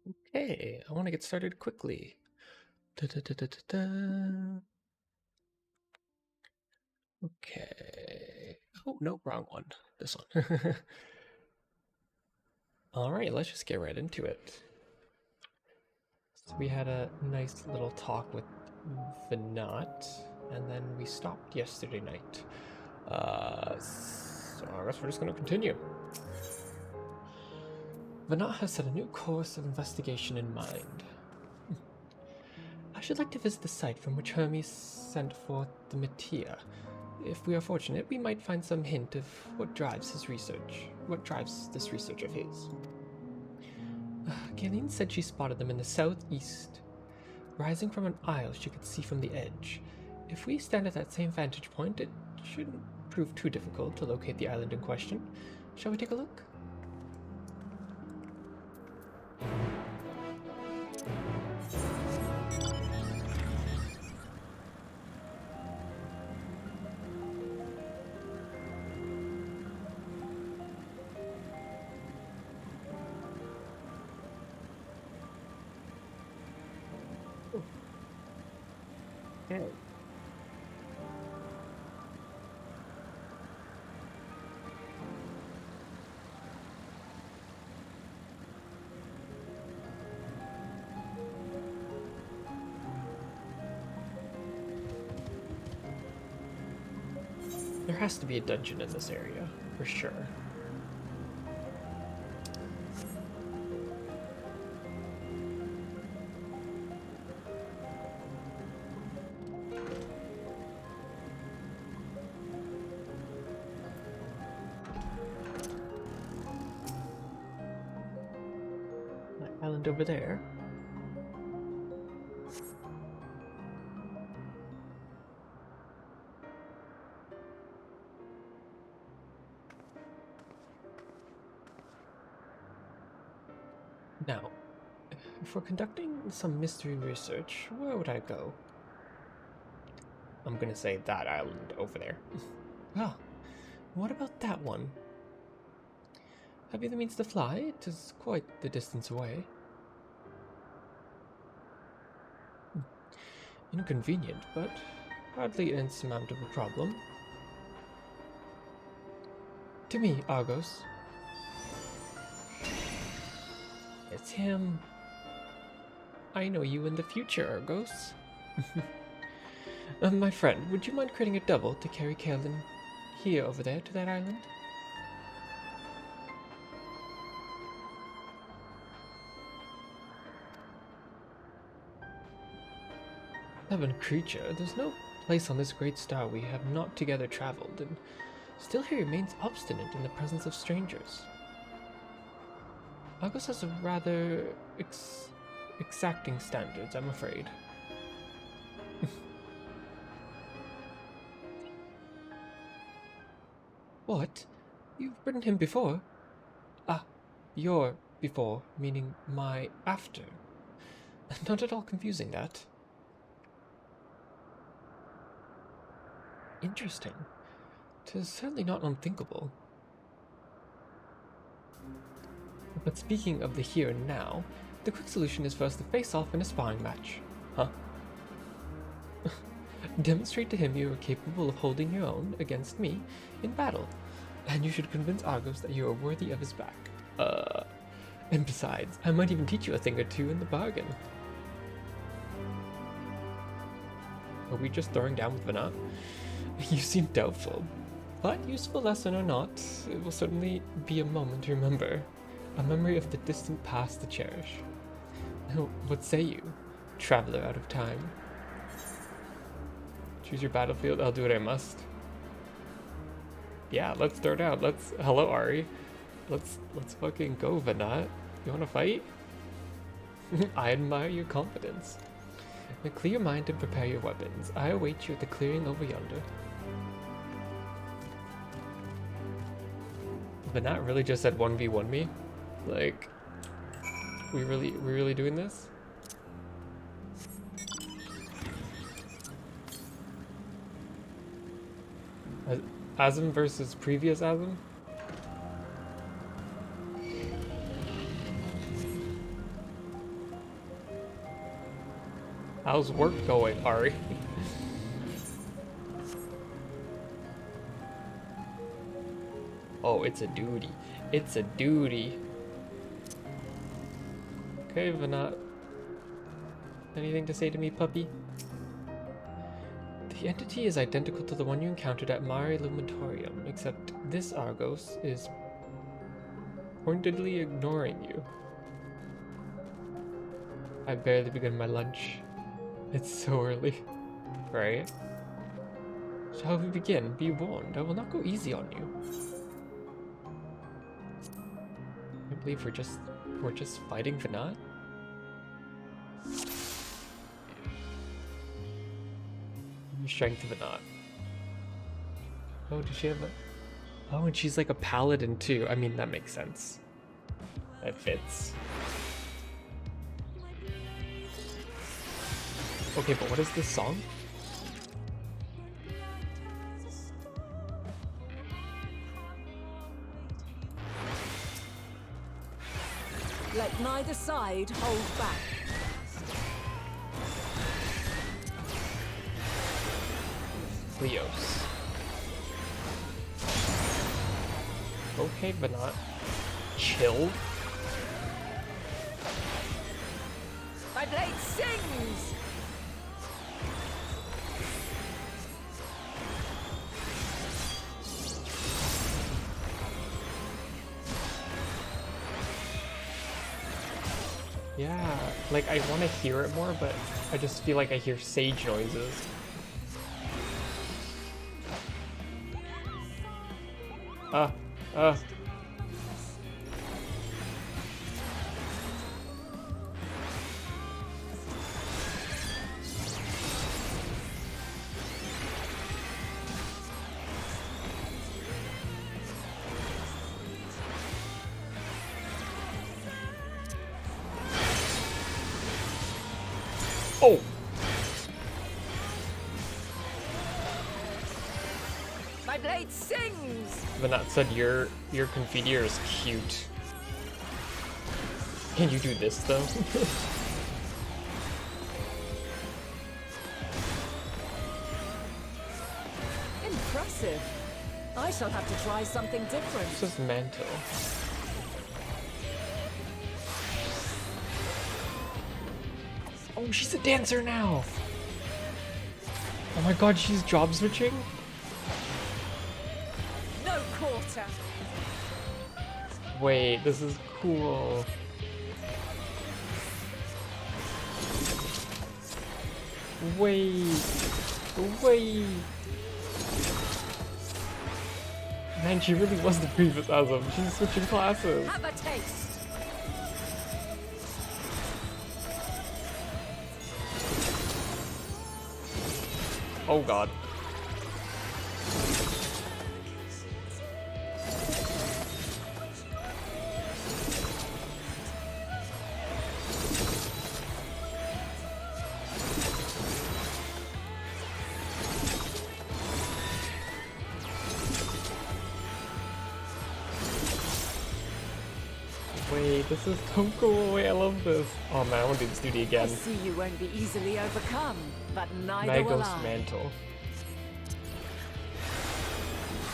Okay, I want to get started quickly. Da-da-da-da-da-da. Okay. Oh, no, wrong one. This one. All right, let's just get right into it. So we had a nice little talk with Vinat, and then we stopped yesterday night. So I guess we're just going to continue. Vinat has set a new course of investigation in mind. I should like to visit the site from which Hermes sent forth the Meteor. If we are fortunate, we might find some hint of what drives this research of his. Gillian said she spotted them in the southeast, rising from an isle she could see from the edge. If we stand at that same vantage point, it shouldn't prove too difficult to locate the island in question. Shall we take a look? Okay. There has to be a dungeon in this area, for sure. That island over there. Now, if we're conducting some mystery research, where would I go? I'm gonna say that island over there. Ah, what about that one? Have you the means to fly? It is quite the distance away. Inconvenient, but hardly an insurmountable problem. To me, Argos. It's him. I know you in the future, Argos. My friend, would you mind creating a double to carry Kaelin here over there to that island? Heaven creature, there's no place on this great star we have not together traveled, and still he remains obstinate in the presence of strangers. Argos has a rather exacting standards, I'm afraid. What? You've written him before? Ah, your before, meaning my after. Not at all confusing, that. Interesting. 'Tis certainly not unthinkable. But speaking of the here and now, the quick solution is for us to face off in a sparring match. Huh? Demonstrate to him you are capable of holding your own against me in battle, and you should convince Argos that you are worthy of his back. And besides, I might even teach you a thing or two in the bargain. Are we just throwing down with Vanat? You seem doubtful. But useful lesson or not, it will certainly be a moment to remember. A memory of the distant past to cherish. What say you, traveler out of time? Choose your battlefield, I'll do what I must. Yeah, let's throw down. Hello, Ari. Let's fucking go, Vanat. You wanna fight? I admire your confidence. Now clear your mind and prepare your weapons. I await you at the clearing over yonder. Vanat really just said 1v1 me? Like, we really doing this? Asm versus previous Asm? How's work going, Ari? Oh, it's a duty. It's a duty. Okay, Vanat. Anything to say to me, puppy? The entity is identical to the one you encountered at Mare Luminatorium, except this Argos is pointedly ignoring you. I barely begun my lunch. It's so early. Right? Shall we begin? Be warned, I will not go easy on you. I believe we're just fighting Vanat? Strength Vanat. Oh, does she have a... Oh, and she's like a paladin too. I mean, that makes sense. That fits. Okay, but what is this song? Let neither side hold back. Leos. Okay, but not chill. My blade sings! Yeah, like I want to hear it more, but I just feel like I hear sage noises. Oh! My blade sings! Vanat said your Confiteor is cute. Can you do this though? Impressive. I shall have to try something different. This is Mantle. Oh, she's a dancer now! Oh my god, she's job switching? No quarter. Wait, this is cool. Wait. Man, she really was the previous Asm. She's switching classes. Have a taste. Oh god. Wait, this is so cool. Wait, I love this. Oh man, I want to do this duty I again. see you won't be easily overcome, but neither will Magos I. Mantle.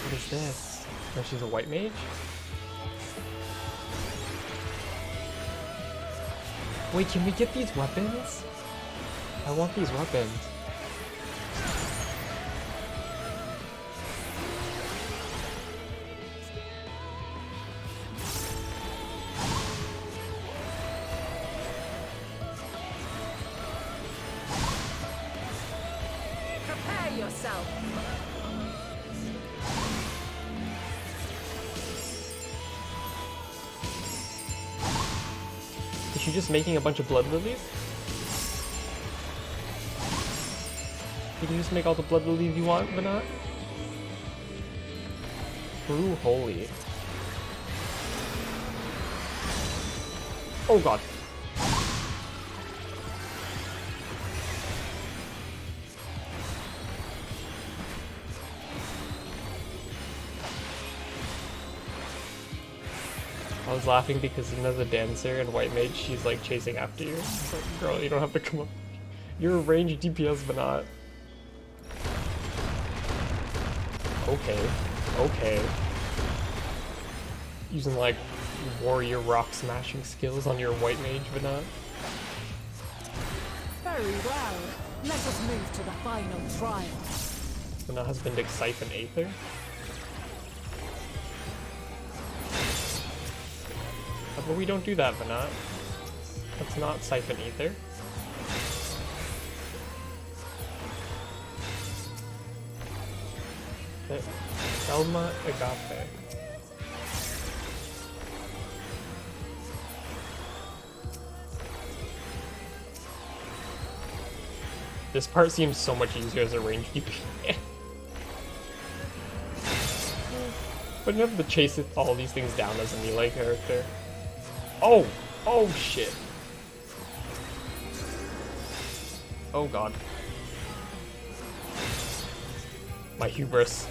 What is this? Oh, she's a white mage? Wait, can we get these weapons? I want these weapons. Prepare yourself. Is she just making a bunch of blood lilies? You can just make all the blood lilies you want, but not? True holy. Oh god. I was laughing because Ina's a dancer and white mage, she's like chasing after you. It's like, girl, you don't have to come up. You're a ranged DPS, but not. Okay. Okay. Using like warrior rock smashing skills on your white mage, but not. Very well. Let us move to the final trial. So now has been to Siphon Aether. But we don't do that, Vanat. Let's not Siphon Aether. Selma Agape. This part seems so much easier as a ranged DP. But you have to chase all these things down as a melee character. Oh! Oh shit. Oh god. My hubris.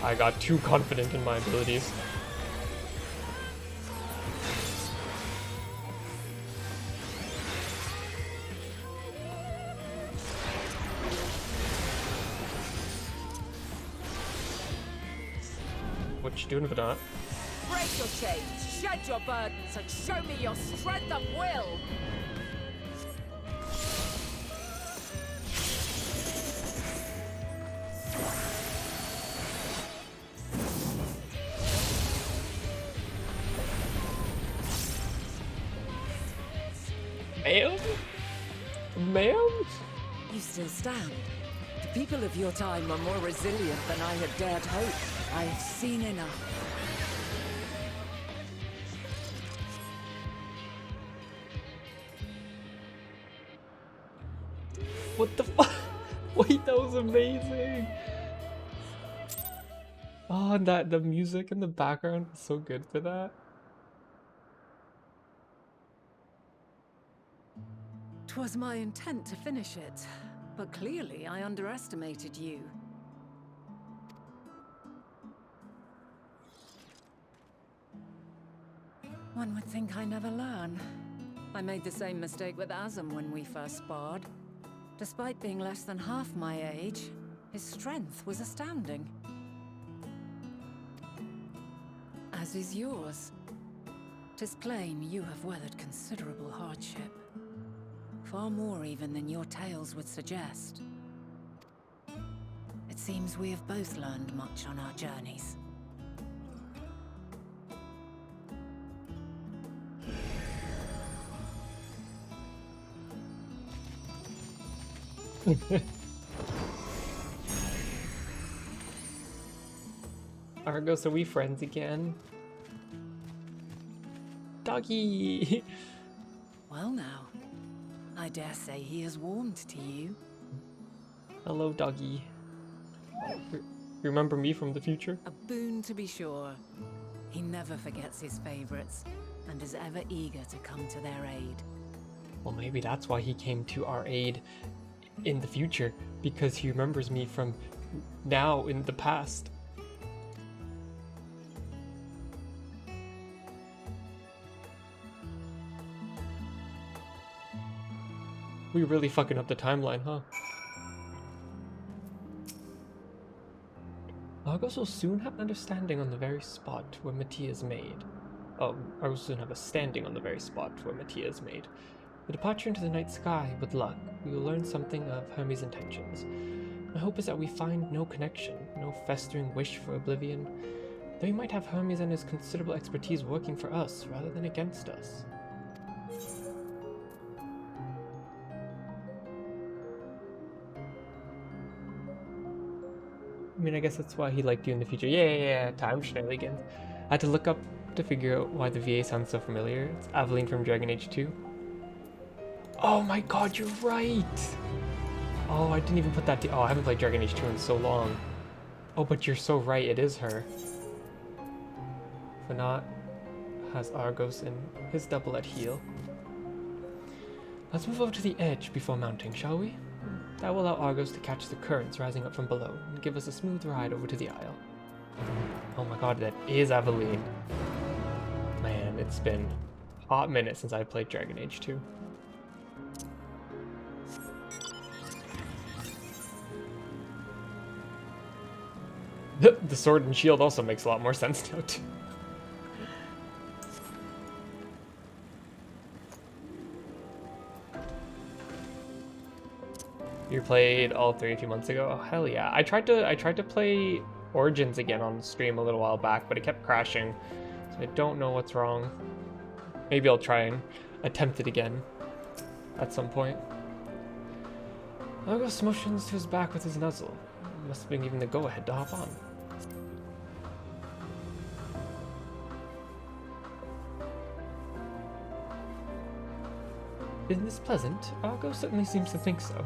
I got too confident in my abilities. What you doing, Vanat? Break your chains, shed your burdens, and show me your strength of will. Ma'am? Ma'am? You still stand. The people of your time are more resilient than I had dared hope. I have seen enough. What the fuck? Wait, that was amazing. Oh, and the music in the background is so good for that. 'Twas my intent to finish it, but clearly I underestimated you. One would think I never learn. I made the same mistake with Azam when we first sparred. Despite being less than half my age, his strength was astounding. As is yours. 'Tis plain you have weathered considerable hardship. Far more even than your tales would suggest. It seems we have both learned much on our journeys. Argos, are we friends again? Doggy! Well now, I dare say he has warmed to you. Hello, doggy. Remember me from the future? A boon to be sure. He never forgets his favorites, and is ever eager to come to their aid. Well, maybe that's why he came to our aid in the future, because he remembers me from now in the past. We really fucking up the timeline, huh? Argos will soon have an understanding on the very spot where Mattia is made. Oh, Argos will soon have a standing on the very spot where Mattia is made. The departure into the night sky, with luck, we will learn something of Hermes' intentions. My hope is that we find no connection, no festering wish for oblivion, though we might have Hermes and his considerable expertise working for us rather than against us. I mean, I guess that's why he liked you in the future. Yeah, time shenanigans. I had to look up to figure out why the VA sounds so familiar. It's Aveline from Dragon Age 2. Oh my god, you're right! Oh, I didn't even put that oh, I haven't played Dragon Age 2 in so long. Oh, but you're so right, it is her. Fanat has Argos in his double at heel. Let's move over to the edge before mounting, shall we? That will allow Argos to catch the currents rising up from below and give us a smooth ride over to the Isle. Oh my god, that is Aveline. Man, it's been a hot minute since I played Dragon Age 2. The sword and shield also makes a lot more sense now too. You played all three a few months ago? Oh hell yeah. I tried to play Origins again on stream a little while back, but it kept crashing. So I don't know what's wrong. Maybe I'll try and attempt it again at some point. Argos motions to his back with his nuzzle. Must have been given the go-ahead to hop on. Isn't this pleasant? Argo certainly seems to think so.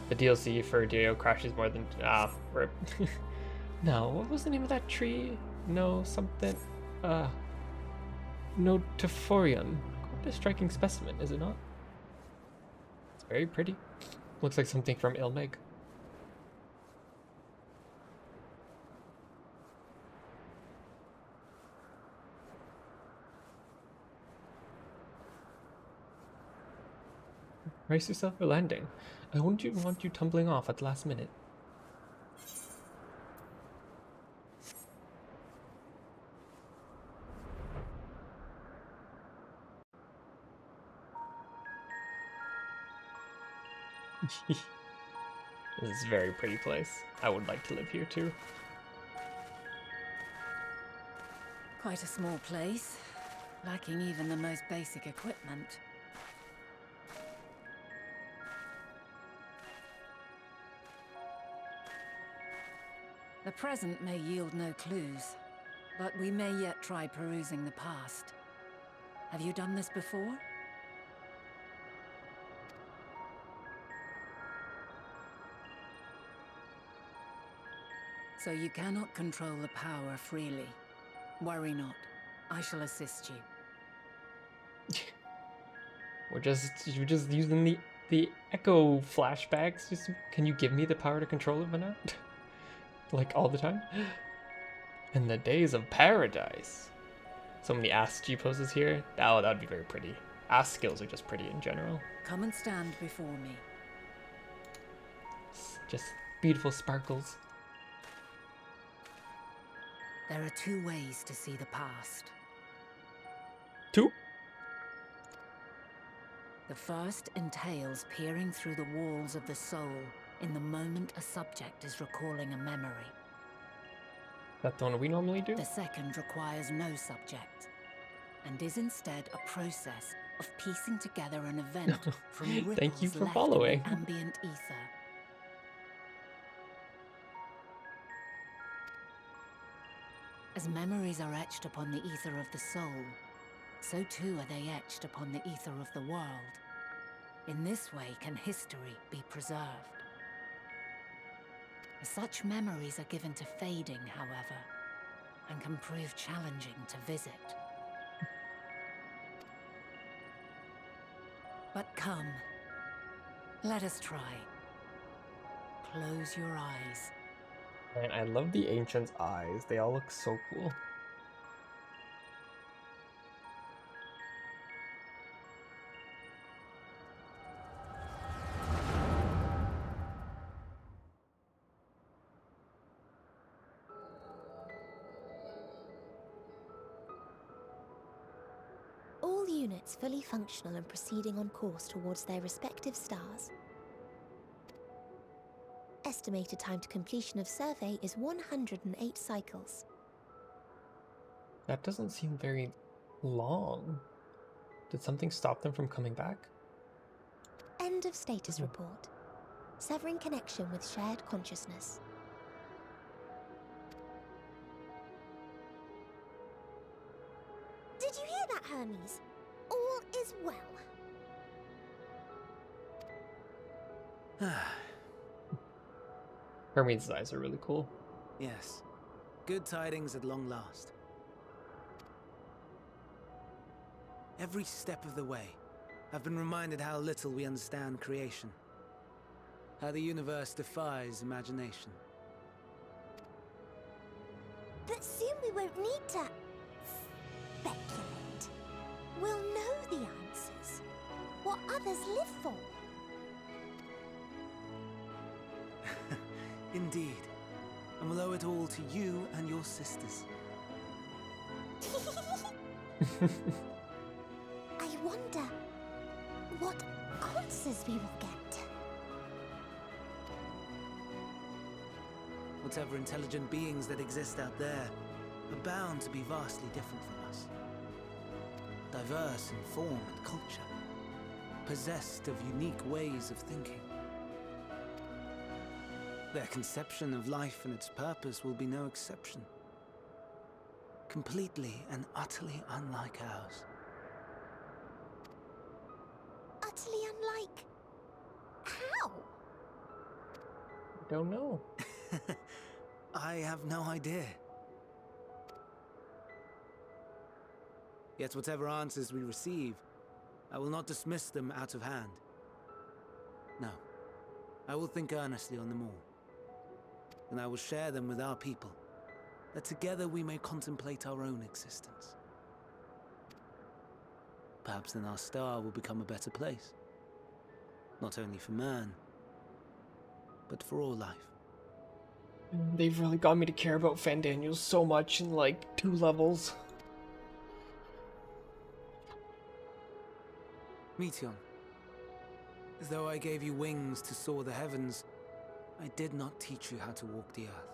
The DLC for Dio crashes more than rip. No, what was the name of that tree? No something. Notiforion. Quite a striking specimen, is it not? It's very pretty. Looks like something from Ilmeg. Brace yourself for landing. I wouldn't want you tumbling off at the last minute. This is a very pretty place. I would like to live here too. Quite a small place, lacking even the most basic equipment. The present may yield no clues, but we may yet try perusing the past. Have you done this before? So you cannot control the power freely. Worry not. I shall assist you. We're just using the echo flashbacks. Just can you give me the power to control it, Vanna? Like all the time? In the days of paradise. So many ass G poses here. Oh, that would be very pretty. Ass skills are just pretty in general. Come and stand before me. It's just beautiful sparkles. There are two ways to see the past. Two? The first entails peering through the walls of the soul in the moment a subject is recalling a memory. That's the one we normally do? The second requires no subject, and is instead a process of piecing together an event from ripples Thank you for left following. in the ambient ether. As memories are etched upon the ether of the soul, so too are they etched upon the ether of the world. In this way can history be preserved. Such memories are given to fading, however, and can prove challenging to visit. But come, let us try. Close your eyes. Man, I love the ancients' eyes. They all look so cool. All units fully functional and proceeding on course towards their respective stars. Estimated time to completion of survey is 108 cycles. That doesn't seem very long. Did something stop them from coming back? End of status report. Severing connection with shared consciousness. Did you hear that, Hermes? All is well. Hermene's eyes are really cool. Yes. Good tidings at long last. Every step of the way, I've been reminded how little we understand creation. How the universe defies imagination. But soon we won't need to speculate. We'll know the answers. What others live for. Indeed. And we'll owe it all to you and your sisters. I wonder what answers we will get. Whatever intelligent beings that exist out there are bound to be vastly different from us. Diverse in form and culture. Possessed of unique ways of thinking. Their conception of life and its purpose will be no exception. Completely and utterly unlike ours. Utterly unlike. How? Don't know. I have no idea. Yet whatever answers we receive, I will not dismiss them out of hand. No, I will think earnestly on them all. And I will share them with our people, that together we may contemplate our own existence. Perhaps then our star will become a better place. Not only for man, but for all life. They've really got me to care about Fandaniel so much in like 2 levels. Meteion, as though I gave you wings to soar the heavens, I did not teach you how to walk the earth.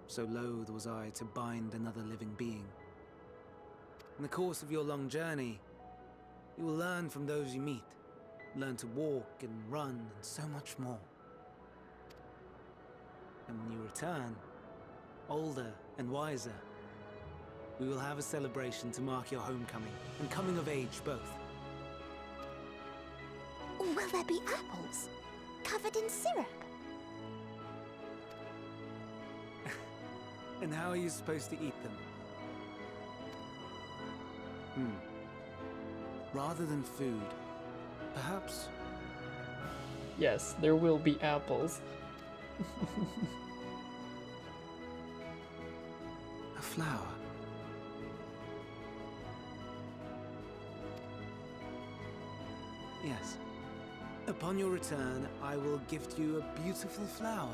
So loath was I to bind another living being. In the course of your long journey, you will learn from those you meet, learn to walk and run and so much more. And when you return, older and wiser, we will have a celebration to mark your homecoming and coming of age both. Will there be apples? Covered in syrup? And how are you supposed to eat them? Rather than food, perhaps... Yes, there will be apples. a flower. Yes. Upon your return, I will gift you a beautiful flower.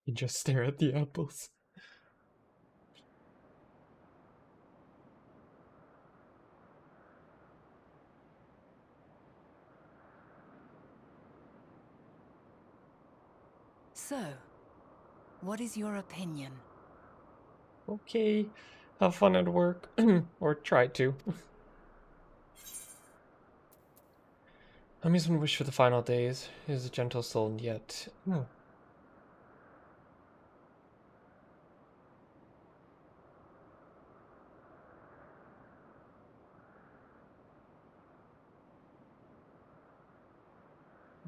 You just stare at the apples. So, what is your opinion? Okay, have fun at work. Or try to. Ami's one wish for the final days is a gentle soul, and yet...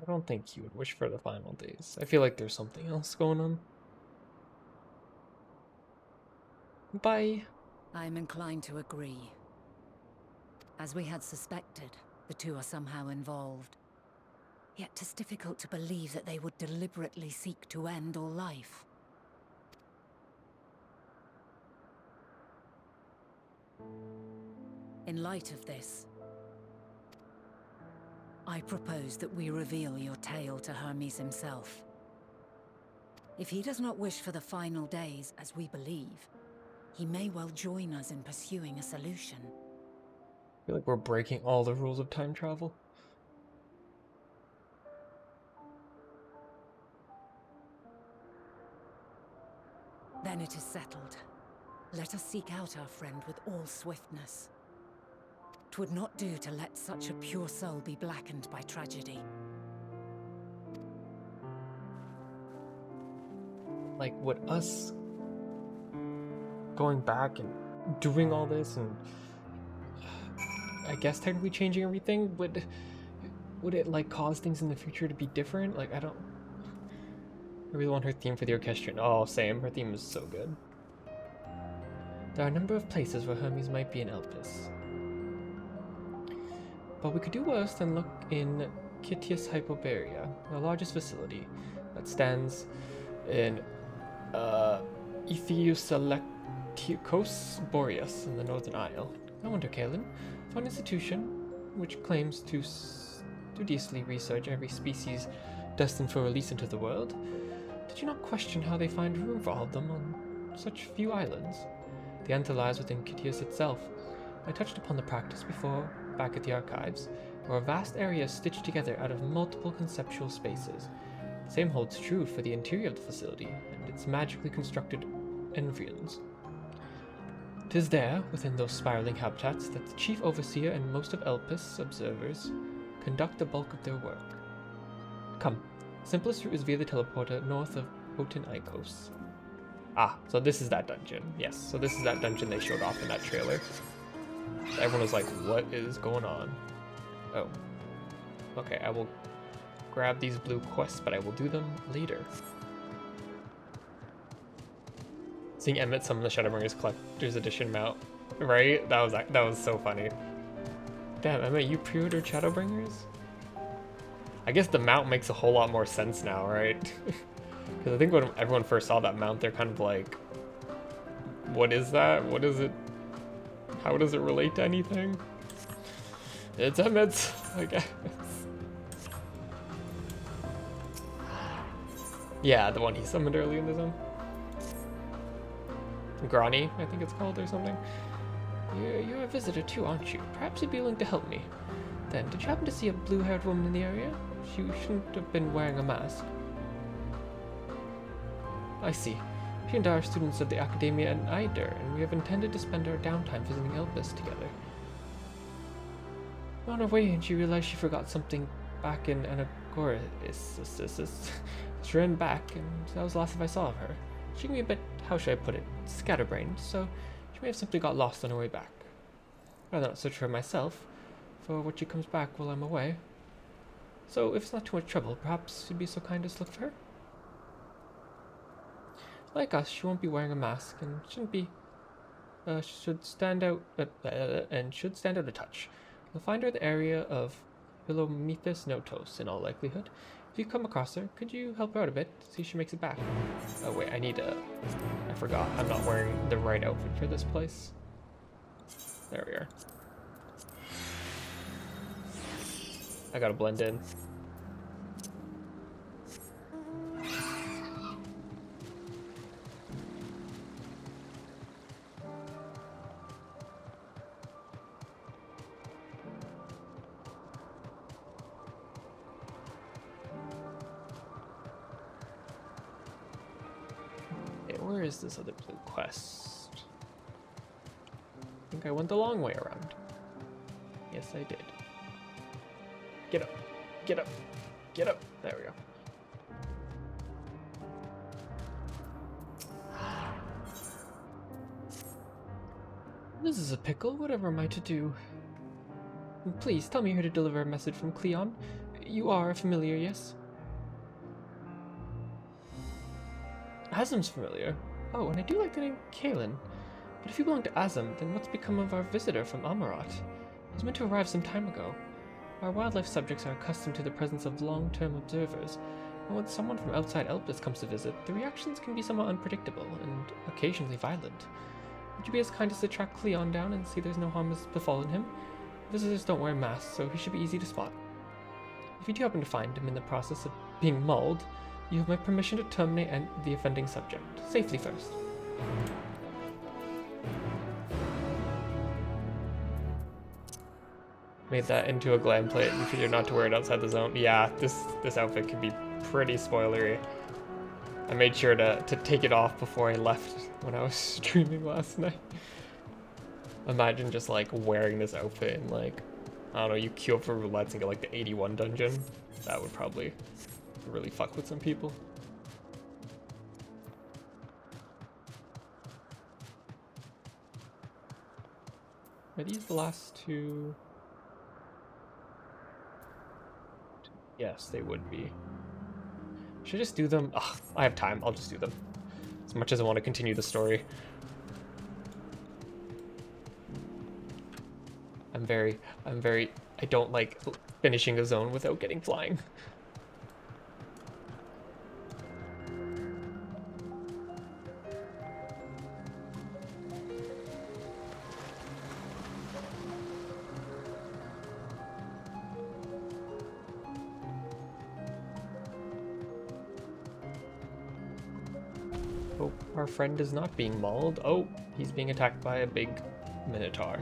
I don't think he would wish for the final days. I feel like there's something else going on. Bye. I'm inclined to agree. As we had suspected, the two are somehow involved. Yet 'tis difficult to believe that they would deliberately seek to end all life. In light of this, I propose that we reveal your tale to Hermes himself. If he does not wish for the final days, as we believe, he may well join us in pursuing a solution. I feel like we're breaking all the rules of time travel. Then it is settled. Let us seek out our friend with all swiftness. 'Twould not do to let such a pure soul be blackened by tragedy. like, would us going back and doing all this and I guess technically changing everything, would it like cause things in the future to be different? Like, I really want her theme for the orchestrion. Oh, same. Her theme is so good. There are a number of places where Hermes might be in Elpis. But we could do worse than look in Kytius Hypobaria, the largest facility that stands in Ethioselecticos Boreas in the Northern Isle. I wonder, Kaelin, for an institution which claims to studiously research every species destined for release into the world, did you not question how they find room for all of them on such few islands? The answer lies within Kytius itself. I touched upon the practice before, back at the archives, where a vast area is stitched together out of multiple conceptual spaces. The same holds true for the interior of the facility and its magically constructed environs. 'Tis there, within those spiraling habitats, that the chief overseer and most of Elpis' observers conduct the bulk of their work. Come, the simplest route is via the teleporter north of Oten Ikos. Ah, so this is that dungeon. Yes, so this is that dungeon they showed off in that trailer. Everyone was like, what is going on? Oh. Okay, I will grab these blue quests, but I will do them later. Seeing Emmett summon the Shadowbringers Collector's Edition mount, right? That was so funny. Damn, Emmett, you pre-ordered Shadowbringers? I guess the mount makes a whole lot more sense now, right? Because I think when everyone first saw that mount, they're kind of like, what is that? What is it? How does it relate to anything? It's Emmett's, I guess. Yeah, the one he summoned early in the zone. Grani, I think it's called, or something. You're a visitor too, aren't you? Perhaps you'd be willing to help me. Then, did you happen to see a blue-haired woman in the area? She shouldn't have been wearing a mask. I see. She and I are students of the Academia in Eider, and we have intended to spend our downtime visiting Elpis together. On her way in, she realized she forgot something back in Anagoris. She ran back, and that was the last I saw of her. She can be a bit, how should I put it, scatterbrained, so she may have simply got lost on her way back. I'd rather not search for her myself, for when she comes back while I'm away. So, if it's not too much trouble, perhaps you'd be so kind as to look for her? Like us, she won't be wearing a mask, and should stand out a touch. You'll find her in the area of Philomethus Notos, in all likelihood. If you come across her, could you help her out a bit, see if she makes it back? Oh wait, I forgot, I'm not wearing the right outfit for this place. There we are. I gotta blend in. Where is this other blue quest? I think I went the long way around. Yes, I did. Get up. Get up. Get up. There we go. This is a pickle. Whatever am I to do? Please, tell me you're here to deliver a message from Cleon. You are a familiar, yes? Azam's familiar. Oh, and I do like the name Kaelin. But if you belong to Azam, then what's become of our visitor from Amarat? He was meant to arrive some time ago. Our wildlife subjects are accustomed to the presence of long-term observers, and when someone from outside Elpis comes to visit, the reactions can be somewhat unpredictable and occasionally violent. Would you be as kind as to track Cleon down and see there's no harm has befallen him? Visitors don't wear masks, so he should be easy to spot. If you do happen to find him in the process of being mauled, you have my permission to terminate the offending subject. Safely first. Made that into a glam plate and figured not to wear it outside the zone. Yeah, this outfit can be pretty spoilery. I made sure to take it off before I left when I was streaming last night. Imagine just like wearing this outfit and like, I don't know, you queue up for roulettes and get like the 81 dungeon. That would probably really fuck with some people. Are these the last two? Yes, they would be. Should I just do them? Ugh, I have time. I'll just do them. As much as I want to continue the story. I don't like finishing a zone without getting flying. Hope our friend is not being mauled. Oh, he's being attacked by a big minotaur.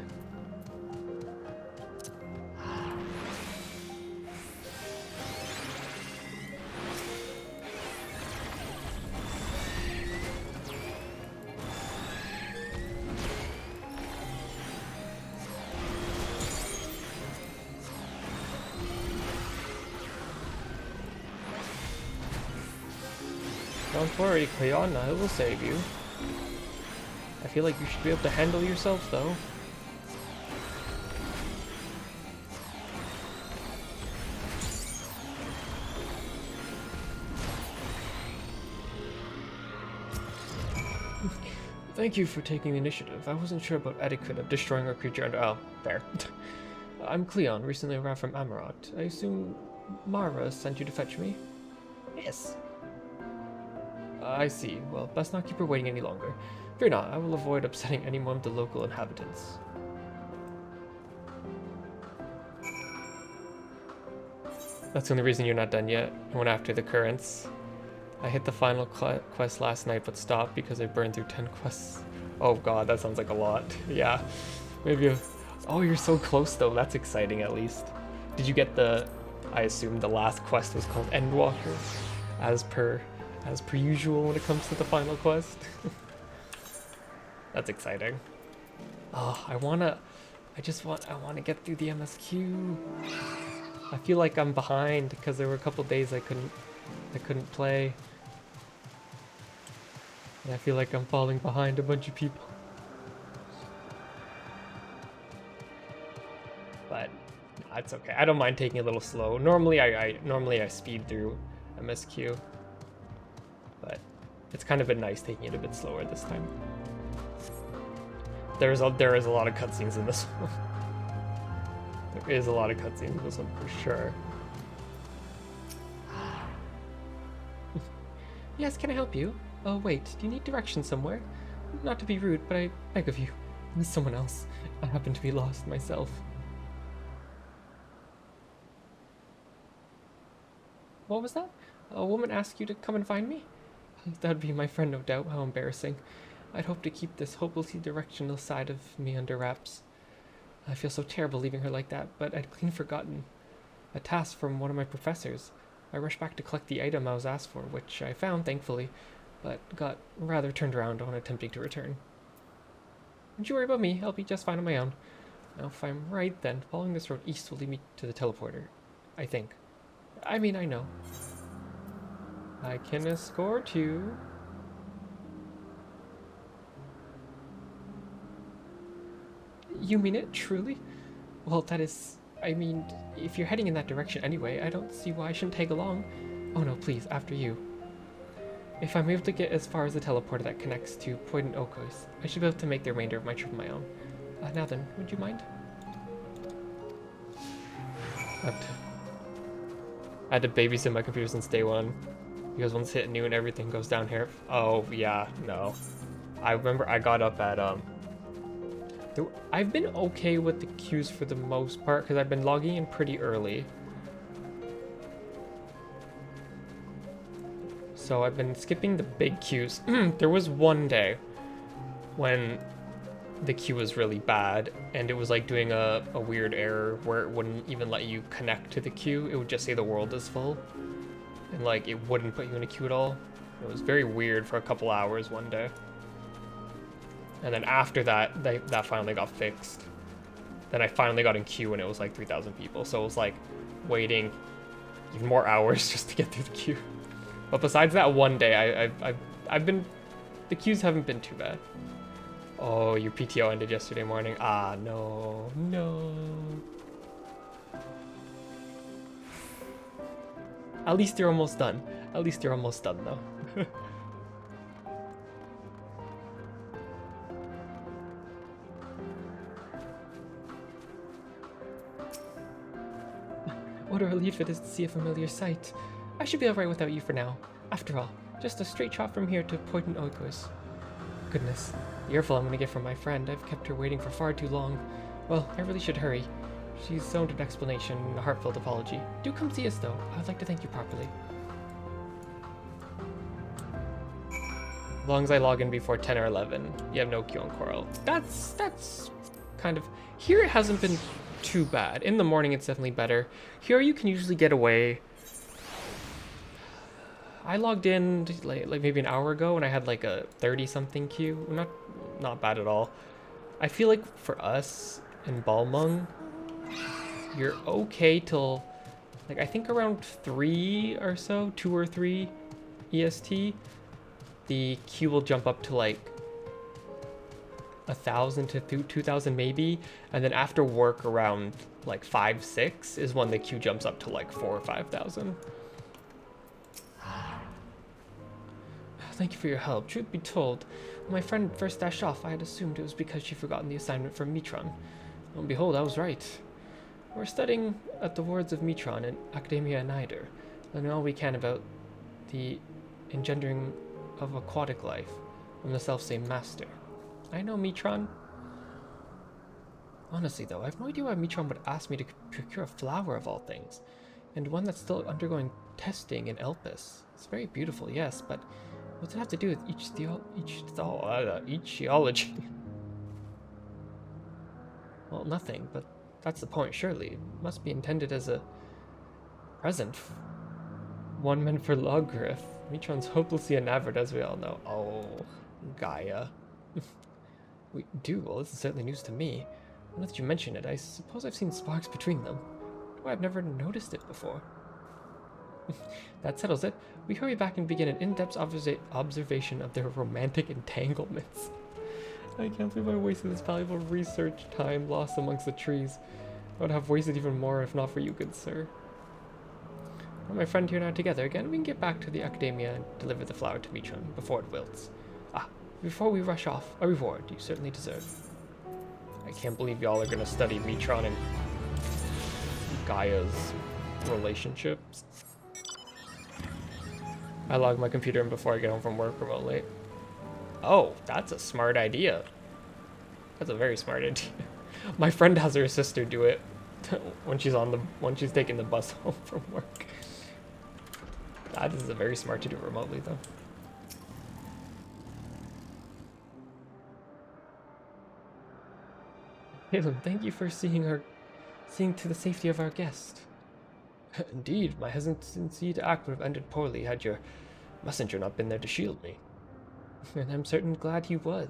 Don't worry, Cleona, I will save you. I feel like you should be able to handle yourself, though. Thank you for taking the initiative. I wasn't sure about etiquette of destroying a creature under— oh, fair. I'm Cleon, recently arrived from Amarot. I assume Mara sent you to fetch me? Yes. I see. Well, best not keep her waiting any longer. Fear not, I will avoid upsetting any more of the local inhabitants. That's the only reason you're not done yet. I went after the currents. I hit the final quest last night, but stopped because I burned through 10 quests. Oh god, that sounds like a lot. Yeah, maybe. Oh, you're so close though. That's exciting at least. Did you get the? I assume the last quest was called Endwalker, as per usual when it comes to the final quest. That's exciting. Oh, I wanna get through the MSQ. I feel like I'm behind because there were a couple days I couldn't play. And I feel like I'm falling behind a bunch of people. But that's okay. I don't mind taking it a little slow. Normally I speed through MSQ. But it's kind of been nice taking it a bit slower this time. There is a lot of cutscenes in this one. There is a lot of cutscenes in this one for sure. Yes, can I help you? Oh wait, do you need directions somewhere? Not to be rude, but I beg of you, there's someone else. I happen to be lost myself. What was that? A woman asked you to come and find me? That'd be my friend, no doubt. How embarrassing. I'd hoped to keep this hopelessly directional side of me under wraps. I feel so terrible leaving her like that, but I'd clean forgotten. A task from one of my professors. I rushed back to collect the item I was asked for, which I found, thankfully, but got rather turned around on attempting to return. Don't you worry about me, I'll be just fine on my own. Now, if I'm right, then following this road east will lead me to the teleporter. I think. I mean, I know. I can escort you. You mean it, truly? Well, that is... I mean, if you're heading in that direction anyway, I don't see why I shouldn't tag along. Oh no, please, after you. If I'm able to get as far as the teleporter that connects to Point and Okos, I should be able to make the remainder of my trip on my own. Now then, would you mind? I had to babysit my computer since day one. Because once hit new and everything goes down here. Oh, yeah, no. I remember I got up at, I've been okay with the queues for the most part, because I've been logging in pretty early. So I've been skipping the big queues. There was one day when the queue was really bad, and it was like doing a weird error where it wouldn't even let you connect to the queue. It would just say the world is full. And like, it wouldn't put you in a queue at all. It was very weird for a couple hours one day. And then after that, that finally got fixed. Then I finally got in queue and it was like 3,000 people. So it was like waiting even more hours just to get through the queue. But besides that one day, I've been, the queues haven't been too bad. Oh, your PTO ended yesterday morning. Ah, no, no. At least you're almost done. At least you're almost done, though. What a relief it is to see a familiar sight. I should be alright without you for now. After all, just a straight shot from here to Poitin Oikos. Goodness, the earful I'm gonna get from my friend. I've kept her waiting for far too long. Well, I really should hurry. She's zoned an explanation and a heartfelt apology. Do come see us, though. I'd like to thank you properly. As long as I log in before 10 or 11, you have no queue on Coral. That's kind of... Here it hasn't been too bad. In the morning, it's definitely better. Here you can usually get away. I logged in like maybe an hour ago and I had like a 30-something queue. Not bad at all. I feel like for us in Balmung, you're okay till like I think around 3 or so, 2 or 3 EST. The queue will jump up to like 1,000 to 2,000 maybe, and then after work around like 5, 6 is when the queue jumps up to like 4,000 or 5,000. Thank you for your help. Truth be told, when my friend first dashed off, I had assumed it was because she'd forgotten the assignment from Mitron. And behold, I was right. We're studying at the wards of Mitron in Academia Nider, learning all we can about the engendering of aquatic life from the self-same master. I know Mitron. Honestly though, I have no idea why Mitron would ask me to procure a flower of all things, and one that's still undergoing testing in Elpis. It's very beautiful, yes, but what's it have to do with each theology? Well, nothing, but that's the point, surely. It must be intended as a present. One meant for Logrif. Mitron's hopelessly enamored, as we all know. Oh, Gaia. We do? Well, this is certainly news to me. Now that you mention it, I suppose I've seen sparks between them. Why, I've never noticed it before. That settles it. We hurry back and begin an in-depth observation of their romantic entanglements. I can't believe I wasted this valuable research time lost amongst the trees. I would have wasted even more if not for you, good sir. Well, my friend here and I together again, we can get back to the Academia and deliver the flower to Mitron before it wilts. Ah, before we rush off, a reward you certainly deserve. I can't believe y'all are gonna study Mitron and Gaia's relationships. I log my computer in before I get home from work remotely. Oh, that's a smart idea. That's a very smart idea. My friend has her sister do it when she's taking the bus home from work. That is a very smart to do remotely though. Caleb, thank you for seeing to the safety of our guest. Indeed, my hesitancy to act would have ended poorly had your messenger not been there to shield me. And I'm certain glad he was.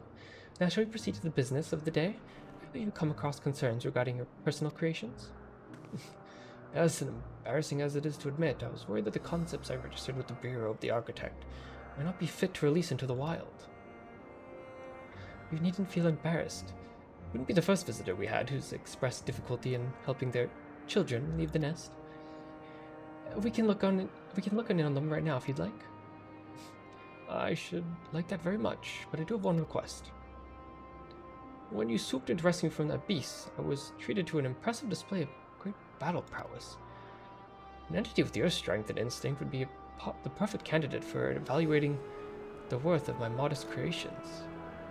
Now shall we proceed to the business of the day? Have you come across concerns regarding your personal creations? As embarrassing as it is to admit, I was worried that the concepts I registered with the Bureau of the Architect might not be fit to release into the wild. You needn't feel embarrassed. You wouldn't be the first visitor we had who's expressed difficulty in helping their children leave the nest. We can look in on them right now if you'd like. I should like that very much, but I do have one request. When you swooped in to rescue me from that beast, I was treated to an impressive display of great battle prowess. An entity with your strength and instinct would be the perfect candidate for evaluating the worth of my modest creations.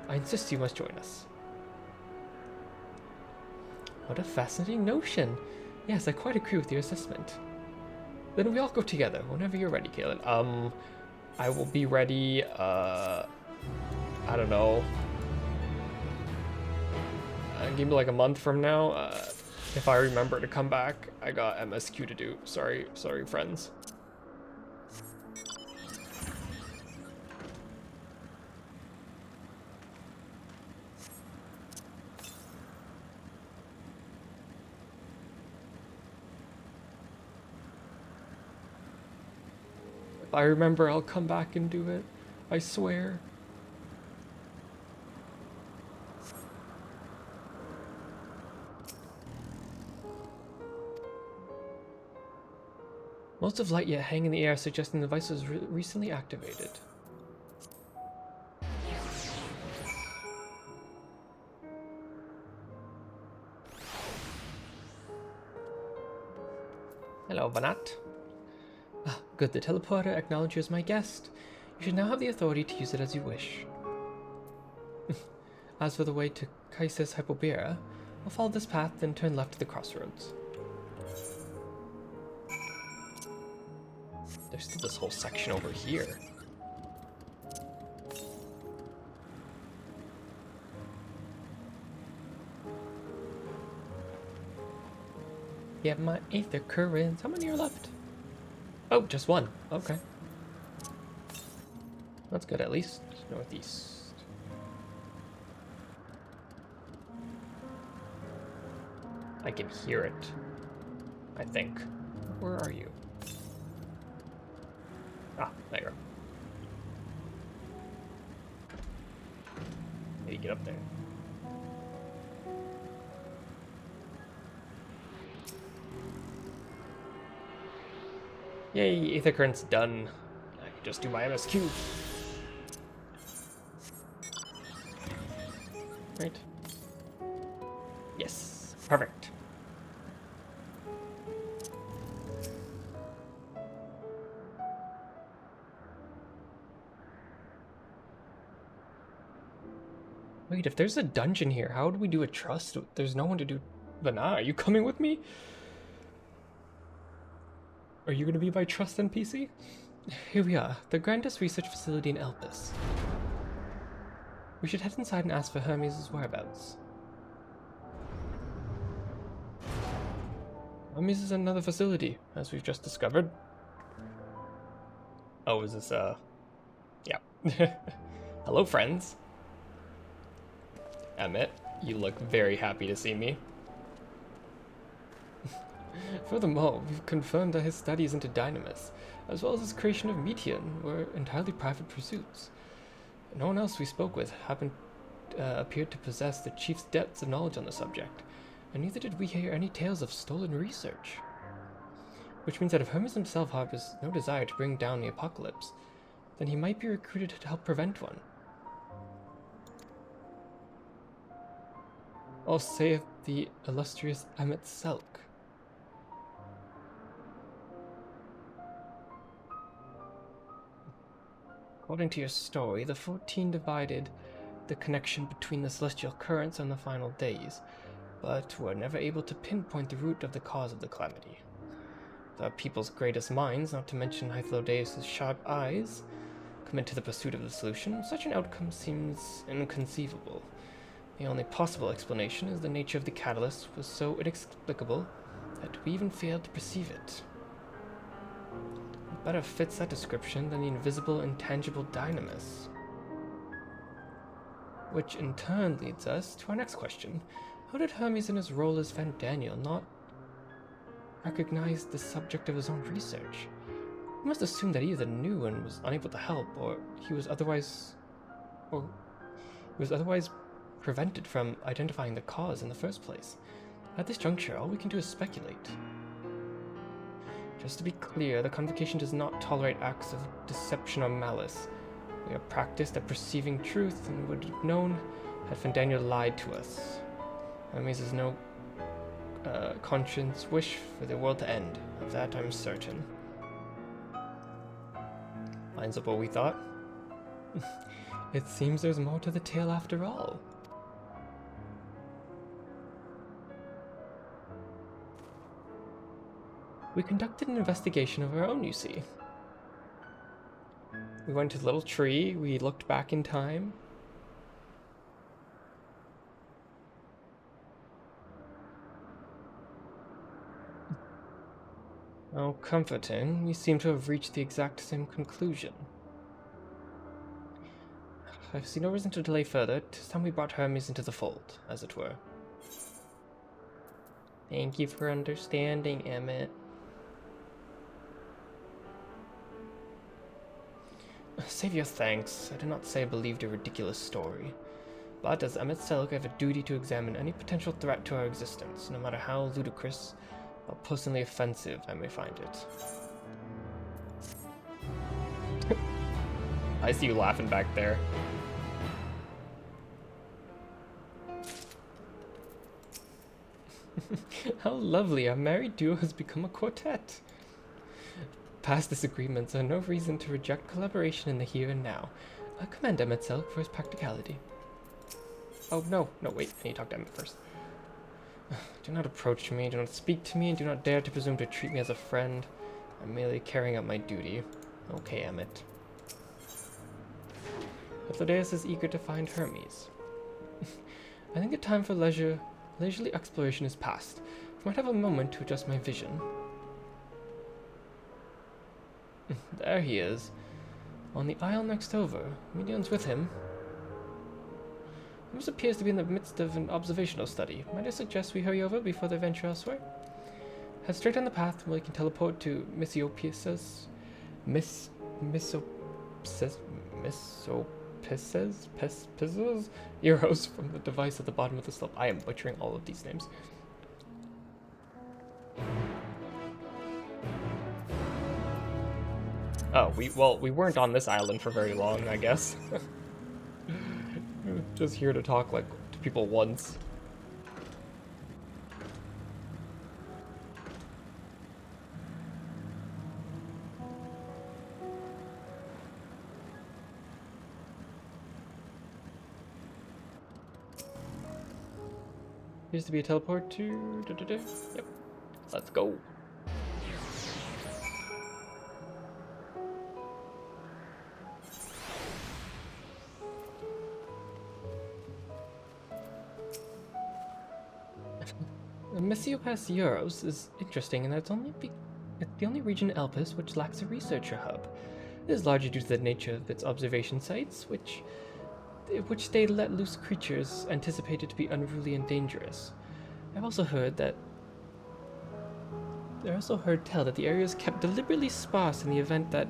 I insist you must join us. What a fascinating notion. Yes, I quite agree with your assessment. Then we all go together whenever you're ready, Kaylin. I will be ready, I don't know. Give me like a month from now. If I remember to come back, I got MSQ to do. Sorry, friends. If I remember, I'll come back and do it. I swear. Most of light yet hang in the air, suggesting the device was recently activated. Hello, Vanat. Ah, good. The teleporter acknowledges you as my guest. You should now have the authority to use it as you wish. As for the way to Kaisis Hypobera, I'll follow this path, then turn left to the crossroads. There's still this whole section over here. Yeah, my aether currents. How many are left? Oh, just one. Okay. That's good, at least. Northeast. I can hear it. I think. Where are you? Ah, there you are. How you get up there? Yay, Aether Current's done. I can just do my MSQ. Right. Yes, perfect. Wait, if there's a dungeon here, how do we do a trust? There's no one to do... Vana, are you coming with me? Are you going to be my trust NPC? Here we are, the grandest research facility in Elpis. We should head inside and ask for Hermes' whereabouts. Hermes is another facility, as we've just discovered. Oh, is this, yeah. Hello, friends. Emmett, you look very happy to see me. Furthermore, we've confirmed that his studies into Dynamis, as well as his creation of Meteon, were entirely private pursuits. No one else we spoke with appeared to possess the chief's depths of knowledge on the subject, and neither did we hear any tales of stolen research. Which means that if Hermes himself harbors no desire to bring down the apocalypse, then he might be recruited to help prevent one. Or saith the illustrious Emmett Selk. According to your story, the 14 divided the connection between the celestial currents and the final days, but were never able to pinpoint the root of the cause of the calamity. The people's greatest minds, not to mention Hythlodaeus' sharp eyes, commit to the pursuit of the solution. Such an outcome seems inconceivable. The only possible explanation is the nature of the catalyst was so inexplicable that we even failed to perceive it. It better fits that description than the invisible, intangible Dynamis. Which in turn leads us to our next question. How did Hermes in his role as Fandaniel not recognize the subject of his own research? He must assume that he either knew and was unable to help, or he was otherwise prevented from identifying the cause in the first place. At this juncture, all we can do is speculate. Just to be clear, the Convocation does not tolerate acts of deception or malice. We are practiced at perceiving truth and would have known had Fandaniel lied to us. Hermes has no conscience wish for the world to end. Of that I'm certain. Lines up what we thought. It seems there's more to the tale after all. We conducted an investigation of our own, you see. We went to the little tree, we looked back in time. Oh, comforting. We seem to have reached the exact same conclusion. I see no reason to delay further. 'Tis time we brought Hermes into the fold, as it were. Thank you for understanding, Emmett. Save your thanks. I do not say I believed your ridiculous story. But as Emmett Selk, I have a duty to examine any potential threat to our existence, no matter how ludicrous or personally offensive I may find it. I see you laughing back there. How lovely, our married duo has become a quartet. Past disagreements are no reason to reject collaboration in the here and now. I commend Emetzel for his practicality. Oh, no, wait, I need to talk to Emmet first. Do not approach me, do not speak to me, and do not dare to presume to treat me as a friend. I'm merely carrying out my duty. Okay, Emmet. Hythlodaeus is eager to find Hermes. I think the time for leisurely exploration is past. I might have a moment to adjust my vision. There he is, on the isle next over. Medion's with him. Hermes appears to be in the midst of an observational study. Might I suggest we hurry over before they venture elsewhere? Head straight on the path where you can teleport to Missiopis's Euros from the device at the bottom of the slope. I am butchering all of these names. Oh, we weren't on this island for very long, I guess. Just here to talk like to people once. Appears to be a teleport to... Yep. Let's go. Missiopass Euros is interesting in that it's the only region in Elpis which lacks a researcher hub. This is largely due to the nature of its observation sites, which they let loose creatures anticipated to be unruly and dangerous. I've also heard tell that the area is kept deliberately sparse in the event that,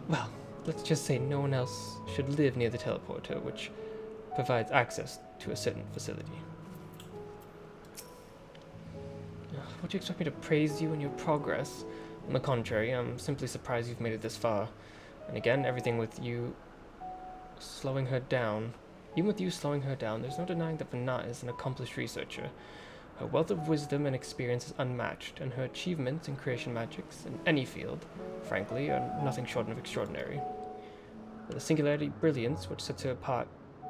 well, let's just say no one else should live near the teleporter, which provides access to a certain facility. Would you expect me to praise you and your progress? On the contrary, I'm simply surprised you've made it this far. And again, everything with you slowing her down. Even with you slowing her down, there's no denying that Vanat is an accomplished researcher. Her wealth of wisdom and experience is unmatched, and her achievements in creation magics in any field, frankly, are nothing short of extraordinary. The singularity brilliance which sets her apart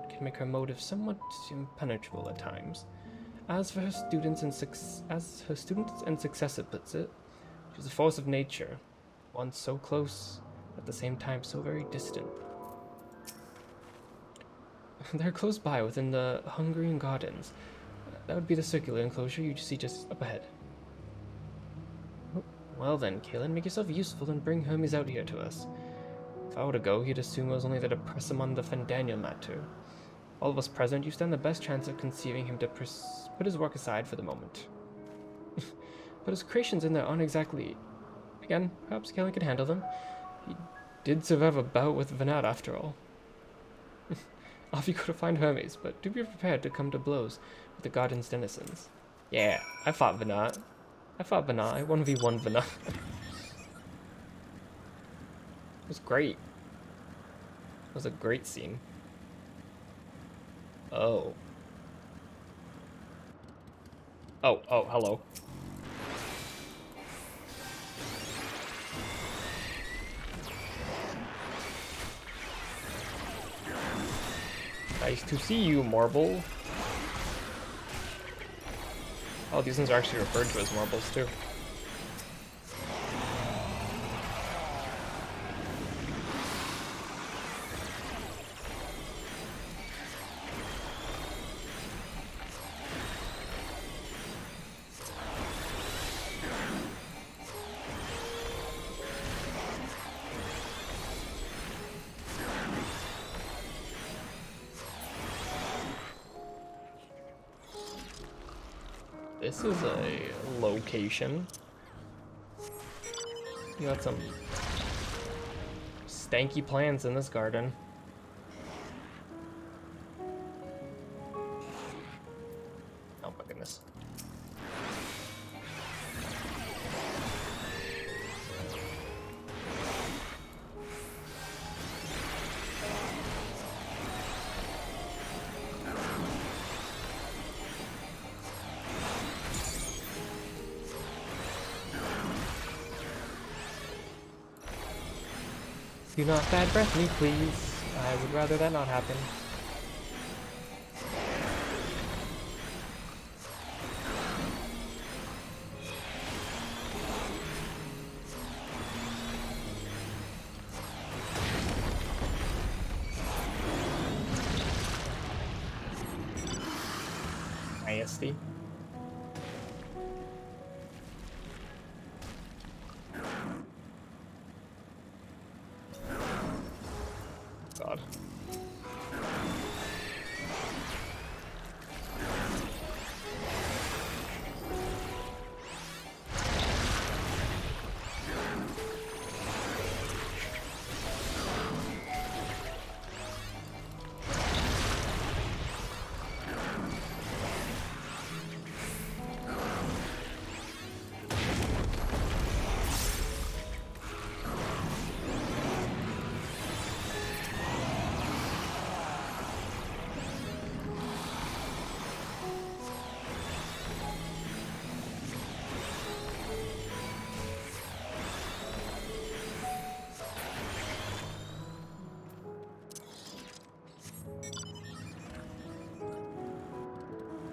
can make her motive somewhat impenetrable at times. As her students and successor puts it, she's a force of nature, one so close, at the same time so very distant. They're close by within the Hungarian Gardens. That would be the circular enclosure you see just up ahead. Well then, Kaelin, make yourself useful and bring Hermes out here to us. If I were to go, he'd assume I was only there to press him on the Fandaniel matter. All of us present, you stand the best chance of conceiving him to put his work aside for the moment. But his creations in there aren't exactly... Again, perhaps Kaelin could handle them. He did survive a bout with Vanat after all. Off you go to find Hermes, but do be prepared to come to blows with the garden's denizens. Yeah, I fought Vanat. I 1v1 Vanat. It was great. It was a great scene. Oh, hello. Nice to see you, Marble. Oh, these ones are actually referred to as marbles, too. This is a location. You got some stanky plants in this garden. Oh my goodness. Do not bad breath me, please. I would rather that not happen. Nasty. God.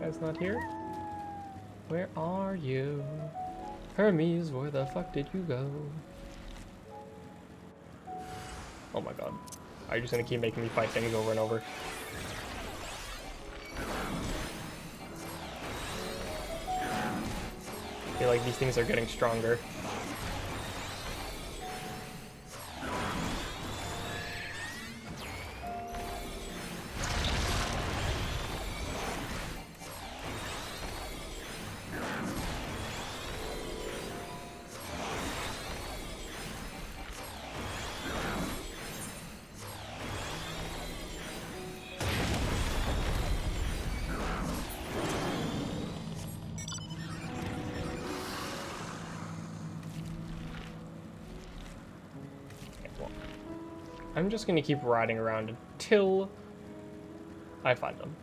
Guy's not here? Where are you? Hermes, where the fuck did you go? Oh my god. Are you just gonna keep making me fight things over and over? I feel like these things are getting stronger. I'm just gonna keep riding around until I find them.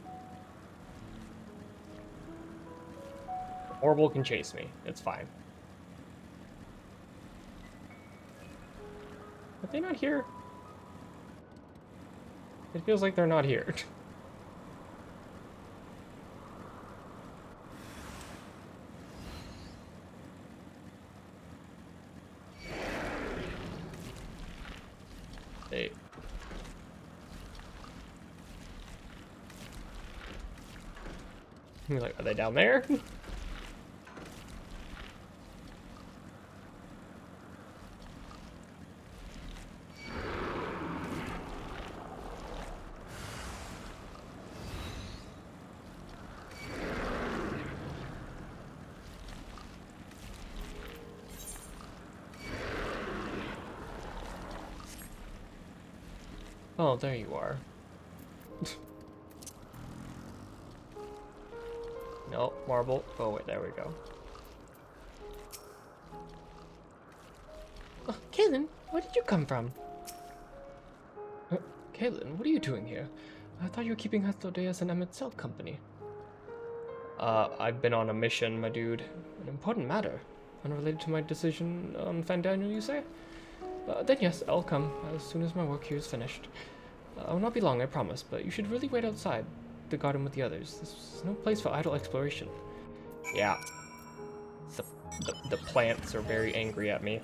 Orbital can chase me. It's fine. Are they not here? It feels like they're not here. They... I'm like, are they down there? Oh, there you are. No, marble. Oh, wait, there we go. Oh, Kaylin, where did you come from? Kaylin, what are you doing here? I thought you were keeping Hasthodeus and MSQ company. I've been on a mission, my dude. An important matter. Unrelated to my decision on Fandaniel, you say? Then yes, I'll come as soon as my work here is finished. I will not be long, I promise, but you should really wait outside the garden with the others. This is no place for idle exploration. Yeah. The plants are very angry at me.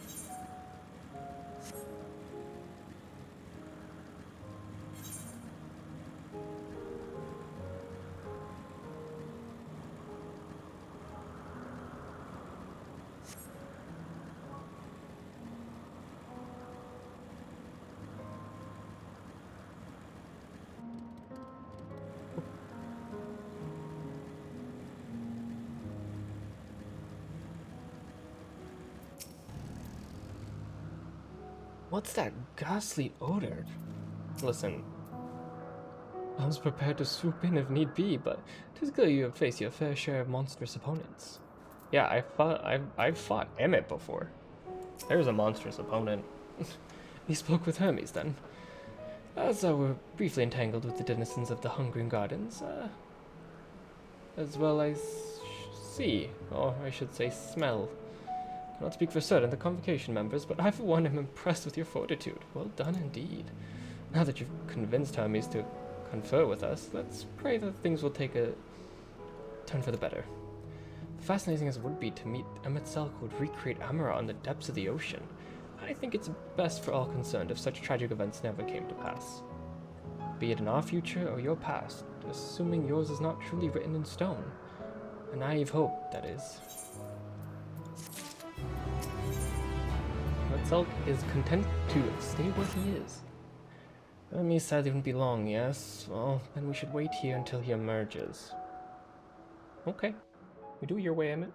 What's that ghastly odor? Listen, I was prepared to swoop in if need be, but 'tis clear you have faced your fair share of monstrous opponents. Yeah, I've fought Emmett before. There's a monstrous opponent. He spoke with Hermes then. As I were briefly entangled with the denizens of the Hungering Gardens, as well as see, or I should say smell, Cannot speak for certain the convocation members, but I for one am impressed with your fortitude. Well done indeed. Now that you've convinced Hermes to confer with us, let's pray that things will take a turn for the better. Fascinating as it would be to meet Emet-Selch who would recreate Amara in the depths of the ocean, I think it's best for all concerned if such tragic events never came to pass. Be it in our future or your past, assuming yours is not truly written in stone. A naive hope, that is. Emet-Selch is content to stay where he is. Hermes said it wouldn't be long, yes? Well, then we should wait here until he emerges. Okay. You do it your way, Emmett.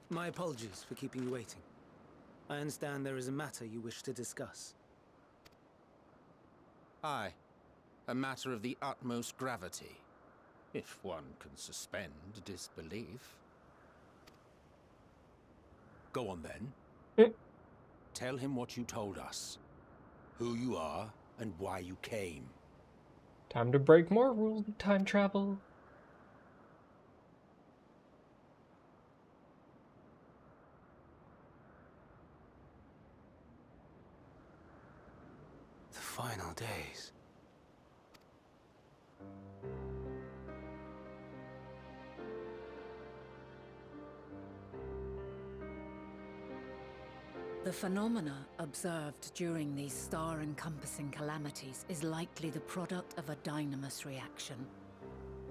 My apologies for keeping you waiting. I understand there is a matter you wish to discuss. Aye. A matter of the utmost gravity, if one can suspend disbelief. Go on then. Tell him what you told us. Who you are, and why you came. Time to break more rules of time travel. The final days. The phenomena observed during these star-encompassing calamities is likely the product of a dynamis reaction.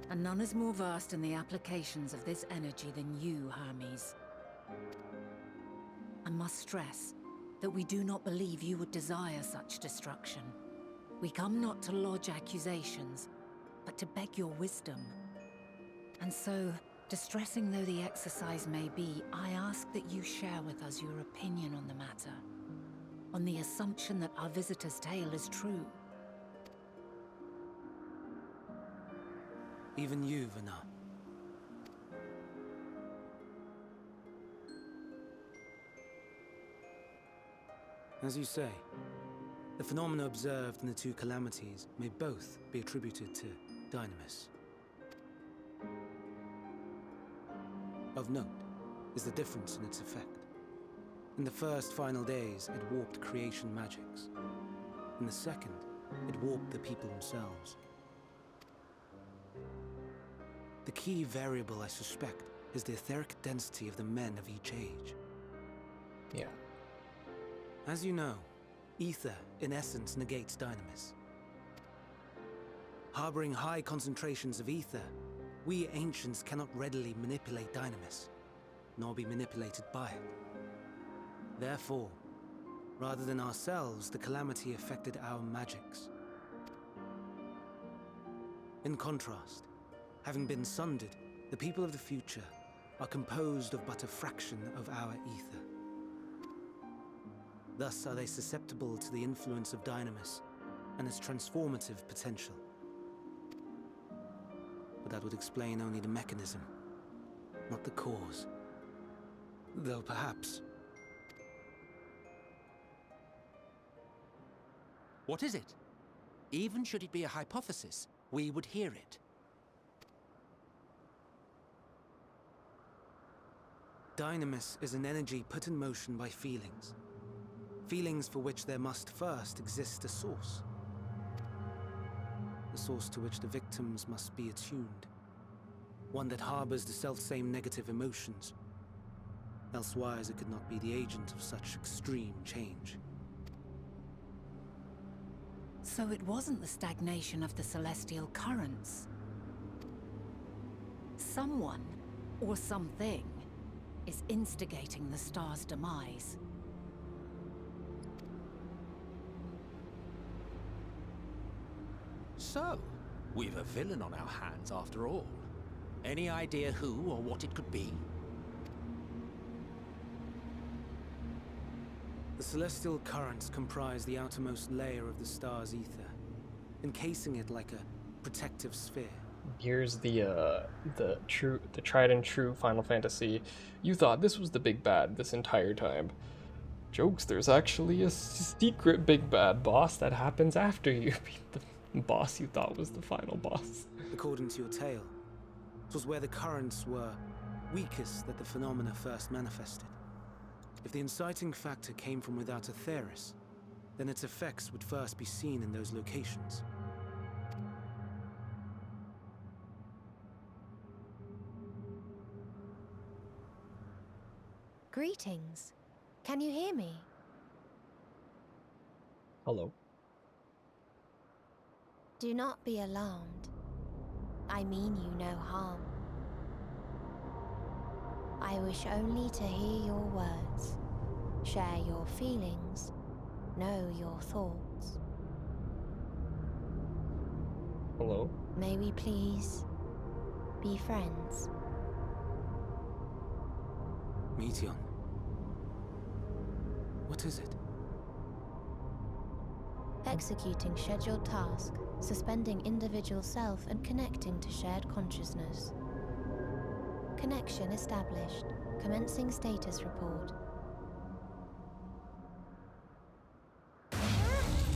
And none is more versed in the applications of this energy than you, Hermes. I must stress that we do not believe you would desire such destruction. We come not to lodge accusations, but to beg your wisdom. And so, distressing though the exercise may be, I ask that you share with us your opinion on the matter, on the assumption that our visitor's tale is true. Even you, Vana. As you say, the phenomena observed in the two calamities may both be attributed to dynamis. Of note is the difference in its effect. In the first final days, it warped creation magics. In the second, it warped the people themselves. The key variable, I suspect, is the etheric density of the men of each age. Yeah. As you know, ether, in essence, negates dynamis. Harboring high concentrations of ether, we ancients cannot readily manipulate dynamis, nor be manipulated by it. Therefore, rather than ourselves, the calamity affected our magics. In contrast, having been sundered, the people of the future are composed of but a fraction of our ether. Thus are they susceptible to the influence of dynamis and its transformative potential. But that would explain only the mechanism, not the cause. Though perhaps... What is it? Even should it be a hypothesis, we would hear it. dynamis is an energy put in motion by feelings. Feelings for which there must first exist a source. The source to which the victims must be attuned. One that harbors the selfsame negative emotions. Elsewise it could not be the agent of such extreme change. So it wasn't the stagnation of the celestial currents. Someone, or something, is instigating the star's demise. So, we've a villain on our hands after all. Any idea who or what it could be? The celestial currents comprise the outermost layer of the star's ether, encasing it like a protective sphere. Here's the tried and true Final Fantasy. You thought this was the big bad this entire time. Jokes, there's actually a secret big bad boss that happens after you beat the boss you thought was the final boss. According to your tale, it was where the currents were weakest that the phenomena first manifested. If the inciting factor came from without Aetheris, then its effects would first be seen in those locations. Greetings. Can you hear me? Hello. Do not be alarmed. I mean you no harm. I wish only to hear your words, share your feelings, know your thoughts. Hello. May we please be friends? Meteion. What is it? Executing scheduled task, suspending individual self and connecting to shared consciousness. Connection established. Commencing status report.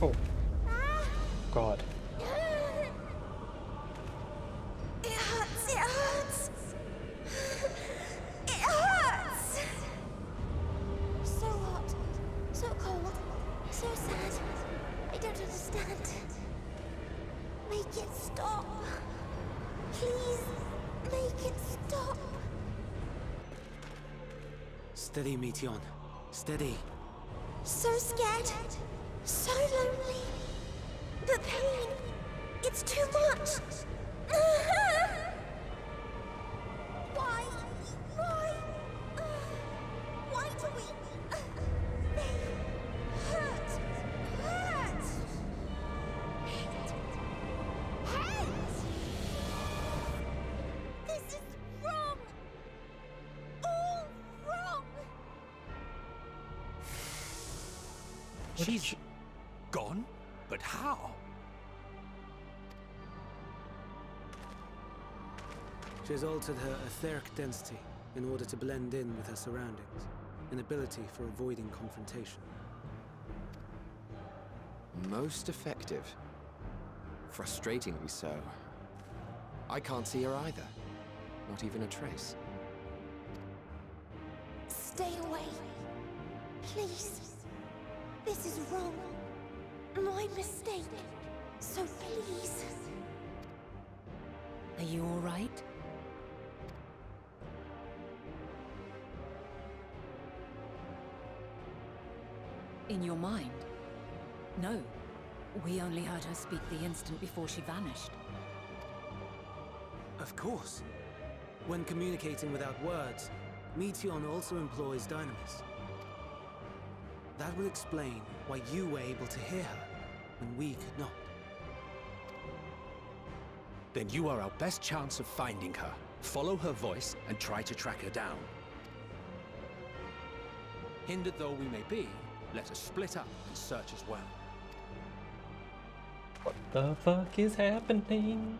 Oh. God. It hurts, it hurts! It hurts! So hot, so cold, so sad. I don't understand. Make it stop. Please, make it stop. Steady, Meteion. Steady. So scared, so lonely. The pain, it's too much. Why? Why? Why do we? They hurt. Hurt. Hate. This is wrong. All wrong. She's gone? But how? She has altered her etheric density in order to blend in with her surroundings, an ability for avoiding confrontation. Most effective. Frustratingly so. I can't see her either. Not even a trace. Stay away. Please. This is wrong. My mistake. So please. Are you all right? In your mind? No. We only heard her speak the instant before she vanished. Of course. When communicating without words, Meteion also employs dynamis. That will explain why you were able to hear her when we could not. Then you are our best chance of finding her. Follow her voice and try to track her down. Hindered though we may be, let us split up and search as well. What the fuck is happening?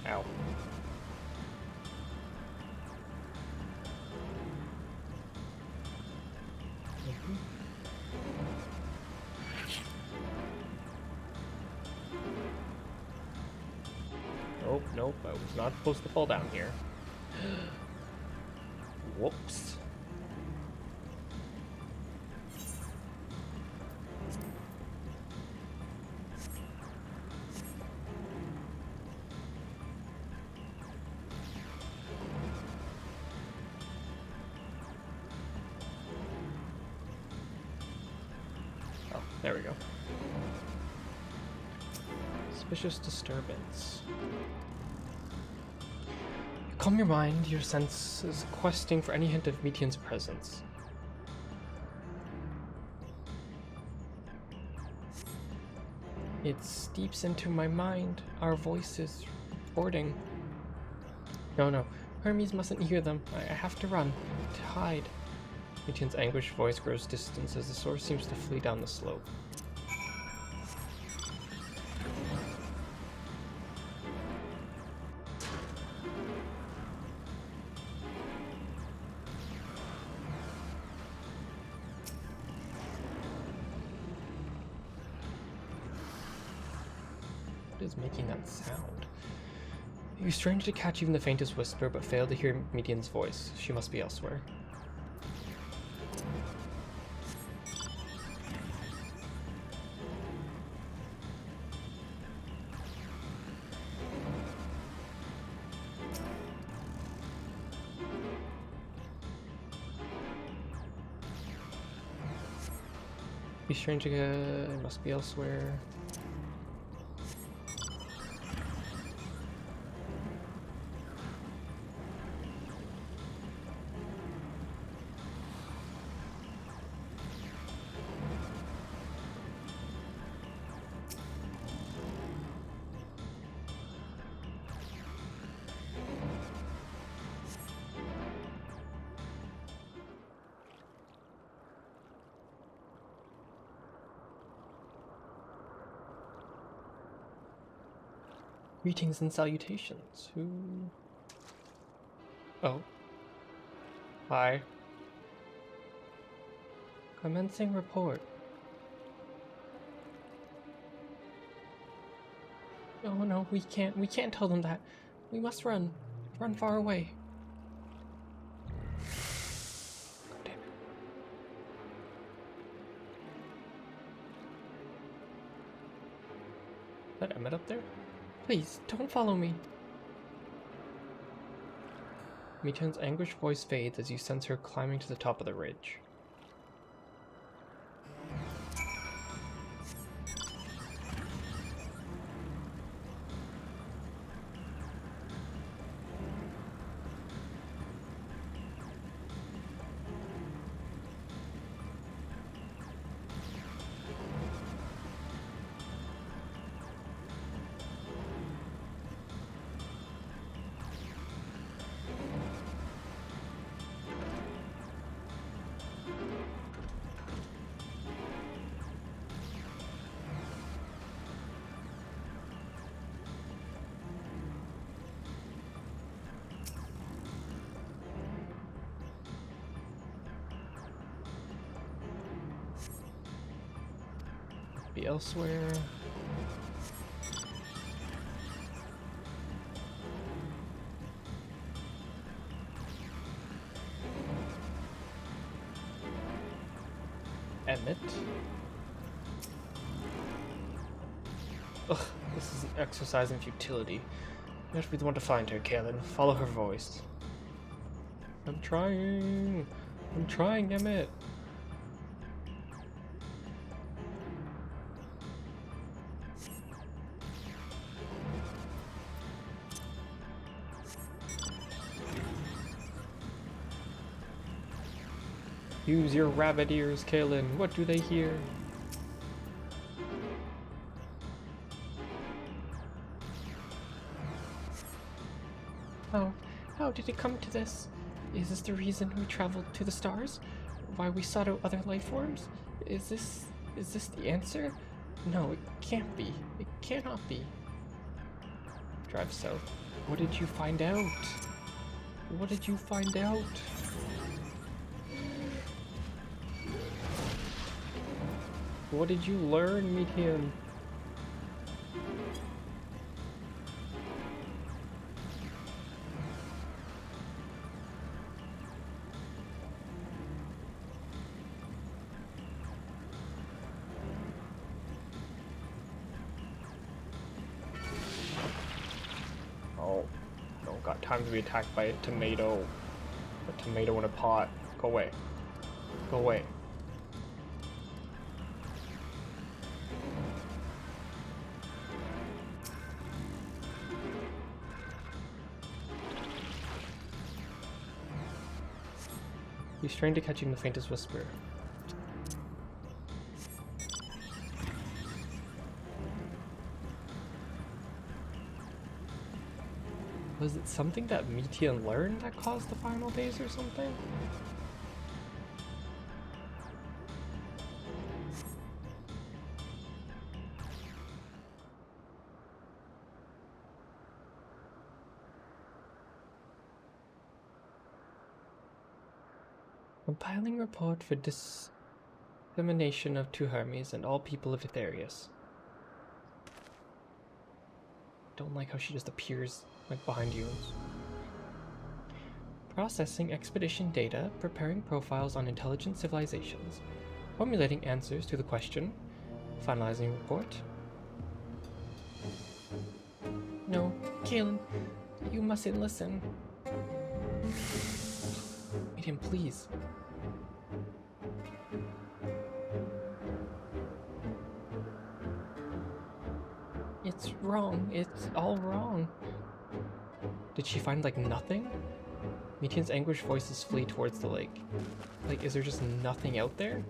Ow. Nope, nope, I was not supposed to fall down here. Whoops. Oh, there we go. Suspicious disturbance. Calm your mind, your senses questing for any hint of Meteion's presence. It steeps into my mind. Our voices recording. No. Hermes mustn't hear them. I have to run. To hide. Mitian's anguished voice grows distant as the source seems to flee down the slope. What is making that sound? You strain to catch even the faintest whisper, but fail to hear Mitian's voice. She must be elsewhere. You strain to it must be elsewhere. Greetings and salutations. Who? Oh. Hi. Commencing report. Oh no, we can't tell them that. We must run. Run far away. God damn it. Is that Emmett up there? Please, don't follow me. Mitian's anguished voice fades as you sense her climbing to the top of the ridge. Be elsewhere. Emmett. Ugh, this is an exercise in futility. You have to be the one to find her, Kaelin. Follow her voice. I'm trying, Emmett. Use your rabbit ears, Kaelin. What do they hear? How did it come to this? Is this the reason we traveled to the stars? Why we sought out other life forms? Is this the answer? No, it can't be. It cannot be. Drive south. What did you find out? What did you find out? What did you learn, Mitian? Oh, don't got time to be attacked by a tomato. A tomato in a pot. Go away. Go away. You strain to catching the faintest whisper. Was it something that Metian learned that caused the final days or something? Compiling report for dissemination of to Hermes and all people of Etherius. Don't like how she just appears like behind you. Processing expedition data, preparing profiles on intelligent civilizations, formulating answers to the question, finalizing report. No, Kaelin, you mustn't listen. Miriam, please. It's wrong. It's all wrong. Did she find, like, nothing? Metian's anguished voices flee towards the lake. Like, is there just nothing out there?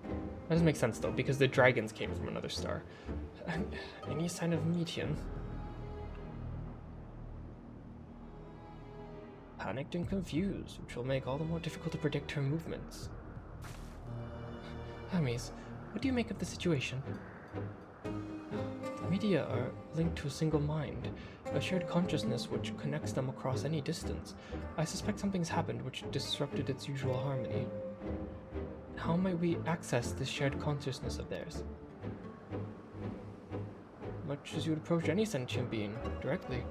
That doesn't make sense, though, because the dragons came from another star. Any sign of Metian? Panicked and confused, which will make all the more difficult to predict her movements. Hermes, what do you make of the situation? The media are linked to a single mind, a shared consciousness which connects them across any distance. I suspect something's happened which disrupted its usual harmony. How might we access this shared consciousness of theirs? Much as you would approach any sentient being, directly.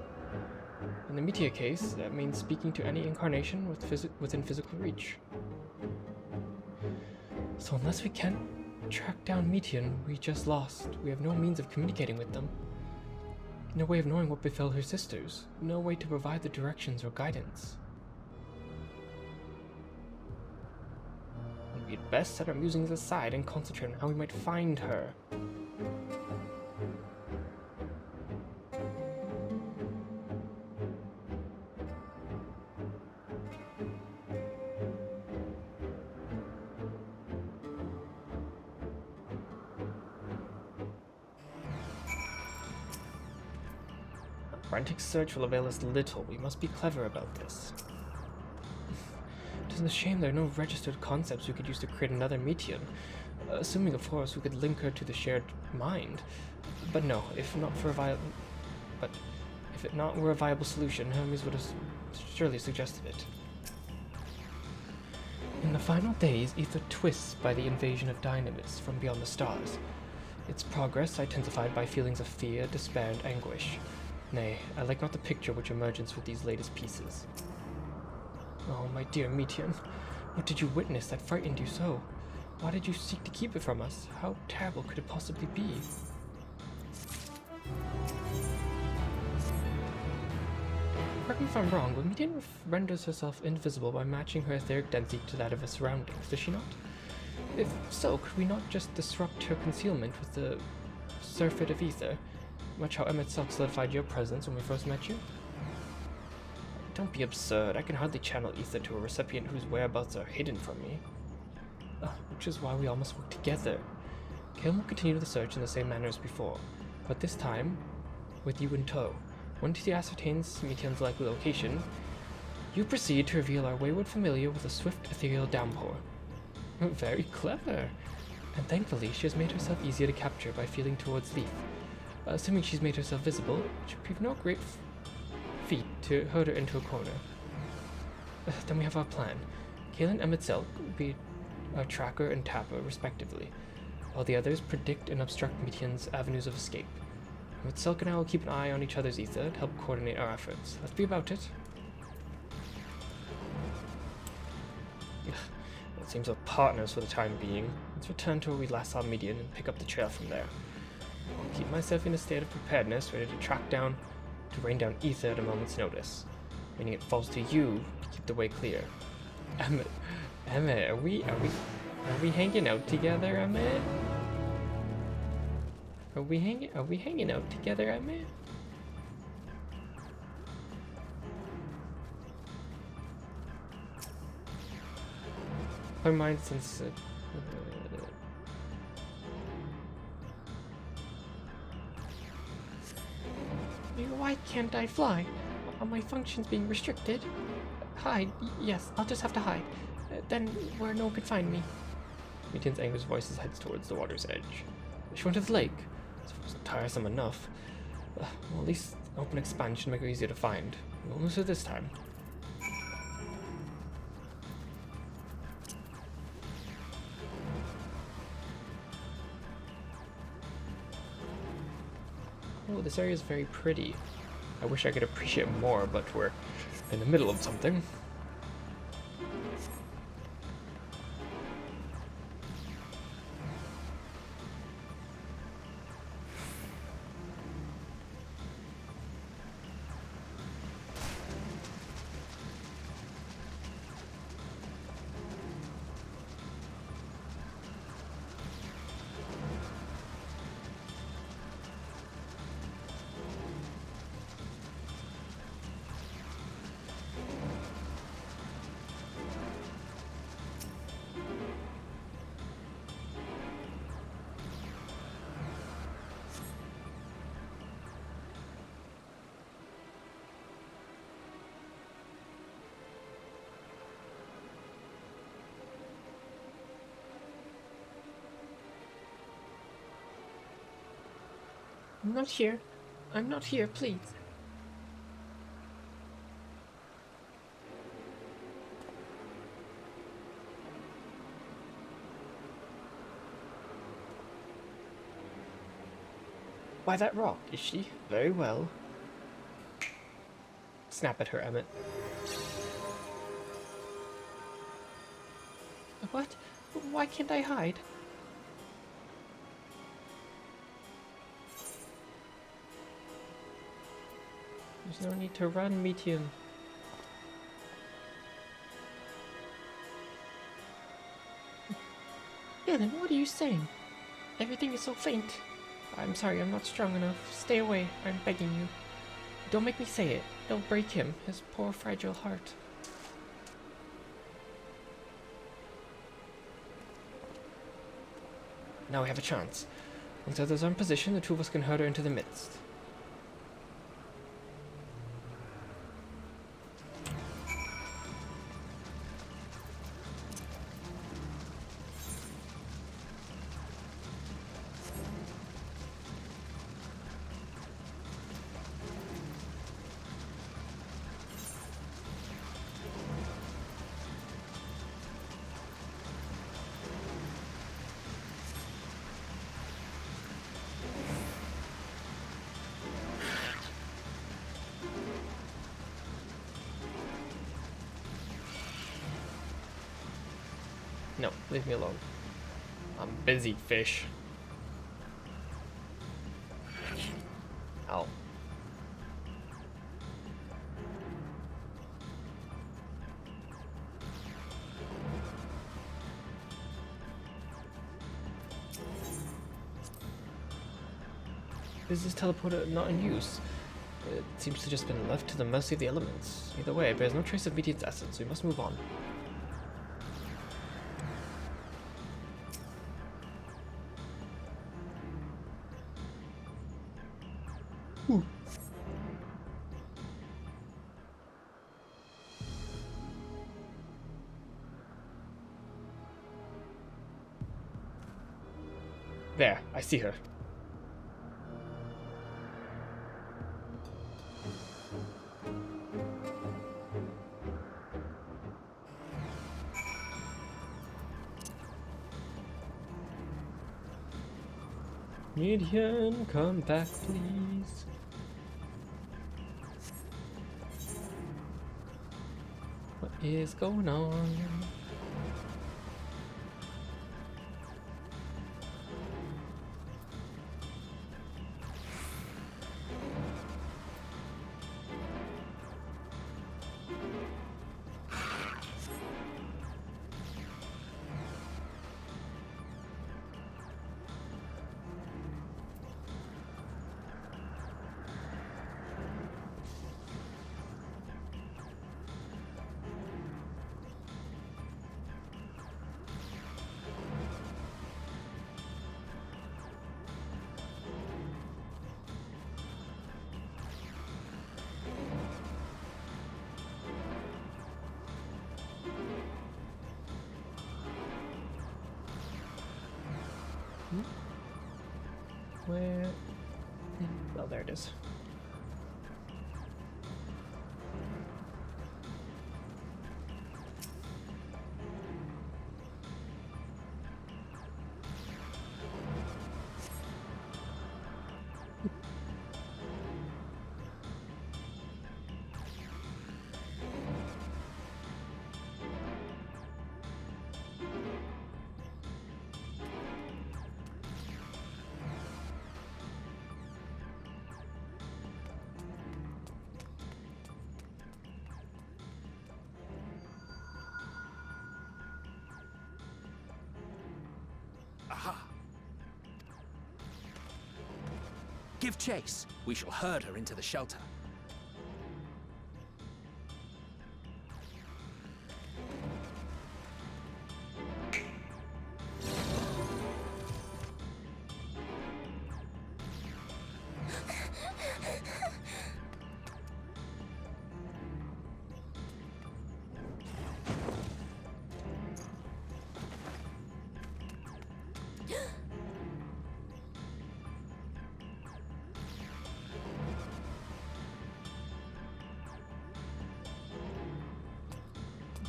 In the Meteor case, that means speaking to any incarnation within physical reach. So unless we can't track down Metian we just lost, we have no means of communicating with them. No way of knowing what befell her sisters. No way to provide the directions or guidance. We'd best set our musings aside and concentrate on how we might find her. Frantic search will avail us little. We must be clever about this. It is a shame there are no registered concepts we could use to create another Metian. Assuming, of course, we could link her to the shared mind. But no, if it not were a viable solution, Hermes would have surely suggested it. In the final days, Ether twists by the invasion of Dynamis from beyond the stars. Its progress intensified by feelings of fear, despair, and anguish. Nay, I like not the picture which emerges with these latest pieces. Oh, my dear Metian, what did you witness that frightened you so? Why did you seek to keep it from us? How terrible could it possibly be? Correct me if I'm wrong, but Metian renders herself invisible by matching her etheric density to that of her surroundings, does she not? If so, could we not just disrupt her concealment with the surfeit of ether? Much how MSQ solidified your presence when we first met you? Don't be absurd. I can hardly channel ether to a recipient whose whereabouts are hidden from me. Which is why we all must work together. Kaelin will continue the search in the same manner as before, but this time, with you in tow. Once he ascertains Metian's likely location, you proceed to reveal our wayward familiar with a swift ethereal downpour. Very clever. And thankfully, she has made herself easier to capture by feeling towards Leaf. Assuming she's made herself visible, it should prove no great feat to herd her into a corner. Then we have our plan. Kaelin and MSQ will be our tracker and tapper, respectively, while the others predict and obstruct Metian's avenues of escape. MSQ and I will keep an eye on each other's ether to help coordinate our efforts. Let's be about it. It seems we're partners for the time being. Let's return to where we last saw Metian and pick up the trail from there. I'll keep myself in a state of preparedness, ready to rain down ether at a moment's notice. Meaning it falls to you to keep the way clear. Emmett, are we hanging out together, Emmett? Are we hanging out together, Emmett? My mind since you Why can't I fly? Are my functions being restricted? Hide? Yes, I'll just have to hide. Then where no one could find me. Meetian's anger's voice heads towards the water's edge. She went to the lake. It was tiresome enough. Well, at least open expansion make her easier to find. We'll lose her this time. Oh, this area is very pretty. I wish I could appreciate more, but we're in the middle of something. I'm not here. I'm not here, please. By that rock, is she? Very well. Snap at her, Emmett. What? Why can't I hide? There's no need to run, Metean. Yeah, then what are you saying? Everything is so faint. I'm sorry, I'm not strong enough. Stay away, I'm begging you. Don't make me say it. Don't break him, his poor fragile heart. Now we have a chance. Once the others are in position, the two of us can herd her into the midst. No, leave me alone. I'm busy, fish. Ow. Is this teleporter not in use? It seems to just been left to the mercy of the elements. Either way, it bears no trace of Metean's essence, so we must move on. Ooh. There, I see her. Metean, come back, please. What is going on? Where? Oh, there it is. Aha! Give chase. We shall herd her into the shelter.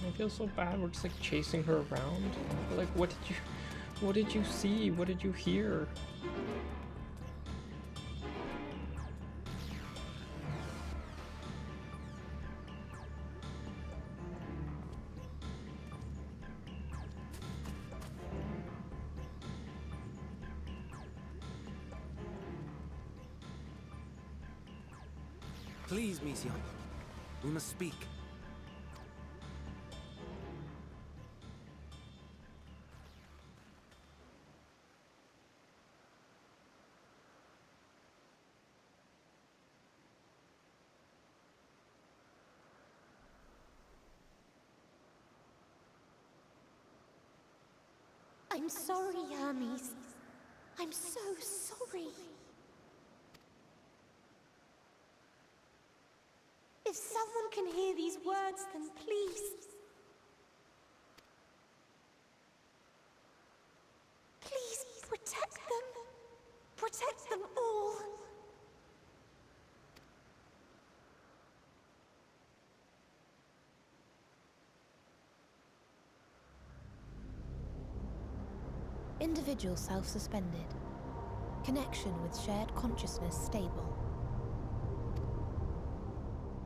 I feel so bad. We're just like chasing her around. Like, what did you see? What did you hear? Please, Mission. We must speak. I'm sorry, Hermes. I'm so sorry. If someone can hear these words, then please. Please protect them. Protect them all. Individual self-suspended. Connection with shared consciousness stable.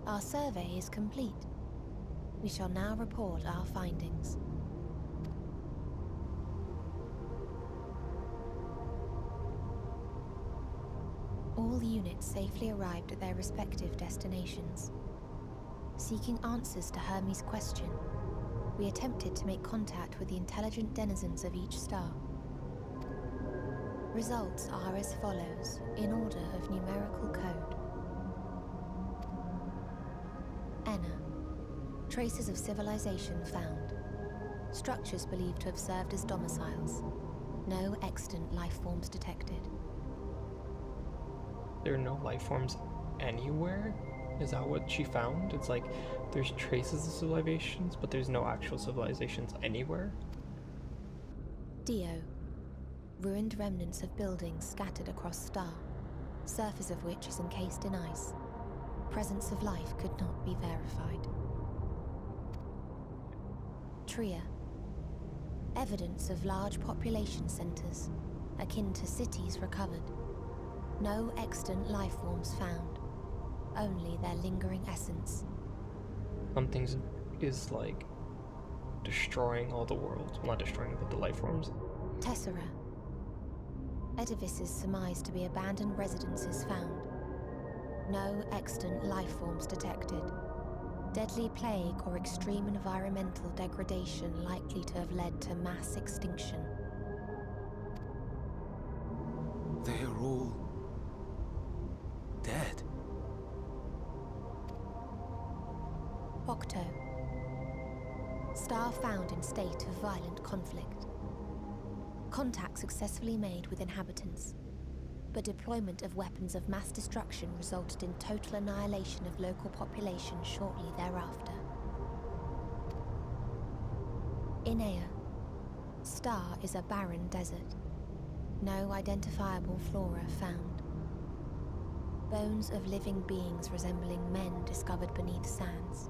Our survey is complete. We shall now report our findings. All units safely arrived at their respective destinations. Seeking answers to Hermes' question, we attempted to make contact with the intelligent denizens of each star. Results are as follows, in order of numerical code. Enna. Traces of civilization found. Structures believed to have served as domiciles. No extant life forms detected. There are no life forms anywhere? Is that what she found? It's like there's traces of civilizations, but there's no actual civilizations anywhere? Dio. Ruined remnants of buildings scattered across star, surface of which is encased in ice. Presence of life could not be verified. Tria. Evidence of large population centers, akin to cities recovered. No extant life forms found, only their lingering essence. Something is like destroying all the world. Well, not destroying, but the life forms. Tessera. Edifices surmised to be abandoned residences found. No extant life forms detected. Deadly plague or extreme environmental degradation likely to have led to mass extinction. They are all dead. Octo. Star found in state of violent conflict. Contact successfully made with inhabitants, but deployment of weapons of mass destruction resulted in total annihilation of local population shortly thereafter. Inea. Star is a barren desert. No identifiable flora found. Bones of living beings resembling men discovered beneath sands,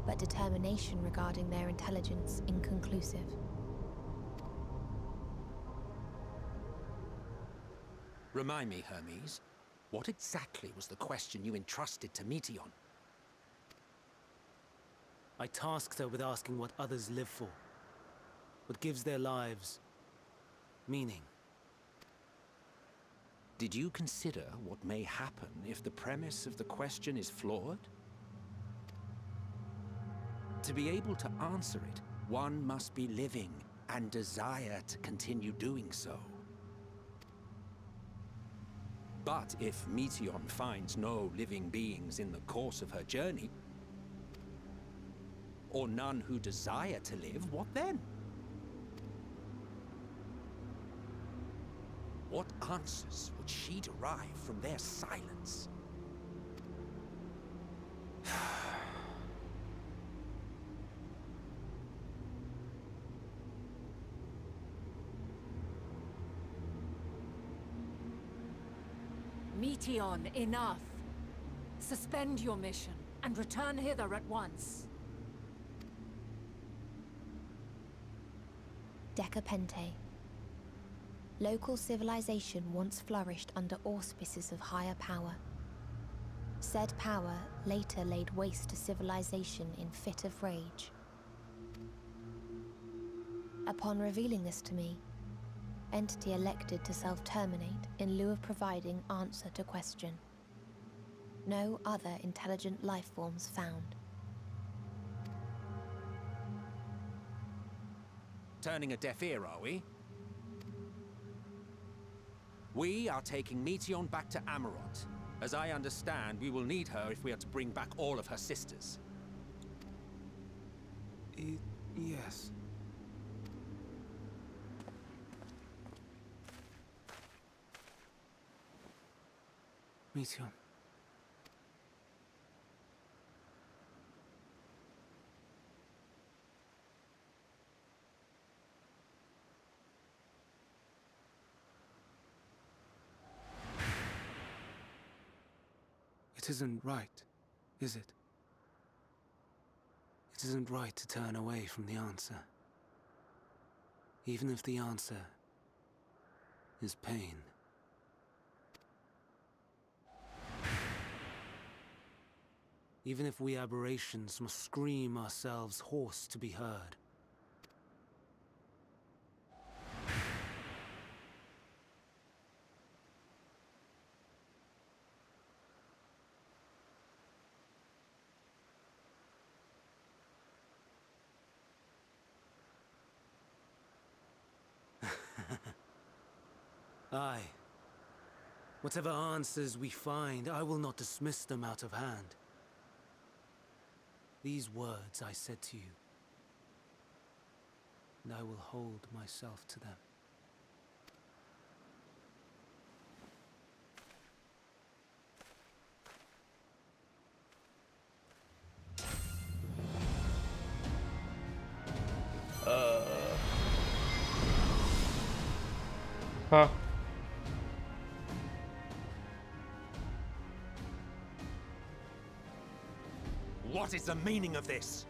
but determination regarding their intelligence inconclusive. Remind me, Hermes, what exactly was the question you entrusted to Meteion? I tasked her with asking what others live for, what gives their lives meaning. Did you consider what may happen if the premise of the question is flawed? To be able to answer it, one must be living and desire to continue doing so. But if Meteion finds no living beings in the course of her journey, or none who desire to live, what then? What answers would she derive from their silence? Meteion, enough! Suspend your mission and return hither at once. Decapente. Local civilization once flourished under auspices of higher power. Said power later laid waste to civilization in fit of rage. Upon revealing this to me, entity elected to self-terminate in lieu of providing answer to question. No other intelligent life forms found. Turning a deaf ear, are we? We are taking Meteion back to Amarot. As I understand, we will need her if we are to bring back all of her sisters. Yes. Meteion. It isn't right, is it? It isn't right to turn away from the answer. Even if the answer is pain. Even if we aberrations must scream ourselves hoarse to be heard. Aye. Whatever answers we find, I will not dismiss them out of hand. These words I said to you, and I will hold myself to them. Huh. What is the meaning of this?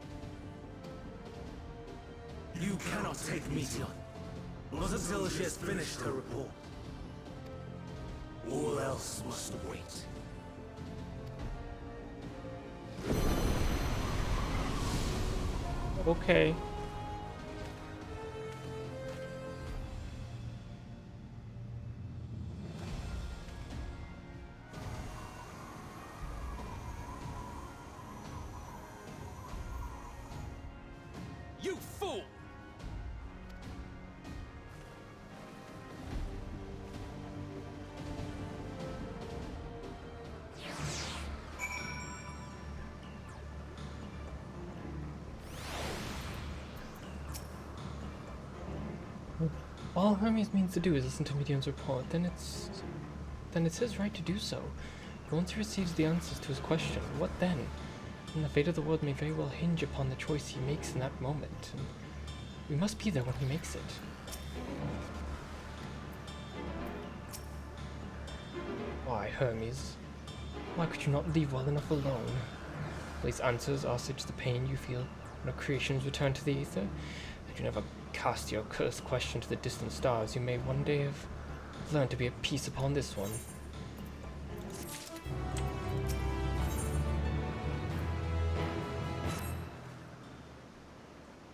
You cannot take Meteion, not until she has finished her report. All else must wait. Okay. You fool! All Hermes means to do is listen to Meteion's report, then it's his right to do so. But once he receives the answers to his question, what then? And the fate of the world may very well hinge upon the choice he makes in that moment. And we must be there when he makes it. Why, Hermes? Why could you not leave well enough alone? These answers are such the pain you feel when our creations return to the ether, that you never cast your cursed question to the distant stars. You may one day have learned to be at peace upon this one.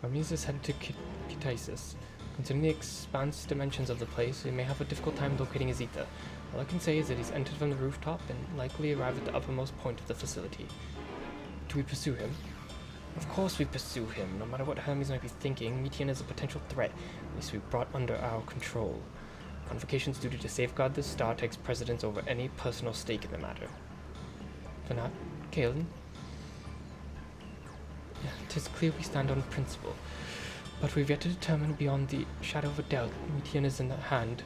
Hermes is headed to Kitasis. Considering the expanse dimensions of the place, we may have a difficult time locating his ether. All I can say is that he's entered from the rooftop and likely arrived at the uppermost point of the facility. Do we pursue him? Of course we pursue him. No matter what Hermes might be thinking, Metian is a potential threat, at least we brought under our control. Convocation's duty to safeguard this star takes precedence over any personal stake in the matter. Vanat, Kalen, 'tis clear we stand on principle, but we've yet to determine beyond the shadow of a doubt Metian is in the hand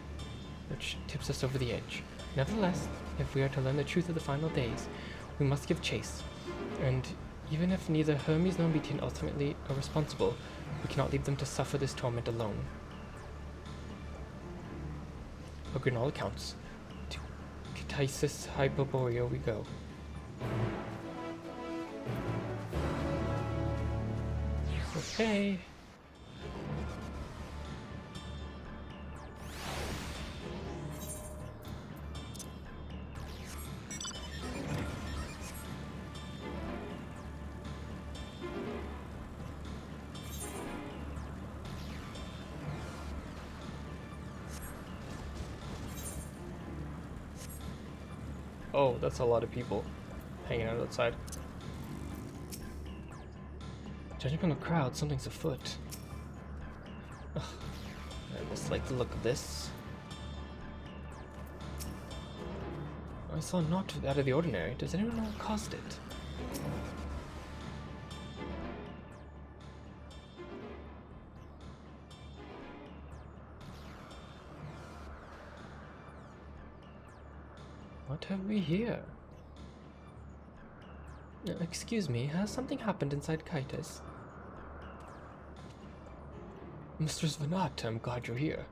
which tips us over the edge. Nevertheless, if we are to learn the truth of the final days, we must give chase, and even if neither Hermes nor Metian ultimately are responsible, we cannot leave them to suffer this torment alone. Agreed on all accounts. To Kitasis Hyperborea we go. Okay. Oh, that's a lot of people hanging out outside. Judging from the crowd, something's afoot. Ugh, I dislike the look of this. I saw not out of the ordinary. Does anyone know what caused it? What have we here? Excuse me, has something happened inside Kaitis? Mistress Vanat, I'm glad you're here.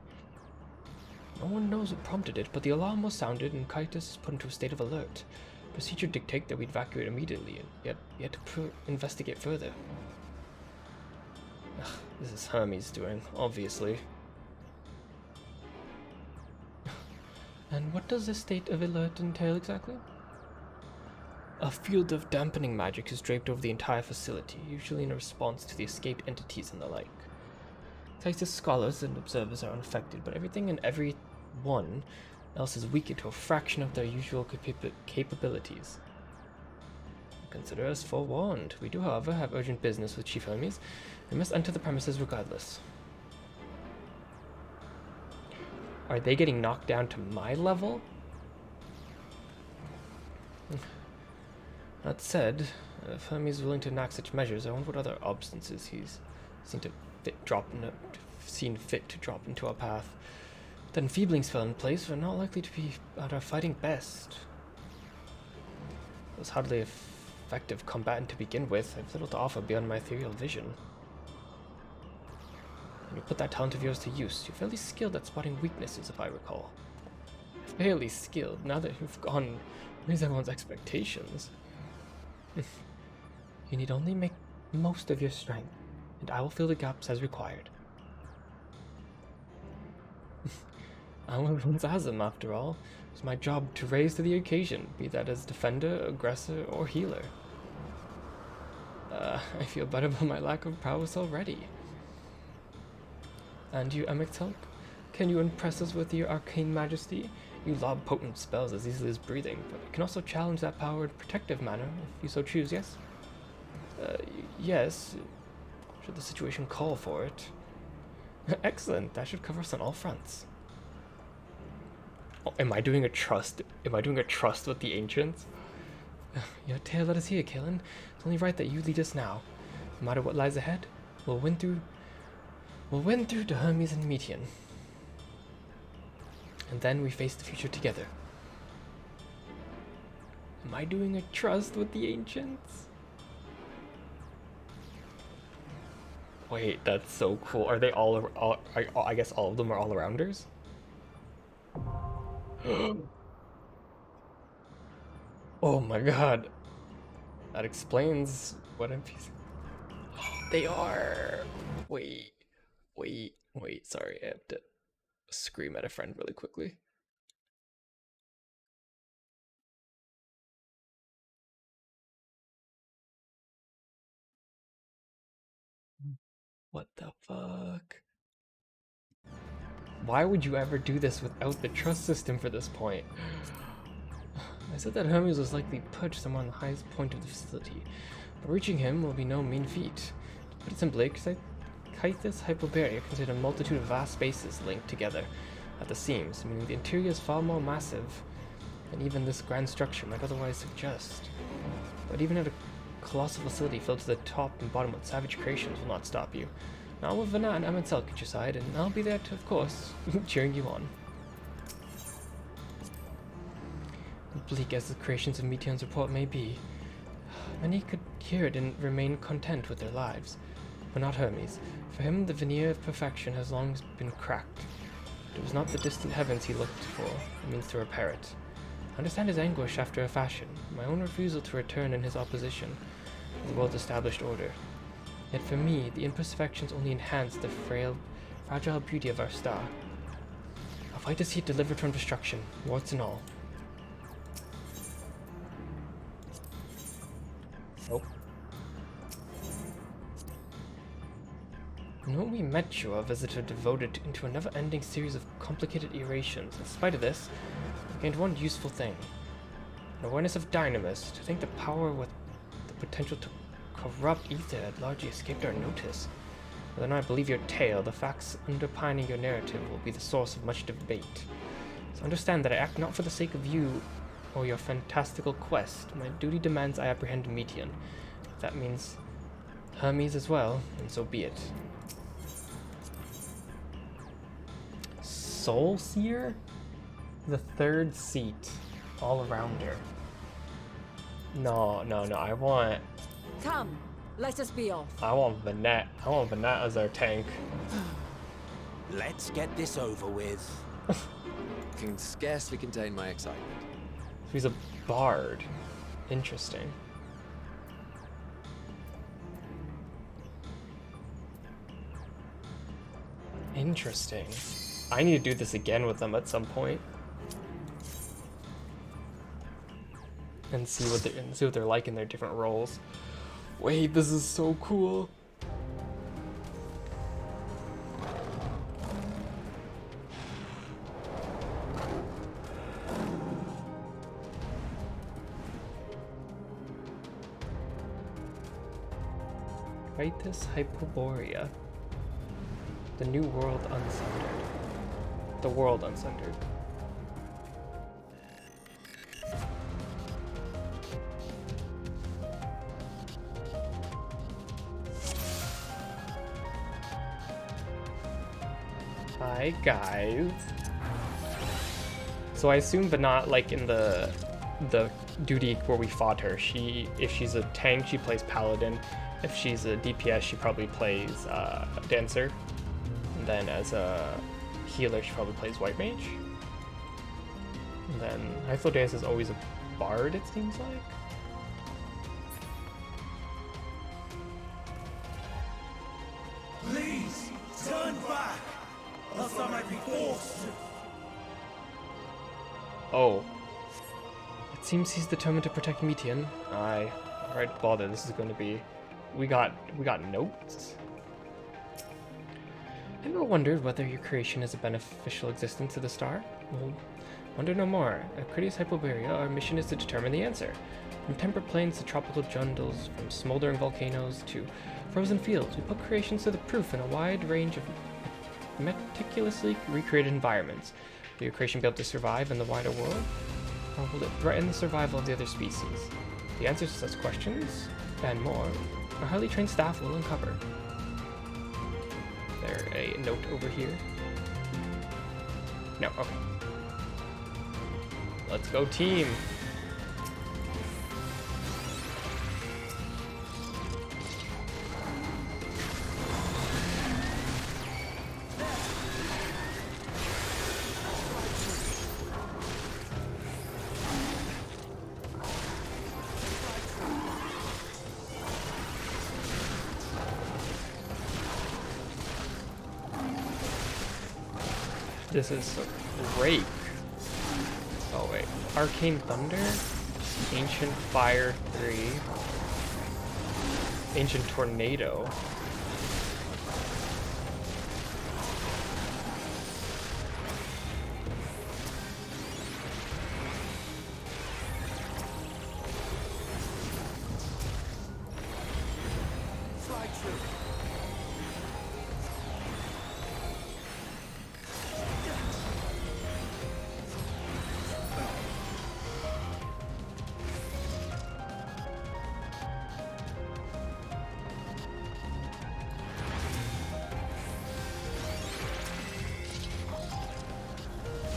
No one knows what prompted it, but the alarm was sounded and Kaitis is put into a state of alert. Procedure dictates that we evacuate immediately, and yet to investigate further. Ugh, this is Hermes doing, obviously. And what does this state of alert entail exactly? A field of dampening magic is draped over the entire facility, usually in response to the escaped entities and the like. Texas scholars and observers are unaffected, but everything and everyone else is weakened to a fraction of their usual capabilities. Consider us forewarned. We do, however, have urgent business with Chief Hermes, and must enter the premises regardless. Are they getting knocked down to my level? That said, if Hermes is willing to enact such measures, I wonder what other obstances he's seen fit to drop into our path. If that enfeeblings fell in place, we're not likely to be at our fighting best. It was hardly an effective combatant to begin with. I've little to offer beyond my ethereal vision. When you put that talent of yours to use, you're fairly skilled at spotting weaknesses, if I recall. Fairly skilled, now that you've raised everyone's expectations. You need only make most of your strength, and I will fill the gaps as required. I'm everyone's Azam, after all. It's my job to raise to the occasion, be that as defender, aggressor, or healer. I feel better about my lack of prowess already. And you, Emixhelp? Can you impress us with your arcane majesty? You lob potent spells as easily as breathing, but you can also challenge that power in a protective manner, if you so choose, yes? Yes, should the situation call for it. Excellent, that should cover us on all fronts. Oh, am I doing a trust with the ancients? Your tale let us hear, Kalen. It's only right that you lead us now. No matter what lies ahead, we'll win through to Hermes and Metian. And then we face the future together. Am I doing a trust with the ancients? Wait, that's so cool. Are they all I guess all of them are all-arounders? Oh my god. That explains what NPCs. They are. Wait. Sorry, I have to scream at a friend really quickly. What the fuck? Why would you ever do this without the trust system for this point? I said that Hermes was likely put somewhere on the highest point of the facility, but reaching him will be no mean feat. To put it simply, Kythus Hypobaria consists of a multitude of vast spaces linked together at the seams, meaning the interior is far more massive than even this grand structure might otherwise suggest. But even at a colossal facility filled to the top and bottom with savage creations will not stop you. Now with Vanat and Amitselk at your side, and I'll be there to, of course, cheering you on. Bleak as the creations of Meteon's report may be, many could hear it and remain content with their lives. But not Hermes. For him, the veneer of perfection has long been cracked. It was not the distant heavens he looked for, a means to repair it. I understand his anguish after a fashion, my own refusal to return in his opposition to the world's established order. Yet for me, the imperfections only enhance the fragile beauty of our star. I'll fight to see it delivered from destruction, warts and all. Oh. When we met you, a visitor devoted into a never-ending series of complicated iterations. In spite of this, I gained one useful thing. An awareness of dynamis, to think the power with the potential to corrupt ether had largely escaped our notice. Whether or not I believe your tale, the facts underpinning your narrative will be the source of much debate. So understand that I act not for the sake of you or your fantastical quest. My duty demands I apprehend Meteon. If that means Hermes as well, and so be it. Soul Seer? The third seat. All around her. No, I want... Come, let us be off. I want Vanat. I want Vanat as our tank. Let's get this over with. Can scarcely contain my excitement. She's a bard. Interesting. Interesting. I need to do this again with them at some point. And see what they're like in their different roles. Wait, this is so cool. Kythus Hypoborea. The new world uncentered. The world uncentered. Hi guys. So I assume, but not like in the duty where we fought her. If she's a tank, she plays paladin. If she's a DPS, she probably plays dancer. And then as a healer, she probably plays white mage. And then Hythlodaeus is always a bard, it seems like. Please, turn back, else I might be forced to. Oh. It seems he's determined to protect Meteon. Aye. Alright, bother, this is going to be... We got notes? Have you ever wondered whether your creation is a beneficial existence to the star? Well, wonder no more. At Critias Hypobaria, our mission is to determine the answer. From temperate plains to tropical jungles, from smoldering volcanoes to frozen fields, we put creations to the proof in a wide range of meticulously recreated environments. Will your creation be able to survive in the wider world? Or will it threaten the survival of the other species? The answers to such questions, and more, our highly trained staff will uncover. There a note over here? No, okay. Let's go team! This is Rake. Oh wait, Arcane Thunder, Ancient Fire 3, Ancient Tornado.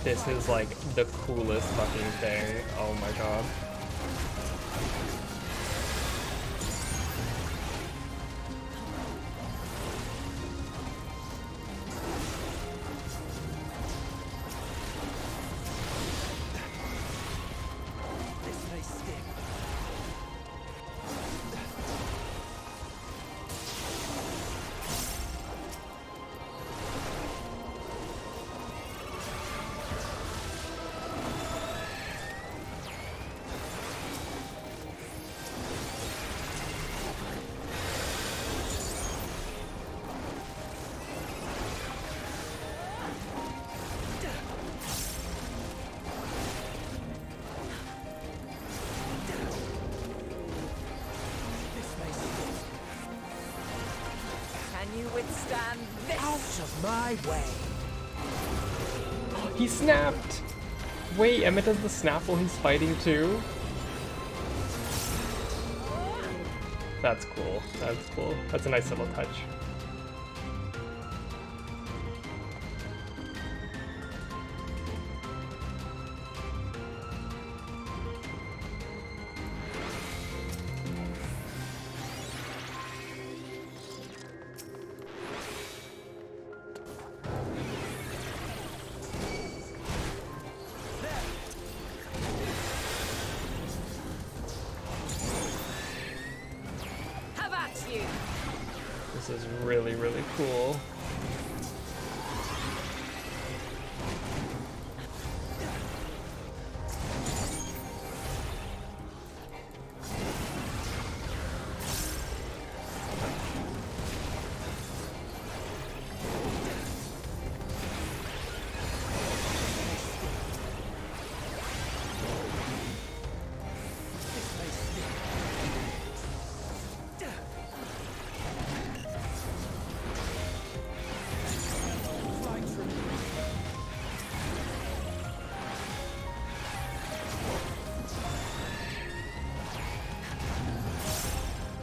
This is like the coolest fucking thing. Oh my god. Withstand this. Out of my way. He snapped! Wait, Emmett does the snap while he's fighting too? That's cool. That's cool. That's a nice little touch. This is really, really cool.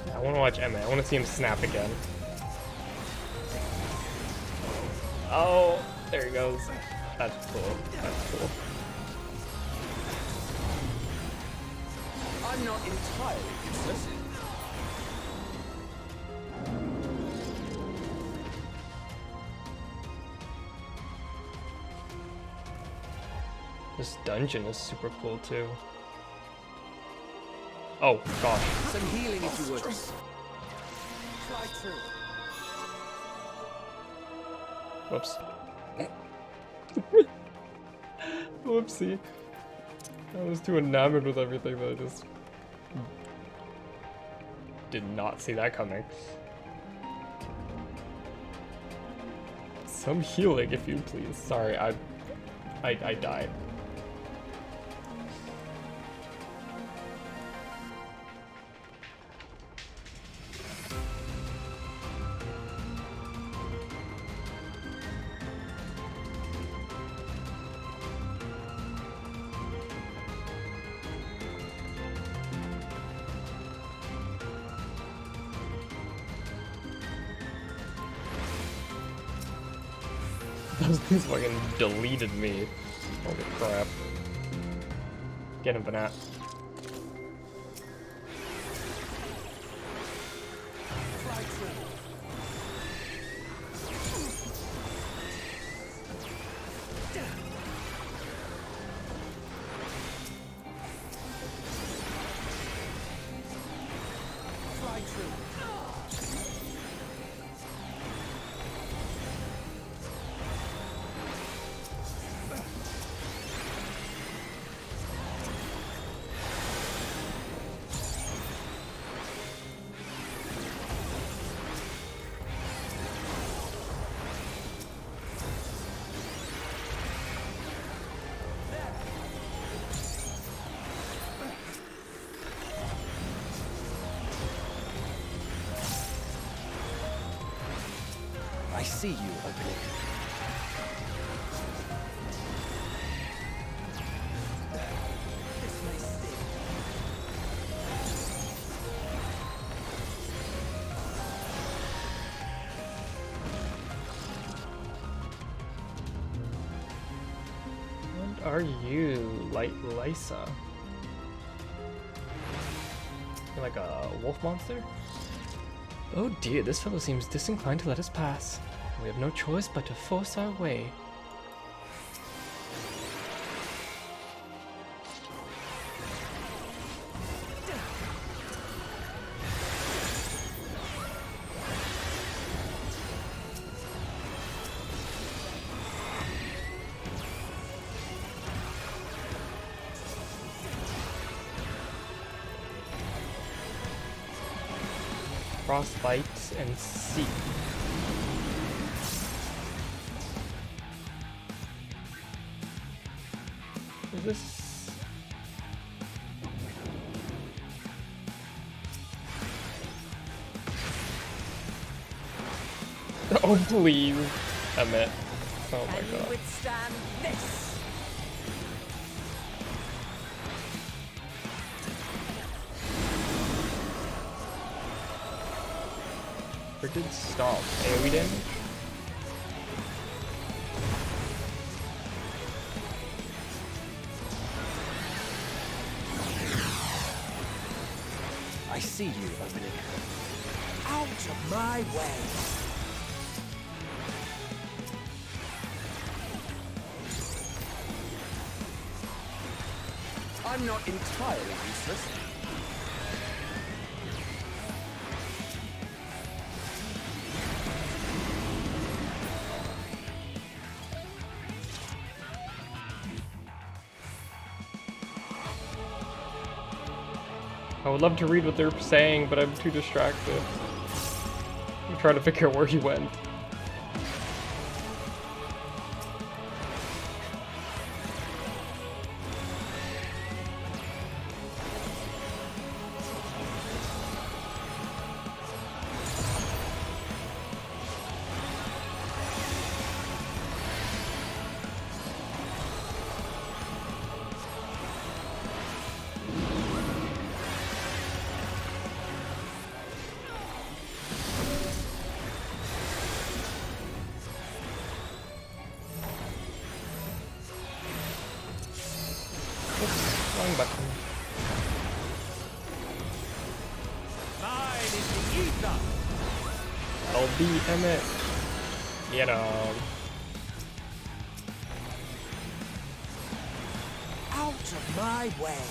I want to watch Emmett. I want to see him snap again. Oh, there he goes. That's cool. That's cool. I'm not entirely useless. This dungeon is super cool too. Oh gosh. Some healing if you would. Try through. Whoops. Whoopsie. I was too enamored with everything that I just did not see that coming. Some healing if you please. Sorry, I died. Those things fucking deleted me. Holy crap. Get him, Banat. see you opening. What are you, Lysa? You're like a wolf monster? Oh dear, this fellow seems disinclined to let us pass. We have no choice but to force our way. Frostbite and Seek. Is this? Oh please, Emmett. Oh my god. Withstand this. Did stomp. AoE damage? I see you opening. Out of my way! I'm not entirely useless. I would love to read what they're saying, but I'm too distracted. I'm trying to figure out where he went. Wrong button. Mine is the ether! LB Emmett. Get him. Out of my way!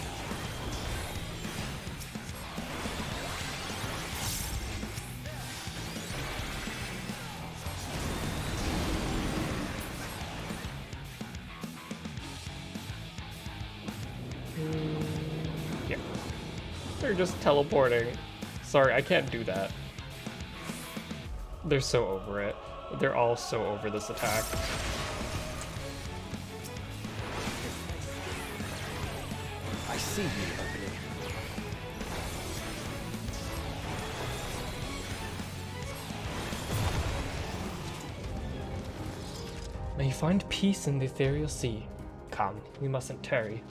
Yeah. They're just teleporting. Sorry, I can't do that. They're so over it. They're all so over this attack. I see you opening. May you find peace in the ethereal sea. Come, we mustn't tarry.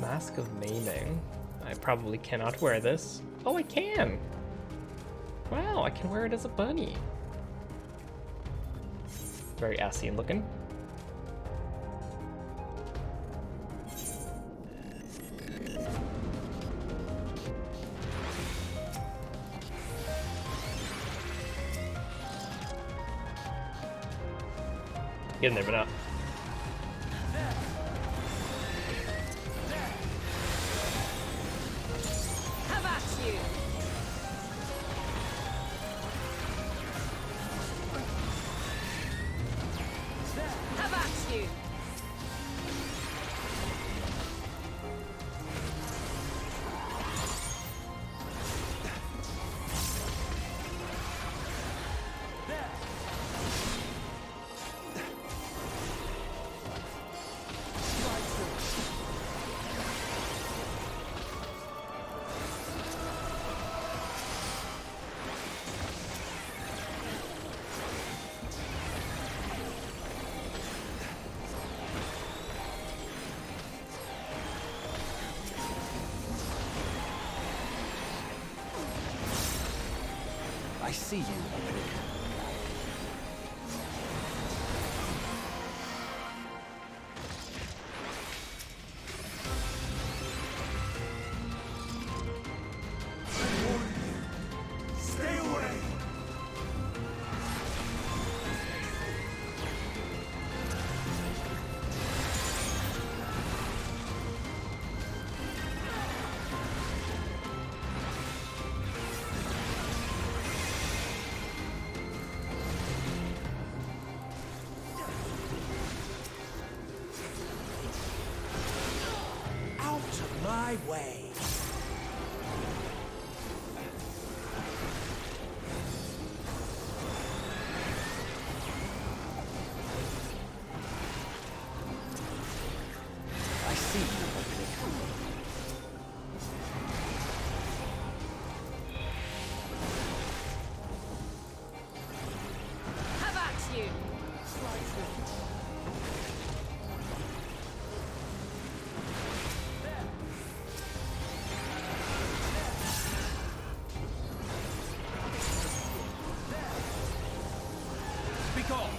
Mask of Maiming. I probably cannot wear this. Oh, I can! Wow, I can wear it as a bunny. Very Asian looking. Get in there, but not. Have at you. Have at you. I see you. Stay away! Out of my way! I see you. Have at you! Speak on!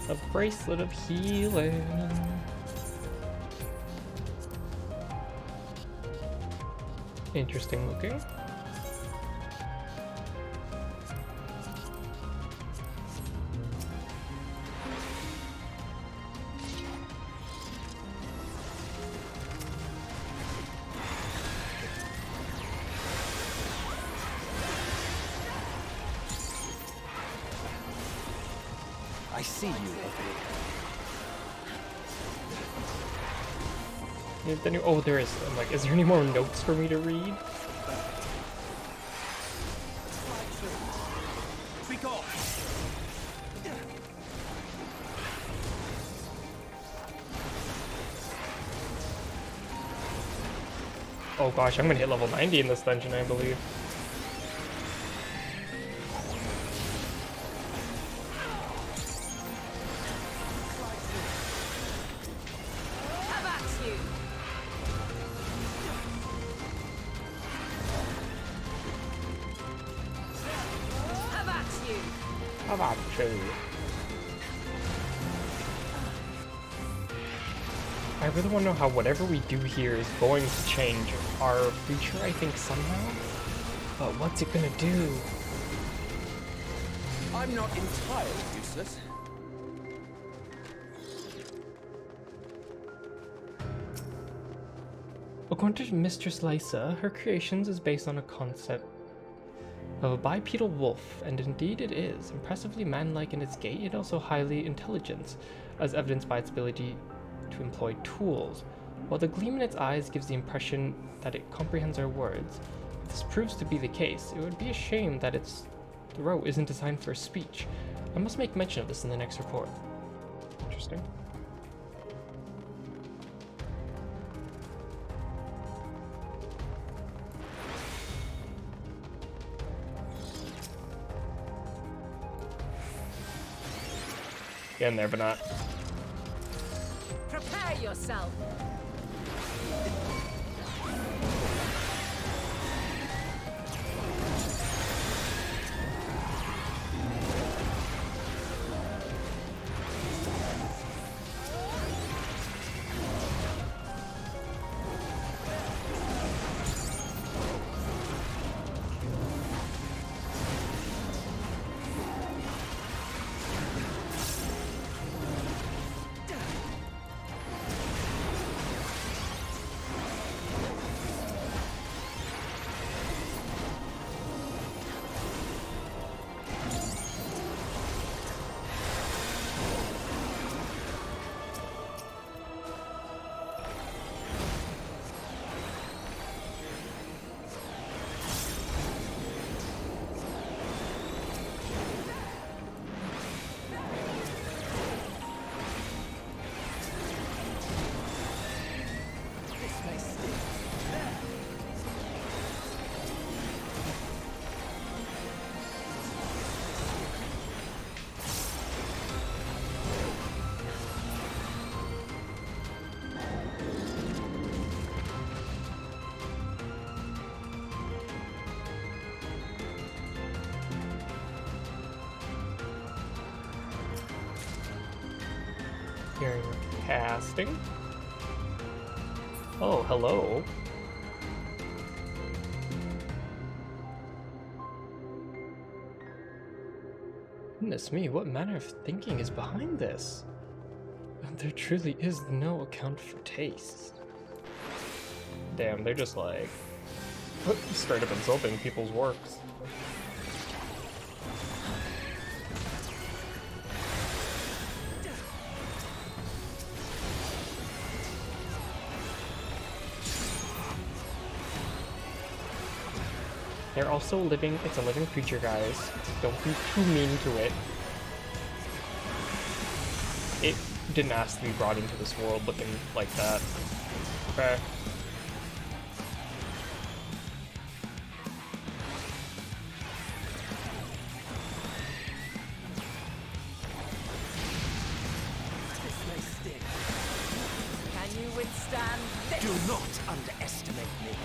A bracelet of healing. Interesting looking. I see you. Oh, there is. I'm like, is there any more notes for me to read? Speak on! Oh gosh, I'm gonna hit level 90 in this dungeon, I believe. Have at you! Have at you! How about you? I really want to know how whatever we do here is going to change our future, I think, somehow. But what's it gonna do? I'm not entirely useless. According to Mistress Lysa, her creations is based on a concept of a bipedal wolf, and indeed it is. Impressively manlike in its gait, yet also highly intelligent, as evidenced by its ability to employ tools. While the gleam in its eyes gives the impression that it comprehends our words, if this proves to be the case, it would be a shame that its throat isn't designed for speech. I must make mention of this in the next report. Interesting. Get in there, but not. Prepare yourself! Hearing casting. Oh, hello. Goodness me, what manner of thinking is behind this? There truly is no account for taste. Damn, they're just like straight up insulting people's works. They're also living, it's a living creature, guys. Don't be too mean to it. It didn't ask to be brought into this world looking like that. Okay. Can you withstand this? Do not underestimate me.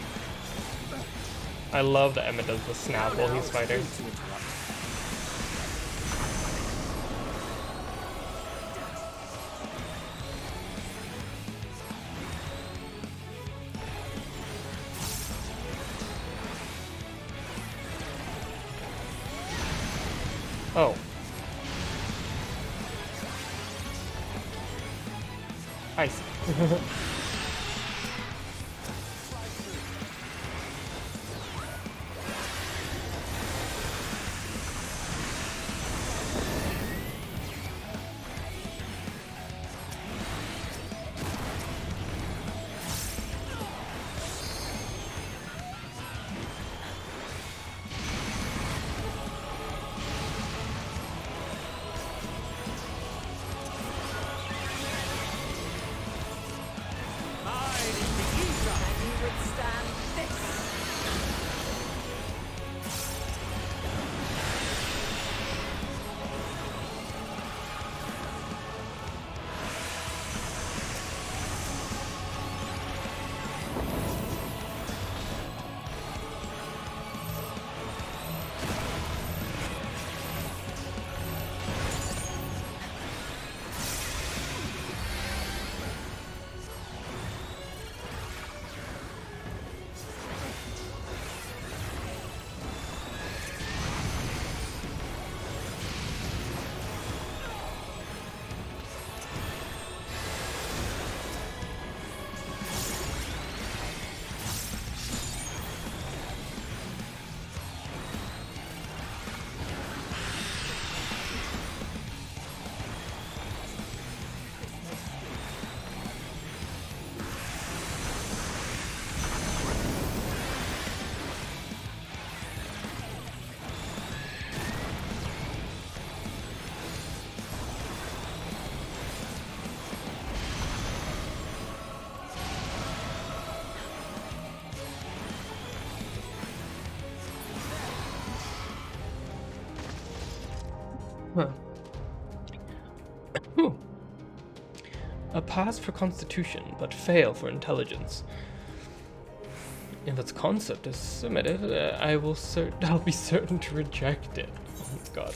I love that Emma does the snap while he's fighting. Oh. I see. Huh. A pass for constitution, but fail for intelligence. If its concept is submitted, I'll be certain to reject it. Oh my god.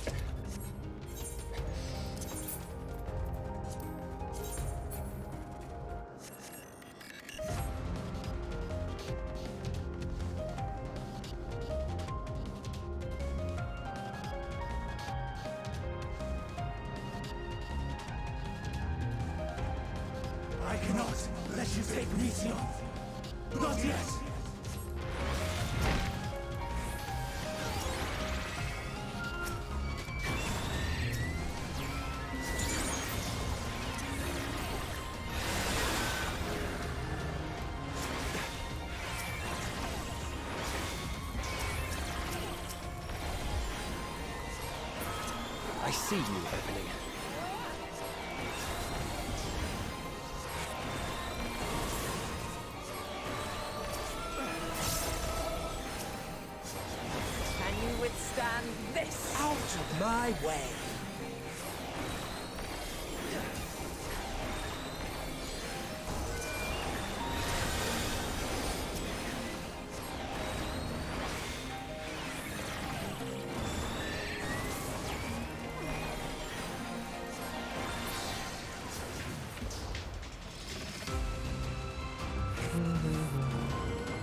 I cannot let you take Mission. Not yet. I see you, opening. Can you withstand this? Out of my way.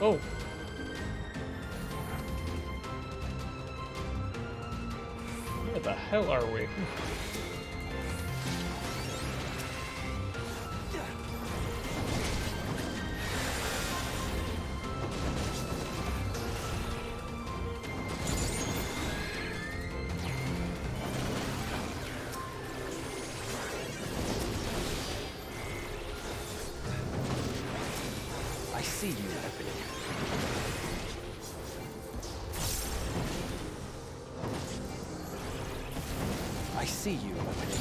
Oh. Where the hell are we? I see you opening. I see you opening.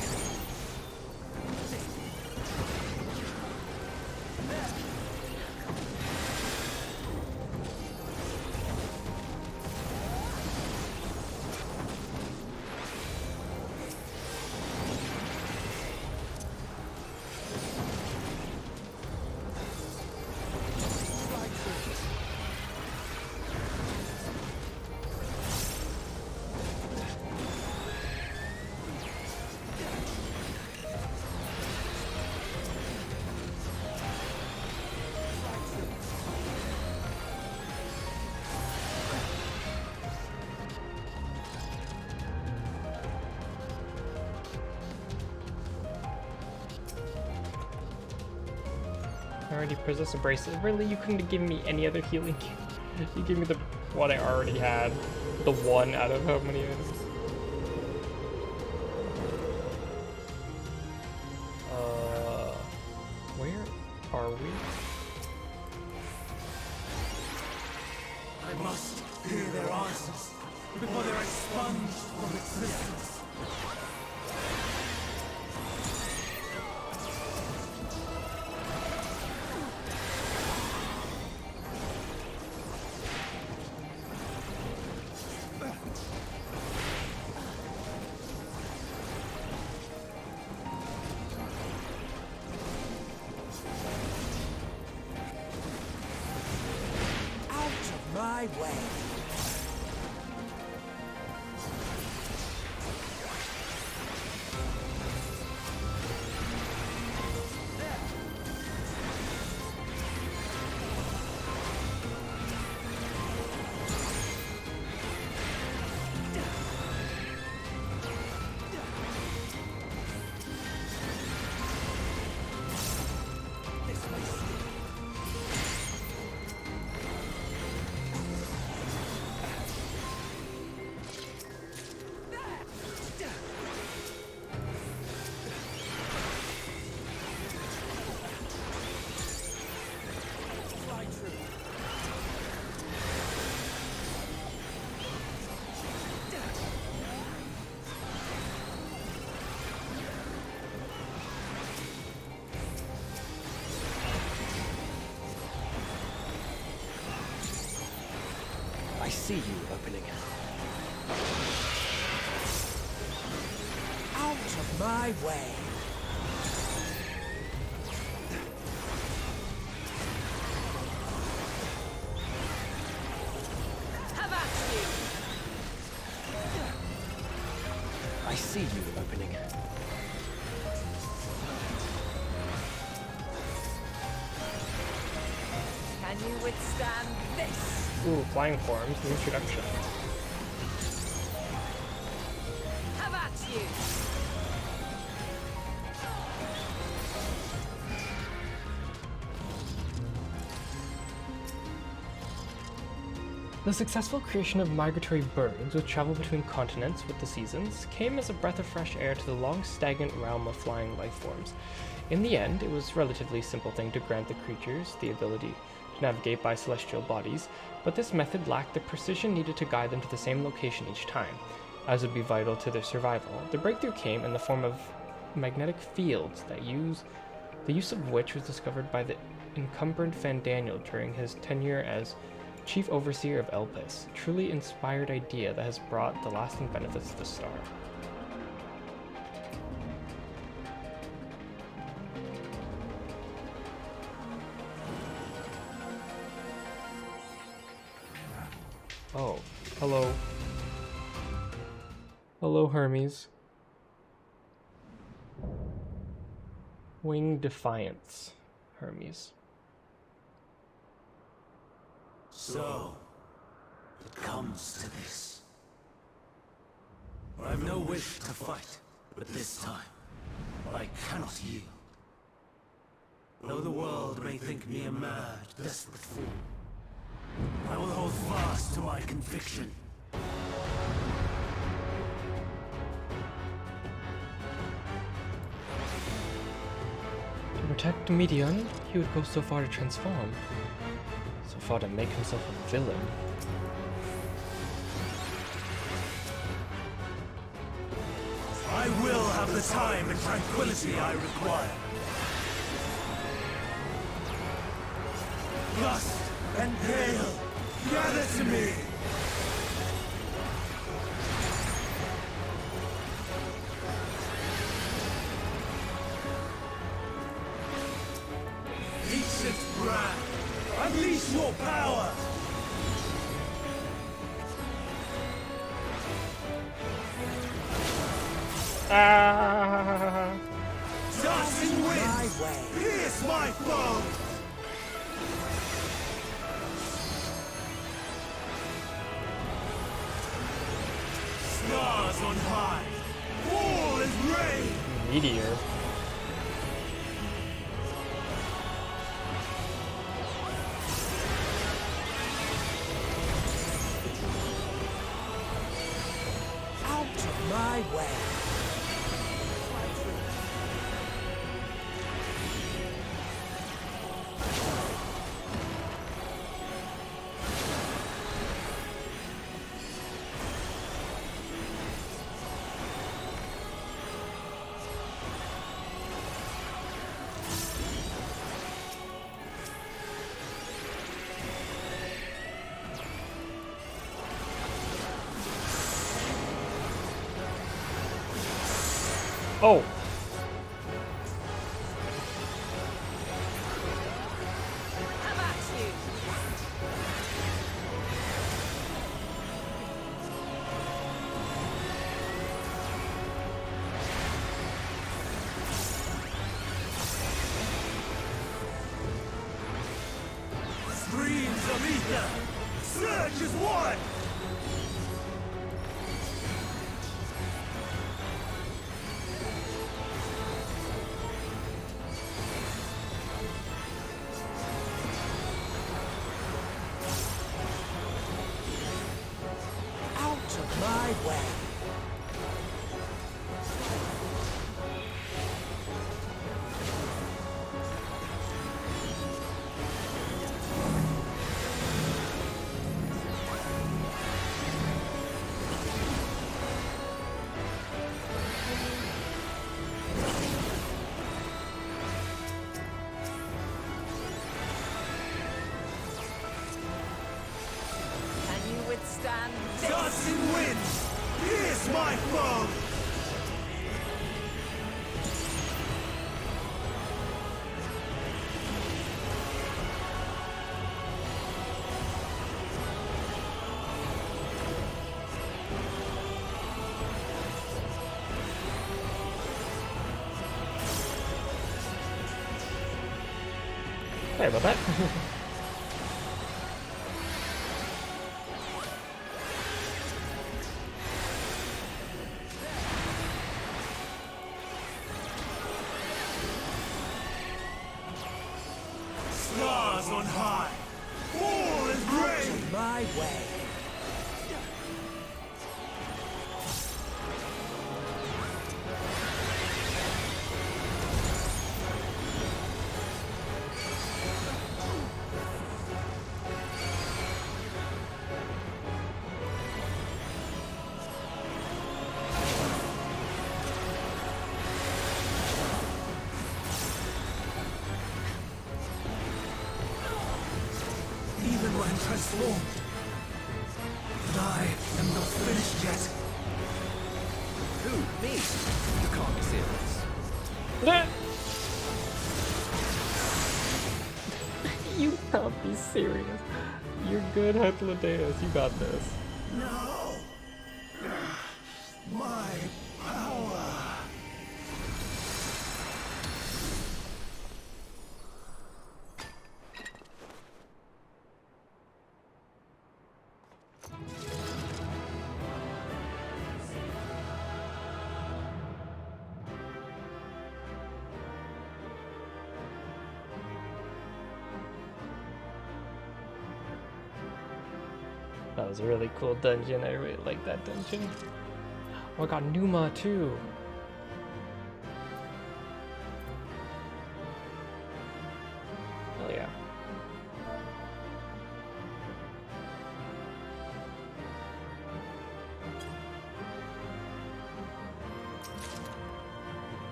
I already possess a bracelet. Really, you couldn't have given me any other healing. You gave me the what I already had. The one out of how many items? Where are we? I must hear their answers before they're expunged from existence. My way. I see you opening. Out of my way. Have at you! I see you opening. Can you withstand this? Ooh, flying forms, new introduction. Have at you! The successful creation of migratory birds which travel between continents with the seasons came as a breath of fresh air to the long stagnant realm of flying life forms. In the end, it was a relatively simple thing to grant the creatures the ability to navigate by celestial bodies, but this method lacked the precision needed to guide them to the same location each time, as would be vital to their survival. The breakthrough came in the form of magnetic fields, the use of which was discovered by the encumbered Fandaniel during his tenure as Chief Overseer of Elpis, a truly inspired idea that has brought the lasting benefits to the star. Oh, hello. Hello, Hermes. Wing Defiance, Hermes. So, it comes to this. I've no wish to fight, but this time, I cannot yield. Though the world may think me a mad, desperate fool, I will hold fast to my conviction. To protect the Median, he would go so far to transform. So far to make himself a villain. I will have the time and tranquility I require. Lust and gale, gather to me! Each its brand, unleash your power! Dancing winds, pierce my foe! Stars on high, all is rain! Meteor. Out of my way! Oh! Streams of ether! Surge as one! Out of my way! Can you withstand this? Dancing winds! Pierce my foe! Sorry about that. Stars on high! All is rain! My way! Even when transformed, but I am not finished yet. Who? Me? You can't be serious. You can't be serious. You're good, Hyplodeus. You got this. No! My power! That was a really cool dungeon. I really like that dungeon. Oh, I got Numa too. Hell yeah.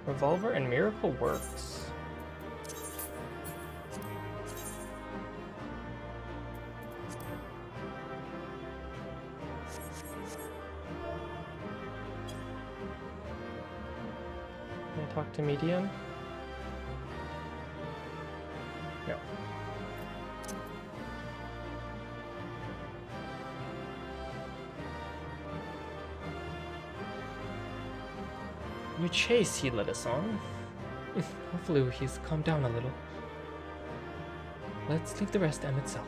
Revolver and Miracle works. Can I talk to Median? Yeah. New chase he led us on. Hopefully he's calmed down a little. Let's leave the rest to Emetzelk.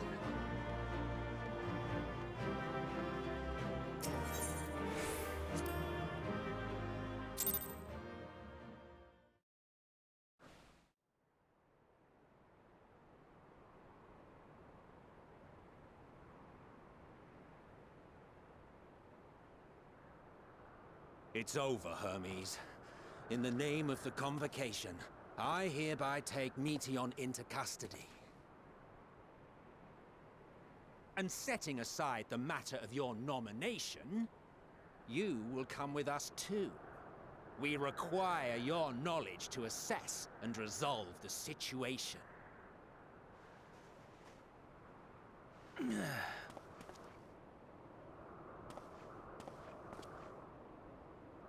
It's over, Hermes. In the name of the Convocation, I hereby take Meteon into custody. And setting aside the matter of your nomination, you will come with us too. We require your knowledge to assess and resolve the situation.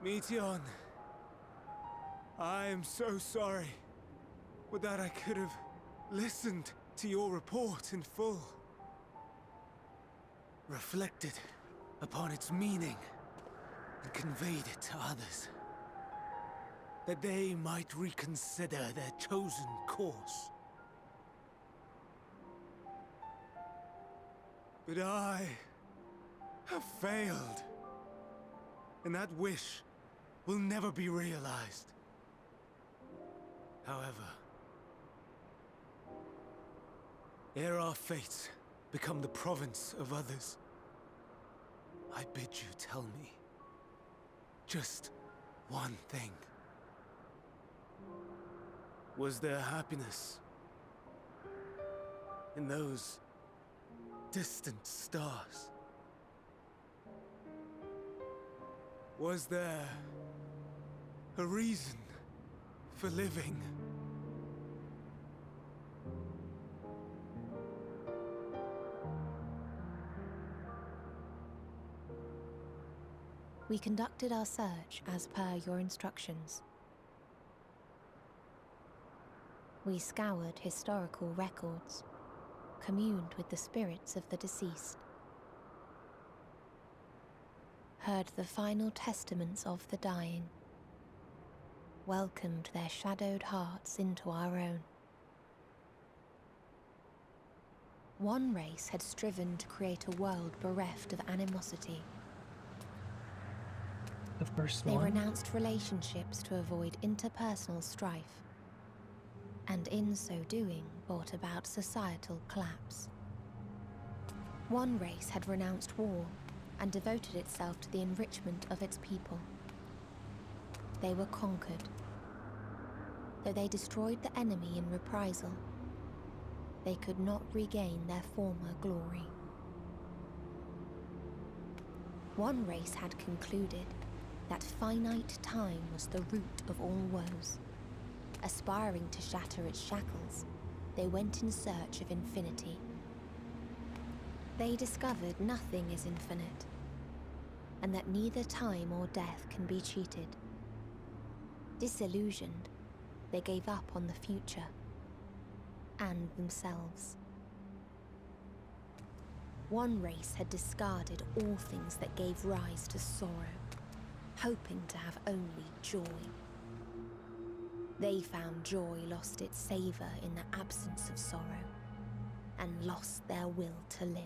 Meteon, I am so sorry. Would that I could have listened to your report in full. Reflected upon its meaning and conveyed it to others. That they might reconsider their chosen course. But I have failed. And that wish will never be realized. However, ere our fates become the province of others, I bid you tell me just one thing. Was there happiness in those distant stars? Was there a reason for living? We conducted our search as per your instructions. We scoured historical records, communed with the spirits of the deceased, heard the final testaments of the dying, welcomed their shadowed hearts into our own. One race had striven to create a world bereft of animosity. The first They one? renounced relationships to avoid interpersonal strife, and in so doing brought about societal collapse. One race had renounced war and devoted itself to the enrichment of its people. They were conquered. Though they destroyed the enemy in reprisal, they could not regain their former glory. One race had concluded that finite time was the root of all woes. Aspiring to shatter its shackles, they went in search of infinity. They discovered nothing is infinite, and that neither time or death can be cheated. Disillusioned, they gave up on the future and themselves. One race had discarded all things that gave rise to sorrow, hoping to have only joy. They found joy lost its savor in the absence of sorrow, and lost their will to live.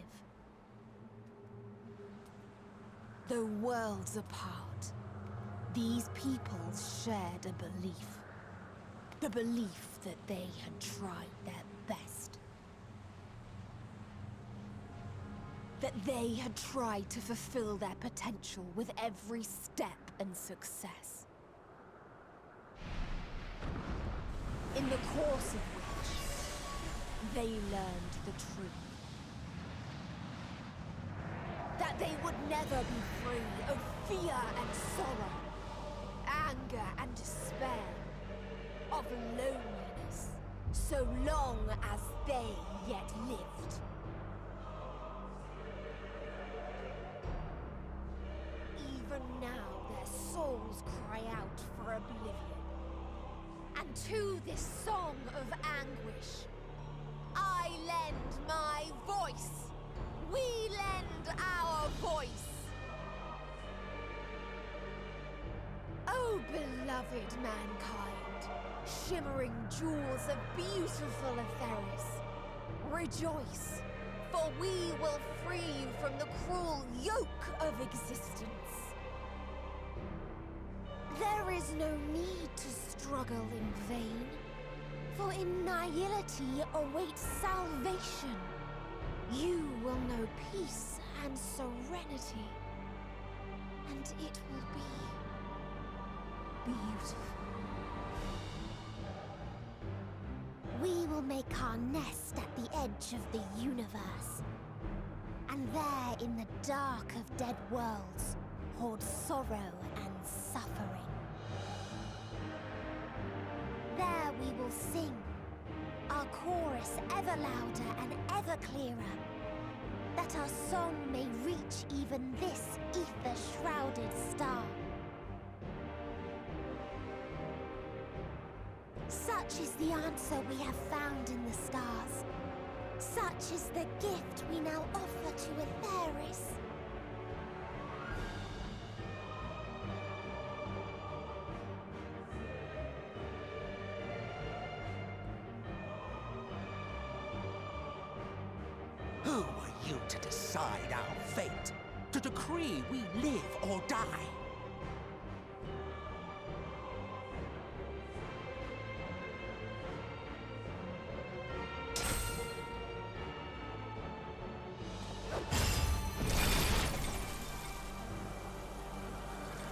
Though worlds apart, these peoples shared a belief. The belief that they had tried their best. that they had tried to fulfill their potential with every step and success. In the course of which, they learned the truth. That they would never be free of fear and sorrow, anger and despair, of loneliness, so long as they yet lived. Even now their souls cry out for oblivion. And to this song of anguish, I lend my voice. We lend our voice. Oh, beloved mankind, shimmering jewels of beautiful Etheris, rejoice, for we will free you from the cruel yoke of existence. There is no need to struggle in vain, for in nihility awaits salvation. You will know peace and serenity, and it will be beautiful. We will make our nest at the edge of the universe, and there in the dark of dead worlds hoard sorrow and suffering. There we will sing, our chorus ever louder and ever clearer, that our song may reach even this ether-shrouded star. Such is the answer we have found in the stars. Such is the gift we now offer to Etheris. Who are you to decide our fate? To decree we live or die?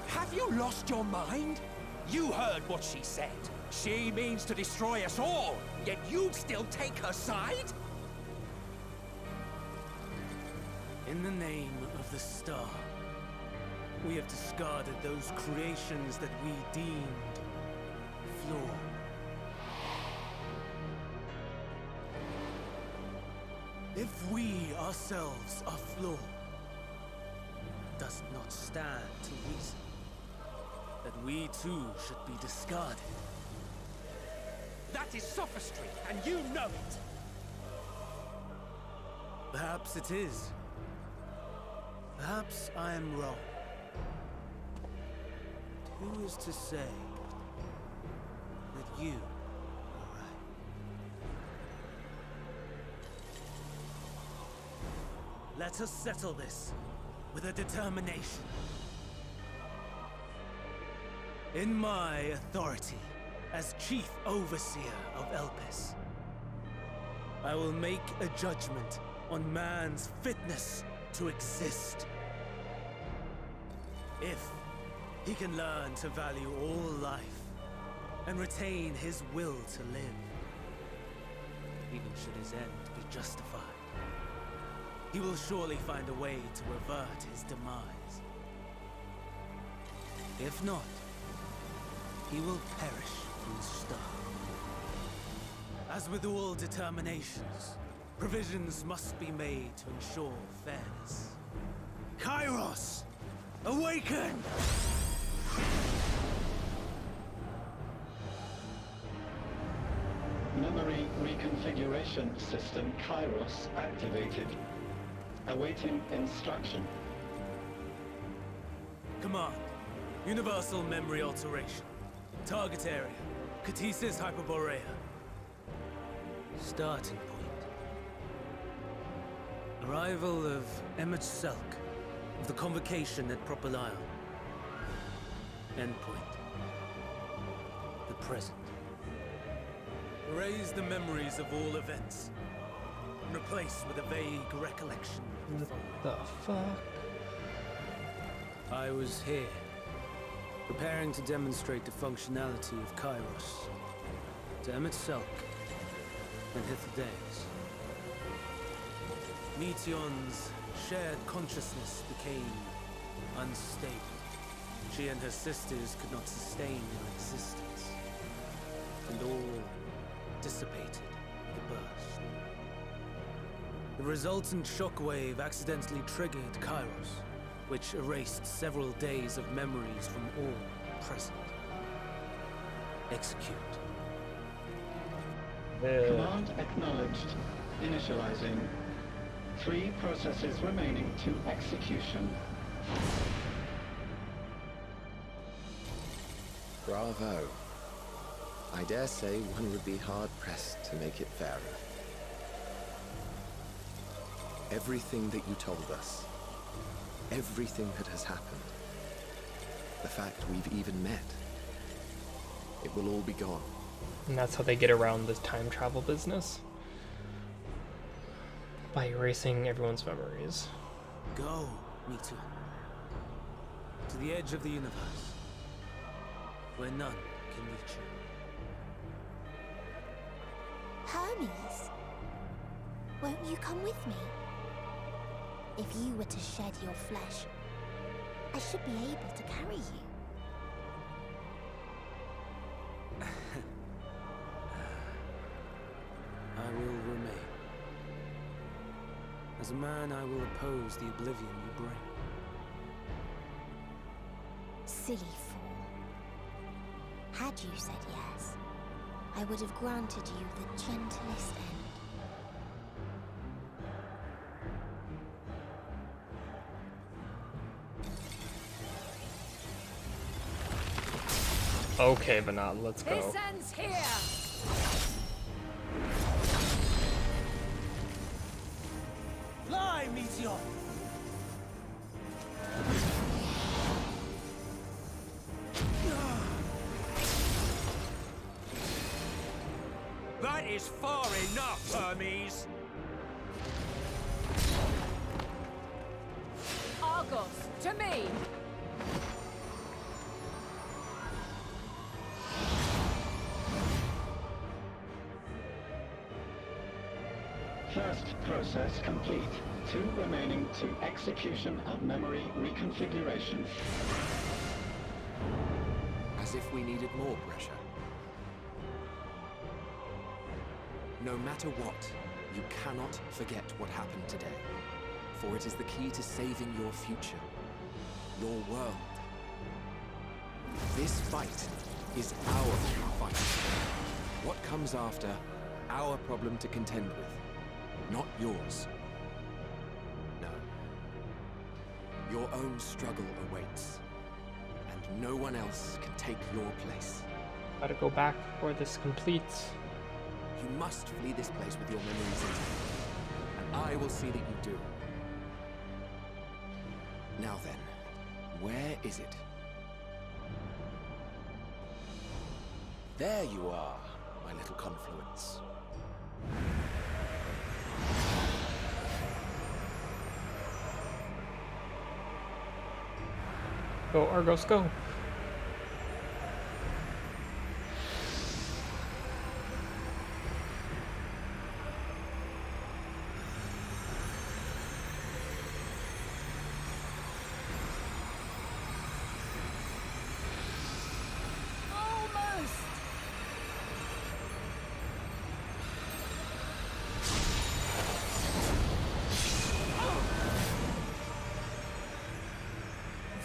Have you lost your mind? You heard what she said. She means to destroy us all, yet you'd still take her side? In the name of the star, we have discarded those creations that we deemed flawed. If we ourselves are flawed, it does not stand to reason that we too should be discarded. That is sophistry, and you know it! Perhaps it is. Perhaps I am wrong. Who is to say that you are right? Let us settle this with a determination. In my authority as Chief Overseer of Elpis, I will make a judgment on man's fitness to exist. If he can learn to value all life and retain his will to live, even should his end be justified, he will surely find a way to avert his demise. If not, he will perish from the start. As with all determinations, provisions must be made to ensure fairness. Kairos! Awaken! Memory reconfiguration system Kairos activated. Awaiting instruction. Command. Universal memory alteration. Target area. Catesis Hyperborea. Starting point. Arrival of Emmet Selk of the Convocation at Propylion. Endpoint. The present. Erase the memories of all events, and replace with a vague recollection What the fuck? I was here, preparing to demonstrate the functionality of Kairos to Emet-Selch and Hitheldaeus. Meteion's shared consciousness became unstable. She and her sisters could not sustain their existence, and all dissipated with a burst. The resultant shockwave accidentally triggered Kairos, which erased several days of memories from all present. Execute. Command acknowledged. Initializing. 3 processes remaining to execution. Bravo. I dare say one would be hard-pressed to make it fairer. Everything that you told us, everything that has happened, the fact we've even met, it will all be gone. And that's how they get around this time travel business. By erasing everyone's memories. Go, Meteion. To the edge of the universe, where none can reach you. Hermes, won't you come with me? If you were to shed your flesh, I should be able to carry you. I will remain. As a man, I will oppose the oblivion you bring. Silly fool. Had you said yes, I would have granted you the gentlest end. Okay, Banat, let's go. This ends here! Fly, Meteion! That is far enough, Hermes! Argos, to me! First process complete. 2 remaining to execution of memory reconfiguration. As if we needed more pressure. No matter what, you cannot forget what happened today. For it is the key to saving your future. Your world. This fight is our fight. What comes after, our problem to contend with. Not yours. No. Your own struggle awaits. And no one else can take your place. Gotta go back before this completes. You must flee this place with your memories intact. And I will see that you do. Now then, where is it? There you are, my little confluence. Go, Argos, go. Almost!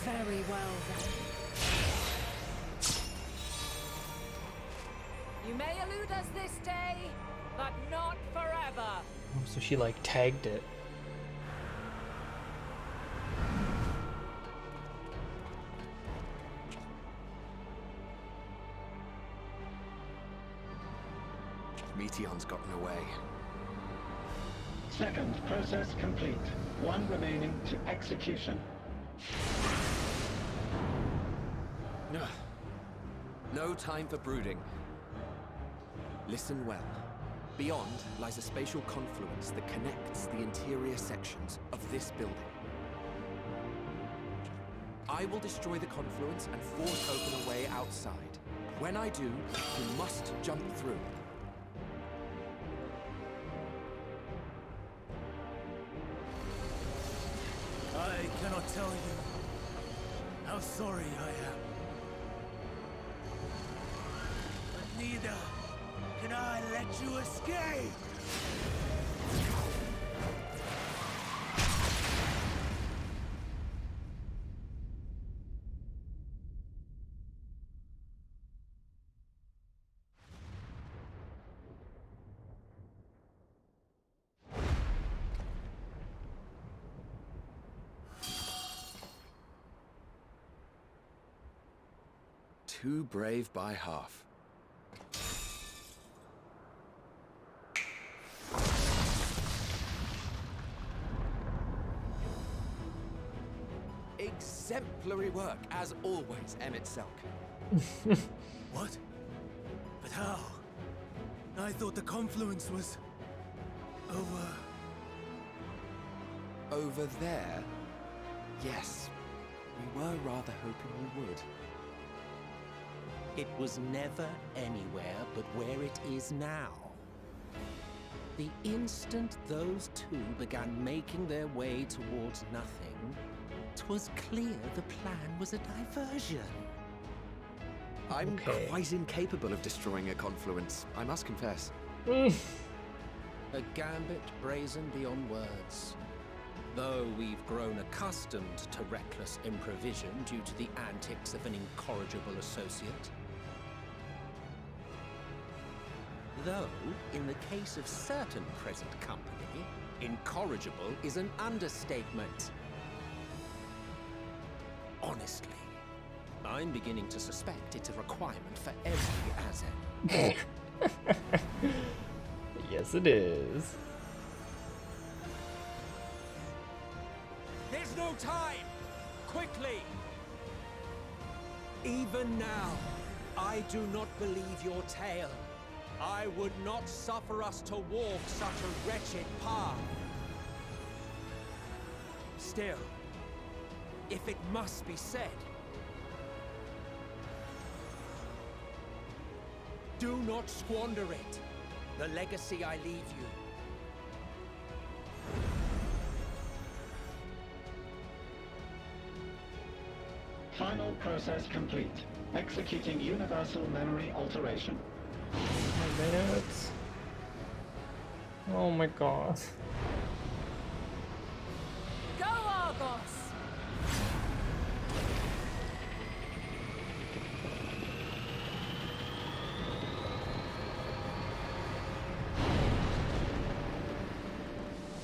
Very well then. You may elude us this day, but not forever. Oh, so she like tagged it. Meteion's gotten away. Second process complete. 1 remaining to execution. No time for brooding. Listen well. Beyond lies a spatial confluence that connects the interior sections of this building. I will destroy the confluence and force open a way outside. When I do, you must jump through. I cannot tell you how sorry I am. But neither can I let you escape! Too brave by half. Exemplary work, as always, MSQ. What? But how? I thought the confluence was... Over there? Yes. We were rather hoping we would. It was never anywhere but where it is now. The instant those two began making their way towards nothing, 'twas clear the plan was a diversion. I'm quite incapable of destroying a confluence, I must confess. A gambit brazen beyond words. Though we've grown accustomed to reckless improvision due to the antics of an incorrigible associate. Though, in the case of certain present company, incorrigible is an understatement. Honestly, I'm beginning to suspect it's a requirement for every Azen. Yes, it is. There's no time! Quickly! Even now, I do not believe your tale. I would not suffer us to walk such a wretched path. Still, if it must be said, do not squander it. The legacy I leave you. Final process complete. Executing universal memory alteration. My minutes. Oh my god. Go, Argos!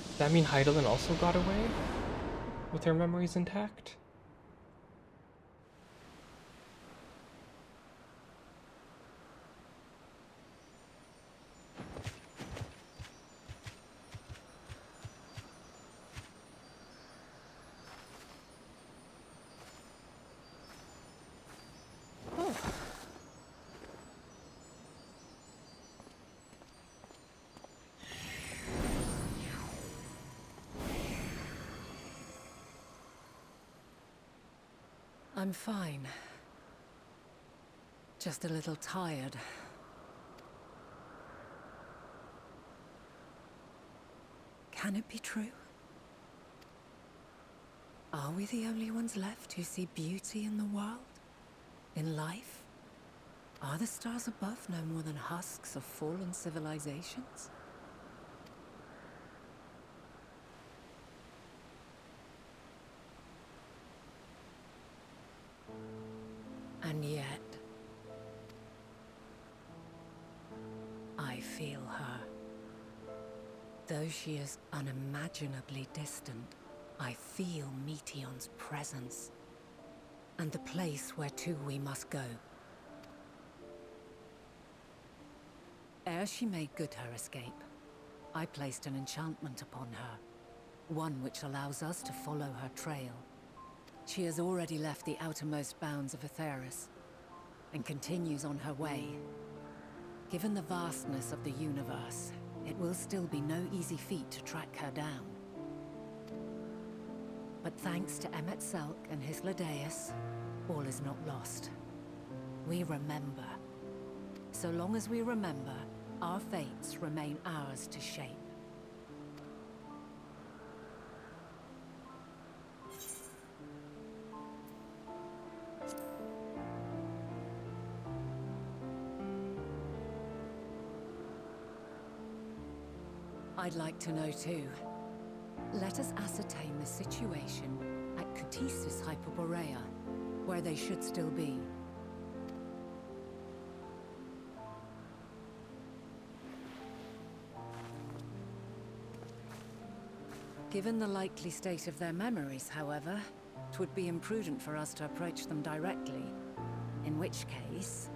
Does that mean Heidelin also got away? With her memories intact? I'm fine. Just a little tired. Can it be true? Are we the only ones left who see beauty in the world? In life? Are the stars above no more than husks of fallen civilizations? And yet, I feel her. Though she is unimaginably distant, I feel Meteion's presence, and the place where to we must go. Ere she made good her escape, I placed an enchantment upon her, one which allows us to follow her trail. She has already left the outermost bounds of Aetheris, and continues on her way. Given the vastness of the universe, it will still be no easy feat to track her down. But thanks to Emmet Selk and his Ladeus, all is not lost. We remember. So long as we remember, our fates remain ours to shape. I'd like to know too. Let us ascertain the situation at Cutisis Hyperborea, where they should still be. Given the likely state of their memories, however, it would be imprudent for us to approach them directly. In which case...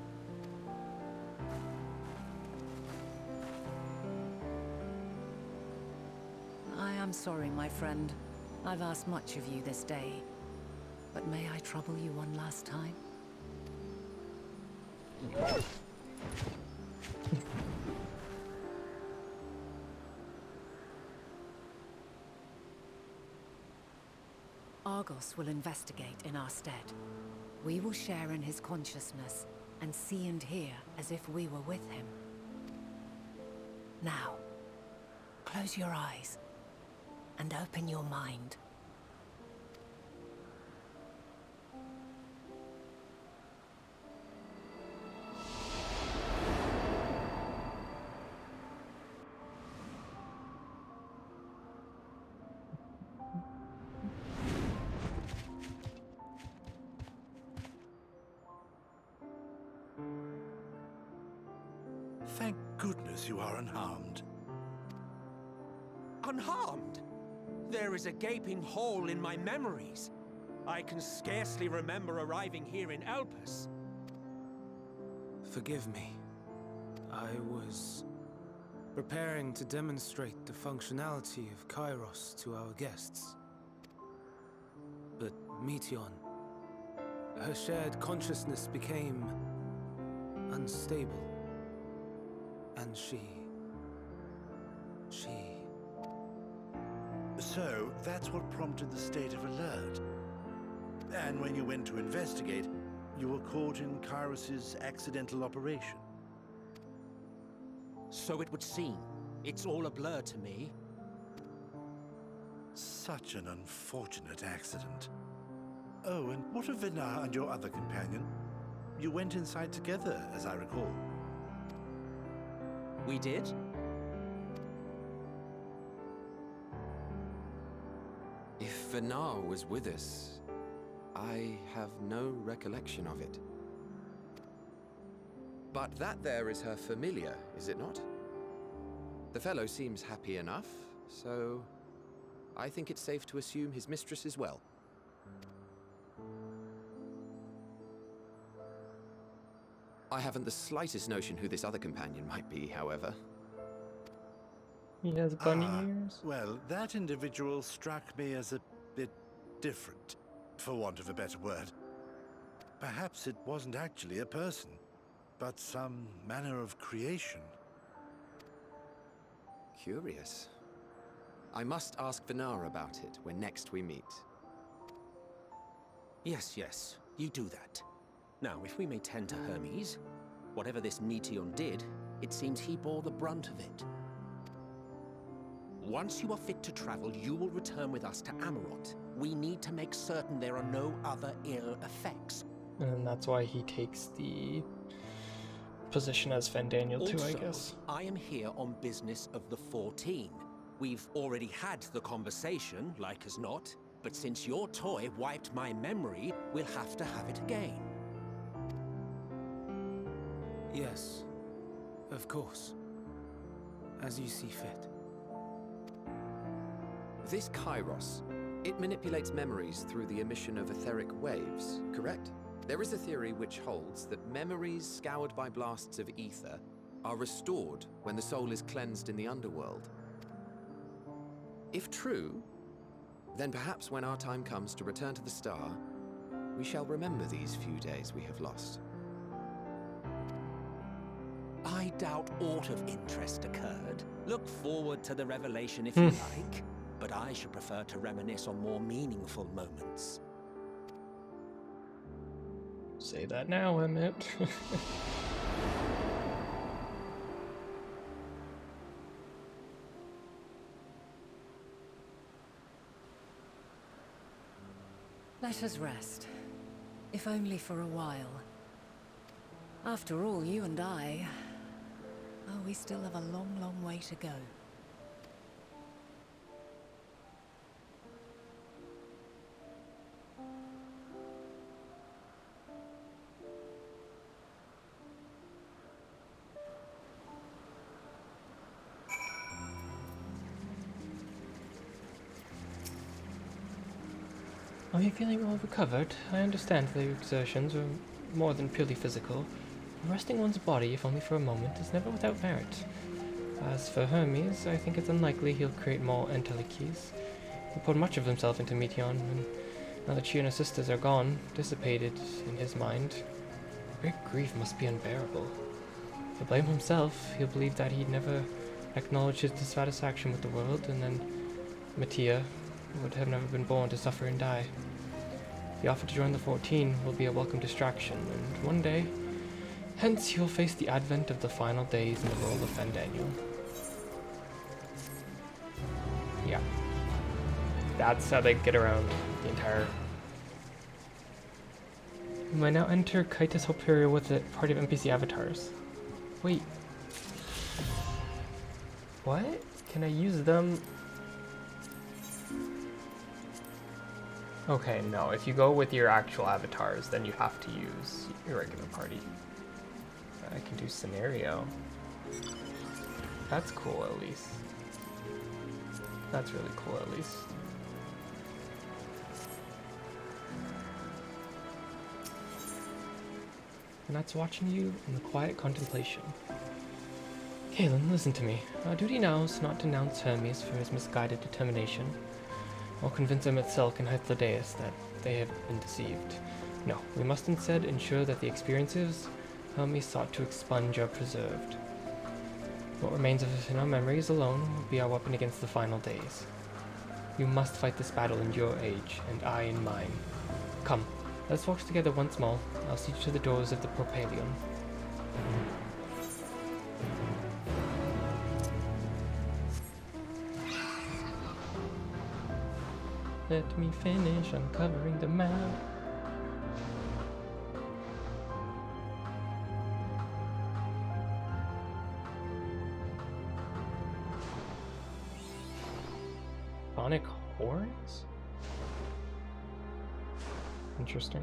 I am sorry, my friend. I've asked much of you this day. But may I trouble you one last time? Argos will investigate in our stead. We will share in his consciousness and see and hear as if we were with him. Now, close your eyes and open your mind. Thank goodness you are unharmed. Unharmed? There is a gaping hole in my memories. I can scarcely remember arriving here in Elpis. Forgive me. I was preparing to demonstrate the functionality of Kairos to our guests. But Meteion, her shared consciousness became unstable. And she... So, that's what prompted the state of alert. And when you went to investigate, you were caught in Kairos's accidental operation. So it would seem. It's all a blur to me. Such an unfortunate accident. Oh, and what of Vinar and your other companion? You went inside together, as I recall. We did? If Vinar was with us, I have no recollection of it. But that there is her familiar, is it not? The fellow seems happy enough, so I think it's safe to assume his mistress is well. I haven't the slightest notion who this other companion might be, however. He has bunny ears. Well, that individual struck me as a bit different, for want of a better word. Perhaps it wasn't actually a person, but some manner of creation. Curious. I must ask Vinar about it when next we meet. Yes, you do that. Now, if we may tend to Hermes, whatever this Meteion did, it seems he bore the brunt of it. Once you are fit to travel, you will return with us to Amarot. We need to make certain there are no other ill effects. And that's why he takes the position as Fandaniel too, I guess. I am here on business of the 14. We've already had the conversation, like as not, but since your toy wiped my memory, we'll have to have it again. Yes, of course. As you see fit. This Kairos, it manipulates memories through the emission of etheric waves, correct? There is a theory which holds that memories scoured by blasts of ether are restored when the soul is cleansed in the underworld. If true, then perhaps when our time comes to return to the star, we shall remember these few days we have lost. I I doubt aught of interest occurred. Look forward to the revelation if you like, but I should prefer to reminisce on more meaningful moments. Say that now, Emmett. Let us rest, if only for a while. After all, you and I... oh, we still have a long, long way to go. Are you feeling well recovered? I understand that your exertions were more than purely physical. Resting one's body, if only for a moment, is never without merit. As for Hermes, I think it's unlikely he'll create more Entelechy's. He poured much of himself into Meteon, and now that she and her sisters are gone, dissipated in his mind, great grief must be unbearable. To blame himself, he'll believe that he'd never acknowledged his dissatisfaction with the world, and then Mattia would have never been born to suffer and die. The offer to join the 14 will be a welcome distraction, and one day, hence he will face the advent of the final days in the role of Fandaniel. Yeah. That's how they get around the entire... You might now enter Kaitis Hyperia with a party of NPC avatars. Wait. What? Can I use them? Okay, no. If you go with your actual avatars, then you have to use your regular party. I can do scenario. That's cool, at least. That's really cool, at least. And that's watching you in the quiet contemplation. Kaelin, listen to me. Our duty now is not to denounce Hermes for his misguided determination, or convince Emmett Selk and Hythlodaeus that they have been deceived. No, we must instead ensure that the experiences Hermes sought to expunge are preserved. What remains of us in our memories alone will be our weapon against the final days. You must fight this battle in your age, and I in mine. Come, let's walk together once more. I'll see you to the doors of the Propylion. Let me finish uncovering the map. Sonic horns? Interesting.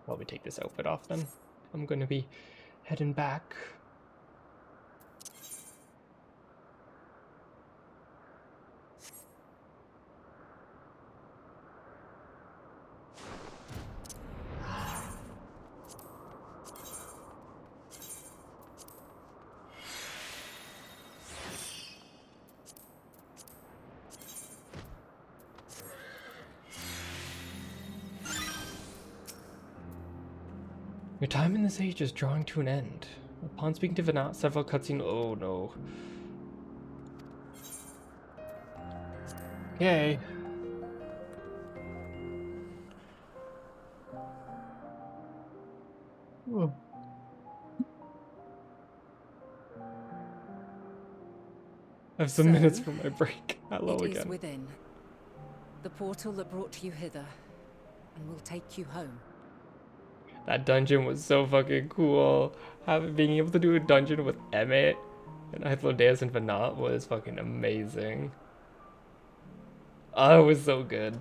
While we take this outfit off then, I'm going to be heading back. Your time in this age is drawing to an end. Upon speaking to Venat, several cutscenes. Oh no. Yay. Whoa. I have some minutes for my break. Hello again. It is within. The portal that brought you hither, and will take you home. That dungeon was so fucking cool. Being able to do a dungeon with Emmett and Hythlodaeus and Venat was fucking amazing. Oh, it was so good.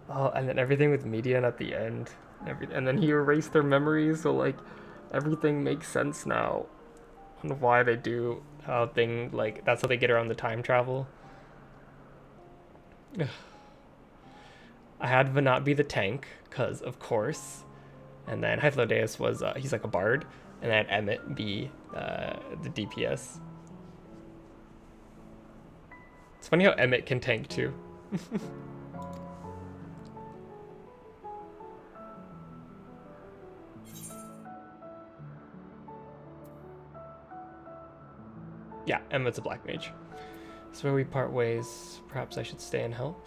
Oh, and then everything with Median at the end. And then he erased their memories, so like everything makes sense now. On why they do that's how they get around the time travel. I had Venat be the tank, cause of course, and then Hythlodaeus was he's like a bard, and then Emmett be the DPS. funny how Emmett can tank too. Yeah, Emmett's a black mage. So where we part ways, perhaps I should stay and help.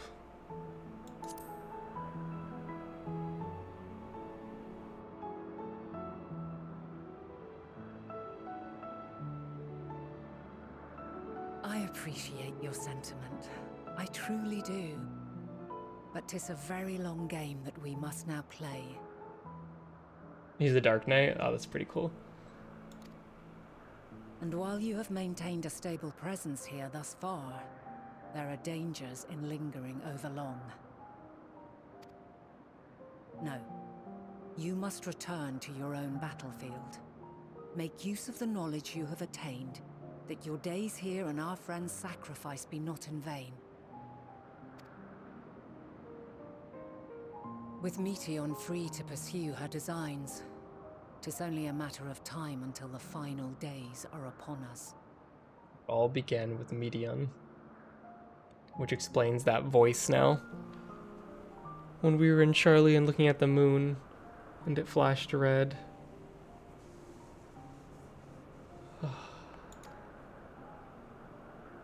I appreciate your sentiment. I truly do. But 'tis a very long game that we must now play. He's the Dark Knight. Oh, that's pretty cool. And while you have maintained a stable presence here thus far, there are dangers in lingering over long. No. You must return to your own battlefield. Make use of the knowledge you have attained, that your days here and our friends' sacrifice be not in vain. With Meteon free to pursue her designs, 'tis only a matter of time until the final days are upon us. All began with Meteon, which explains that voice now. When we were in Charlie and looking at the moon, and it flashed red.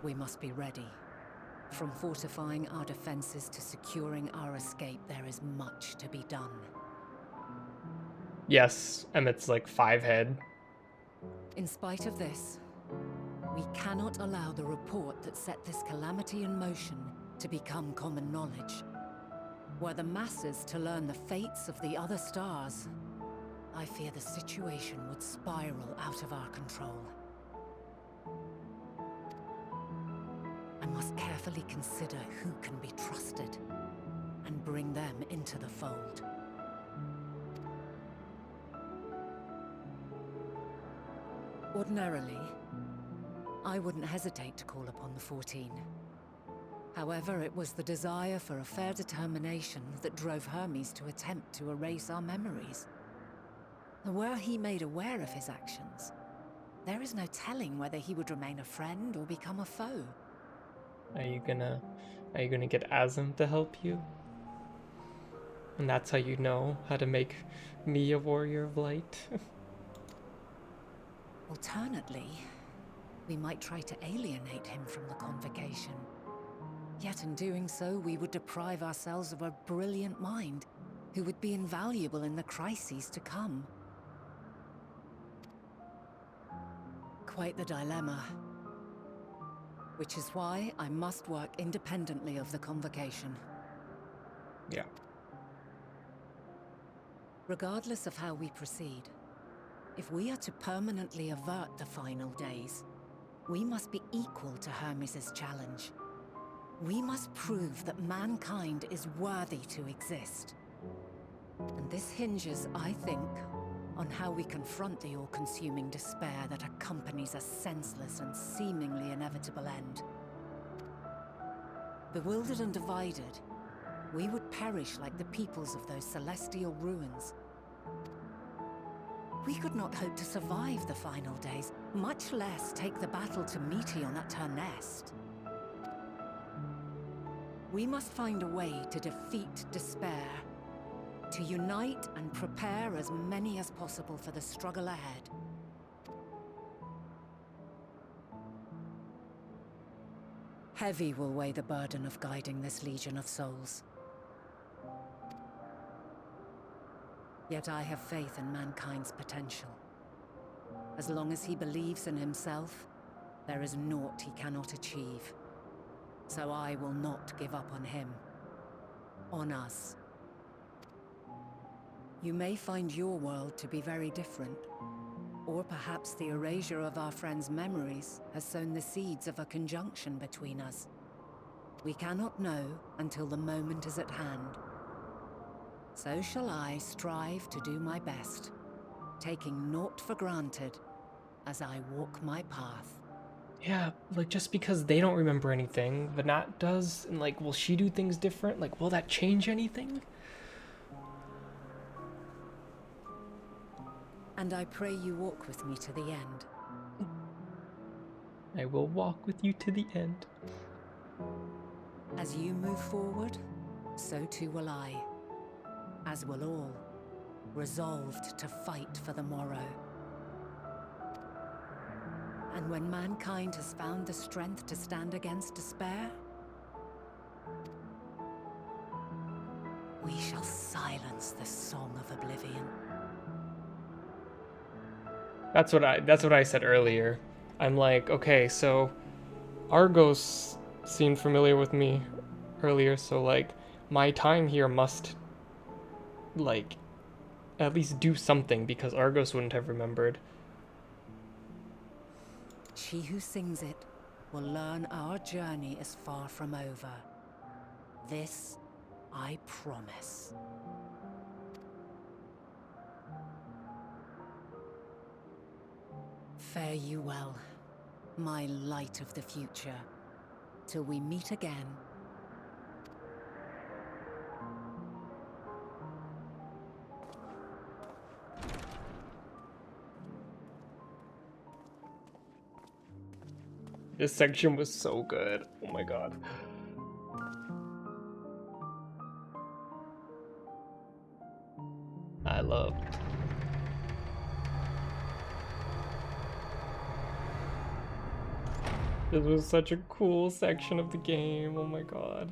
We must be ready. From fortifying our defenses to securing our escape, there is much to be done. Yes, Emmett's like 5 head. In spite of this, we cannot allow the report that set this calamity in motion to become common knowledge. Were the masses to learn the fates of the other stars, I fear the situation would spiral out of our control. I must carefully consider who can be trusted and bring them into the fold. Ordinarily, I wouldn't hesitate to call upon the 14. However, it was the desire for a fair determination that drove Hermes to attempt to erase our memories. Were he made aware of his actions, there is no telling whether he would remain a friend or become a foe. Are you gonna get Azim to help you? And that's how you know how to make me a warrior of light? Alternately, we might try to alienate him from the convocation. Yet in doing so, we would deprive ourselves of a brilliant mind who would be invaluable in the crises to come. Quite the dilemma. Which is why I must work independently of the convocation. Yeah. Regardless of how we proceed, if we are to permanently avert the final days, we must be equal to Hermes' challenge. We must prove that mankind is worthy to exist. And this hinges, I think, on how we confront the all-consuming despair that accompanies a senseless and seemingly inevitable end. Bewildered and divided, we would perish like the peoples of those celestial ruins. We could not hope to survive the final days, much less take the battle to Meteon at her nest. We must find a way to defeat despair, to unite and prepare as many as possible for the struggle ahead. Heavy will weigh the burden of guiding this legion of souls. Yet I have faith in mankind's potential. As long as he believes in himself, there is naught he cannot achieve. So I will not give up on him. On us. You may find your world to be very different. Or perhaps the erasure of our friends' memories has sown the seeds of a conjunction between us. We cannot know until the moment is at hand. So shall I strive to do my best, taking naught for granted as I walk my path. Yeah, like just because they don't remember anything, Vanat does, and like, will she do things different? Like, will that change anything? And I pray you walk with me to the end. I will walk with you to the end. As you move forward, so too will I. As will all, resolved to fight for the morrow. And when mankind has found the strength to stand against despair, we shall silence the song of oblivion. That's what I said earlier. I'm like, okay, so Argos seemed familiar with me earlier, so like my time here must like at least do something because Argos wouldn't have remembered. She who sings it will learn our journey is far from over. This I promise. Fare you well, my light of the future, till we meet again. This section was so good. Oh my god. I love. This was such a cool section of the game. Oh my god.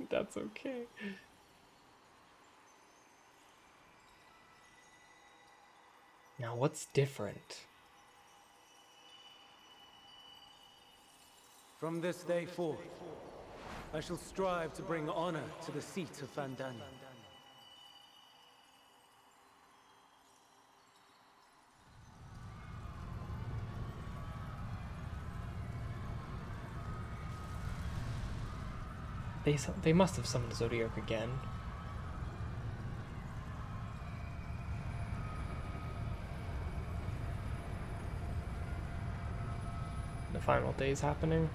That's okay. Now what's different? From this day forth, I shall strive to bring honor to the seat of Vandania. They must have summoned Zodiac again. The final day's happening.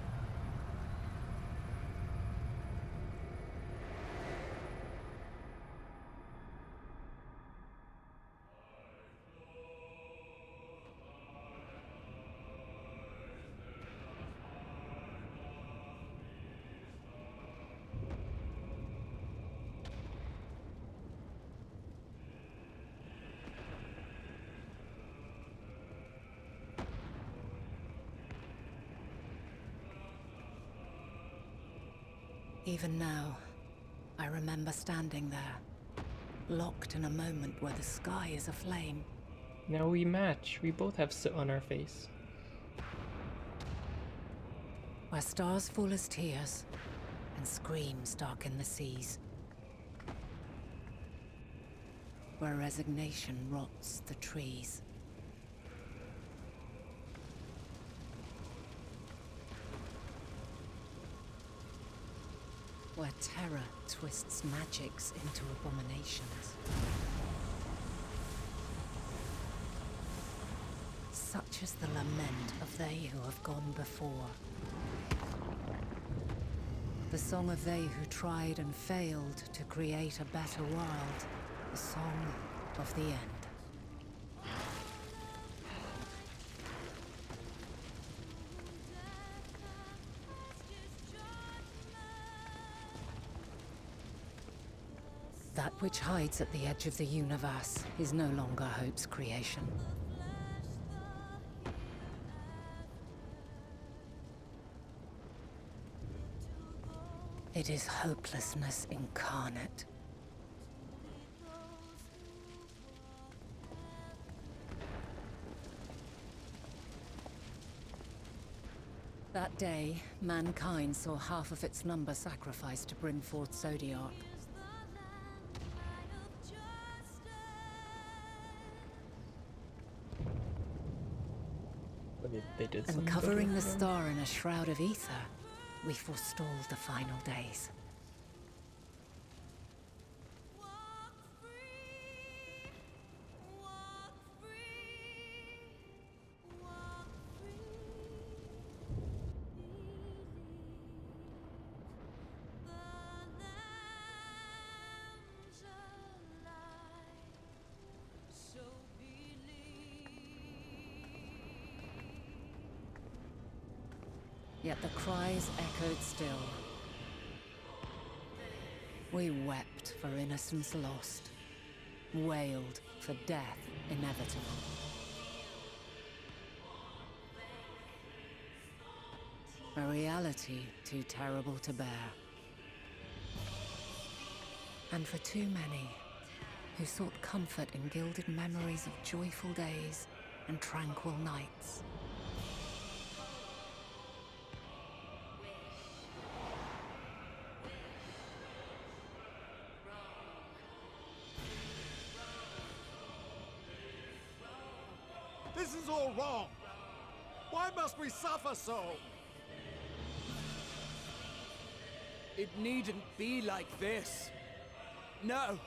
Even now, I remember standing there, locked in a moment where the sky is aflame. Now we match. We both have soot on our face. Where stars fall as tears, and screams darken the seas. Where resignation rots the trees. Where terror twists magics into abominations. Such is the lament of they who have gone before. The song of they who tried and failed to create a better world. The song of the end. That which hides at the edge of the universe is no longer hope's creation. It is hopelessness incarnate. That day, mankind saw half of its number sacrificed to bring forth Zodiac. They did And something covering the different. star in a shroud of ether, we forestalled the final days. Yet the cries echoed still. We wept for innocence lost, wailed for death inevitable. A reality too terrible to bear. And for too many who sought comfort in gilded memories of joyful days and tranquil nights. This is all wrong! Why must we suffer so? It needn't be like this. No.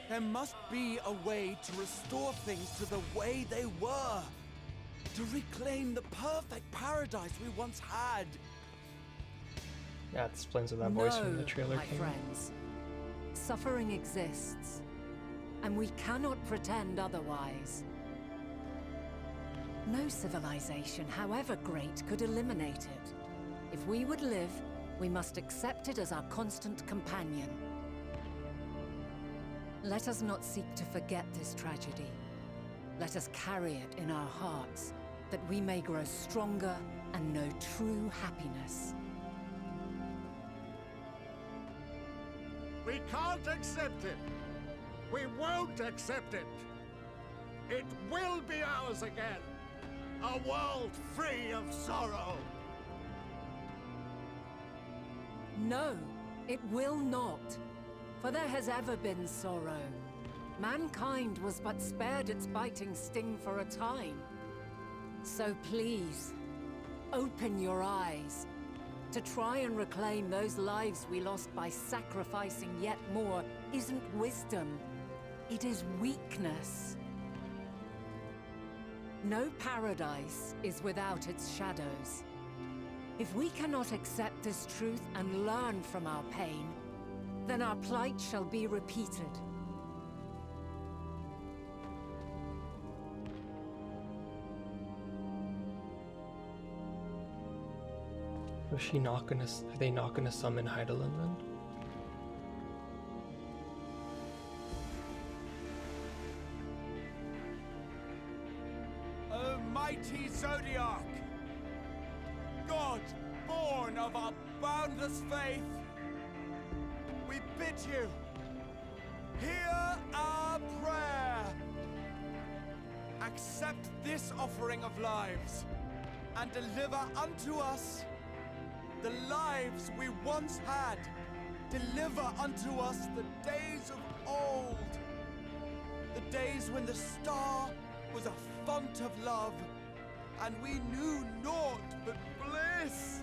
There must be a way to restore things to the way they were. To reclaim the perfect paradise we once had. Yeah, it explains what that voice from the trailer my came. friends. Suffering exists, and we cannot pretend otherwise. No civilization, however great, could eliminate it. If we would live, we must accept it as our constant companion. Let us not seek to forget this tragedy. Let us carry it in our hearts, that we may grow stronger and know true happiness. We can't accept it! We won't accept it! It will be ours again! A world free of sorrow! No, it will not. For there has ever been sorrow. Mankind was but spared its biting sting for a time. So please, open your eyes. To try and reclaim those lives we lost by sacrificing yet more isn't wisdom. It is weakness. No paradise is without its shadows. If we cannot accept this truth and learn from our pain, then our plight shall be repeated. Was she not gonna? Are they not gonna summon Heidelin then? O mighty Zodiac! God, born of our boundless faith, we bid you, hear our prayer. Accept this offering of lives, and deliver unto us the lives we once had. Deliver unto us the days of old, the days when the star was a font of love, and we knew naught but bliss.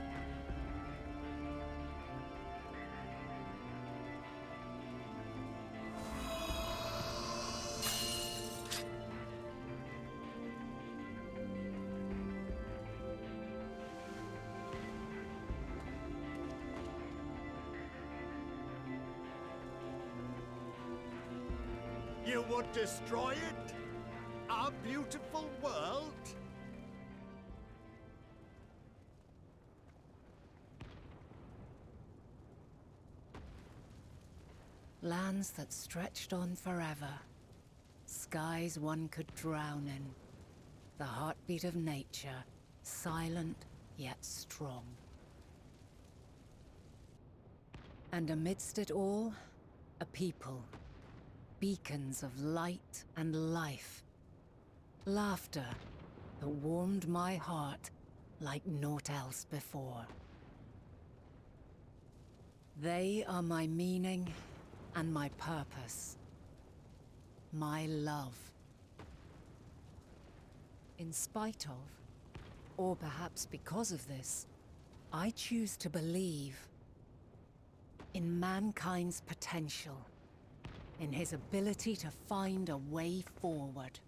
You would destroy it? Our beautiful world? Lands that stretched on forever. Skies one could drown in. The heartbeat of nature, silent yet strong. And amidst it all, a people. Beacons of light and life. Laughter that warmed my heart like naught else before. They are my meaning and my purpose. My love. In spite of, or perhaps because of this, I choose to believe in mankind's potential. In his ability to find a way forward.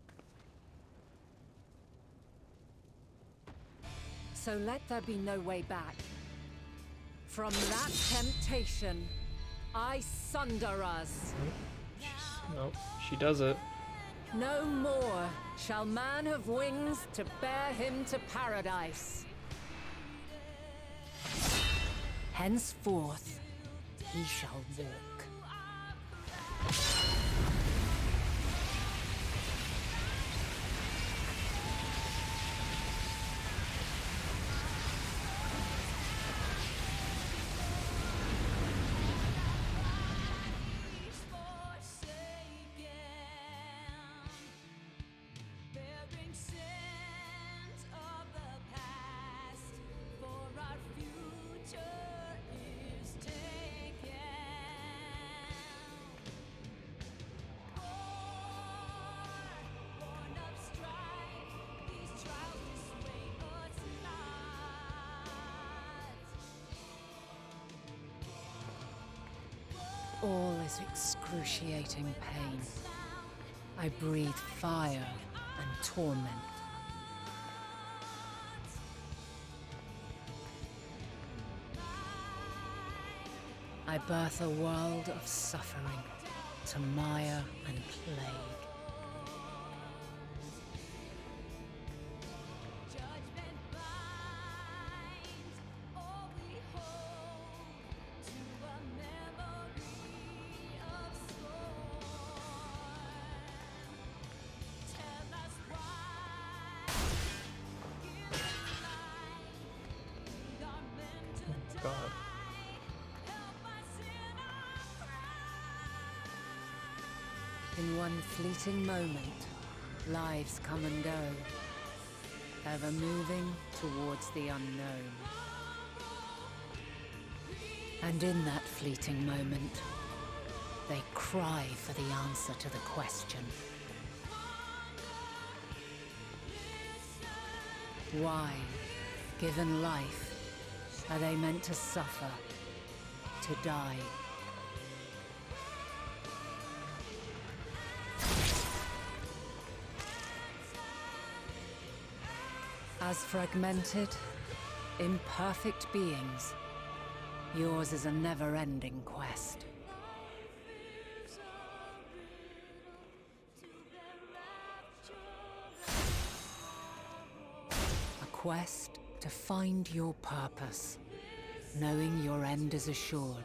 So let there be no way back. From that temptation, I sunder us. Nope, she does it. No more shall man have wings to bear him to paradise. Henceforth, he shall walk. All is excruciating pain. I breathe fire and torment. I birth a world of suffering to mire and plague. God. In one fleeting moment, lives come and go, ever moving towards the unknown. And in that fleeting moment, they cry for the answer to the question. Why, given life, are they meant to suffer, to die? As fragmented, imperfect beings, yours is a never-ending quest. A quest to find your purpose, knowing your end is assured.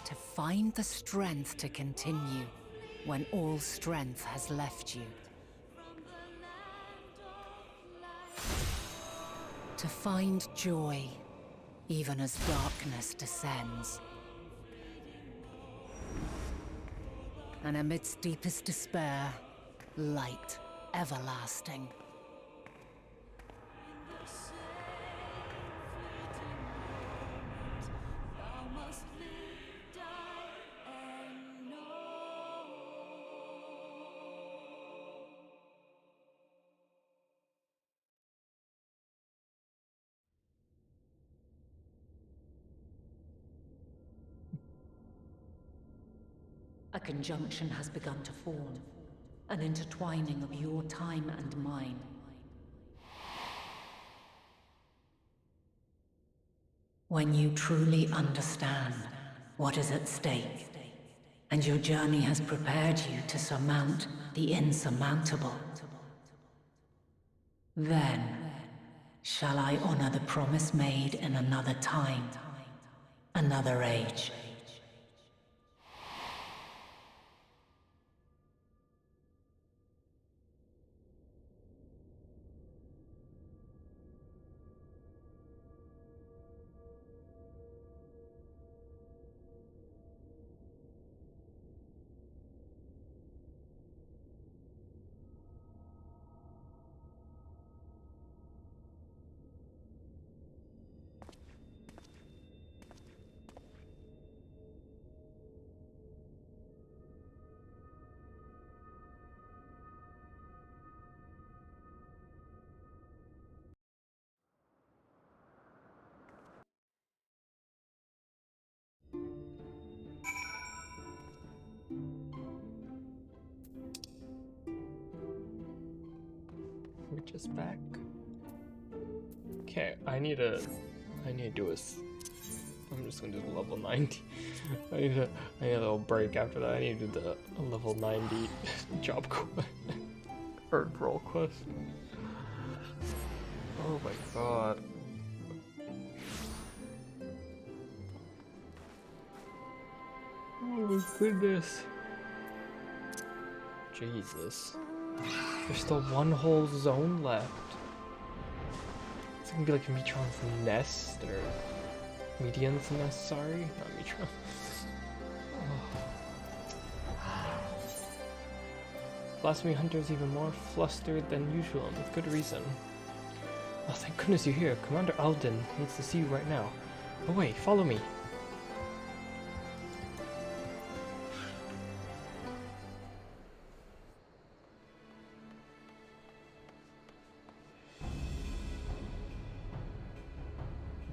To find the strength to continue when all strength has left you. To find joy even as darkness descends. And amidst deepest despair, light everlasting. A conjunction has begun to form, an intertwining of your time and mine. When you truly understand what is at stake, and your journey has prepared you to surmount the insurmountable, then shall I honor the promise made in another time, another age. We're just back. Okay, I need to do I'm just gonna do the level 90. I need a little break after that. I need to do the level 90 job quest. Bird roll quest. Oh my god. Oh my goodness. Jesus. There's still one whole zone left. It's gonna be like Metron's Nest, or Median's Nest, sorry. Not Metron. Blasphemy Hunter's even more flustered than usual, and with good reason. Oh, thank goodness you're here. Commander Alden needs to see you right now. Away, follow me.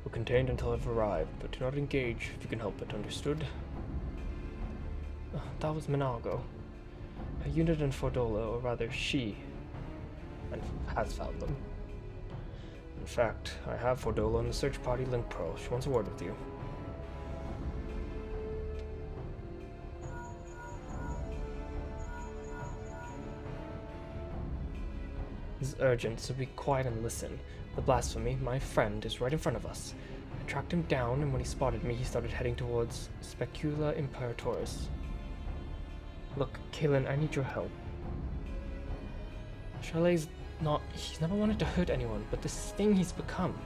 We're contained until I've arrived, but do not engage if you can help it, understood? That was Minago. A unit in Fordola, or rather she, and has found them. In fact, I have Fordola in the search party link pro. She wants a word with you. This is urgent, so be quiet and listen. The blasphemy, my friend, is right in front of us. I tracked him down, and when he spotted me, he started heading towards Specula Imperatoris. Look, Kaelin, I need your help. Charlotte's he's never wanted to hurt anyone, but this thing he's become.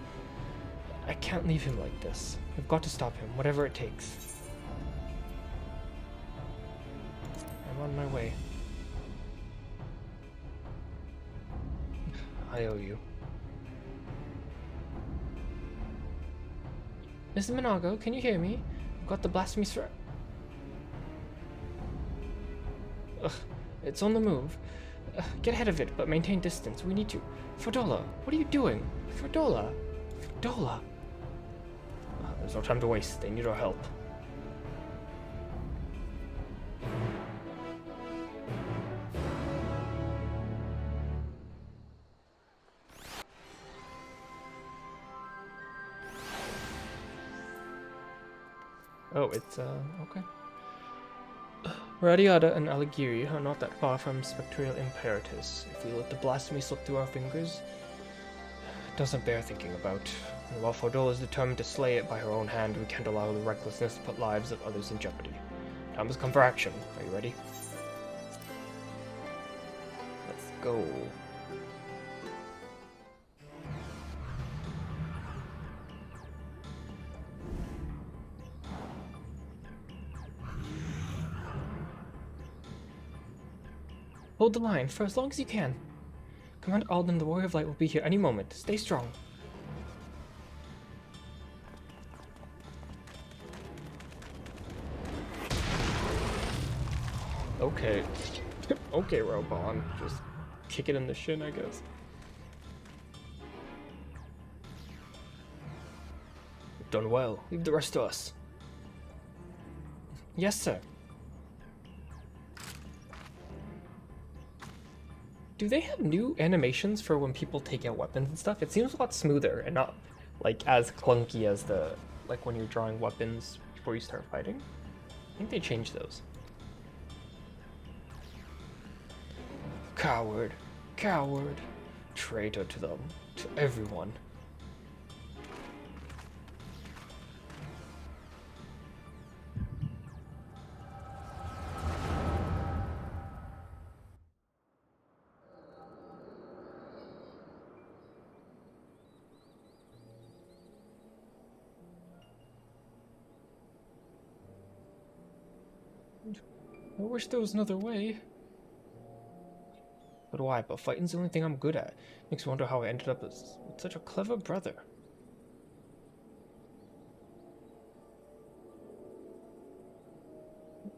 I can't leave him like this. I've got to stop him, whatever it takes. I'm on my way. I owe you. Mr. Minago, can you hear me? I've got the blasphemy threat. Ugh, it's on the move. Get ahead of it, but maintain distance. We need to. Fordola, what are you doing? Fordola! Fordola! There's no time to waste. They need our help. Oh, it's, okay. Radiata and Aligiri are not that far from Spectral Imperatus. If we let the blasphemy slip through our fingers, it doesn't bear thinking about. And while Fordola is determined to slay it by her own hand, we can't allow the recklessness to put lives of others in jeopardy. Time has come for action. Are you ready? Let's go. Hold the line for as long as you can. Commander Alden, the Warrior of Light, will be here any moment. Stay strong. Okay. Okay, Robon. Just kick it in the shin, I guess. You've done well. Leave the rest to us. Yes, sir. Do they have new animations for when people take out weapons and stuff? It seems a lot smoother and not like as clunky as the like when you're drawing weapons before you start fighting. I think they changed those. Coward, coward, traitor to them, to everyone. I wish there was another way. But why? But fighting's the only thing I'm good at. Makes me wonder how I ended up with such a clever brother.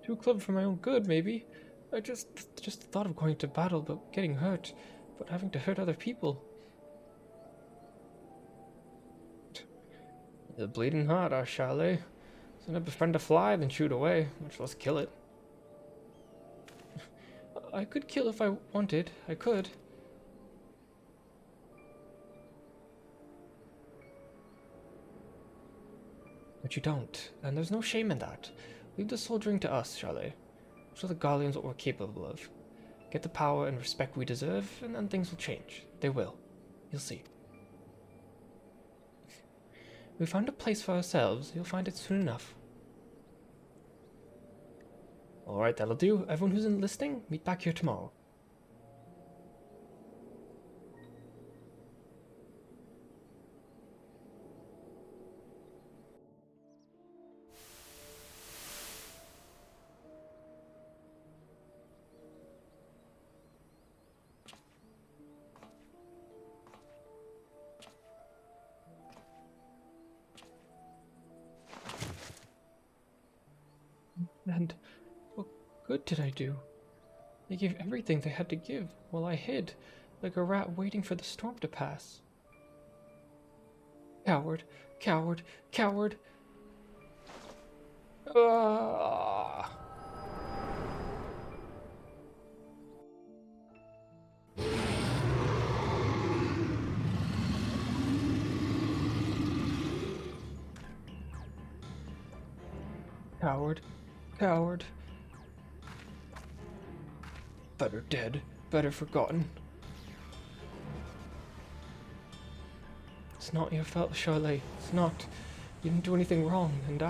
Too clever for my own good, maybe. I just thought of going to battle, but getting hurt, but having to hurt other people. The bleeding heart, our chalet. Sooner befriend a fly than shoot away, much less kill it. I could kill if I wanted. I could. But you don't, and there's no shame in that. Leave the soldiering to us, Chalet. Show the Gallians what we're capable of. get the power and respect we deserve, and then things will change. They will. You'll see. We found a place for ourselves. You'll find it soon enough. Alright, that'll do. Everyone who's listening, meet back here tomorrow. And what good did I do? They gave everything they had to give, while I hid, like a rat waiting for the storm to pass. Coward, coward, coward! Ah! Coward, coward. Better dead, better forgotten. It's not your fault, Charlotte. It's not. You didn't do anything wrong, and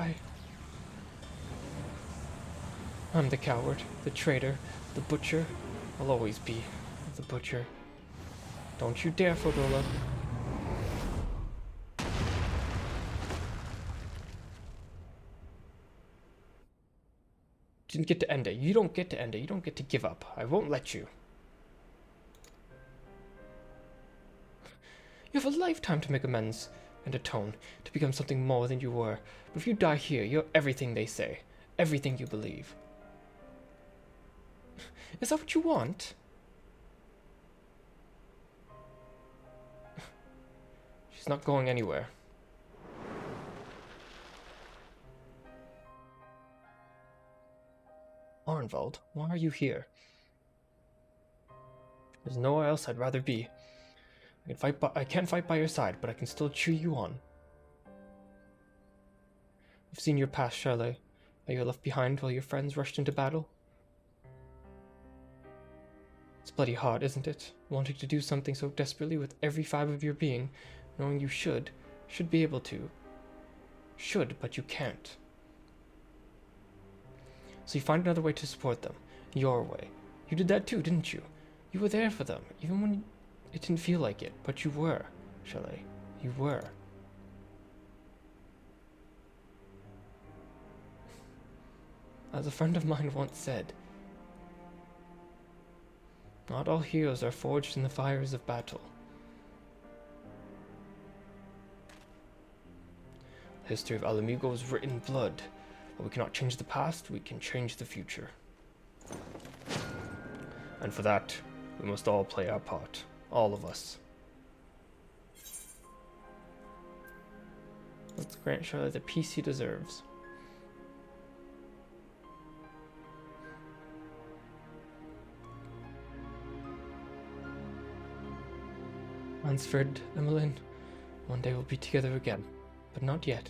I'm the coward, the traitor, the butcher. I'll always be the butcher. Don't you dare, Frodola. Didn't get to end it. You don't get to end it. You don't get to give up. I won't let you. You have a lifetime to make amends and atone, to become something more than you were. But if you die here, you're everything they say. Everything you believe. Is that what you want? She's not going anywhere. Arnvald, why are you here? There's nowhere else I'd rather be. I can't fight by your side, but I can still cheer you on. I've seen your past, Charlotte. How you were left behind while your friends rushed into battle. It's bloody hard, isn't it? Wanting to do something so desperately with every fiber of your being, knowing you should be able to. Should, but you can't. So you find another way to support them. Your way. You did that too, didn't you? You were there for them, even when it didn't feel like it. But you were, Charlotte. You were. As a friend of mine once said, not all heroes are forged in the fires of battle. The history of Alamigo is written in blood. While we cannot change the past, we can change the future. And for that, we must all play our part. All of us. Let's grant Charlotte the peace he deserves. Ransford, Emmeline, one day we'll be together again, but not yet.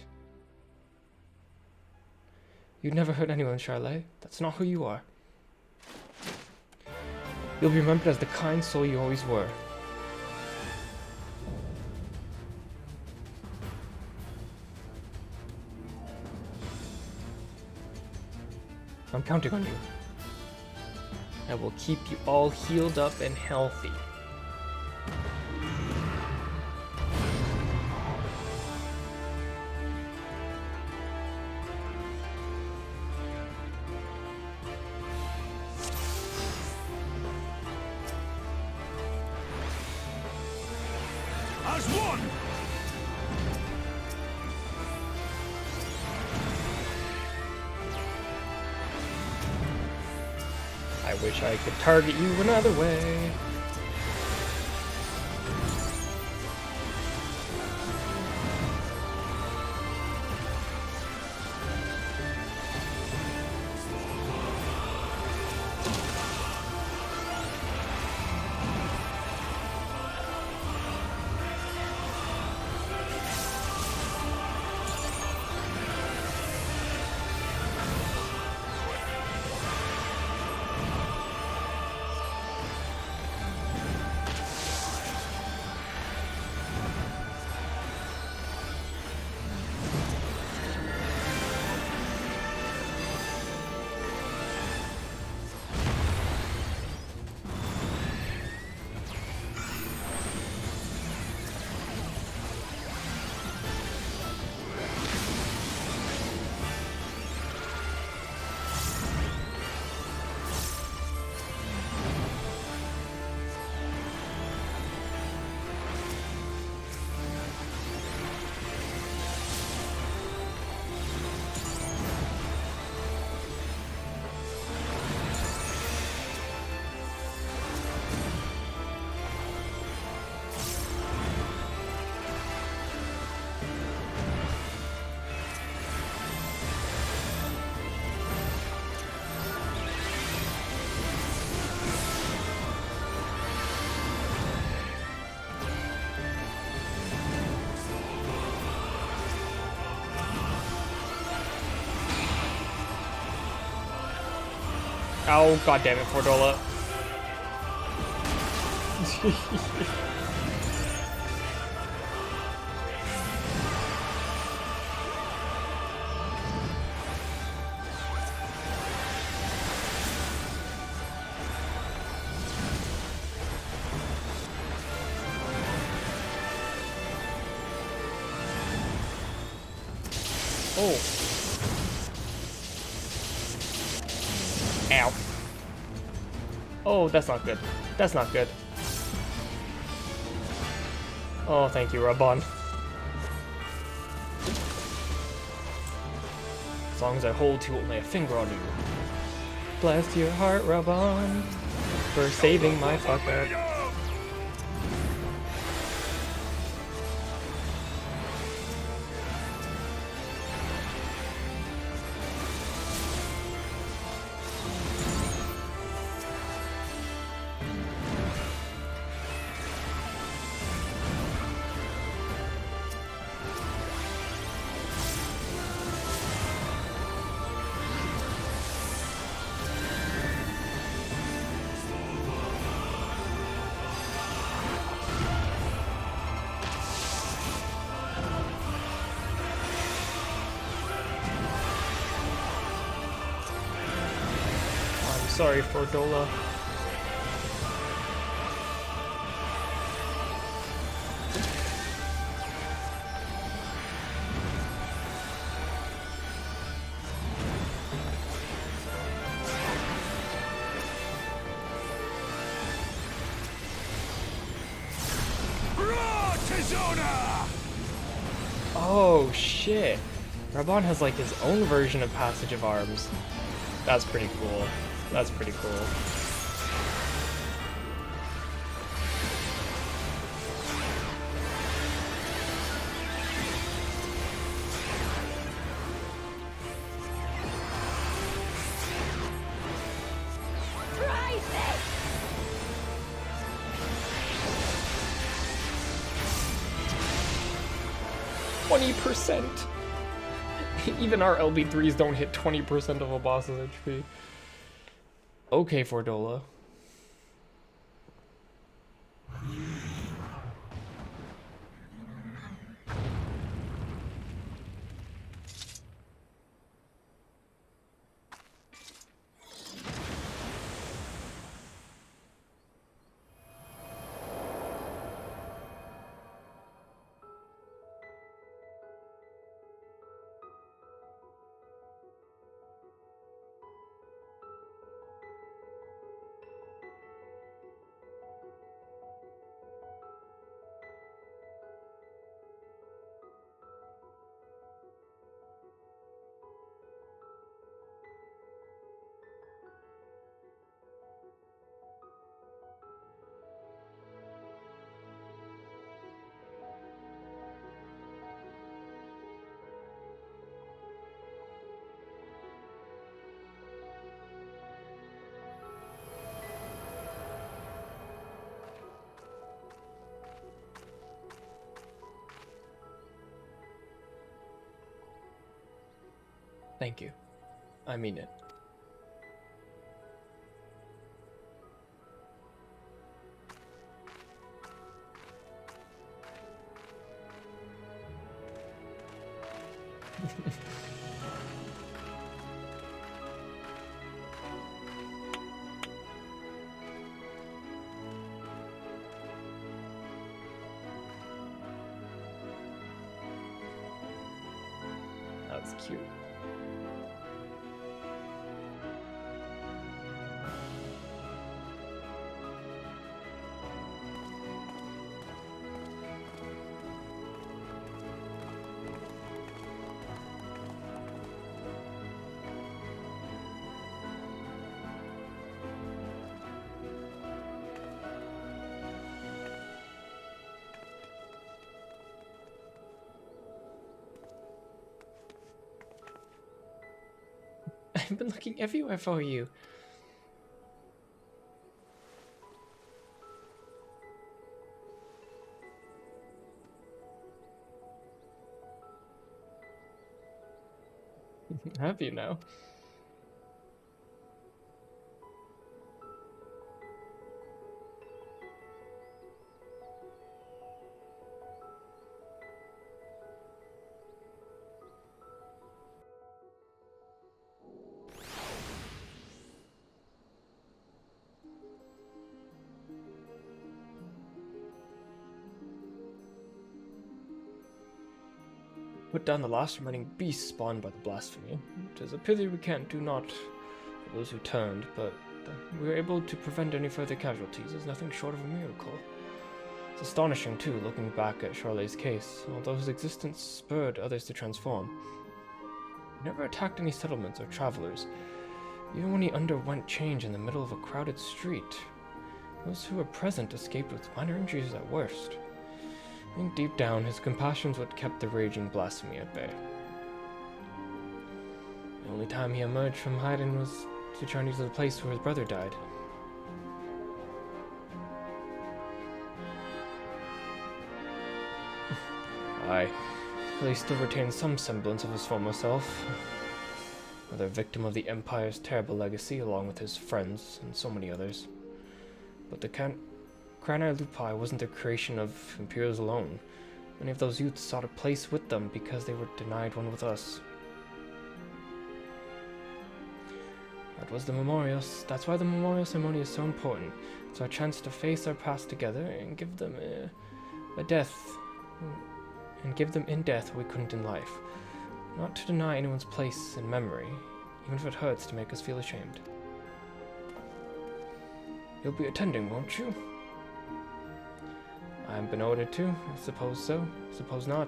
You'd never hurt anyone, Charlotte. That's not who you are. You'll be remembered as the kind soul you always were. I'm counting on you. I will keep you all healed up and healthy. As one! I wish I could target you another way. Oh, god damn it, Fordola. Oh. Ow. Oh, that's not good. That's not good. Oh, thank you, Rabon. As long as I hold to only a finger on you. Bless your heart, Rabon, for saving my fuck up. Sorry, Fordola. Oh shit. Rabon has like his own version of Passage of Arms. That's pretty cool. That's pretty cool. Try this! 20%! Even our LB3s don't hit 20% of a boss's HP. Okay, Fordola. Thank you. I mean it. That's cute. I've been looking everywhere for you. Have you now? put down the last remaining beast spawned by the blasphemy. It is a pity we can't do naught for those who turned, but we were able to prevent any further casualties is nothing short of a miracle. It's astonishing, too, looking back at Charlotte's case, although his existence spurred others to transform. He never attacked any settlements or travelers, even when he underwent change in the middle of a crowded street. Those who were present escaped with minor injuries at worst. I think deep down, his compassion was what kept the raging blasphemy at bay. The only time he emerged from hiding was to journey to the place where his brother died. Aye, but he still retains some semblance of his former self. Another victim of the Empire's terrible legacy, along with his friends and so many others. But the Crani Lupi wasn't the creation of Imperials alone. Many of those youths sought a place with them because they were denied one with us. That was the memorials. That's why the memorial ceremony is so important. It's our chance to face our past together and give them a death. And give them in death what we couldn't in life. Not to deny anyone's place in memory, even if it hurts to make us feel ashamed. You'll be attending, won't you? I haven't been ordered to. I suppose so. Suppose not.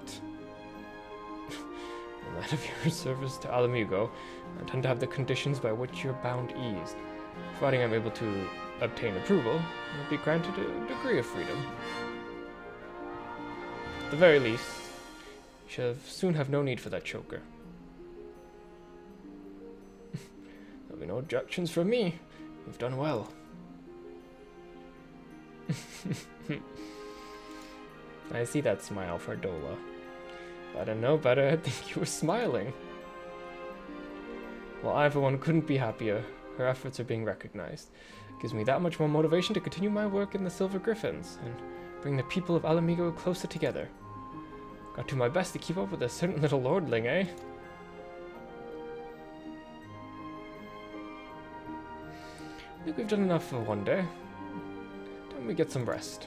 In light of your service to Alamigo, I tend to have the conditions by which you're bound eased. Providing I'm able to obtain approval, you'll be granted a degree of freedom. At the very least, you shall soon have no need for that choker. There'll be no objections from me. You've done well. I see that smile for Dola. If I didn't know better, I'd think you were smiling. Well, I, for one, couldn't be happier. Her efforts are being recognized. It gives me that much more motivation to continue my work in the Silver Griffins and bring the people of Alamigo closer together. Got to do my best to keep up with a certain little lordling, eh? I think we've done enough for one day. Time we get some rest.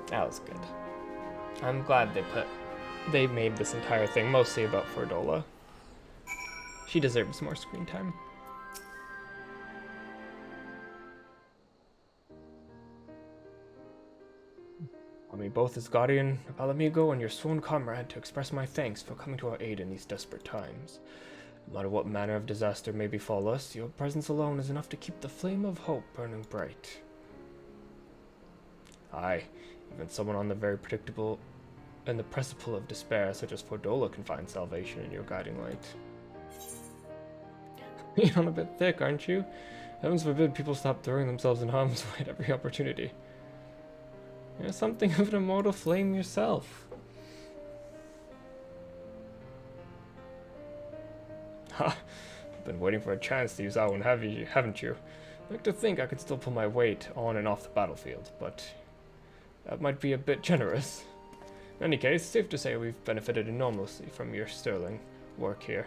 That was good. I'm glad they made this entire thing mostly about Fordola. She deserves more screen time. Me both as guardian of Alamigo and your sworn comrade to express my thanks for coming to our aid in these desperate times. No matter what manner of disaster may befall us, your presence alone is enough to keep the flame of hope burning bright. Aye, even someone on the very predictable and the precipice of despair such as Fordola can find salvation in your guiding light. Being on a bit thick, aren't you? Heavens forbid people stop throwing themselves in harm's way at every opportunity. You're something of an immortal flame yourself. Ha! You've been waiting for a chance to use that one, haven't you? I like to think I could still pull my weight on and off the battlefield, but that might be a bit generous. In any case, safe to say we've benefited enormously from your sterling work here.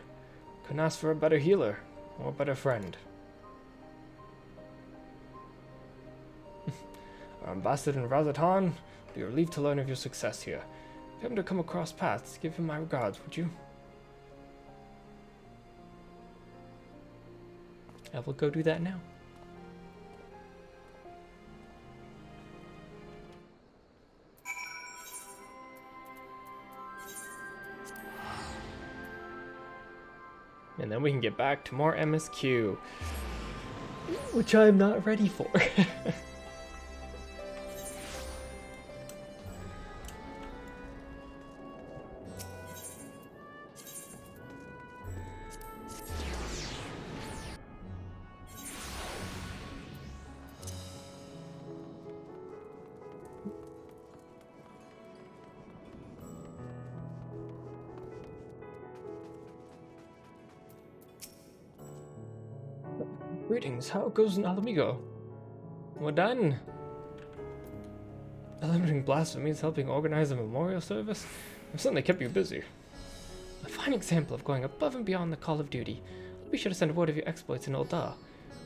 Couldn't ask for a better healer, or a better friend. Our ambassador in Razatan will be relieved to learn of your success here. If you happen to come across paths, give him my regards, would you? I will go do that now. And then we can get back to more MSQ, which I'm not ready for. Greetings, how goes in Alamigo? We're done. Eliminating blasphemy is helping organize a memorial service. I've certainly kept you busy. A fine example of going above and beyond the call of duty. I'll be sure to send word of your exploits in Ul'dah.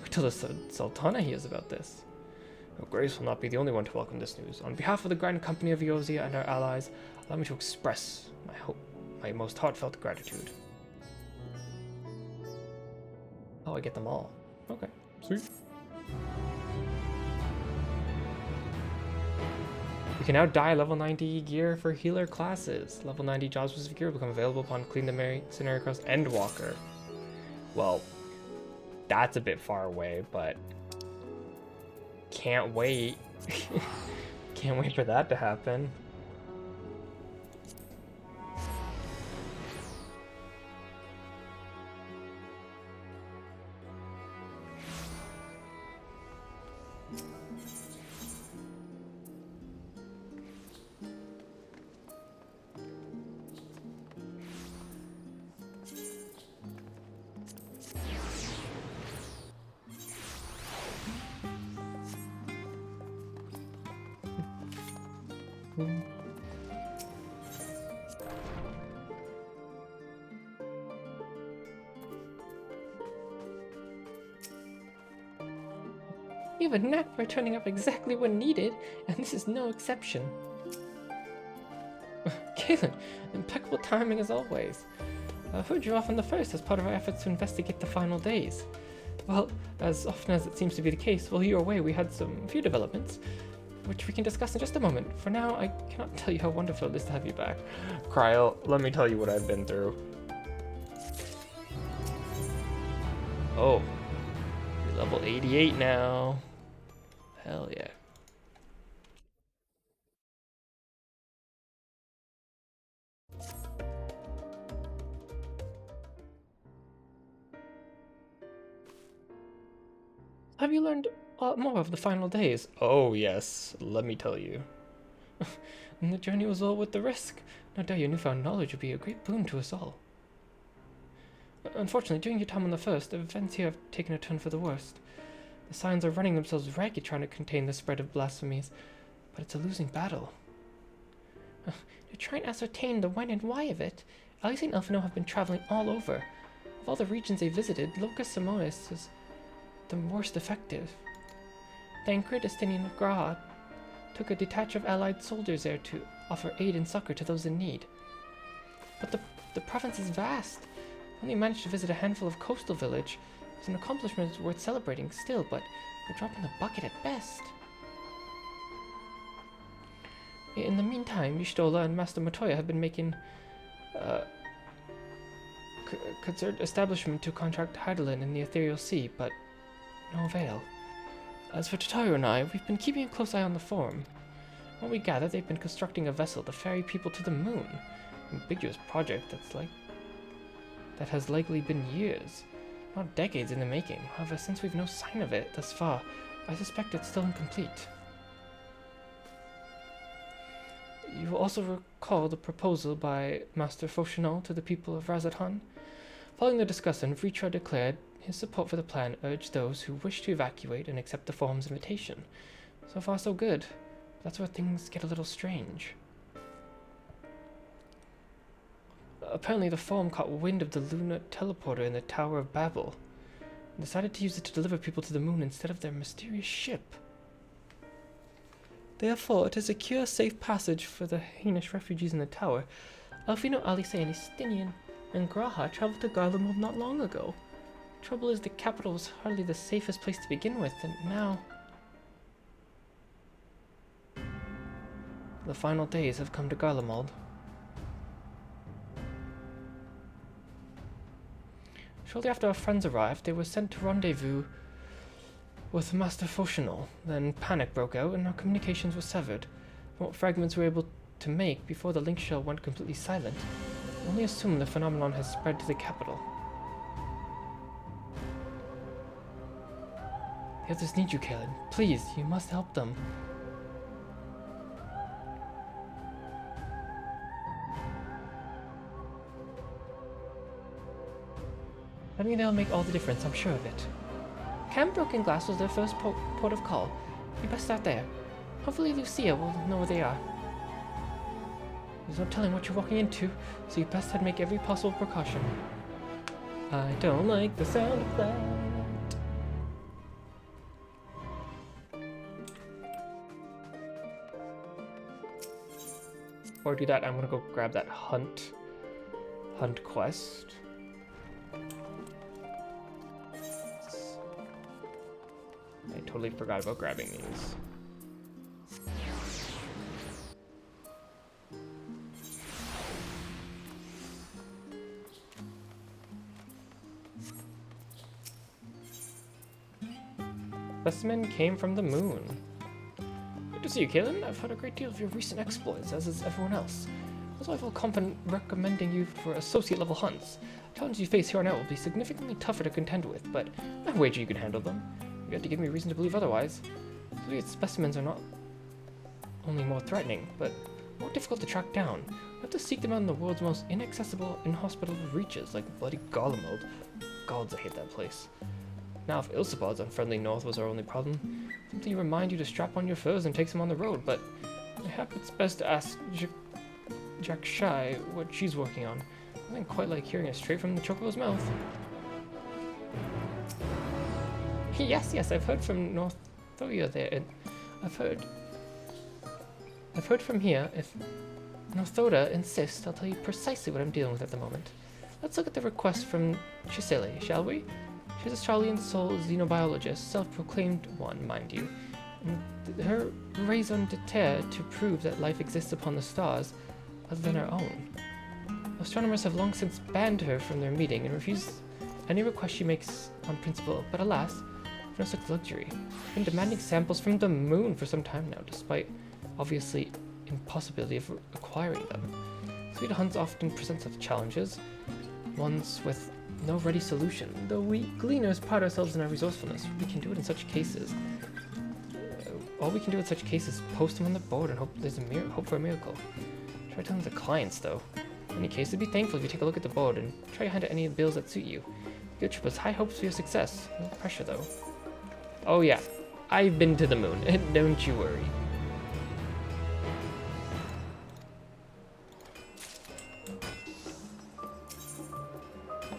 Wait till the Sultana hears about this. Your Grace will not be the only one to welcome this news. On behalf of the Grand Company of Eosia and our allies, allow me to express my most heartfelt gratitude. Oh, I get them all. Okay, sweet. You can now dye level 90 gear for healer classes. Level 90 job specific gear will become available upon clearing the scenario across Endwalker. Well, that's a bit far away, but can't wait. Can't wait for that to happen. You have a knack for turning up exactly when needed, and this is no exception. Galen, impeccable timing as always. I heard you off on the first as part of our efforts to investigate the final days. Well, as often as it seems to be the case, while you were away we had few developments, which we can discuss in just a moment. For now, I cannot tell you how wonderful it is to have you back. Kryl, let me tell you what I've been through. Oh, you're level 88 now. Hell yeah. Have you learned more of the final days? Oh yes, let me tell you. And the journey was all worth the risk. No doubt your newfound knowledge will be a great boon to us all. Unfortunately, during your time on the first, events here have taken a turn for the worst. The Scions are running themselves ragged trying to contain the spread of blasphemies, but it's a losing battle. To try and ascertain the when and why of it, Alice and Elfino have been traveling all over. Of all the regions they visited, Locus Samois is the worst effective. The Anchor Destinian of Graha took a detach of allied soldiers there to offer aid and succor to those in need. But the province is vast. Only managed to visit a handful of coastal village. It's an accomplishment worth celebrating still, but a drop in the bucket at best. In the meantime, Y'shtola and Master Matoya have been making concerted establishment to contract Heidelin in the Ethereal Sea, but no avail. As for Tataru and I, we've been keeping a close eye on the Forum. What we gather, they've been constructing a vessel to ferry people to the moon. An ambiguous project that has likely been years, not decades in the making. However, since we've no sign of it thus far, I suspect it's still incomplete. You will also recall the proposal by Master Fauchenal to the people of Razathan. Following the discussion, Vritra declared his support for the plan, urged those who wish to evacuate and accept the Forum's invitation. So far so good. That's where things get a little strange. Apparently the Forum caught wind of the lunar teleporter in the Tower of Babel and decided to use it to deliver people to the moon instead of their mysterious ship. Therefore, to secure safe passage for the heinous refugees in the tower, Elfino, Alice, and Estinian and Graha traveled to Garlemald not long ago. Trouble is, the capital was hardly the safest place to begin with, and now the final days have come to Garlemald. Shortly after our friends arrived, they were sent to rendezvous with Master Fauchenal. Then panic broke out and our communications were severed. From what fragments we were able to make before the link shell went completely silent, we only assume the phenomenon has spread to the capital. The others need you, Kaelin. Please, you must help them. I mean, they'll make all the difference, I'm sure of it. Camp Broken Glass was their first port of call. You best start there. Hopefully Lucia will know where they are. There's no telling what you're walking into, so you best had make every possible precaution. I don't like the sound of that. before I do that, I'm gonna go grab that hunt quest. I totally forgot about grabbing these. Specimen came from the moon. Good to see you, Kaelin. I've heard a great deal of your recent exploits, as is everyone else. That's why I feel confident recommending you for associate-level hunts. Challenges you face here on out will be significantly tougher to contend with, but I wager you can handle them. You had to give me reason to believe otherwise. Associate specimens are not only more threatening, but more difficult to track down. You have to seek them out in the world's most inaccessible, inhospitable reaches, like bloody Gollumald. Gods, I hate that place. Now, if Ilsabod's unfriendly north was our only problem, simply remind you to strap on your furs and take some on the road, but perhaps it's best to ask Jack Shy what she's working on. Nothing quite like hearing it straight from the Chocobo's mouth. Yes, I've heard from Northoya there, and I've heard from here. If Northoda insists, I'll tell you precisely what I'm dealing with at the moment. Let's look at the request from Chisele, shall we? She's a Australian soul xenobiologist, self-proclaimed one, mind you. And her raison d'etre to prove that life exists upon the stars other than our own. Astronomers have long since banned her from their meeting and refused any request she makes on principle, but alas, no such luxury. She's been demanding samples from the moon for some time now, despite obviously impossibility of acquiring them. Sweet hunts often present such challenges, ones with no ready solution. Though we gleaners pride ourselves in our resourcefulness, we can do it in such cases. All we can do in such cases is post them on the board and hope there's hope for a miracle. Try telling the clients, though. In any case, be thankful if you take a look at the board and try your hand at any of the bills that suit you. Good trip has high hopes for your success. No pressure, though. Oh yeah, I've been to the moon. Don't you worry.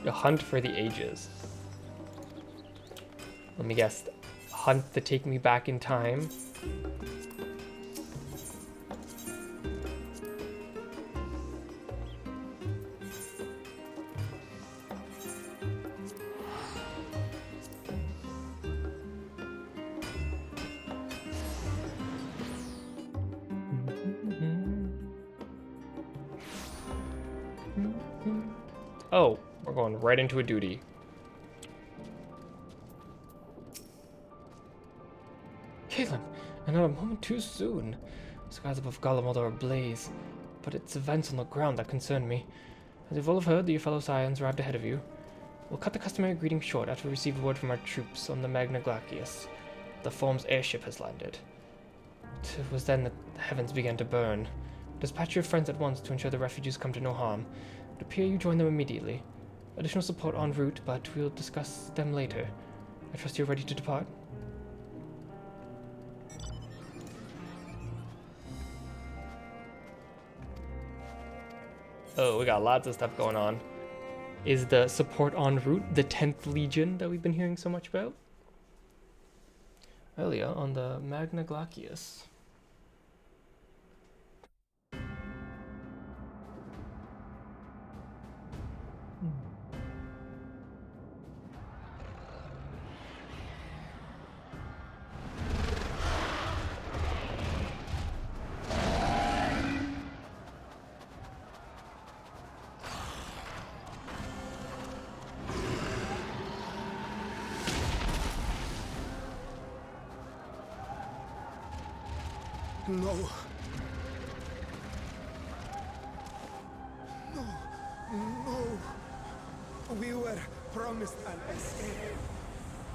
A hunt for the ages. Let me guess. Hunt to take me back in time. Oh, we're going right into a duty. Kaelin, and not a moment too soon. The skies above Gollumald are ablaze, but it's events on the ground that concern me. As you've all have heard, your fellow Scions arrived ahead of you. We'll cut the customary greeting short after we receive word from our troops on the Magna Glacius. The Form's airship has landed. It was then that the heavens began to burn. Dispatch your friends at once to ensure the refugees come to no harm. It would appear you join them immediately. Additional support en route, but we'll discuss them later. I trust you're ready to depart? Oh, we got lots of stuff going on. Is the support en route the 10th Legion that we've been hearing so much about? Earlier on the Magna Glacius. No. No. No. We were promised an escape.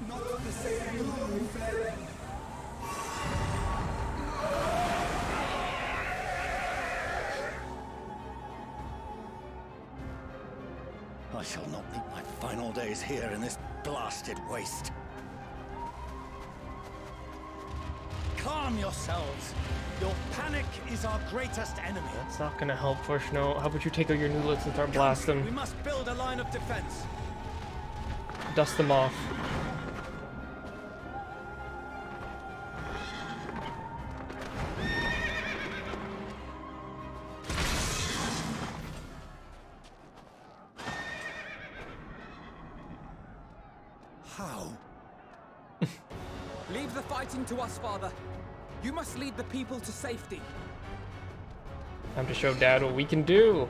Not the same moon we fled. I shall not meet my final days here in this blasted waste. Calm yourselves. Your panic is our greatest enemy. That's not gonna help, Forshno. How about you take out your nulets and start blasting? We must build a line of defense. Dust them off. How? Leave the fighting to us, Father. You must lead the people to safety. Time to show Dad what we can do.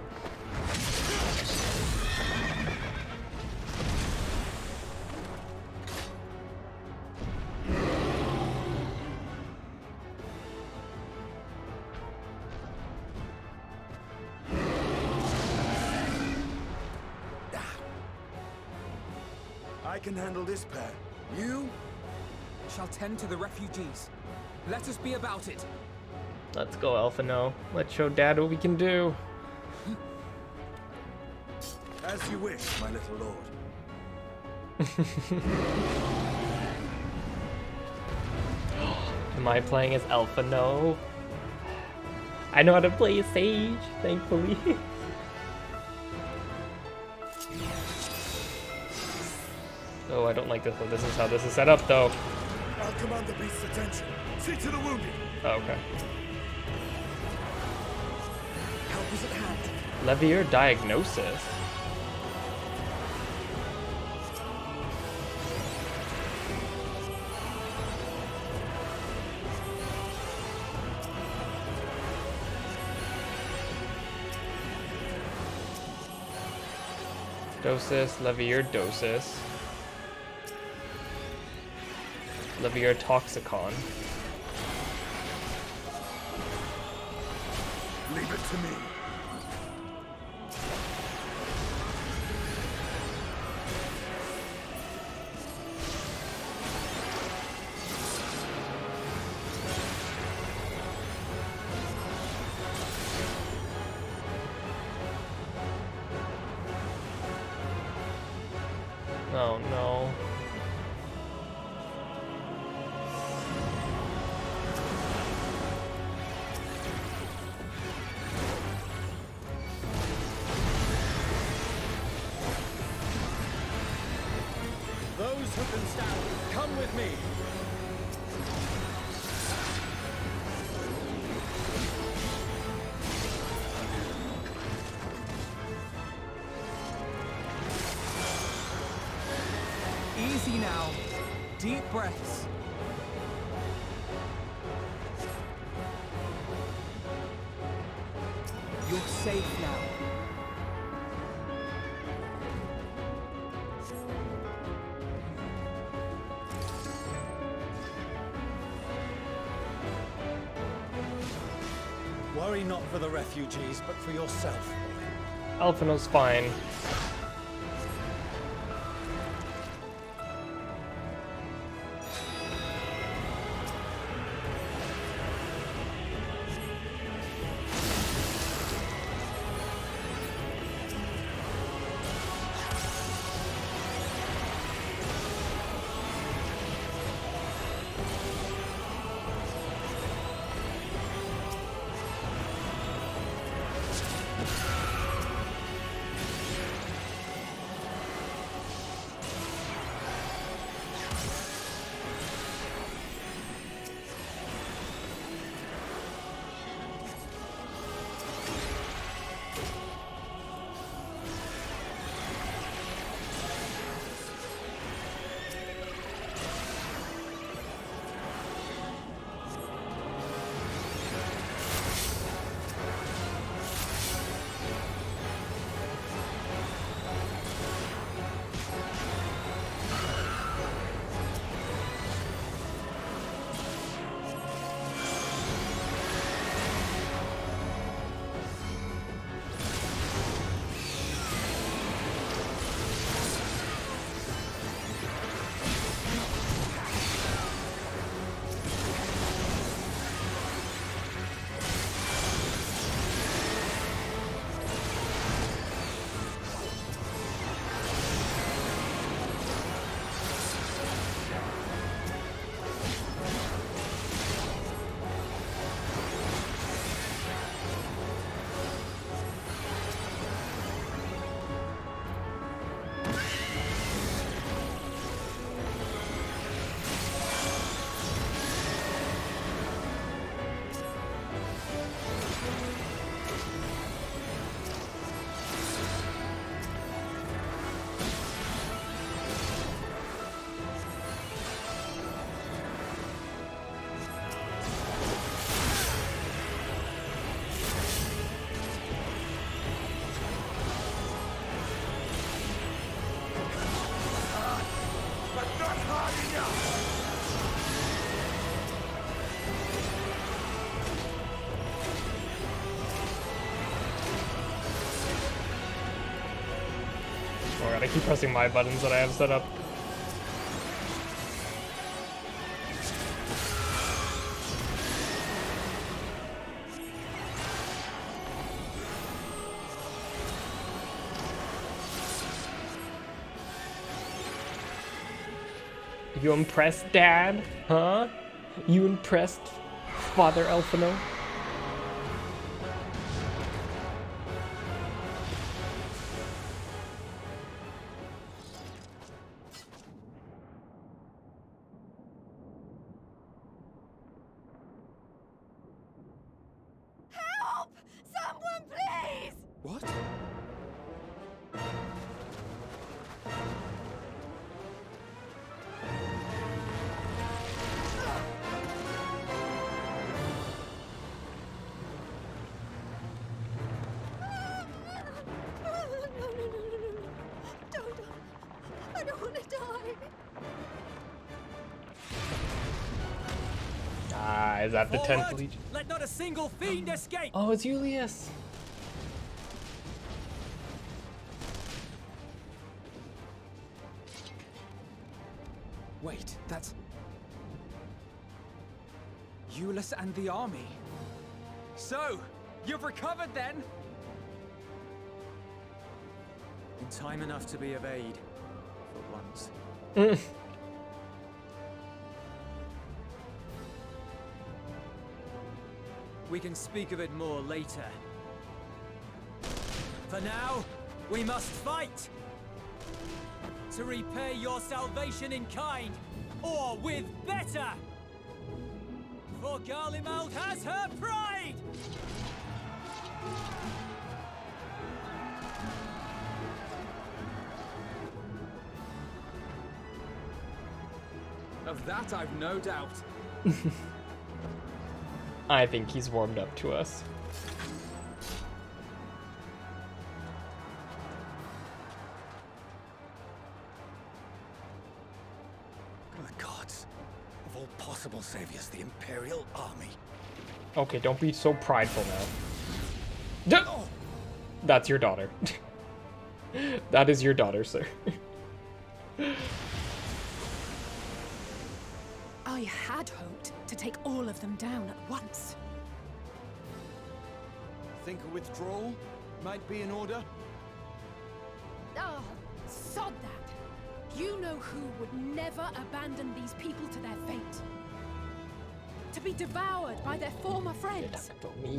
I can handle this pair. You? Shall tend to the refugees. Let us be about it. Let's go, Alphino. Let's show Dad what we can do. As you wish, my little lord. Am I playing as Alphino? I know how to play a Sage, thankfully. Oh, I don't like this. This is how this is set up, though. I'll command the beast's attention. See to the wounded. Oh, okay. Help is at hand. Levier diagnosis. Dosis, Levier dosis. Levier toxicon. Leave it to me. Oh no. Those who can stand, come with me. Easy now. Deep breaths. You're safe now. Worry not for the refugees, but for yourself. Alphino's fine. Oh god, I keep pressing my buttons that I have set up. You impressed, Dad? Huh? You impressed, Father Elfino? Help! Someone, please! What? Don't. I don't want to die. Ah, is that the 10th Forward! Legion? Let not a single fiend escape! Oh, it's Julius. Wait, that's... Euless and the army. So, you've recovered then? In time enough to be of aid, for once. We can speak of it more later. For now, we must fight! To repay your salvation in kind, or with better! For Garlemald has her pride! Of that I've no doubt. I think he's warmed up to us. The gods of all possible saviors, the Imperial Army. Okay, don't be so prideful now. That's your daughter. That is your daughter, sir. I had hoped to take all of them down at once. Think a withdrawal might be in order? Oh, sod that. You know who would never abandon these people to their fate. To be devoured by their former friends.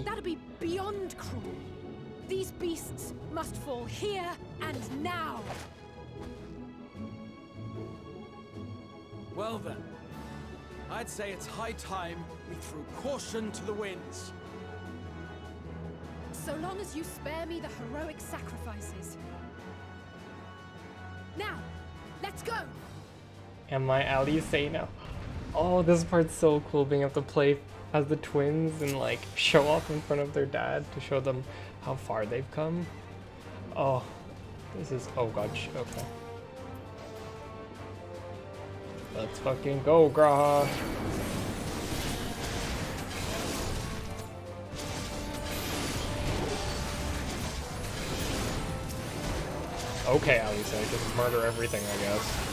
That'd be beyond cruel. These beasts must fall here and now. Well then, I'd say it's high time we threw caution to the winds. So long as you spare me the heroic sacrifices. Now, let's go! And my allies say no. Oh, this part's so cool, being able to play as the twins and like show off in front of their dad to show them how far they've come. Oh, this is, oh god, okay. Let's fucking go, Graha. Okay, Alisa, just murder everything, I guess.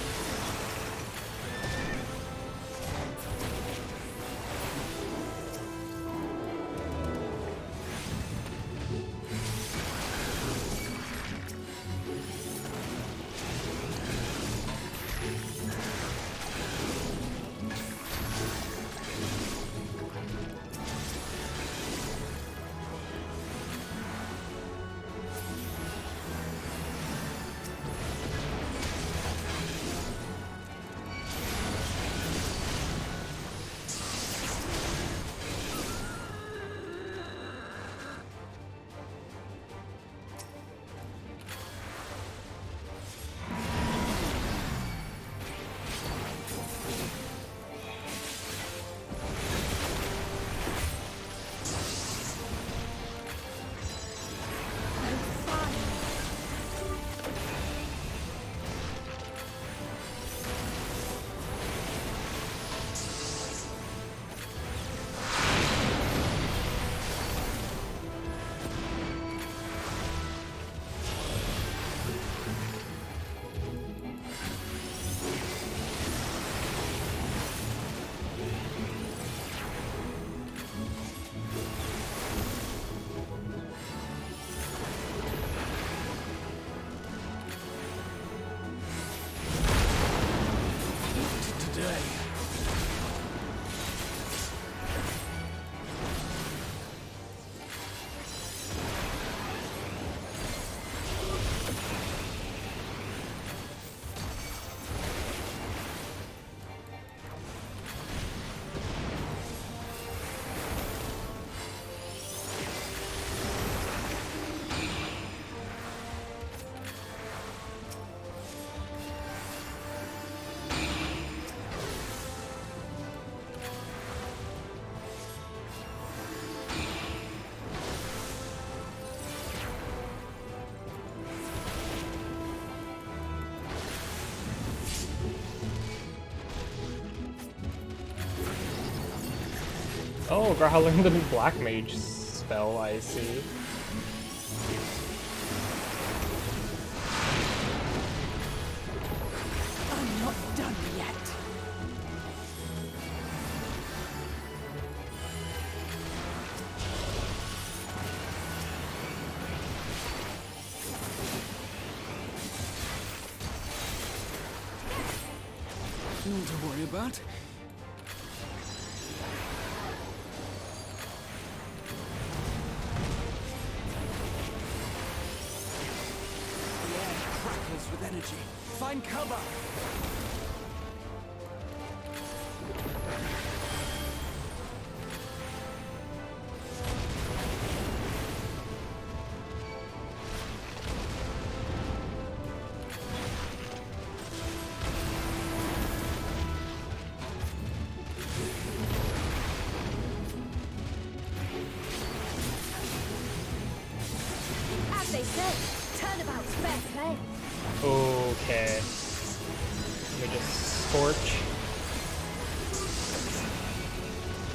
Oh, Graha learned the new Black Mage spell, I see. I'm not done yet. Nothing to worry about. The air crackles with energy. Find cover! As they say, turnabout's fair play. Okay. Let me just scorch.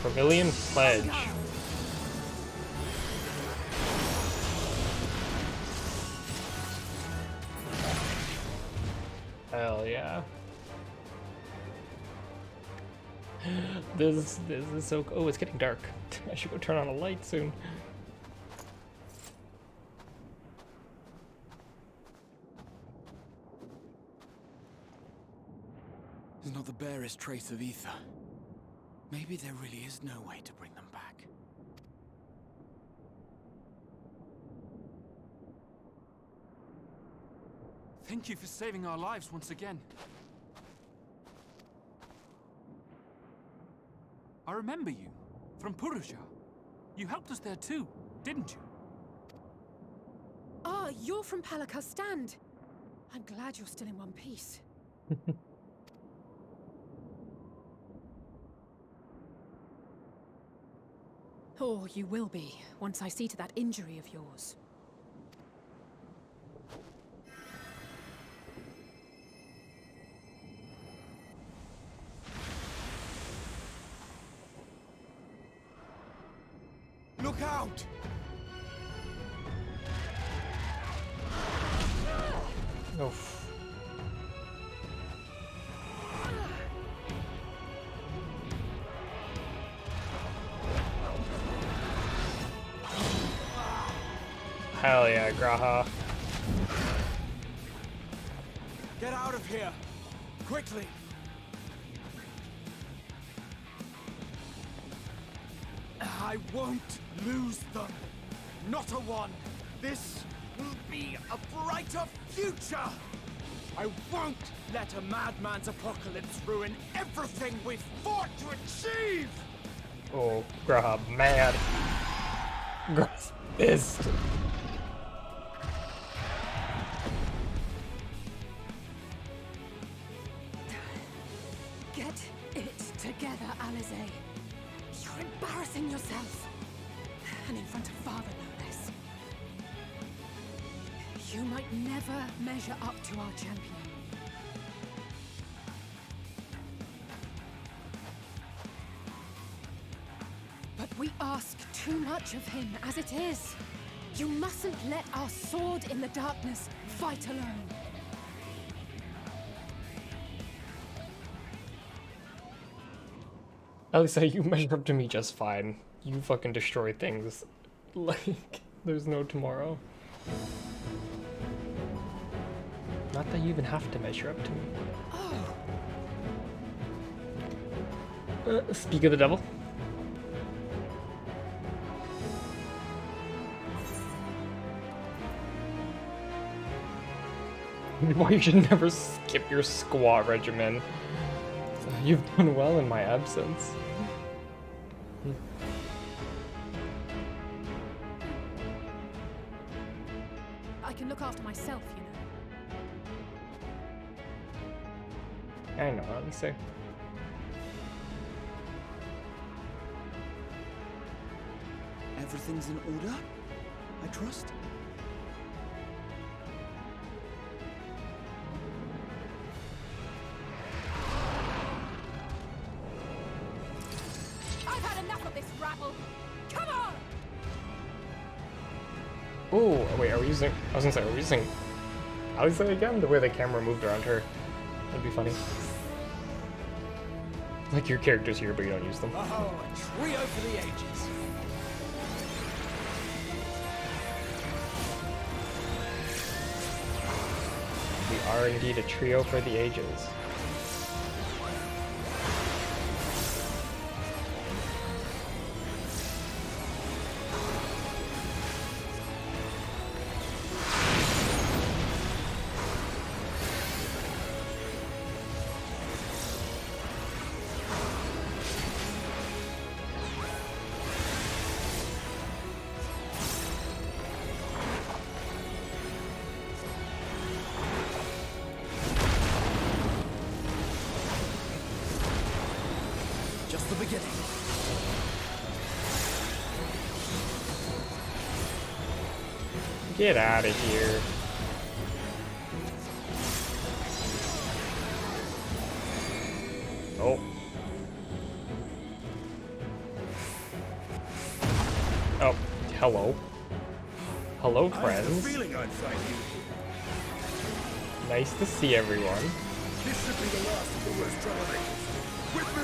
Pavilion Pledge. Hell yeah. This is so. Oh, it's getting dark. I should go turn on a light soon. There's not the barest trace of ether. Maybe there really is no way to bring them back. Thank you for saving our lives once again. I remember you, from Purusha. You helped us there too, didn't you? Ah, you're from Palaka's stand. I'm glad you're still in one piece. Oh, you will be, once I see to that injury of yours. Look out! Oof. Hell yeah, Graha. Get out of here! Quickly! I won't lose them! Not a one! This will be a brighter future! I won't let a madman's apocalypse ruin everything we've fought to achieve! Oh, Graha, mad. Graha's pissed. Get it together, Alize. You're embarrassing yourself. And in front of Father, no less. You might never measure up to our champion. But we ask too much of him as it is. You mustn't let our sword in the darkness fight alone. Alisa, you measure up to me just fine. You fucking destroy things. Like, there's no tomorrow. Not that you even have to measure up to me. Speak of the devil. Why you should never skip your squat regimen. You've done well in my absence. I can look after myself, you know. I know, Alisa. Everything's in order, I trust? I've had enough of this rat Oh, wait, are we using... I was gonna say, are we using Alice again? The way the camera moved around her. That'd be funny. Like your character's here, but you don't use them. Oh, a trio for the ages. We are indeed a trio for the ages. Just the beginning. Get out of here. Oh. Oh, hello. Hello, friends. Feeling I'd find you. Nice to see everyone. This should be the last of the worst troublemakers. With me!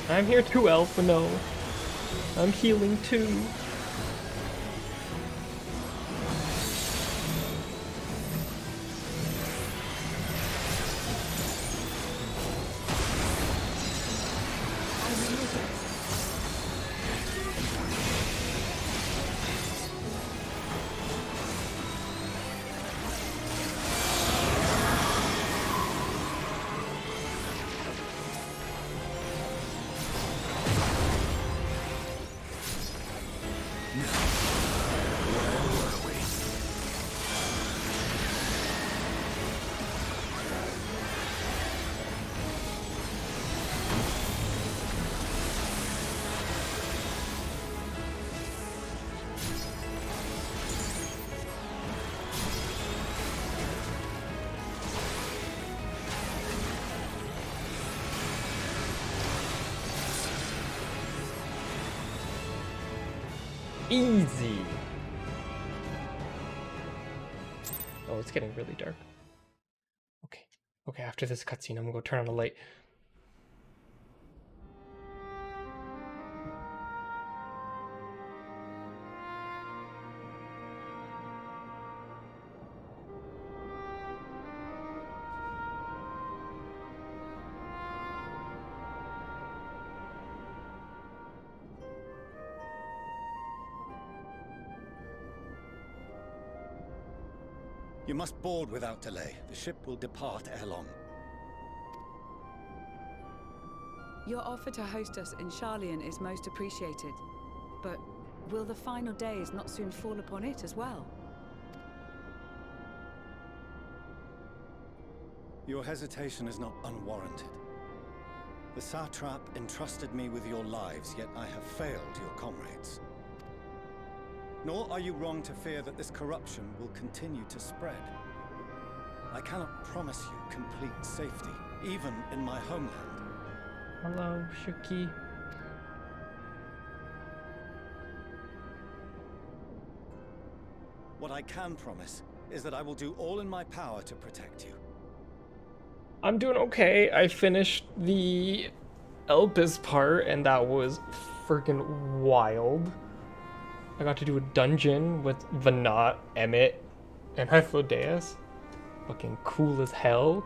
I'm here too, Elfino. I'm healing too. Easy. Oh, it's getting really dark. Okay. Okay, after this cutscene, I'm gonna go turn on the light. You must board without delay. The ship will depart ere long. Your offer to host us in Sharlayan is most appreciated. But will the final days not soon fall upon it as well? Your hesitation is not unwarranted. The satrap entrusted me with your lives, yet I have failed your comrades. Nor are you wrong to fear that this corruption will continue to spread. I cannot promise you complete safety, even in my homeland. Hello, Shuki. What I can promise is that I will do all in my power to protect you. I'm doing okay. I finished the Elpis part, and that was freaking wild. I got to do a dungeon with Vanat, Emmett, and Hyphodeus. Fucking cool as hell.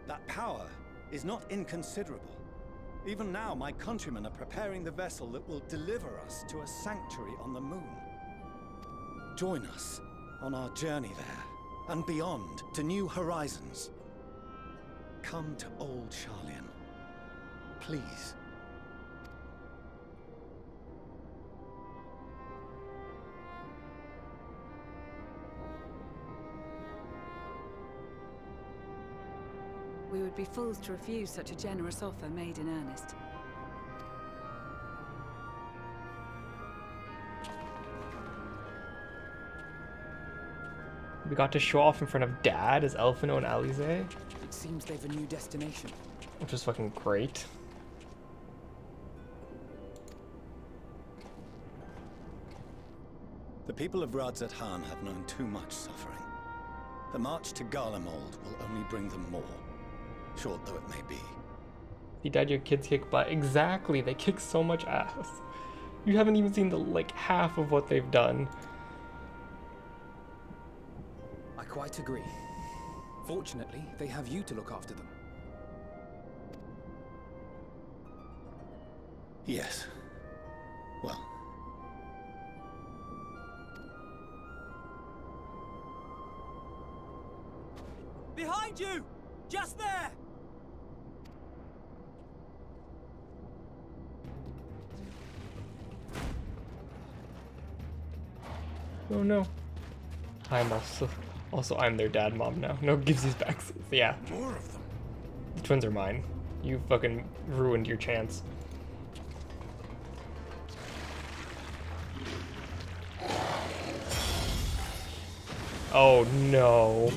That power is not inconsiderable. Even now, my countrymen are preparing the vessel that will deliver us to a sanctuary on the moon. Join us on our journey there, and beyond, to new horizons. Come to old Charlian. Please. We would be fools to refuse such a generous offer made in earnest. We got to show off in front of Dad as Elfino and Alize, It seems they've a new destination. which is fucking great. The people of Radzat-Han have known too much suffering. The march to Garlemald will only bring them more, short though it may be. You dad, your kids kick butt. Exactly, they kick so much ass. You haven't even seen the half of what they've done. I quite agree. Fortunately, they have you to look after them. Yes. Well. Behind you! Just there! Oh no. I'm also I'm their dad mom now. No gives these back. Yeah. More of them. The twins are mine. You fucking ruined your chance. Oh no.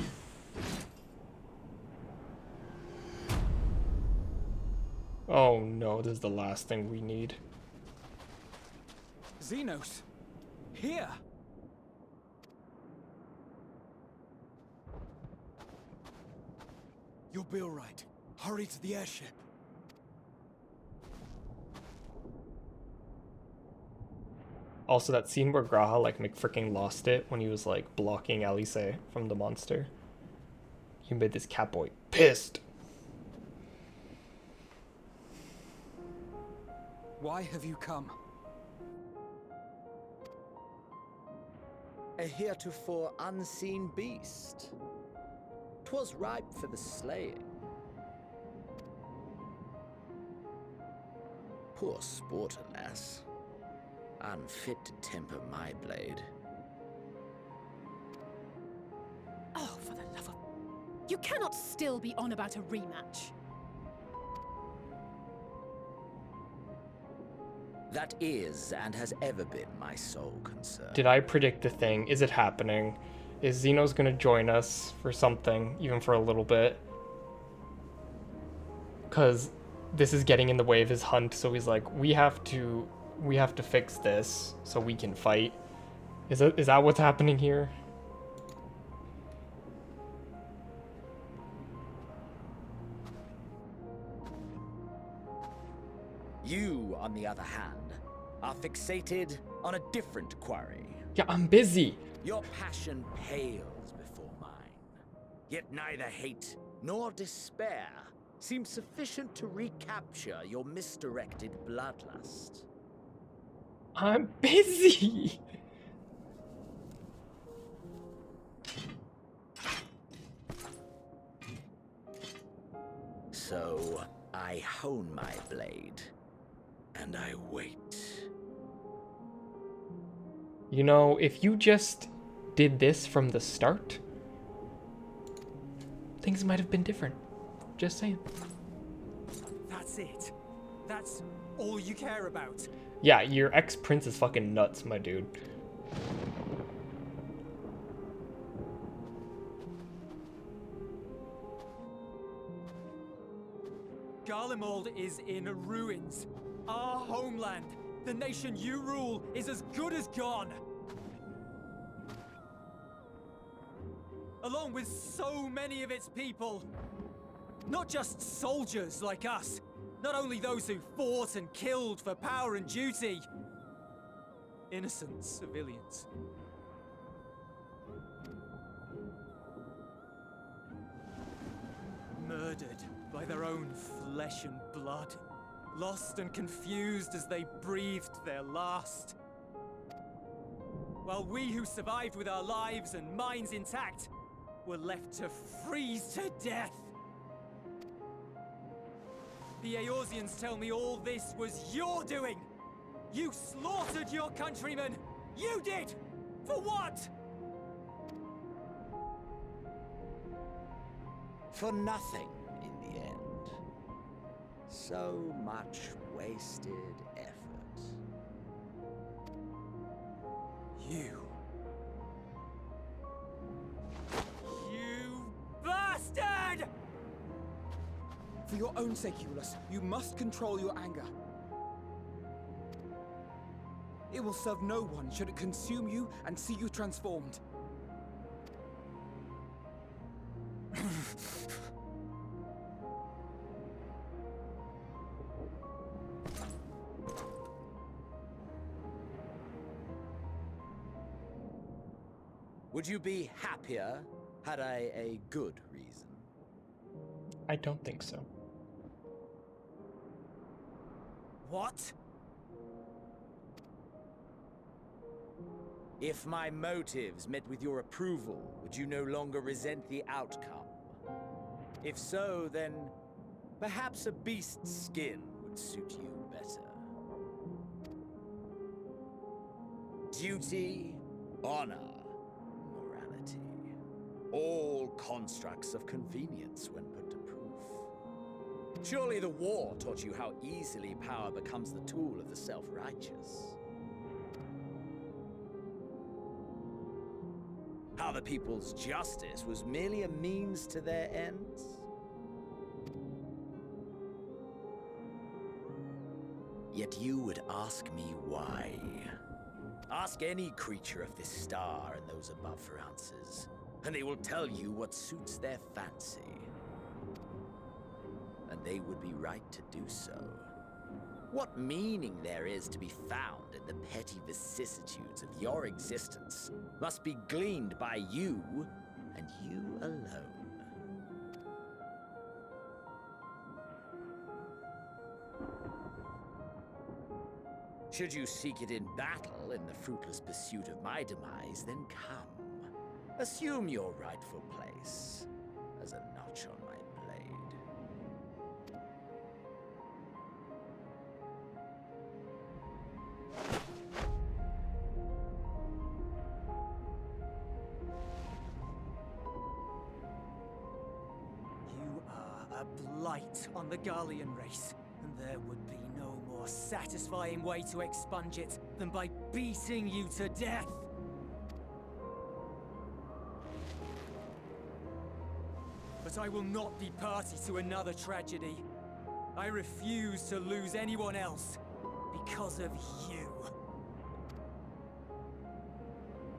Oh no, this is the last thing we need. Xenos! Here! You'll be alright. Hurry to the airship. Also, that scene where Graha McFricking lost it when he was blocking Alice from the monster. He made this catboy pissed. Why have you come? A heretofore unseen beast. 'Twas ripe for the slaying. Poor sport, alas. Unfit to temper my blade. Oh, for the love of... You cannot still be on about a rematch. That is, and has ever been, my sole concern. Did I predict the thing? Is it happening? Is Xenos gonna join us for something, even for a little bit? Because this is getting in the way of his hunt, so he's like, we have to fix this so we can fight. Is that what's happening here? You, on the other hand, are fixated on a different quarry. Yeah, I'm busy. Your passion pales before mine. Yet neither hate nor despair seem sufficient to recapture your misdirected bloodlust. I'm busy. So, I hone my blade, and I wait. You know, if you just did this from the start, things might have been different. Just saying. That's it. That's all you care about. Yeah, your ex-prince is fucking nuts, my dude. Garlemald is in ruins. Our homeland, the nation you rule, is as good as gone. Along with so many of its people. Not just soldiers like us. Not only those who fought and killed for power and duty. Innocent civilians. Murdered by their own flesh and blood. Lost and confused as they breathed their last. While we who survived with our lives and minds intact were left to freeze to death. The Eorzeans tell me all this was your doing! You slaughtered your countrymen! You did! For what? For nothing, in the end. So much wasted effort. You bastard! For your own sake, Eulus, you must control your anger. It will serve no one should it consume you and see you transformed. Would you be happier had I a good reason? I don't think so. What? If my motives met with your approval, would you no longer resent the outcome? If so, then perhaps a beast's skin would suit you better. Duty, honor, morality. All constructs of convenience when put to proof. Surely the war taught you how easily power becomes the tool of the self-righteous. How the people's justice was merely a means to their ends? Yet you would ask me why. Ask any creature of this star and those above for answers, and they will tell you what suits their fancy. And they would be right to do so. What meaning there is to be found in the petty vicissitudes of your existence must be gleaned by you, and you alone. Should you seek it in battle in the fruitless pursuit of my demise, then come. Assume your rightful place as a notch on my blade. You are a blight on the Garlean race, and there would be no more satisfying way to expunge it than by beating you to death. But I will not be party to another tragedy. I refuse to lose anyone else because of you.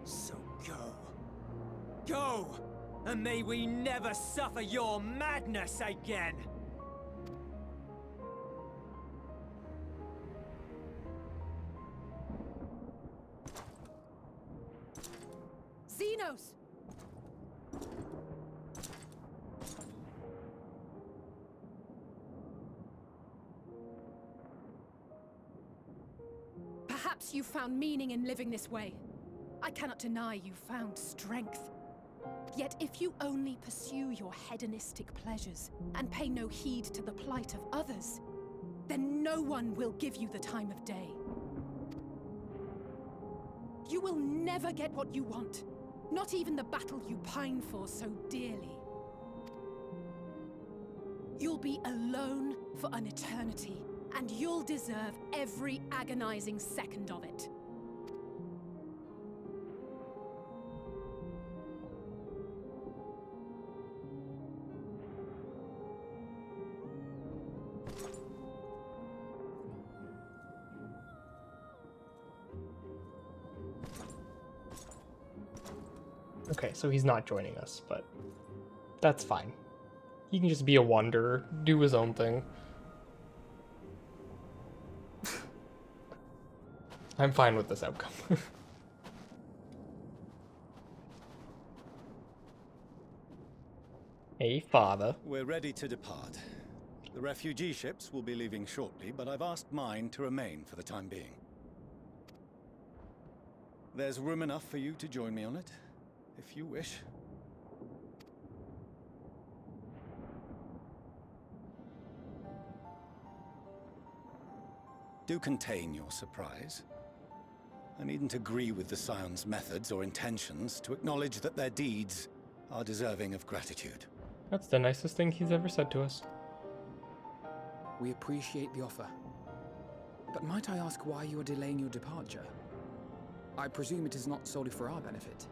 So go. Go! And may we never suffer your madness again! Xenos! Perhaps you found meaning in living this way. I cannot deny you found strength. Yet if you only pursue your hedonistic pleasures and pay no heed to the plight of others, then no one will give you the time of day. You will never get what you want. Not even the battle you pine for so dearly. You'll be alone for an eternity, and you'll deserve every agonizing second of it. Okay, so he's not joining us, but that's fine. He can just be a wanderer, do his own thing. I'm fine with this outcome. Hey, father. We're ready to depart. The refugee ships will be leaving shortly, but I've asked mine to remain for the time being. There's room enough for you to join me on it, if you wish. Do contain your surprise. I needn't agree with the Scion's methods or intentions to acknowledge that their deeds are deserving of gratitude. That's the nicest thing he's ever said to us. We appreciate the offer. But might I ask why you are delaying your departure? I presume it is not solely for our benefit.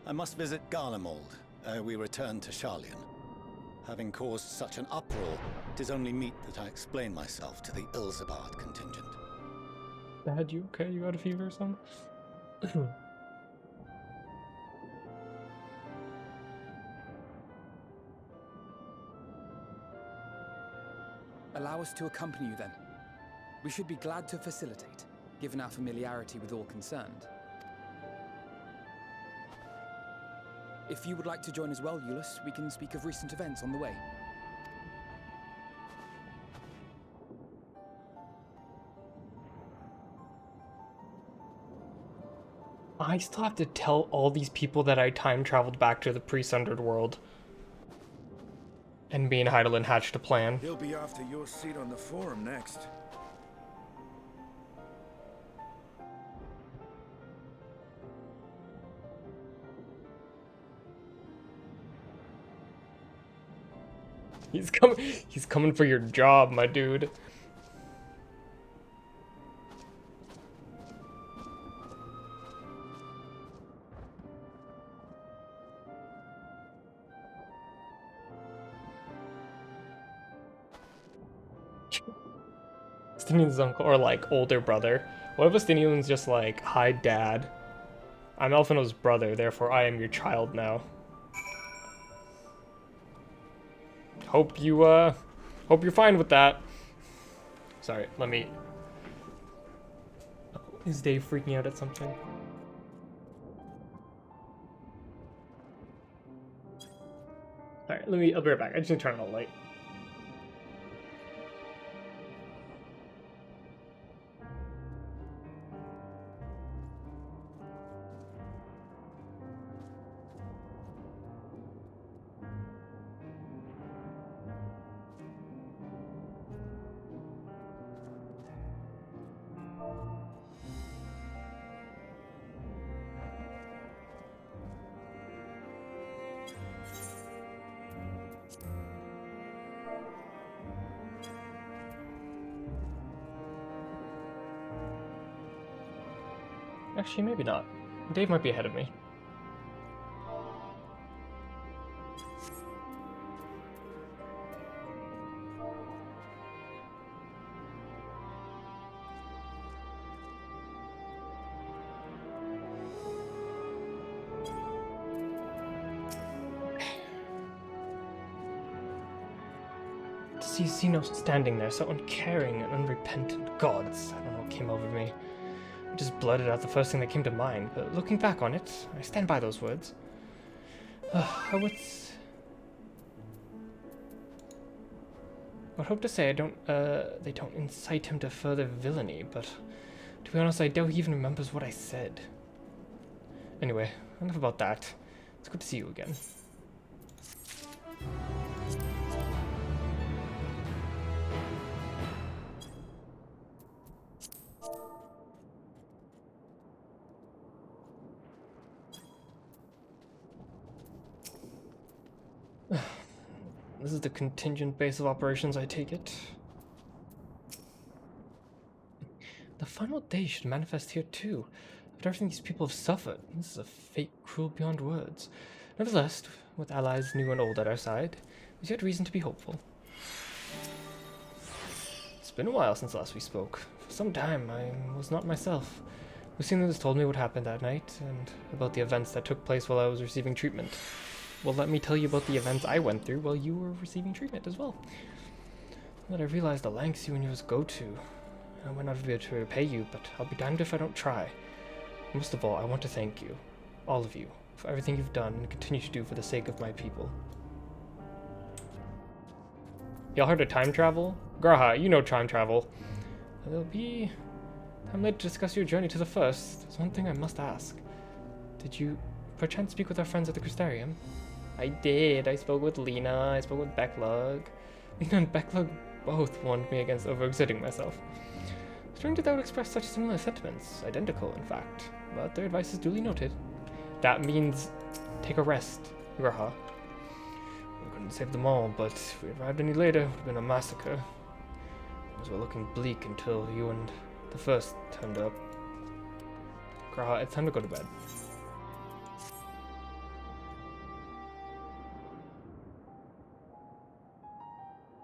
I must visit Garlemald ere we return to Sharlayan. Having caused such an uproar, it is only meet that I explain myself to the Ilzabard contingent. Dad, you okay? You got a fever or something? Allow us to accompany you then. We should be glad to facilitate, given our familiarity with all concerned. If you would like to join as well, Eulus, we can speak of recent events on the way. I still have to tell all these people that I time traveled back to the pre-sundered world. And me and Heidelin hatched a plan. He'll be off to your seat on the forum next. He's coming for your job, my dude. Estinian's uncle, or like older brother. What if Estinian's just like, hi dad, I'm Elfino's brother, therefore I am your child now. Hope you're fine with that. Sorry, let me... Oh, is Dave freaking out at something? Alright, I'll be right back. I just need to turn on the light. Actually, maybe not. Dave might be ahead of me. To see Zeno standing there, so uncaring and unrepentant. Gods, I don't know what came over me. I just blurted out the first thing that came to mind, but looking back on it, I stand by those words. I would hope to say they don't incite him to further villainy, but to be honest, I doubt he even remembers what I said. Anyway, enough about that. It's good to see you again. This is the contingent base of operations, I take it. The final day should manifest here too. After everything these people have suffered, this is a fate cruel beyond words. Nevertheless, with allies new and old at our side, there's yet reason to be hopeful. It's been a while since last we spoke. For some time, I was not myself. Lucina has told me what happened that night, and about the events that took place while I was receiving treatment. Well, let me tell you about the events I went through while you were receiving treatment as well. That I realized the lengths you and yours go to. I might not be able to repay you, but I'll be damned if I don't try. Most of all, I want to thank you, all of you, for everything you've done and continue to do for the sake of my people. Y'all heard of time travel? Graha, you know time travel. There'll be time later to discuss your journey to the First. There's one thing I must ask. Did you perchance speak with our friends at the Crystarium? I did. I spoke with Lena, I spoke with Becklug. Lena and Becklug both warned me against overexerting myself. Strange that they would express such similar sentiments, identical in fact, but their advice is duly noted. That means take a rest, Graha. We couldn't save them all, but if we arrived any later, it would have been a massacre. Things were looking bleak until you and the First turned up. Graha, it's time to go to bed.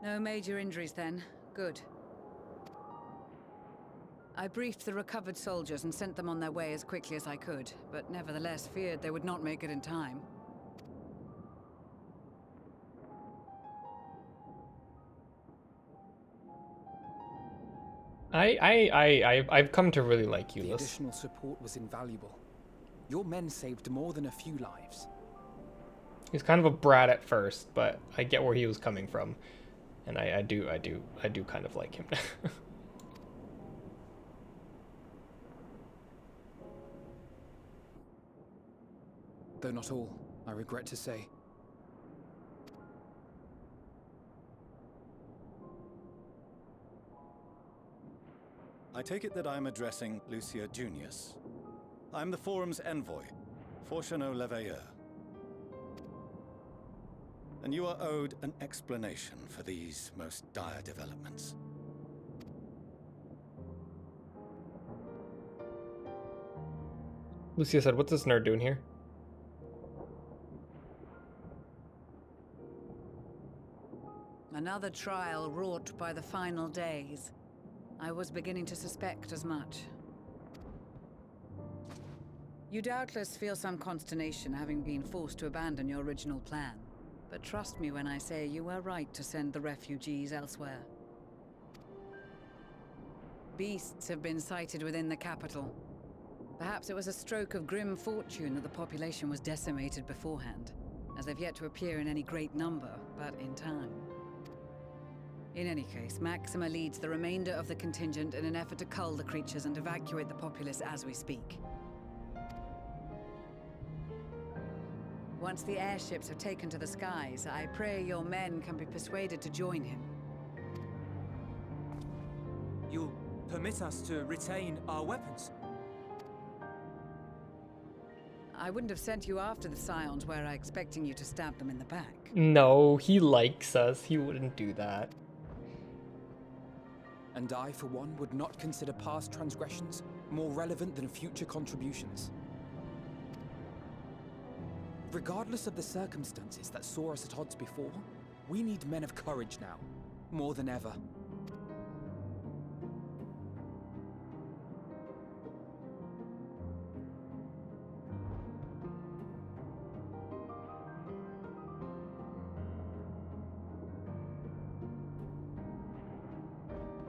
No major injuries then. Good. I briefed the recovered soldiers and sent them on their way as quickly as I could, but nevertheless feared they would not make it in time. I've come to really like Ulyss. The additional support was invaluable. Your men saved more than a few lives. He's kind of a brat at first, but I get where he was coming from. And I do kind of like him. Though not all, I regret to say. I take it that I'm addressing Lucia Junius. I'm the Forum's envoy, Fortuno LVL. And you are owed an explanation for these most dire developments. Lucia said, "What's this nerd doing here?" Another trial wrought by the final days. I was beginning to suspect as much. You doubtless feel some consternation having been forced to abandon your original plan. But trust me when I say you were right to send the refugees elsewhere. Beasts have been sighted within the capital. Perhaps it was a stroke of grim fortune that the population was decimated beforehand, as they've yet to appear in any great number, but in time. In any case, Maxima leads the remainder of the contingent in an effort to cull the creatures and evacuate the populace as we speak. Once the airships have taken to the skies, I pray your men can be persuaded to join him. You'll permit us to retain our weapons? I wouldn't have sent you after the Scions were I expecting you to stab them in the back. No, he likes us. He wouldn't do that. And I, for one, would not consider past transgressions more relevant than future contributions. Regardless of the circumstances that saw us at odds before, we need men of courage now, more than ever.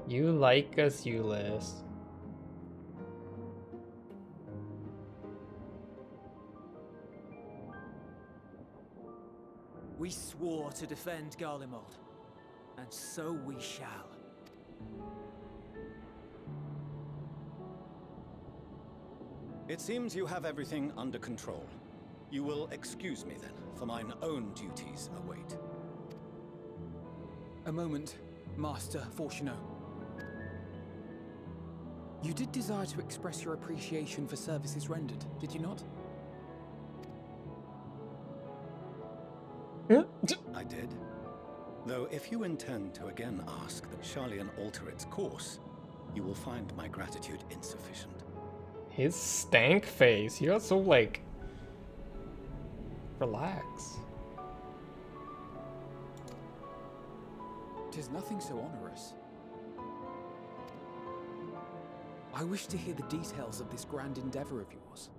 You like us, Ulyss. We swore to defend Garlemald, and so we shall. It seems you have everything under control. You will excuse me then, for mine own duties await. A moment, Master Fortuno. You did desire to express your appreciation for services rendered, did you not? I did. Though if you intend to again ask that Charlian alter its course, you will find my gratitude insufficient. His stank face. He got so, like... Relax. 'Tis nothing so onerous. I wish to hear the details of this grand endeavor of yours.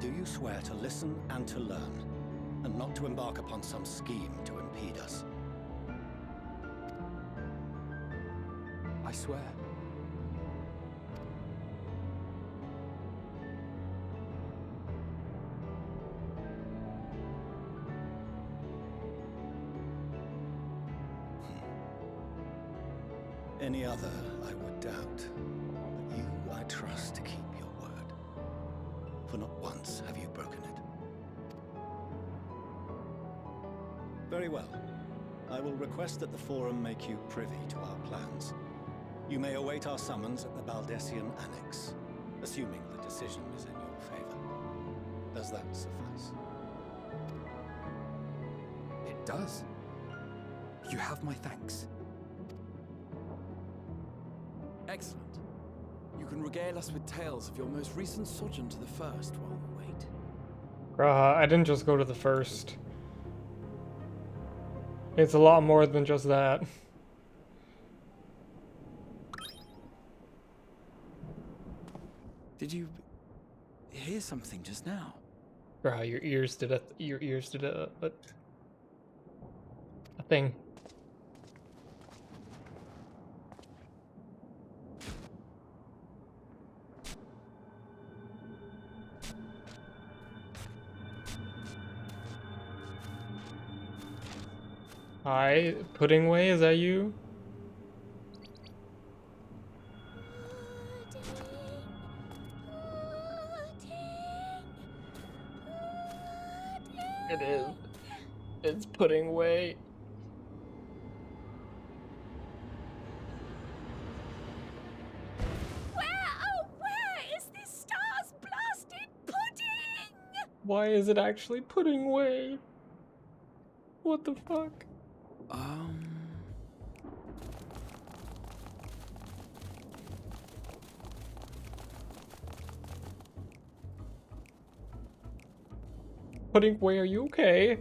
Do you swear to listen and to learn, and not to embark upon some scheme to impede us? I swear. Any other I would doubt, but you I trust to keep your word. For not once have you broken it. Very well. I will request that the Forum make you privy to our plans. You may await our summons at the Baldessian Annex, assuming the decision is in your favor. Does that suffice? It does. You have my thanks. Excellent. You can regale us with tales of your most recent sojourn to the First while we wait. Graha, I didn't just go to the First. It's a lot more than just that. Did you hear something just now? Graha, your ears did a thing. Hi, Puddingway, is that you? It is. It's Puddingway. Where is this star's blasted pudding? Why is it actually Puddingway? What the fuck? Puddingway, are you okay?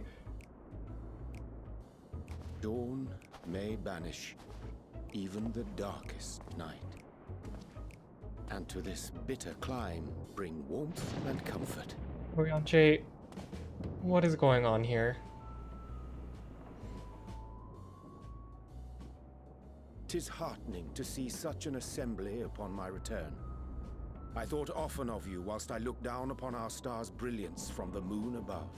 Dawn may banish even the darkest night, and to this bitter clime bring warmth and comfort. Orianche, what is going on here? 'Tis heartening to see such an assembly upon my return. I thought often of you whilst I looked down upon our star's brilliance from the moon above.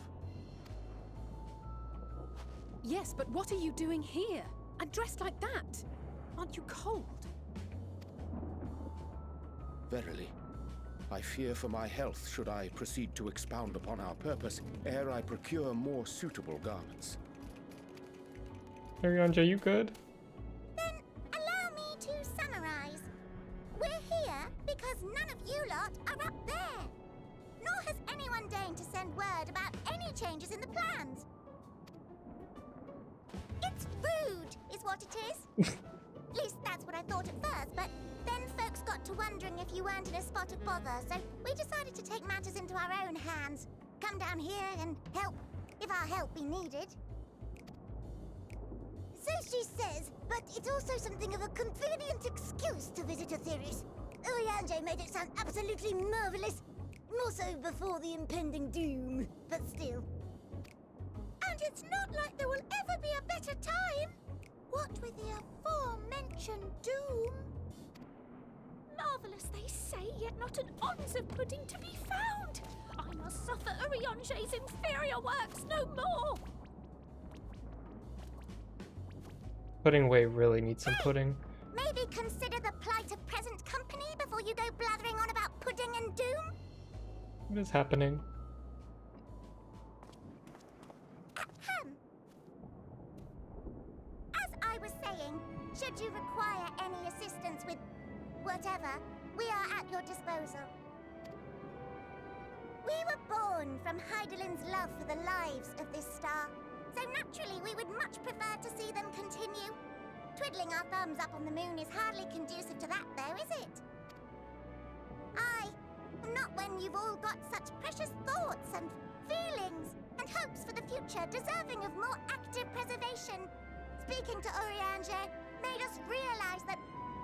Yes, but what are you doing here? And dressed like that? Aren't you cold? Verily, I fear for my health should I proceed to expound upon our purpose ere I procure more suitable garments. Orianche, you good? Allow me to summarize. We're here because none of you lot are up there. Nor has anyone deigned to send word about any changes in the plans. It's rude, is what it is. At least that's what I thought at first, but then folks got to wondering if you weren't in a spot of bother, so we decided to take matters into our own hands. Come down here and help, if our help be needed. So she says, but it's also something of a convenient excuse to visit Aetheris. Orianche made it sound absolutely marvelous. More so before the impending doom, but still. And it's not like there will ever be a better time. What with the aforementioned doom? Marvelous, they say, yet not an ounce of pudding to be found. I must suffer Orianche's inferior works no more. Puddingway really needs some pudding. Maybe consider the plight of present company before you go blathering on about pudding and doom? What is happening? Ahem. As I was saying, should you require any assistance with whatever, we are at your disposal. We were born from Hydaelyn's love for the lives of this star, so naturally we would much prefer to see them continue. Twiddling our thumbs up on the moon is hardly conducive to that, though, is it? Not when you've all got such precious thoughts and feelings and hopes for the future deserving of more active preservation. Speaking to Urianger made us realize that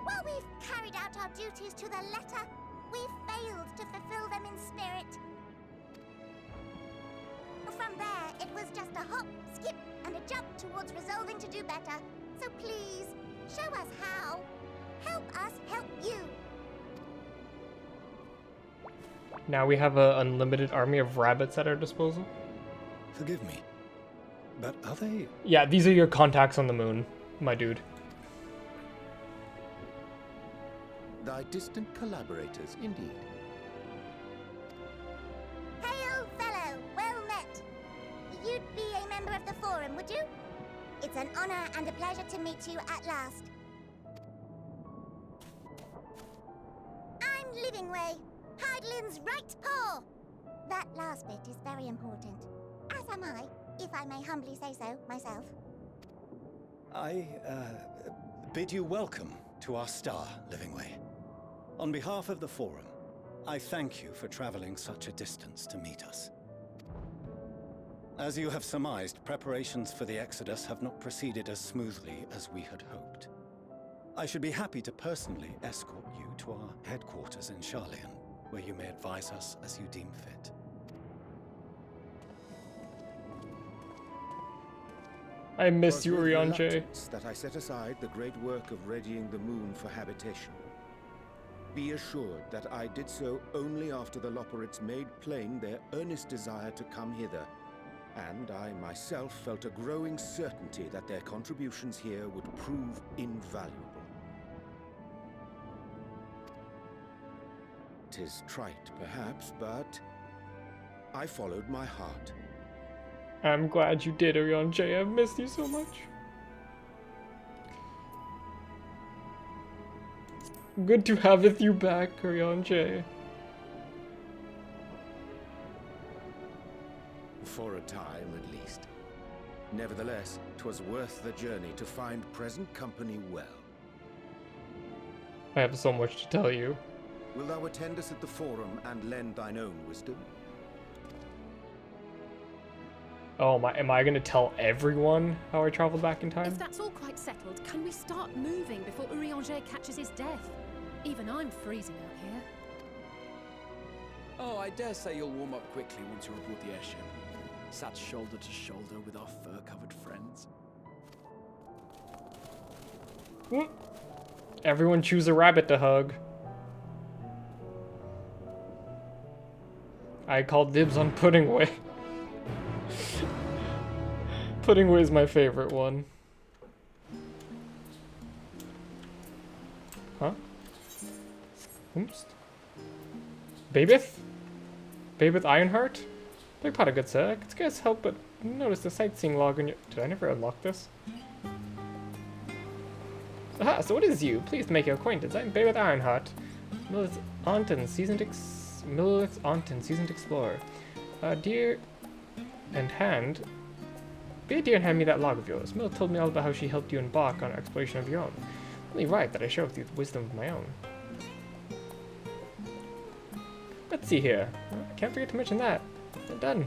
while we've carried out our duties to the letter, we've failed to fulfill them in spirit. From there, it was just a hop, skip, and a jump towards resolving to do better. So please, show us how. Help us help you. Now we have an unlimited army of rabbits at our disposal. Forgive me, but are they... Yeah, these are your contacts on the moon, my dude. Thy distant collaborators, indeed. Hail, fellow, well met. You'd be a member of the Forum, would you? It's an honor and a pleasure to meet you at last. I'm Livingway, Hydaelyn's right paw. That last bit is very important. As am I, if I may humbly say so myself. I, bid you welcome to our star, Livingway. On behalf of the Forum, I thank you for traveling such a distance to meet us. As you have surmised, preparations for the Exodus have not proceeded as smoothly as we had hoped. I should be happy to personally escort you to our headquarters in Sharlayan, where you may advise us as you deem fit. I miss you, With Urianger. reluctance that I set aside the great work of readying the moon for habitation. Be assured that I did so only after the Loperites made plain their earnest desire to come hither, and I myself felt a growing certainty that their contributions here would prove invaluable. 'Tis trite, perhaps, but I followed my heart. I'm glad you did, Urianger. I've missed you so much. Good to have you back, Urianger. For a time, at least. Nevertheless, 'twas worth the journey to find present company well. I have so much to tell you. Will thou attend us at the Forum and lend thine own wisdom? Oh, am I gonna tell everyone how I traveled back in time? If that's all quite settled, can we start moving before Urianger catches his death? Even I'm freezing out here. Oh, I dare say you'll warm up quickly once you're aboard the airship. Sat shoulder to shoulder with our fur-covered friends. Everyone choose a rabbit to hug. I called dibs on Puddingway. Puddingway is my favorite one. Huh? Oops. Babeth? Babeth Ironheart? Big pot of good sir. I can't help but notice the sightseeing log on your... Did I never unlock this? Aha, so what is you? Pleased to make your acquaintance. I'm Babeth Ironheart. Lilith's aunt and seasoned explorer. Dear and hand... Be a dear and hand me that log of yours. Mill told me all about how she helped you embark on an exploration of your own. Only right that I share with you the wisdom of my own. Let's see here. I can't forget to mention that. I'm done.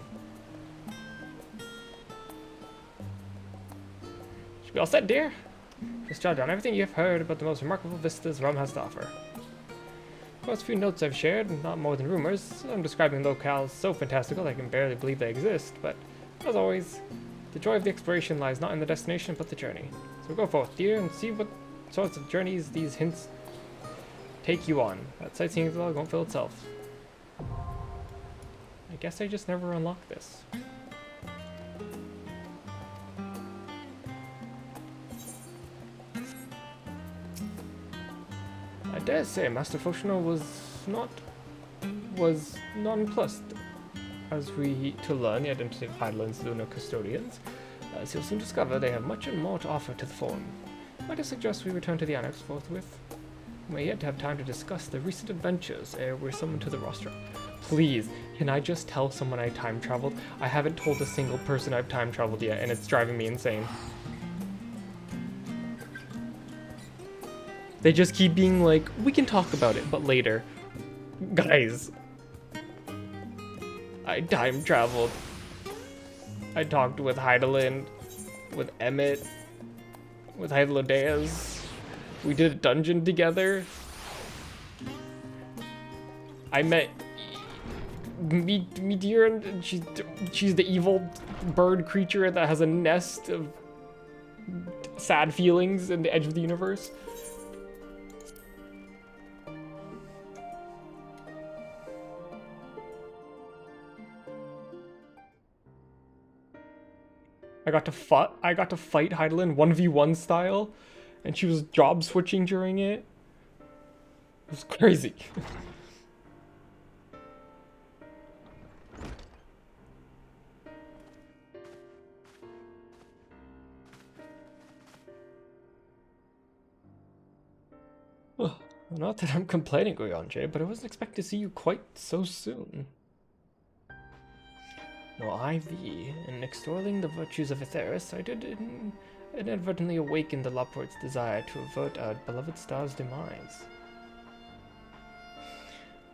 Should be all set, dear. Just jot down everything you've heard about the most remarkable vistas Rum has to offer. Of course, a few notes I've shared, not more than rumors. I'm describing locales so fantastical I can barely believe they exist, but as always, the joy of the exploration lies not in the destination, but the journey. So go forth, dear, and see what sorts of journeys these hints take you on. That sightseeing log won't fill itself. I guess I just never unlocked this. I dare say Master Foshino was nonplussed as we to learn the identity of Hydaelyn's lunar custodians. As you'll soon discover, they have much and more to offer to the Forum. Might I suggest we return to the Annex forthwith? We may yet have time to discuss the recent adventures ere we're summoned to the rostrum. Please, can I just tell someone I time traveled? I haven't told a single person I've time traveled yet, and it's driving me insane. They just keep being like, we can talk about it, but later. Guys. I time traveled. I talked with Heidelin, with Emmett, with Hylodeas. We did a dungeon together. I met Meteor, and she's the evil bird creature that has a nest of sad feelings in the edge of the universe. I got to fight Heidelin 1v1 style, and she was job switching during it. It was crazy. Not that I'm complaining, Oyanje, but I wasn't expecting to see you quite so soon. No, IV, in extolling the virtues of Aetheris, I did inadvertently awaken the Loport's desire to avert our beloved star's demise.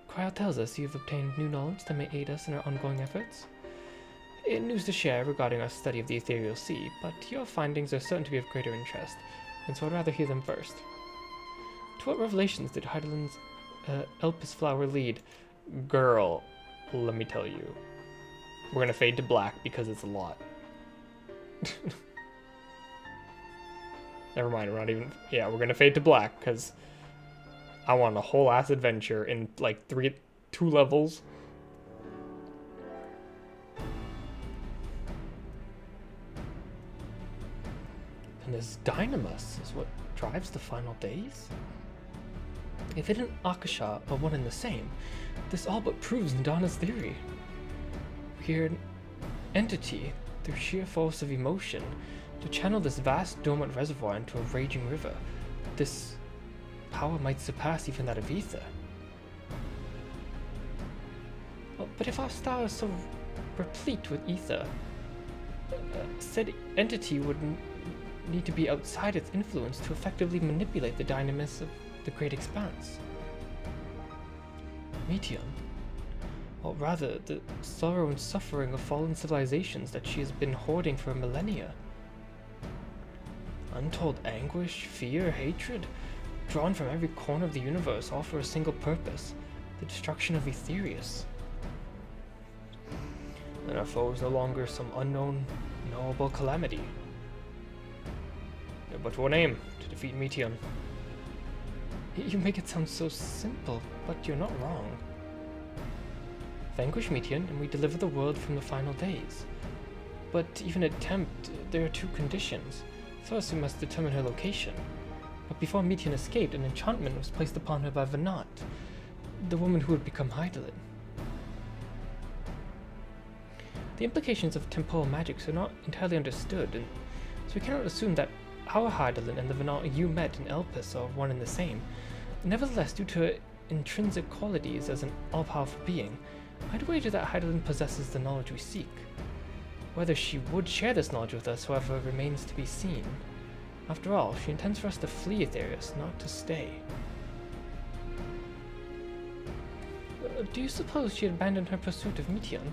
Cryo tells us you've obtained new knowledge that may aid us in our ongoing efforts. News to share regarding our study of the Ethereal Sea, but your findings are certain to be of greater interest, and so I'd rather hear them first. To what revelations did Heidelin's Elpis flower lead? Girl, let me tell you. We're gonna fade to black because it's a lot. Never mind, we're not even... Yeah, we're gonna fade to black because I want a whole ass adventure in like 2 levels. And this Dynamus is what drives the final days? If it and Akasha are one and the same, this all but proves Ndana's theory. We're an entity, through sheer force of emotion, to channel this vast dormant reservoir into a raging river. This power might surpass even that of ether. Well, but if our star is so replete with ether, said entity would need to be outside its influence to effectively manipulate the dynamis of the great expanse. Meteon, or rather, the sorrow and suffering of fallen civilizations that she has been hoarding for millennia. Untold anguish, fear, hatred, drawn from every corner of the universe, all for a single purpose, the destruction of Aetherius. And our foe is no longer some unknown, knowable calamity. But one aim, to defeat Meteon. You make it sound so simple, but you're not wrong. Vanquish Meteon, and we deliver the world from the final days. But even attempt, there are 2 conditions. First, we must determine her location. But before Meteon escaped, an enchantment was placed upon her by Venat, the woman who would become Heidelin. The implications of temporal magics are not entirely understood, and so we cannot assume that our Heidelin and the Venat you met in Elpis are one and the same. Nevertheless, due to her intrinsic qualities as an all-powerful being, I'd wager that Heidelin possesses the knowledge we seek. Whether she would share this knowledge with us, however, remains to be seen. After all, she intends for us to flee Aetherius, not to stay. Do you suppose she abandoned her pursuit of Meteon?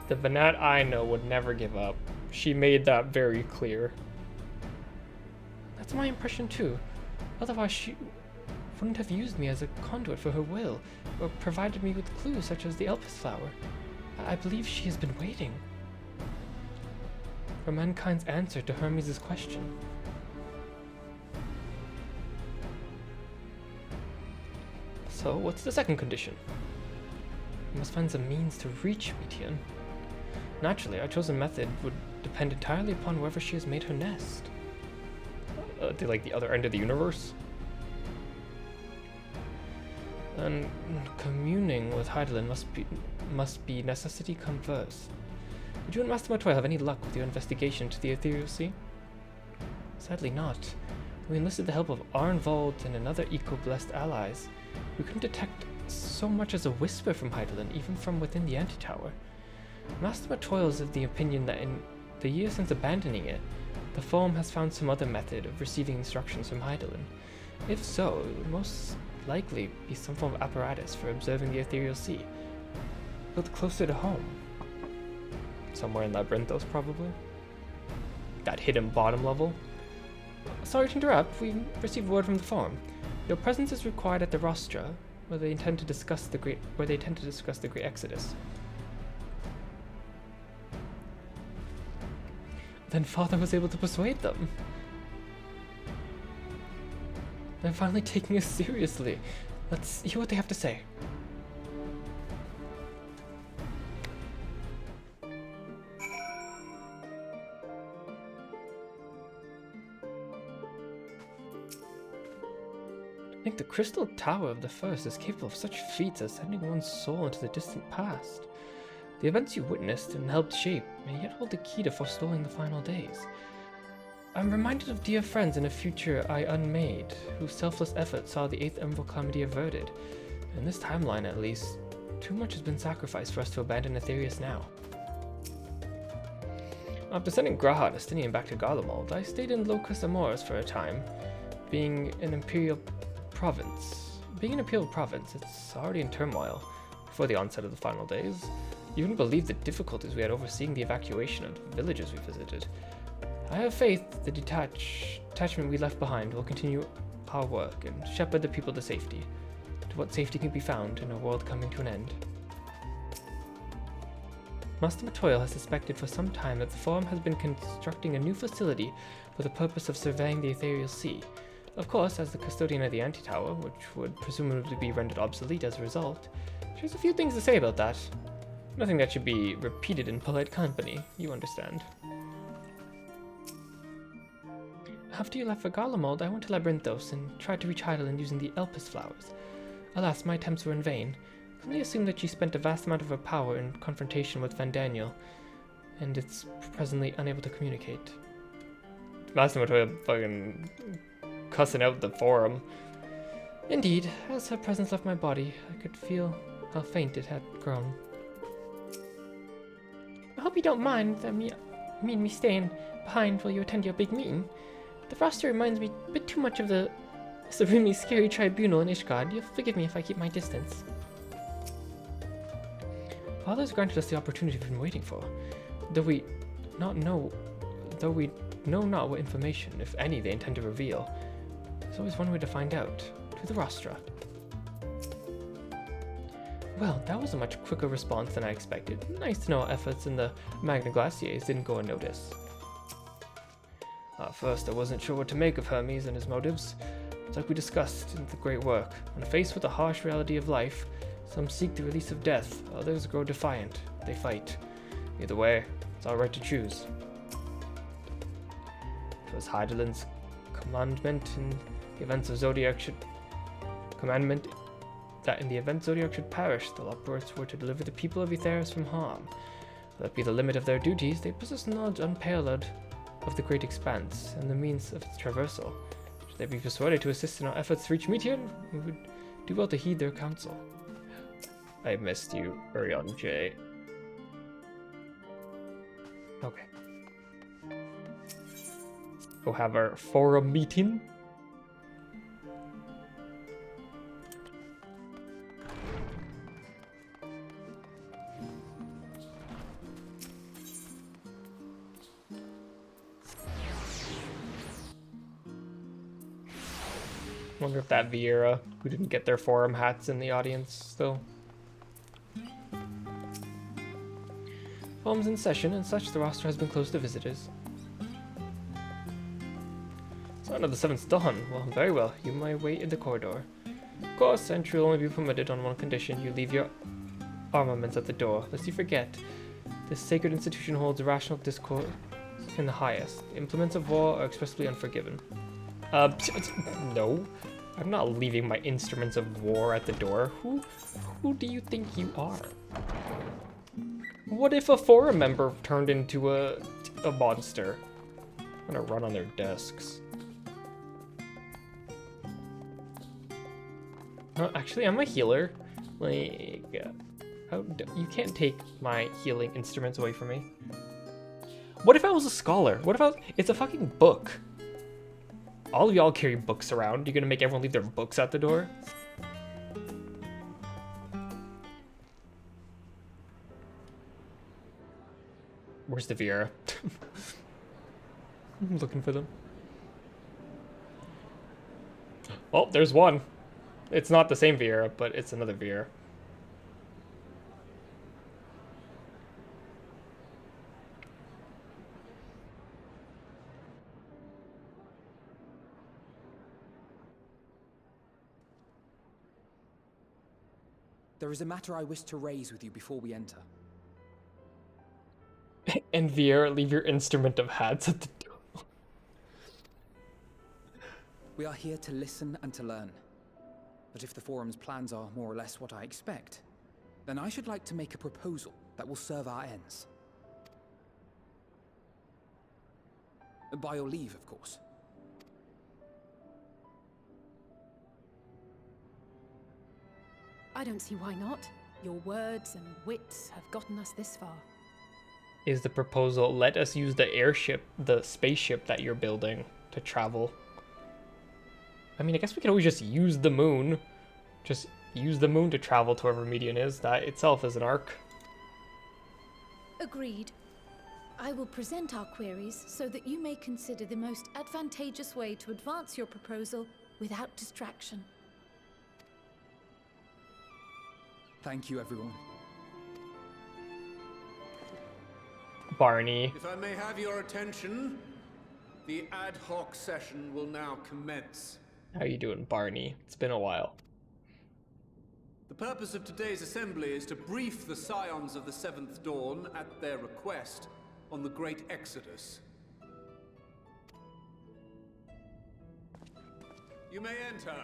The Venat I know would never give up. She made that very clear. That's my impression too. Otherwise she wouldn't have used me as a conduit for her will, or provided me with clues such as the Elpis flower. I believe she has been waiting for mankind's answer to Hermes' question. So, what's the second condition? We must find some means to reach Meteon. Naturally, our chosen method would depend entirely upon wherever she has made her nest. To like the other end of the universe? And communing with Heidelin must be necessity come first. Did you and Master Matoy have any luck with your investigation to the Ethereal Sea? Sadly not. We enlisted the help of Arnvold and another eco-blessed allies. We couldn't detect so much as a whisper from Heidelin, even from within the antitower. Master Matoil is of the opinion that in the years since abandoning it, the Forum has found some other method of receiving instructions from Heidelin. If so, it would most likely be some form of apparatus for observing the ethereal sea, built closer to home. Somewhere in Labyrinthos, probably. That hidden bottom level. Sorry to interrupt, we received word from the Forum. Your presence is required at the Rostra, where they intend to discuss the great Exodus. Then Father was able to persuade them. They're finally taking us seriously. Let's hear what they have to say. I think the crystal tower of the first is capable of such feats as sending one's soul into the distant past. The events you witnessed and helped shape may yet hold the key to forestalling the final days. I'm reminded of dear friends in a future I unmade, whose selfless effort saw the 8th Emerald Calamity averted. In this timeline, at least, too much has been sacrificed for us to abandon Aetherius now. After sending Graha and Estinian back to Garlemald, I stayed in Locus Amoris for a time, being an Imperial province. It's already in turmoil before the onset of the final days. You wouldn't believe the difficulties we had overseeing the evacuation of the villages we visited. I have faith the detachment we left behind will continue our work and shepherd the people to safety, to what safety can be found in a world coming to an end. Master Matoil has suspected for some time that the Forum has been constructing a new facility for the purpose of surveying the ethereal sea. Of course, as the custodian of the antitower, which would presumably be rendered obsolete as a result, she has a few things to say about that. Nothing that should be repeated in polite company, you understand. After you left for Garlemald, I went to Labyrinthos and tried to reach Heidelin using the Elpis flowers. Alas, my attempts were in vain. I can only assume that she spent a vast amount of her power in confrontation with Vandaniel, and it's presently unable to communicate. Master Matoil fucking cussing out the Forum. Indeed, as her presence left my body, I could feel how faint it had grown. I hope you don't mind me staying behind while you attend your big meeting. The roster reminds me a bit too much of the severely scary tribunal in Ishgard. You'll forgive me if I keep my distance. Father's granted us the opportunity we've been waiting for, though we know not what information, if any, they intend to reveal. There's always one way to find out, to the Rostra. Well, that was a much quicker response than I expected. Nice to know our efforts in the Magna Glaciers didn't go unnoticed. At first, I wasn't sure what to make of Hermes and his motives. It's like we discussed in the great work. When faced with the harsh reality of life, some seek the release of death, others grow defiant. They fight. Either way, it's our right to choose. It was Heidelin's commandment in the events of Zodiac should perish, the Loporits were to deliver the people of Aetherius from harm. Though that be the limit of their duties, they possess knowledge unparalleled of the great expanse and the means of its traversal. Should they be persuaded to assist in our efforts to reach Meteor, we would do well to heed their counsel. I missed you, Urion J. Okay. Go have our forum meeting. Wonder if that Vieira, who didn't get their forum hats, in the audience still. Forum's in session, and such the roster has been closed to visitors. Sign of the 7th dawn. Well, very well. You may wait in the corridor. Of course, entry will only be permitted on one condition. You leave your armaments at the door. Lest you forget, this sacred institution holds rational discourse in the highest. Implements of war are expressly unforgiven. No. I'm not leaving my instruments of war at the door. Who do you think you are? What if a forum member turned into a monster? I'm gonna run on their desks. Actually, I'm a healer. Like, you can't take my healing instruments away from me. What if I was a scholar? What if I was... It's a fucking book. All of y'all carry books around. You're gonna make everyone leave their books at the door? Where's the Viera? I'm looking for them. Oh, there's one. It's not the same Viera, but it's another Viera. There is a matter I wish to raise with you before we enter. And Viera, leave your instrument of hats at the door. We are here to listen and to learn. But if the Forum's plans are more or less what I expect, then I should like to make a proposal that will serve our ends. By your leave, of course. I don't see why not. Your words and wits have gotten us this far. Is the proposal, let us use the airship, the spaceship that you're building to travel. I mean, I guess we could always just use the moon. Just use the moon to travel to wherever Median is. That itself is an arc. Agreed. I will present our queries so that you may consider the most advantageous way to advance your proposal without distraction. Thank you, everyone. Barney. If I may have your attention, the ad hoc session will now commence. How you doing, Barney? It's been a while. The purpose of today's assembly is to brief the Scions of the Seventh Dawn, at their request, on the Great Exodus. You may enter.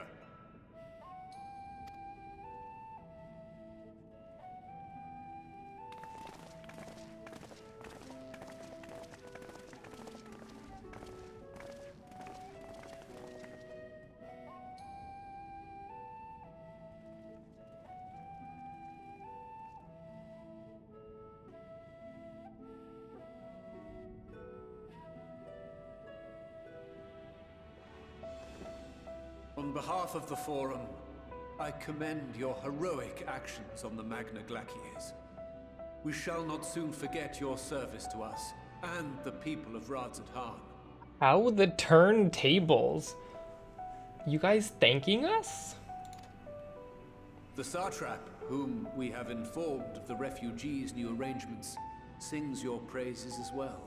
On behalf of the Forum, I commend your heroic actions on the Magna Glacies. We shall not soon forget your service to us and the people of Radzat-Han. How the turntables? You guys thanking us? The Satrap, whom we have informed of the refugees' new arrangements, sings your praises as well.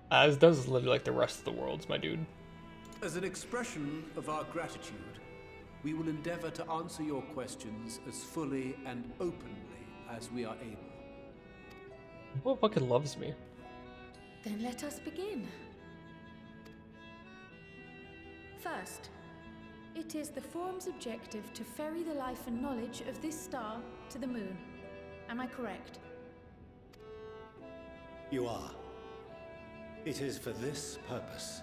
As does literally like the rest of the world's, my dude. As an expression of our gratitude, we will endeavor to answer your questions as fully and openly as we are able. Who fucking loves me? Then let us begin. First, it is the Forum's objective to ferry the life and knowledge of this star to the moon. Am I correct? You are. It is for this purpose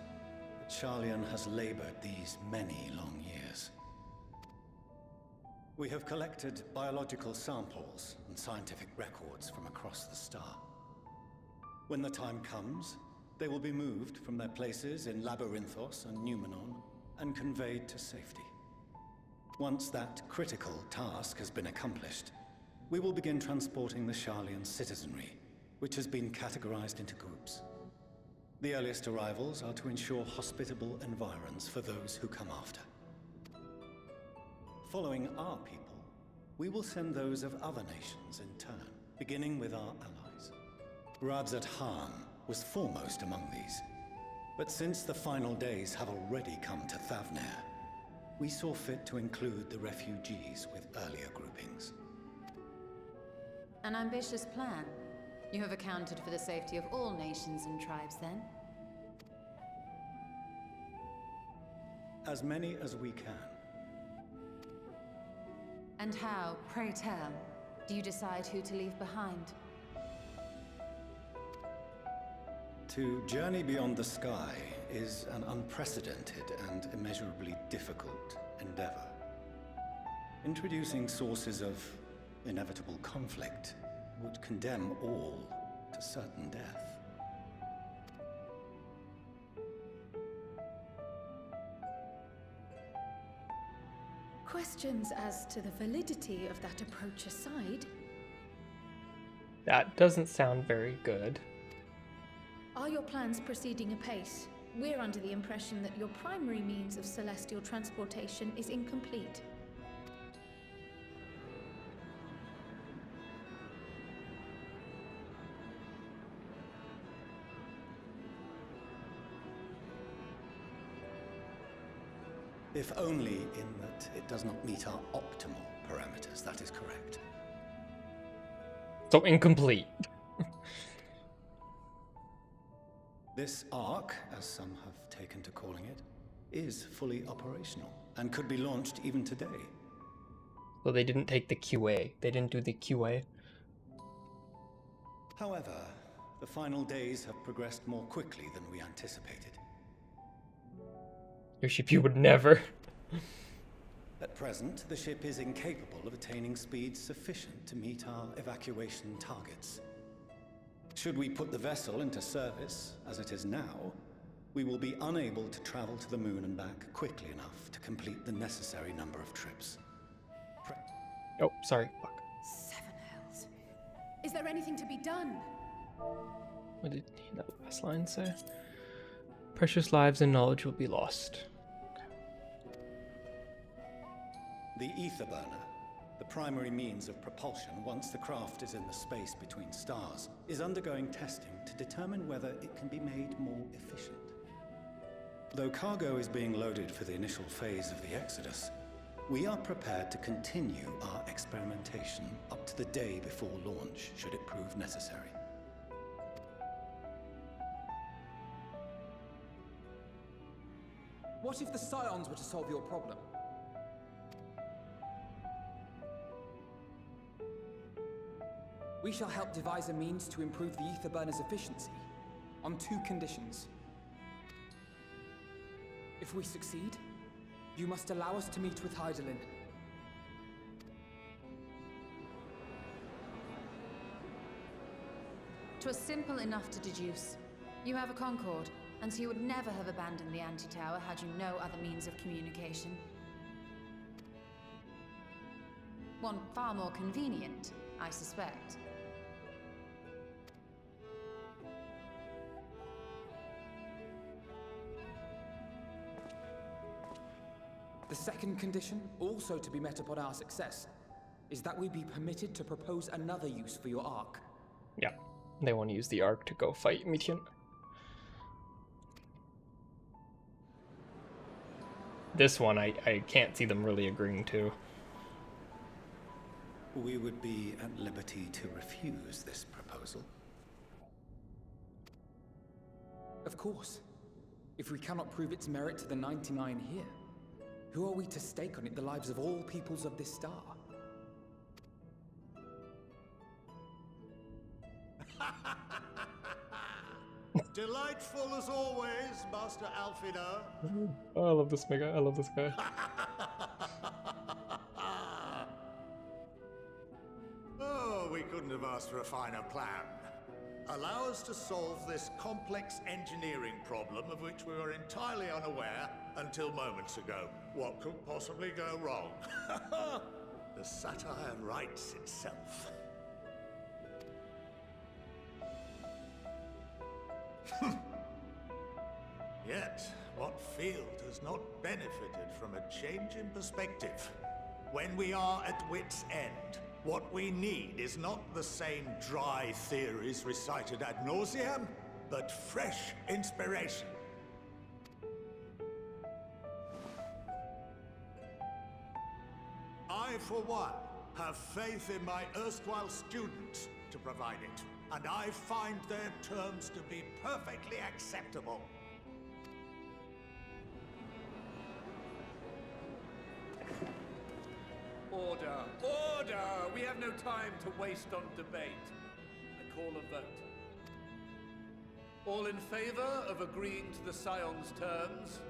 that Sharlayan has labored these many long years. We have collected biological samples and scientific records from across the star. When the time comes, they will be moved from their places in Labyrinthos and Numenon and conveyed to safety. Once that critical task has been accomplished, we will begin transporting the Sharlayan citizenry, which has been categorized into groups. The earliest arrivals are to ensure hospitable environs for those who come after. Following our people, we will send those of other nations in turn, beginning with our allies. Radzat-Han was foremost among these, but since the final days have already come to Thavnair, we saw fit to include the refugees with earlier groupings. An ambitious plan. You have accounted for the safety of all nations and tribes, then? As many as we can. And how, pray tell, do you decide who to leave behind? To journey beyond the sky is an unprecedented and immeasurably difficult endeavor. Introducing sources of inevitable conflict would condemn all to certain death. Questions as to the validity of that approach aside, That doesn't sound very good. are your plans proceeding apace? We're under the impression that your primary means of celestial transportation is incomplete. If only in that it does not meet our optimal parameters, that is correct. So incomplete. This arc, as some have taken to calling it, is fully operational and could be launched even today. Well, they didn't take the QA. They didn't do the QA. However, the final days have progressed more quickly than we anticipated. Your ship, you would never. At present, the ship is incapable of attaining speeds sufficient to meet our evacuation targets. Should we put the vessel into service, as it is now, we will be unable to travel to the moon and back quickly enough to complete the necessary number of trips. Oh, sorry. Fuck. Seven hells. Is there anything to be done? What did that last line say? Precious lives and knowledge will be lost. The ether burner, the primary means of propulsion once the craft is in the space between stars, is undergoing testing to determine whether it can be made more efficient. Though cargo is being loaded for the initial phase of the Exodus, we are prepared to continue our experimentation up to the day before launch, should it prove necessary. What if the Scions were to solve your problem? We shall help devise a means to improve the ether burner's efficiency, on 2 conditions. If we succeed, you must allow us to meet with Hydaelyn. 'Twas simple enough to deduce. You have a Concord, and so you would never have abandoned the anti-tower had you no other means of communication. One far more convenient, I suspect. The second condition, also to be met upon our success, is that we be permitted to propose another use for your Ark. Yeah, they want to use the Ark to go fight Mithian. This one, I can't see them really agreeing to. We would be at liberty to refuse this proposal. Of course. If we cannot prove its merit to the 99 here, who are we to stake on it the lives of all peoples of this star? Delightful as always, Master Alfino. Oh, I love this guy. I love this guy. Oh, we couldn't have asked for a finer plan. Allow us to solve this complex engineering problem of which we were entirely unaware until moments ago. What could possibly go wrong? The satire writes itself. Yet, what field has not benefited from a change in perspective? When we are at wit's end, what we need is not the same dry theories recited ad nauseam, but fresh inspiration. I, for one, have faith in my erstwhile students to provide it, and I find their terms to be perfectly acceptable. Order! Order! We have no time to waste on debate. I call a vote. All in favor of agreeing to the Scion's terms?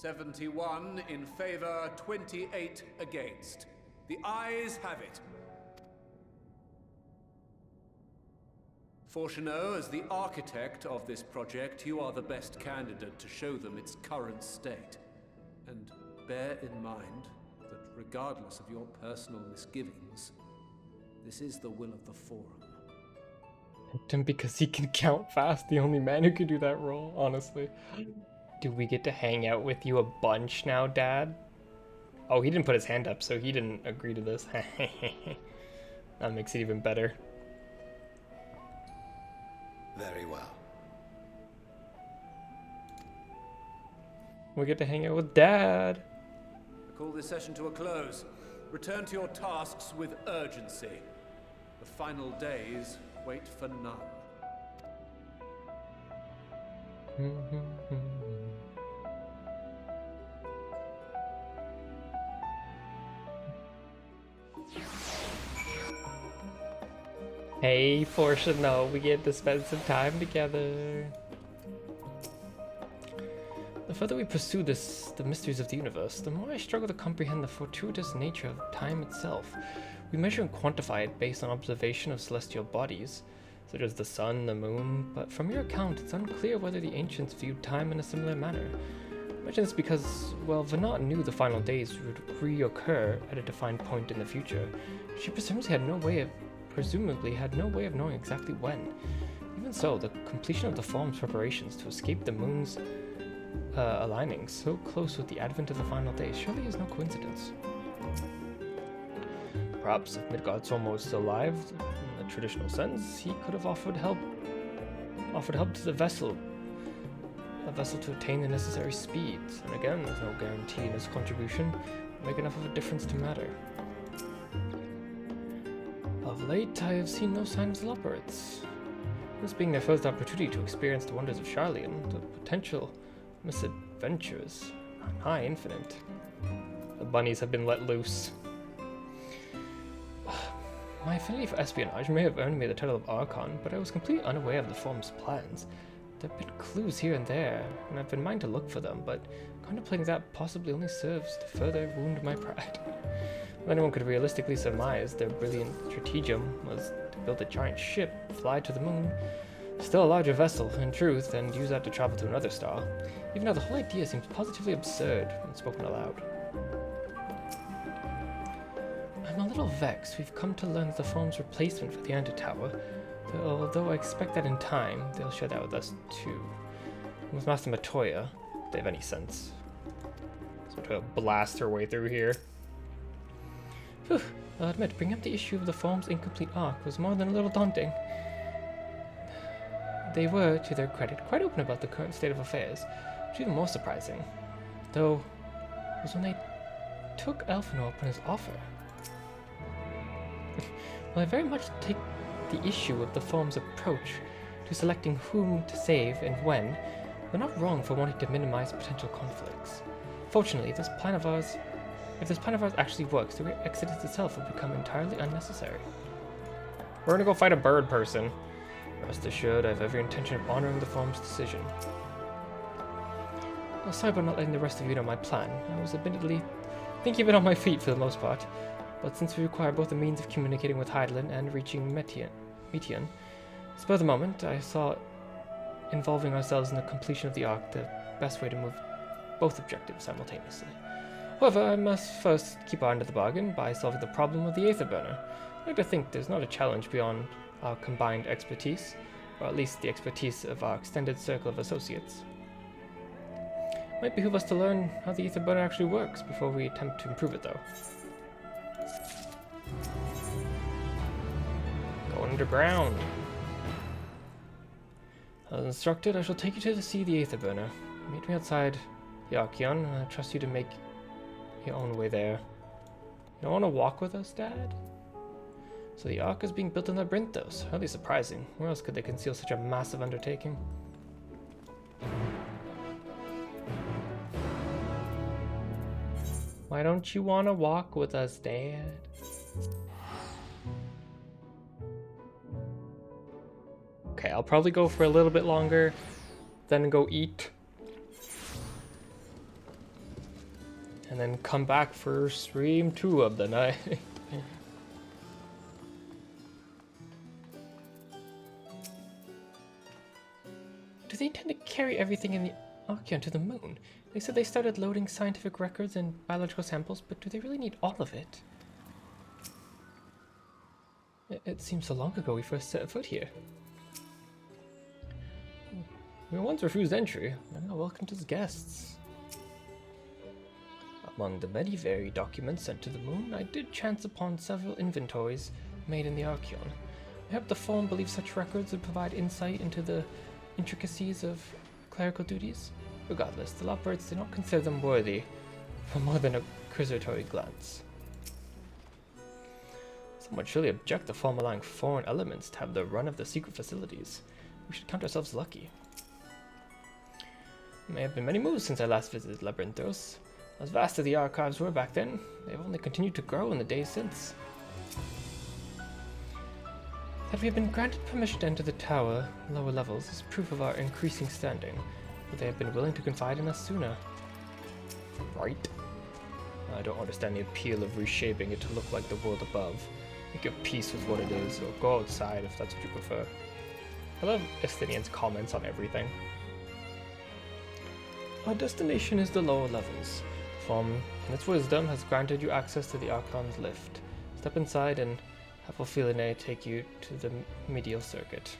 71 in favor, 28 against. The ayes have it. Fortuneau, as the architect of this project, you are the best candidate to show them its current state. And bear in mind that regardless of your personal misgivings, this is the will of the Forum. And because he can count fast, the only man who can do that role, honestly. Do we get to hang out with you a bunch now, Dad? Oh, he didn't put his hand up, so he didn't agree to this. That makes it even better. Very well. We get to hang out with Dad. Call this session to a close. Return to your tasks with urgency. The final days wait for none. Hey, Fortuneau, we get to spend some time together. The further we pursue the mysteries of the universe, the more I struggle to comprehend the fortuitous nature of time itself. We measure and quantify it based on observation of celestial bodies, such as the sun, the moon, but from your account, it's unclear whether the ancients viewed time in a similar manner. I imagine it's because, well, Venat knew the final days would reoccur at a defined point in the future. She presumably had no way of knowing exactly when. Even so, the completion of the Forum's preparations to escape the moon's aligning so close with the advent of the final days surely is no coincidence. Perhaps if Midgardsorm was still alive, in the traditional sense, he could have offered help to the vessel. A vessel to attain the necessary speeds. And again, there's no guarantee in his contribution will make enough of a difference to matter. Of late, I have seen no signs of the Loporrits. This being their first opportunity to experience the wonders of Sharlayan, the potential misadventures are nigh infinite. The bunnies have been let loose. My affinity for espionage may have earned me the title of Archon, but I was completely unaware of the Forum's plans. There have been clues here and there, and I've been minded to look for them, but contemplating that possibly only serves to further wound my pride. Anyone could realistically surmise their brilliant stratagem was to build a giant ship, fly to the moon, still a larger vessel, in truth, and use that to travel to another star. Even though the whole idea seems positively absurd when spoken aloud. I'm a little vexed. We've come to learn that the Forum's replacement for the Anti-Tower, although I expect that in time, they'll share that with us too. And with Master Matoya, if they have any sense. So to blast her way through here. Whew, I'll admit, bringing up the issue of the Forum's incomplete arc was more than a little daunting. They were, to their credit, quite open about the current state of affairs, which is even more surprising, though, was when they took Elfinor up on his offer. Well, I very much take the issue with the Forum's approach to selecting whom to save and when. They're not wrong for wanting to minimize potential conflicts. Fortunately, if this plan of ours actually works, the great Exodus itself will become entirely unnecessary. We're gonna go fight a bird person. Rest assured, I have every intention of honoring the Forum's decision. Well, sorry about not letting the rest of you know my plan. I was admittedly thinking of it on my feet for the most part, but since we require both the means of communicating with Hydaelyn and reaching Meteon, spur of the moment, I saw involving ourselves in the completion of the arc the best way to move both objectives simultaneously. However, I must first keep our end of the bargain by solving the problem of the Aether Burner. I like to think there's not a challenge beyond our combined expertise, or at least the expertise of our extended circle of associates. Might behoove us to learn how the Aether Burner actually works before we attempt to improve it, though. Go underground. As instructed, I shall take you to see the Aether Burner. Meet me outside the Archeon, and I trust you to make your own way there. You don't want to walk with us, Dad? So the Ark is being built in Labyrinthos. Hardly surprising. Where else could they conceal such a massive undertaking? Why don't you want to walk with us, Dad? Okay, I'll probably go for a little bit longer, then go eat. and then come back for stream 2 of the night. Do they intend to carry everything in the Archeon to the moon? They said they started loading scientific records and biological samples, but do they really need all of it? It seems so long ago we first set foot here. We were once refused entry, and now welcomed as guests. Among the many varied documents sent to the moon, I did chance upon several inventories made in the Archeon. I hope the Forum believes such records would provide insight into the intricacies of clerical duties. Regardless, the Loporits did not consider them worthy for more than a cursory glance. Some would surely object to Forum allowing foreign elements to have the run of the secret facilities. We should count ourselves lucky. There may have been many moves since I last visited Labyrinthos. As vast as the archives were back then, they've only continued to grow in the days since. That we have been granted permission to enter the tower, lower levels, is proof of our increasing standing, but they have been willing to confide in us sooner. Right? I don't understand the appeal of reshaping it to look like the world above. Make your peace with what it is, or go outside if that's what you prefer. I love Estinian's comments on everything. Our destination is the lower levels. From its wisdom has granted you access to the Archon's lift. Step inside and have Opheline take you to the medial circuit.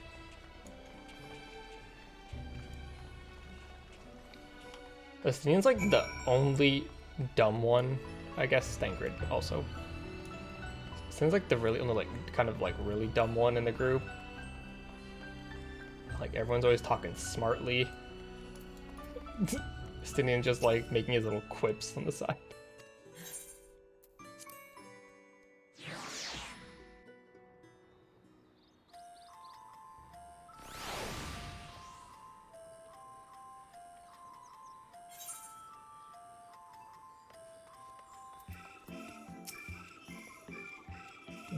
Estinian's like the only dumb one. I guess Stangrid also. Seems like the really only like kind of like really dumb one in the group. Like everyone's always talking smartly. Estinian just like making his little quips on the side.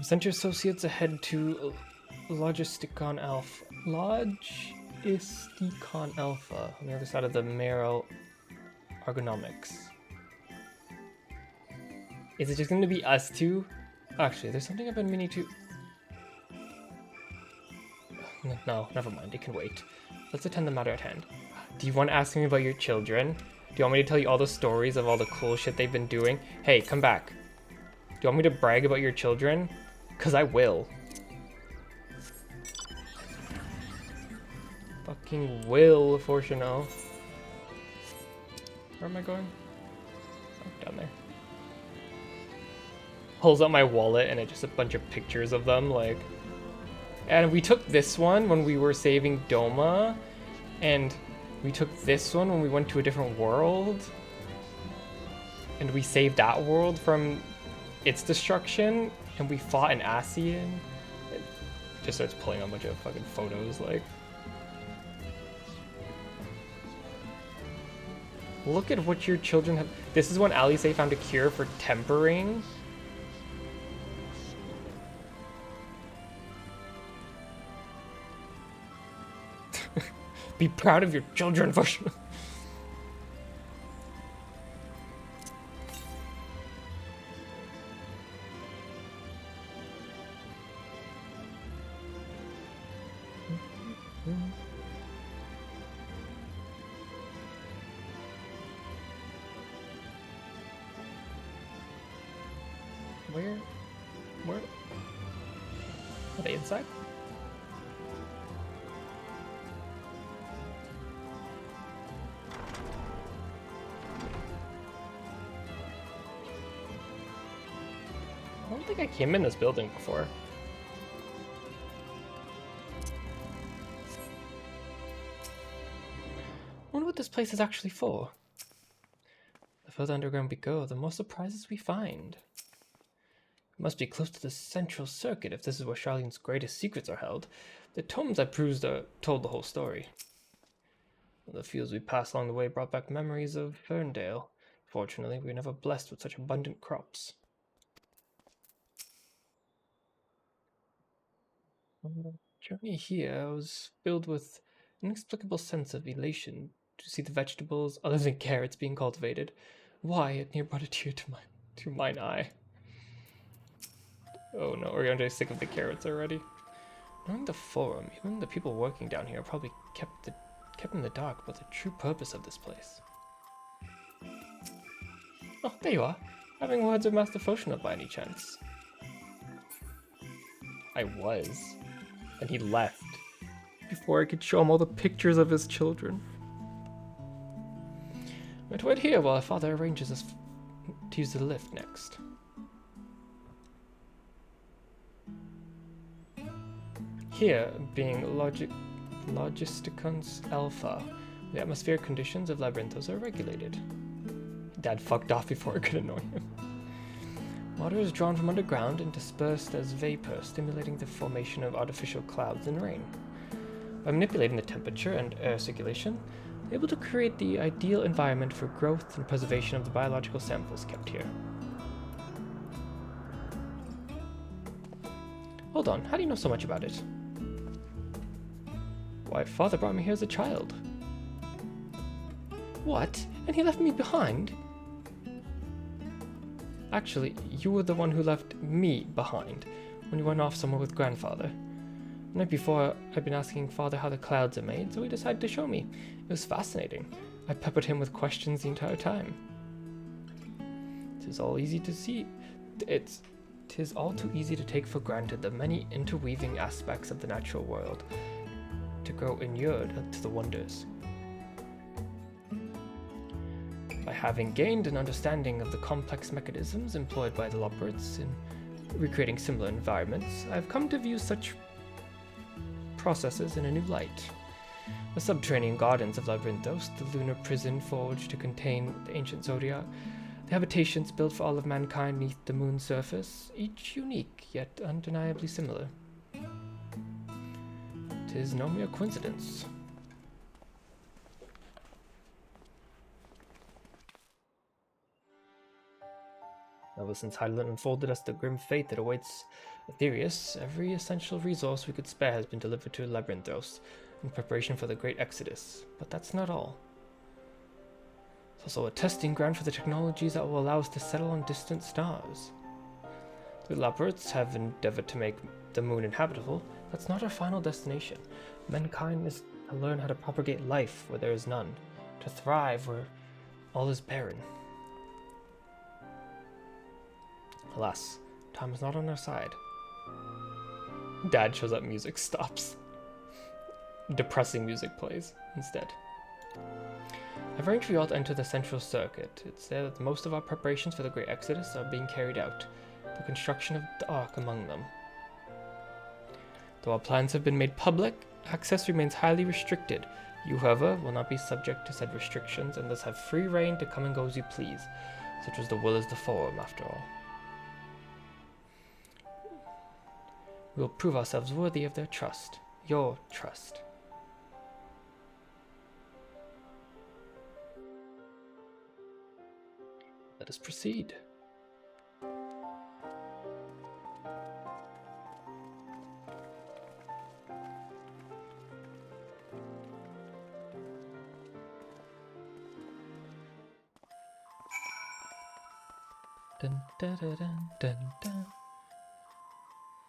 Send your associates ahead to Logisticon Alpha. Logisticon Alpha on the other side of the Merrill Ergonomics. Is it just going to be us two? Actually, there's something I've been meaning to... No, never mind. It can wait. Let's attend the matter at hand. Do you want to ask me about your children? Do you want me to tell you all the stories of all the cool shit they've been doing? Hey, come back. Do you want me to brag about your children? Because I will. Fucking will, Fortuno. Where am I going? Oh, down there. Pulls out my wallet and it's just a bunch of pictures of them, like... And we took this one when we were saving Doma. And we took this one when we went to a different world. And we saved that world from its destruction. And we fought an Asian. It just starts pulling on a bunch of fucking photos, like... Look at what your children have... This is when Alice found a cure for tempering. Be proud of your children, for sure. Where? Are they inside? I don't think I came in this building before. I wonder what this place is actually for. The further underground we go, the more surprises we find. It must be close to the central circuit if this is where Charlene's greatest secrets are held. The tomes I perused told the whole story. The fields we passed along the way brought back memories of Ferndale. Fortunately, we were never blessed with such abundant crops. On the journey here, I was filled with an inexplicable sense of elation to see the vegetables, other than carrots, being cultivated. Why it near brought a tear to mine eye. Oh no, Oriandra's sick of the carrots already. Knowing the Forum, even the people working down here are probably kept in the dark about the true purpose of this place. Oh, there you are. Having words with Master Foshinov by any chance? I was. And he left. Before I could show him all the pictures of his children. I'm going to wait here while Father arranges us to use the lift next. Here, being Logisticons Alpha, the atmospheric conditions of Labyrinthos are regulated. Dad fucked off before I could annoy him. Water is drawn from underground and dispersed as vapor, stimulating the formation of artificial clouds and rain. By manipulating the temperature and air circulation, they're able to create the ideal environment for growth and preservation of the biological samples kept here. Hold on, how do you know so much about it? Why, Father brought me here as a child. What? And he left me behind? Actually, you were the one who left me behind when you went off somewhere with Grandfather. The night before, I'd been asking Father how the clouds are made, so he decided to show me. It was fascinating. I peppered him with questions the entire time. 'Tis all easy to see. Tis all too easy to take for granted the many interweaving aspects of the natural world, to grow inured to the wonders. By having gained an understanding of the complex mechanisms employed by the Loporits in recreating similar environments, I've come to view such processes in a new light. The subterranean gardens of Labyrinthos, the lunar prison forged to contain the ancient Zodiac, the habitations built for all of mankind beneath the moon's surface, each unique yet undeniably similar. 'Tis no mere coincidence. Ever since Hydaelyn unfolded us the grim fate that awaits Aetherius, every essential resource we could spare has been delivered to Labyrinthos in preparation for the Great Exodus. But that's not all. It's also a testing ground for the technologies that will allow us to settle on distant stars. The Loporits have endeavored to make the moon inhabitable. That's not our final destination. Mankind is to learn how to propagate life where there is none, to thrive where all is barren. Alas, time is not on our side. Dad shows up, music stops. Depressing music plays instead. I've arranged for you all to enter the central circuit. It's there that most of our preparations for the Great Exodus are being carried out, the construction of the Ark among them. Though our plans have been made public, access remains highly restricted. You, however, will not be subject to said restrictions and thus have free reign to come and go as you please. Such was the will of the Forum, after all. We will prove ourselves worthy of their trust, your trust. Let us proceed. Dun, dun, dun, dun, dun, dun.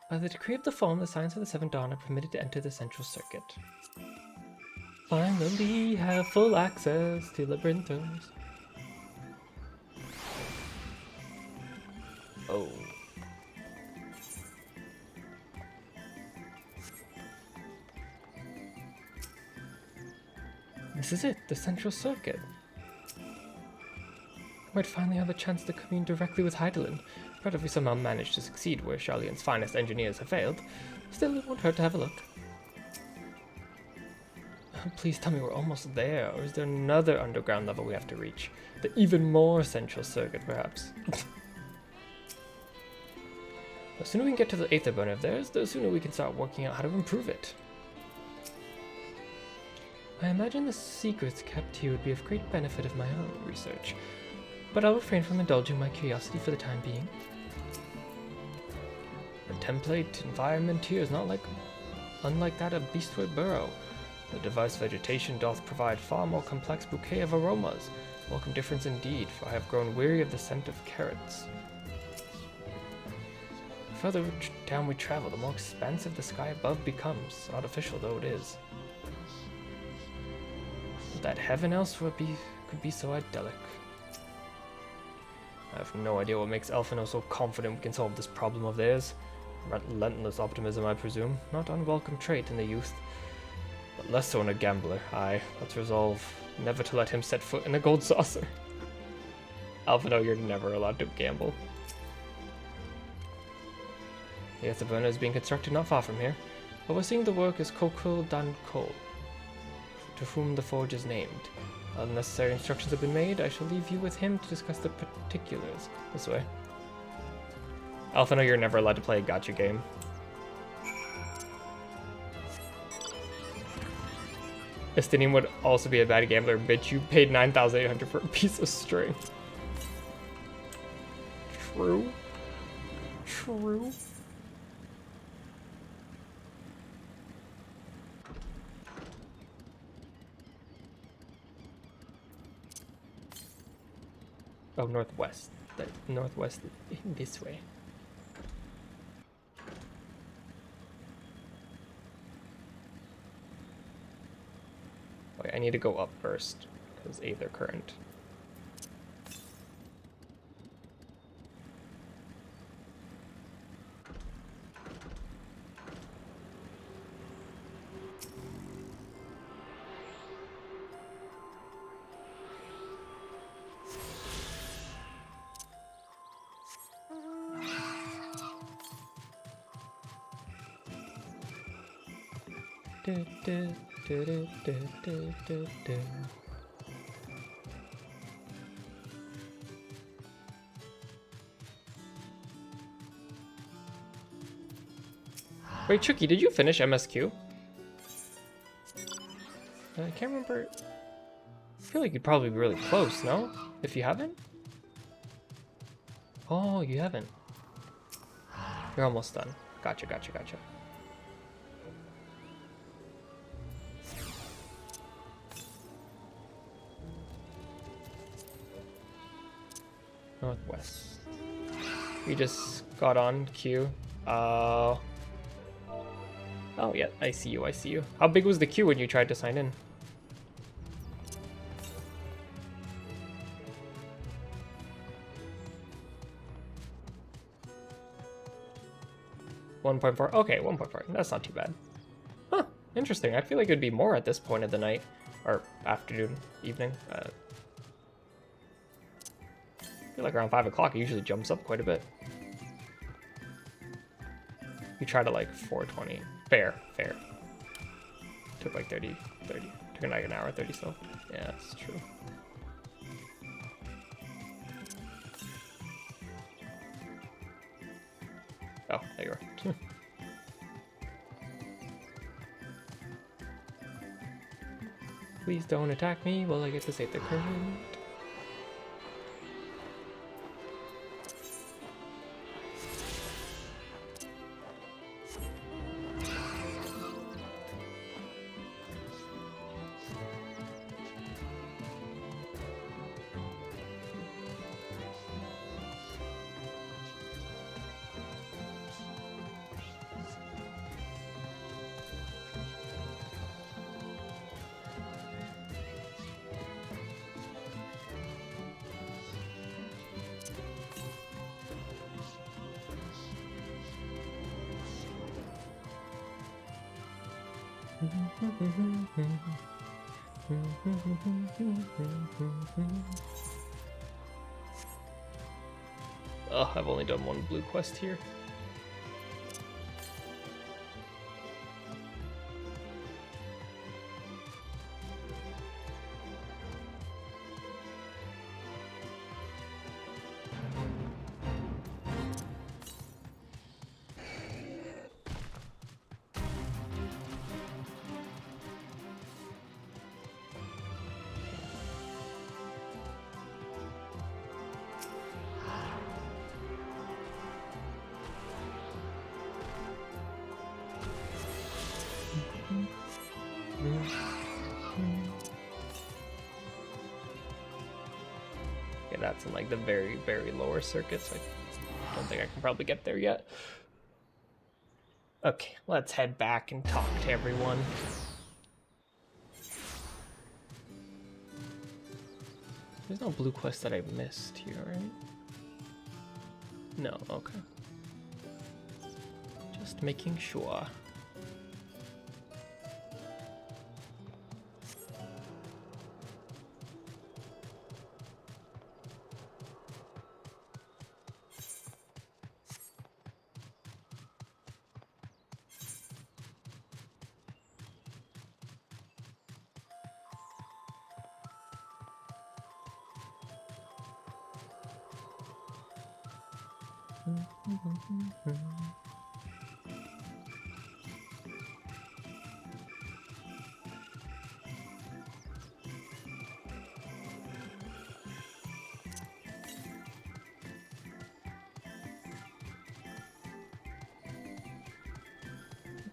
By the decree of the Forum, the Science of the Seventh Dawn are permitted to enter the central circuit. Finally have full access to Labyrinthos. Oh. This is it, the central circuit. I might finally have a chance to commune directly with Hydaelyn, but if we somehow manage to succeed where Sharlayan's finest engineers have failed, still it won't hurt to have a look. Please tell me we're almost there, or is there another underground level we have to reach? The even more central circuit, perhaps. The sooner we can get to the Aether burner of theirs, the sooner we can start working out how to improve it. I imagine the secrets kept here would be of great benefit of my own research, but I'll refrain from indulging my curiosity for the time being. The template environment here is unlike that of Beastwood Burrow. The diverse vegetation doth provide far more complex bouquet of aromas, Welcome difference indeed, for I have grown weary of the scent of carrots. The further down we travel, the more expansive the sky above becomes, artificial though it is. That heaven elsewhere could be so idyllic. I have no idea what makes Elfino so confident we can solve this problem of theirs. Relentless optimism, I presume. Not unwelcome trait in the youth, but less so in a gambler. Aye, let's resolve never to let him set foot in a gold saucer. Elfino, you're never allowed to gamble. The Taverna is being constructed not far from here. Overseeing the work is Kokul Dan Kol, to whom the forge is named. All the necessary instructions have been made. I shall leave you with him to discuss the particulars. This way. Elfino, you're never allowed to play a gacha game. Estinian would also be a bad gambler. Bitch, you paid 9,800 for a piece of string. True. True. Oh, northwest. The northwest this way. Wait, I need to go up first, because Aether Current. Wait, Chucky, did you finish MSQ? I can't remember. I feel like you'd probably be really close, no? If you haven't? Oh, you haven't. You're almost done. Gotcha, gotcha, gotcha. Northwest. We just got on queue. Oh yeah, I see you, I see you. How big was the queue when you tried to sign in? .4. Okay, 1.4. That's not too bad. Huh, interesting. I feel like it'd be more at this point of the night. Or afternoon, evening. I feel like around 5 o'clock it usually jumps up quite a bit. You try to like 4:20. Fair. Took like 30. Took like an hour 30 still. Yeah, that's true. Oh, there you are. Please don't attack me while I get to save the current. Oh, I've only done one blue quest here. that's in like the very, very lower circuits. I don't think I can probably get there yet. Okay, let's head back and talk to everyone. There's no blue quest that I missed here, right? No, okay. Just making sure.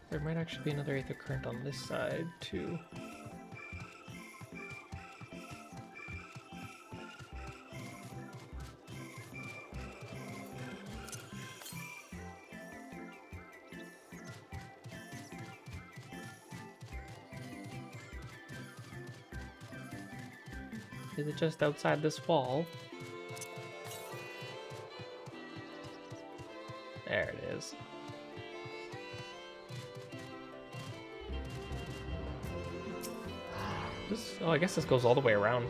There might actually be another Aether Current on this side, too. Is it just outside this wall? There it is. Oh, I guess this goes all the way around.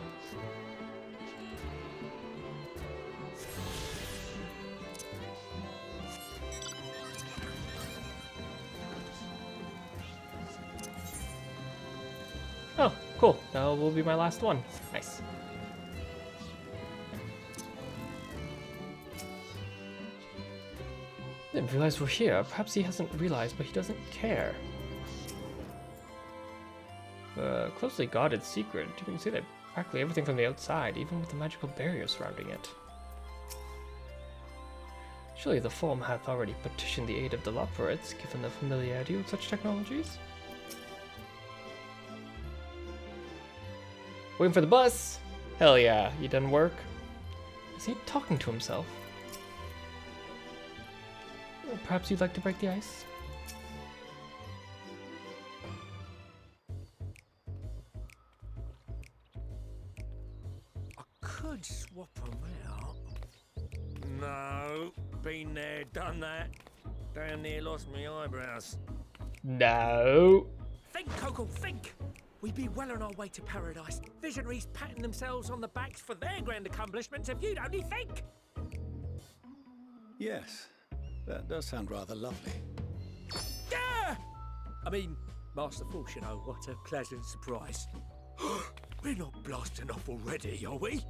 Oh, cool. That will be my last one. Nice. Didn't realize we're here. Perhaps he hasn't realized, but he doesn't care. Closely guarded secret. You can see that practically everything from the outside, even with the magical barrier surrounding it. Surely the Forum hath already petitioned the aid of the Loporates, given their familiarity with such technologies. Waiting for the bus! Hell yeah, you done work? Is he talking to himself? Perhaps you'd like to break the ice? Could swap them out. No, been there, done that. Damn near lost me eyebrows. No. Think, Coco, think! We'd be well on our way to paradise. Visionaries patting themselves on the backs for their grand accomplishments if you'd only think! Yes, that does sound rather lovely. Yeah! I mean, Master Force, you know, what a pleasant surprise. We're not blasting off already, are we?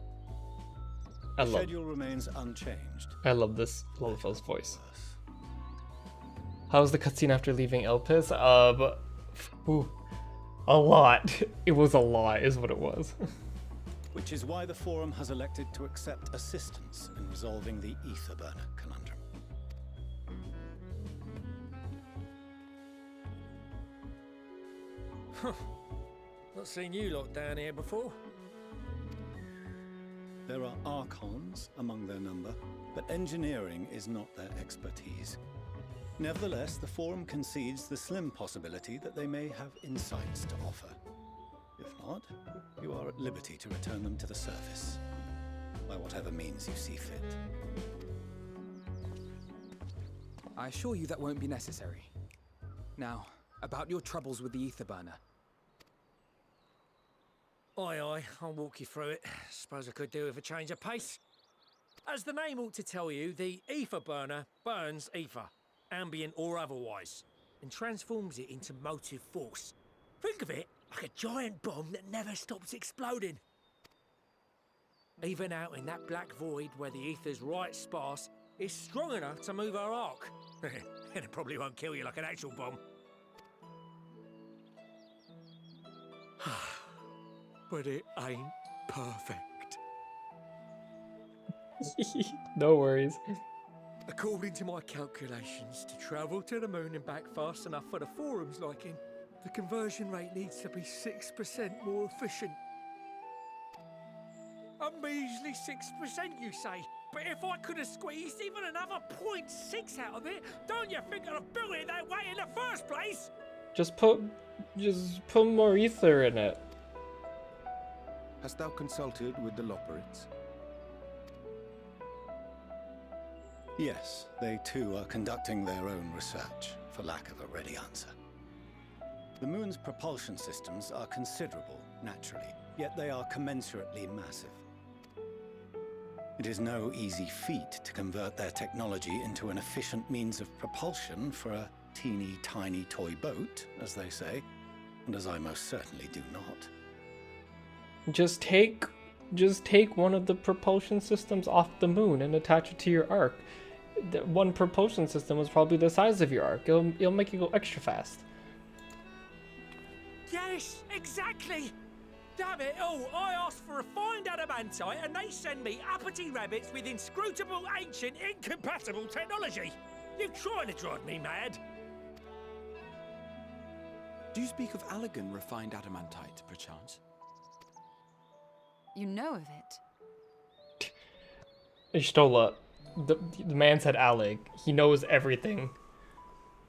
The schedule remains unchanged. I love this Lolifell's voice. How was the cutscene after leaving Elpis? A lot. It was a lot, is what it was. Which is why the Forum has elected to accept assistance in resolving the Etherburner conundrum. Not seen you lot down here before. There are Archons among their number, but engineering is not their expertise. Nevertheless, the Forum concedes the slim possibility that they may have insights to offer. If not, you are at liberty to return them to the surface, by whatever means you see fit. I assure you that won't be necessary. Now, about your troubles with the Etherburner. Aye, aye, I'll walk you through it. Suppose I could do with a change of pace. As the name ought to tell you, the ether burner burns ether, ambient or otherwise, and transforms it into motive force. Think of it like a giant bomb that never stops exploding. Even out in that black void where the ether's right sparse, it's strong enough to move our arc. And it probably won't kill you like an actual bomb. But it ain't perfect. No worries. According to my calculations, to travel to the moon and back fast enough for the Forum's liking, the conversion rate needs to be 6% more efficient. A measly 6%, you say? But if I could have squeezed even another 0.6 out of it, don't you think I'd have built it that way in the first place? Just put more ether in it. Hast thou consulted with the Loperids? Yes, they too are conducting their own research, for lack of a ready answer. The moon's propulsion systems are considerable, naturally, yet they are commensurately massive. It is no easy feat to convert their technology into an efficient means of propulsion for a teeny tiny toy boat, as they say, and as I most certainly do not. Just take one of the propulsion systems off the moon and attach it to your arc. The one propulsion system was probably the size of your arc. It'll make you go extra fast. Yes, exactly! Damn it all, I asked for refined adamantite and they send me uppity rabbits with inscrutable, ancient, incompatible technology! You're trying to drive me mad! Do you speak of Allegan refined adamantite, perchance? You know of it? Ishtola, the man said Alec. He knows everything.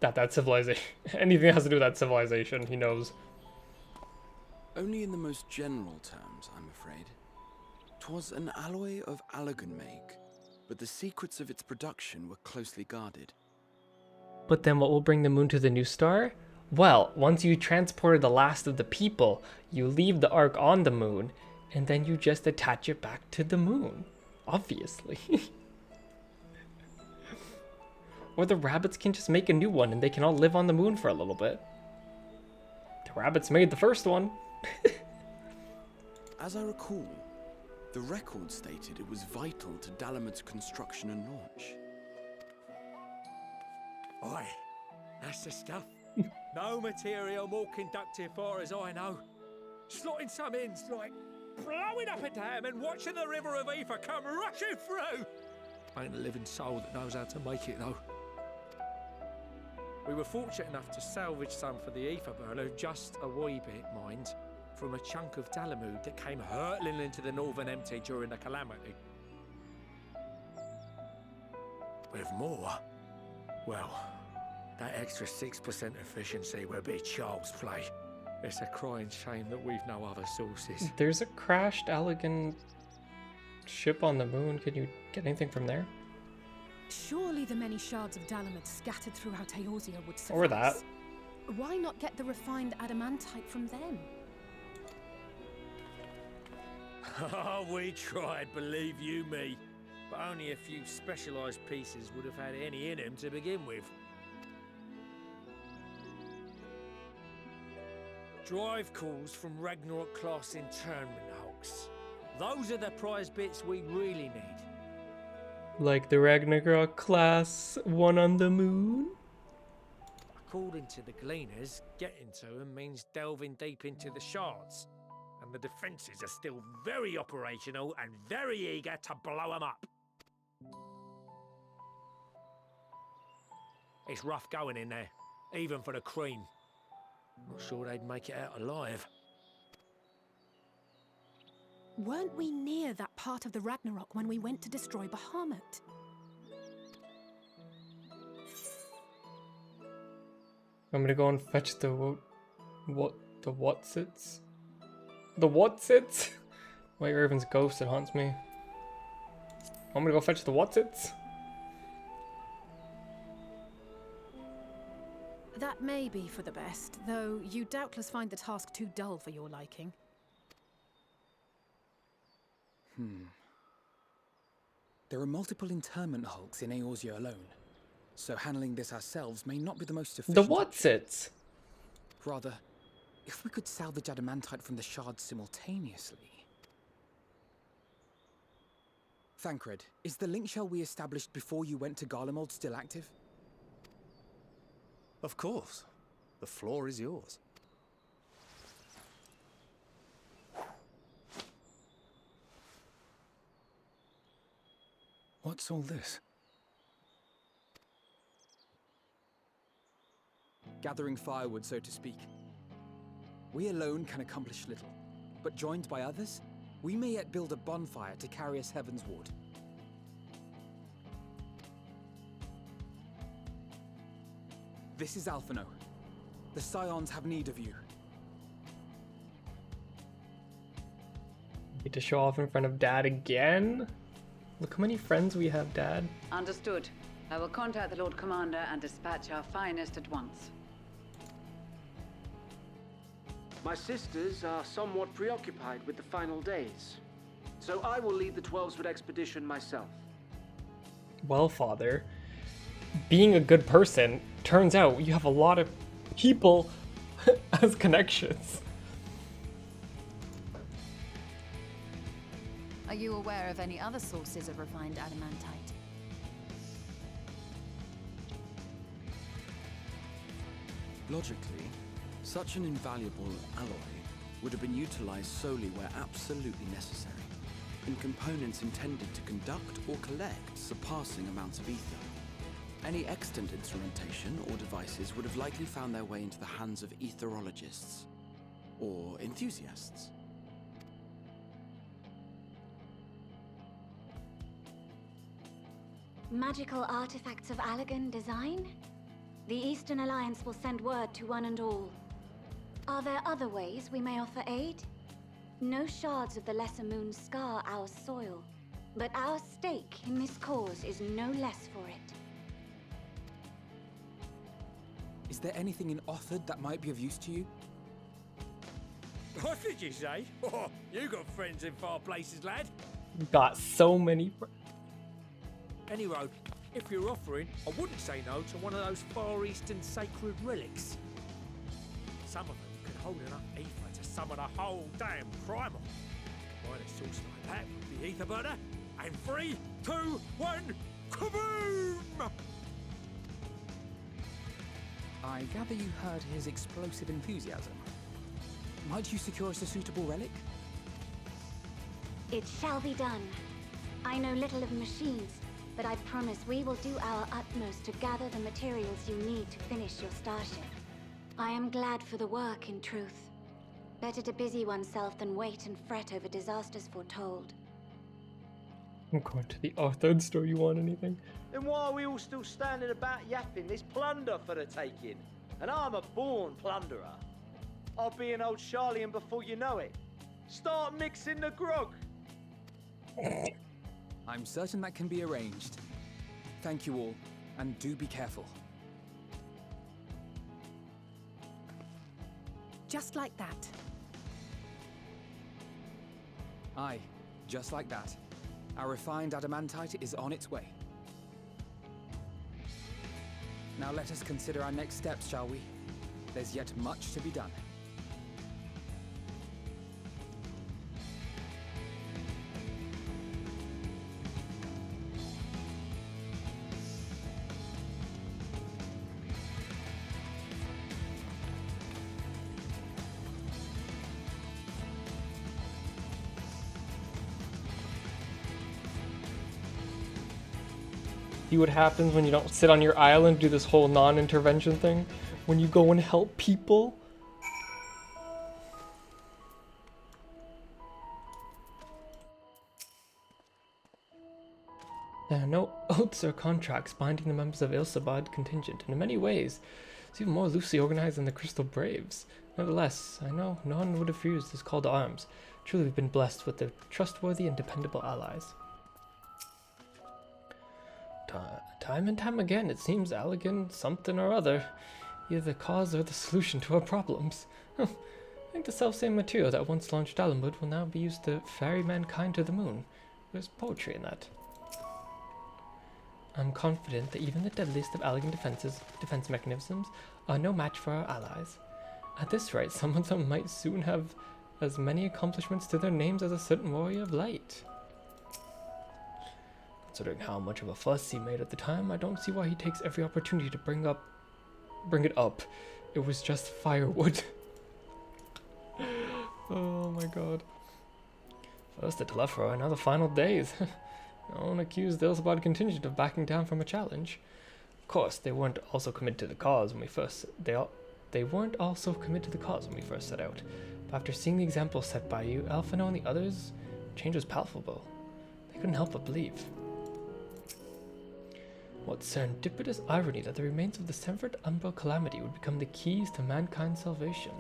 That civilization, anything that has to do with that civilization, he knows. Only in the most general terms, I'm afraid. 'Twas an alloy of Allegan make, but the secrets of its production were closely guarded. But then what will bring the moon to the new star? Well, once you transported the last of the people, you leave the ark on the moon, and then you just attach it back to the moon. Obviously. Or the rabbits can just make a new one and they can all live on the moon for a little bit. The rabbits made the first one. As I recall, the record stated it was vital to Dalamud's construction and launch. Oi, that's the stuff. No material more conductive far as I know. Slotting some ends like blowing up a dam and watching the river of ether come rushing through. Ain't a living soul that knows how to make it though. We were fortunate enough to salvage some for the ether burner, just a wee bit, mind, from a chunk of Dalamud that came hurtling into the northern empty during the calamity. With more, well, that extra 6% efficiency would be child's play. It's a crying shame that we've no other sources. There's a crashed Allegan ship on the moon. Can you get anything from there? Surely the many shards of Dalamud scattered throughout Eorzea would suffice. Or that. Why not get the refined adamantite from them? Oh, we tried, believe you me. But only a few specialised pieces would have had any in them to begin with. Drive calls from Ragnarok-class internment hulks. Those are the prize bits we really need. Like the Ragnarok class one on the moon? According to the Gleaners, getting to them means delving deep into the shards. And the defences are still very operational and very eager to blow them up. It's rough going in there, even for the cream. Not sure they'd make it out alive. Weren't we near that part of the Ragnarok when we went to destroy Bahamut? I'm gonna go and fetch the whatsits? The whatsits? White Raven's ghost that haunts me. I'm gonna go fetch the whatsits. That may be for the best, though you doubtless find the task too dull for your liking. There are multiple internment hulks in Eorzea alone, so handling this ourselves may not be the most efficient. The whatsits? Rather, if we could salvage adamantite from the shards simultaneously. Thancred, is the link shell we established before you went to Garlemald still active? Of course. The floor is yours. What's all this? Gathering firewood, so to speak. We alone can accomplish little, but joined by others, We may yet build a bonfire to carry us heavensward. This is Alphino. The Scions have need of you. Need to show off in front of Dad again? Look how many friends we have, Dad. Understood. I will contact the Lord Commander and dispatch our finest at once. My sisters are somewhat preoccupied with the final days, so I will lead the 12-foot expedition myself. Well, Father, being a good person, turns out you have a lot of people as connections. Are you aware of any other sources of refined adamantite? Logically, such an invaluable alloy would have been utilized solely where absolutely necessary, in components intended to conduct or collect surpassing amounts of ether. Any extant instrumentation or devices would have likely found their way into the hands of etherologists, or enthusiasts. Magical artifacts of Allagan design? The Eastern Alliance will send word to one and all. Are there other ways we may offer aid? No shards of the Lesser Moon scar our soil, but our stake in this cause is no less for it. Is there anything in Othard that might be of use to you? What did you say? Oh, you got friends in far places, lad. Got so many friends. Anyway, if you're offering, I wouldn't say no to one of those Far Eastern sacred relics. Some of them could hold enough ether to summon a whole damn primal. Combine a source like that with the ether burner, and 3, 2, 1, kaboom! I gather you heard his explosive enthusiasm. Might you secure us a suitable relic? It shall be done. I know little of machines, but I promise we will do our utmost to gather the materials you need to finish your starship. I am glad for the work, in truth. Better to busy oneself than wait and fret over disasters foretold. I'm going to the Othard store. You want anything? Then why are we all still standing about yapping? There's plunder for the taking, and I'm a born plunderer. I'll be an old Charlian before you know it. Start mixing the grog. I'm certain that can be arranged. Thank you all, and do be careful. Just like that. Aye, just like that. Our refined adamantite is on its way. Now let us consider our next steps, shall we? There's yet much to be done. See what happens when you don't sit on your island, do this whole non-intervention thing? When you go and help people? There are no oaths or contracts binding the members of Ilsabad contingent, and in many ways, it's even more loosely organized than the Crystal Braves. Nevertheless, I know none would have refused this call to arms. Truly, we've been blessed with the trustworthy and dependable allies. Time and time again, it seems Allagan something or other, either the cause or the solution to our problems. I think the selfsame material that once launched Alamud will now be used to ferry mankind to the moon. There's poetry in that. I'm confident that even the deadliest of Allagan defense mechanisms are no match for our allies. At this rate, some of them might soon have as many accomplishments to their names as a certain warrior of light. Considering how much of a fuss he made at the time, I don't see why he takes every opportunity to bring it up. It was just firewood. Oh my god. First the Telephro, and now the final days. No one accused the Ilsabad contingent of backing down from a challenge. Of course, they weren't also committed to the cause when we first they weren't also committed to the cause when we first set out. But after seeing the example set by you, Alphino and the others, change was palpable. They couldn't help but believe. What serendipitous irony that the remains of the severed umbral calamity would become the keys to mankind's salvation.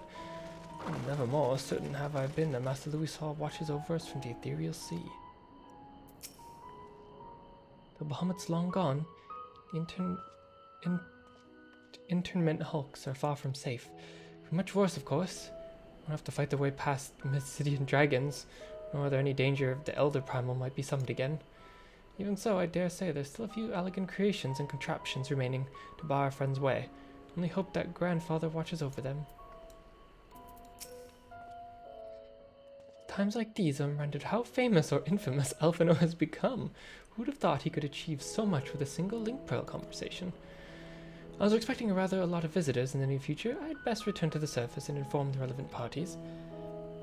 Never more certain have I been that Master Louis Hall watches over us from the ethereal sea. Though Bahamut's long gone, the internment hulks are far from safe. Much worse, of course. Won't have to fight their way past Mysidian dragons, nor are there any danger of the Elder Primal might be summoned again. Even so, I dare say there's still a few elegant creations and contraptions remaining to bar our friend's way. Only hope that Grandfather watches over them. Times like these I'm rendered how famous or infamous Elfino has become. Who would have thought he could achieve so much with a single link pearl conversation? I was expecting a lot of visitors in the near future. I'd best return to the surface and inform the relevant parties.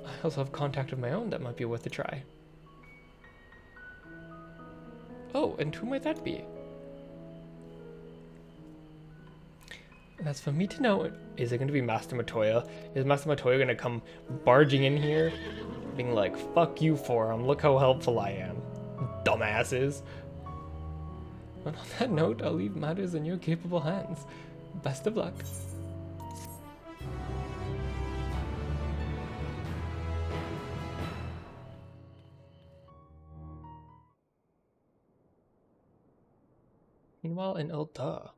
I also have contact of my own that might be worth a try. Oh, and who might that be? That's for me to know. Is it going to be Master Matoya? Is Master Matoya going to come barging in here, being like, fuck you, Forum, look how helpful I am, dumbasses. But on that note, I'll leave matters in your capable hands. Best of luck. Meanwhile, in Ulta.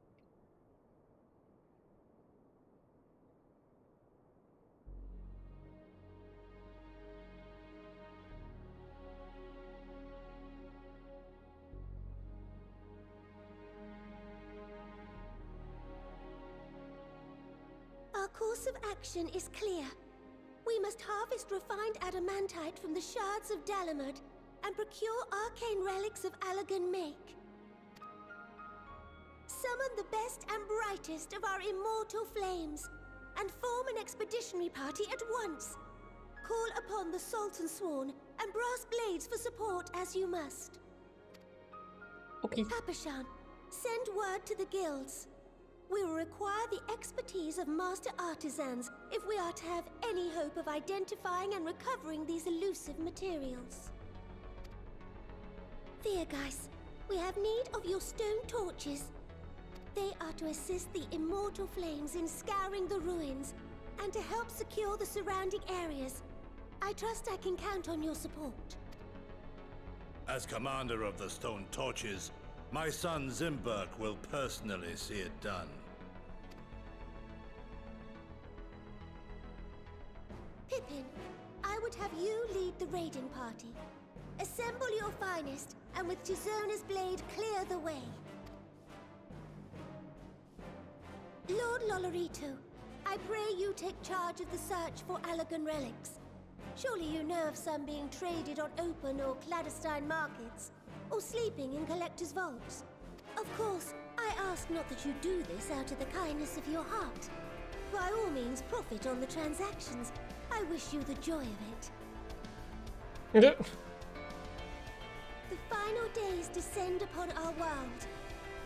Our course of action is clear. We must harvest refined adamantite from the shards of Dalamud and procure arcane relics of Allagan make. Summon the best and brightest of our immortal flames and form an expeditionary party at once. Call upon the Sultan Sworn and Brass Blades for support as you must. Okay. Papashan, send word to the guilds. We will require the expertise of master artisans if we are to have any hope of identifying and recovering these elusive materials. Viergeist, we have need of your stone torches. They are to assist the immortal flames in scouring the ruins and to help secure the surrounding areas. I trust I can count on your support. As commander of the Stone Torches, my son Zimberk will personally see it done. Pippin, I would have you lead the raiding party. Assemble your finest, and with Tizona's blade clear the way. Lord Lolorito, I pray you take charge of the search for Allagan relics. Surely you know of some being traded on open or clandestine markets, or sleeping in collectors' vaults. Of course, I ask not that you do this out of the kindness of your heart. By all means, profit on the transactions. I wish you the joy of it. The final days descend upon our world.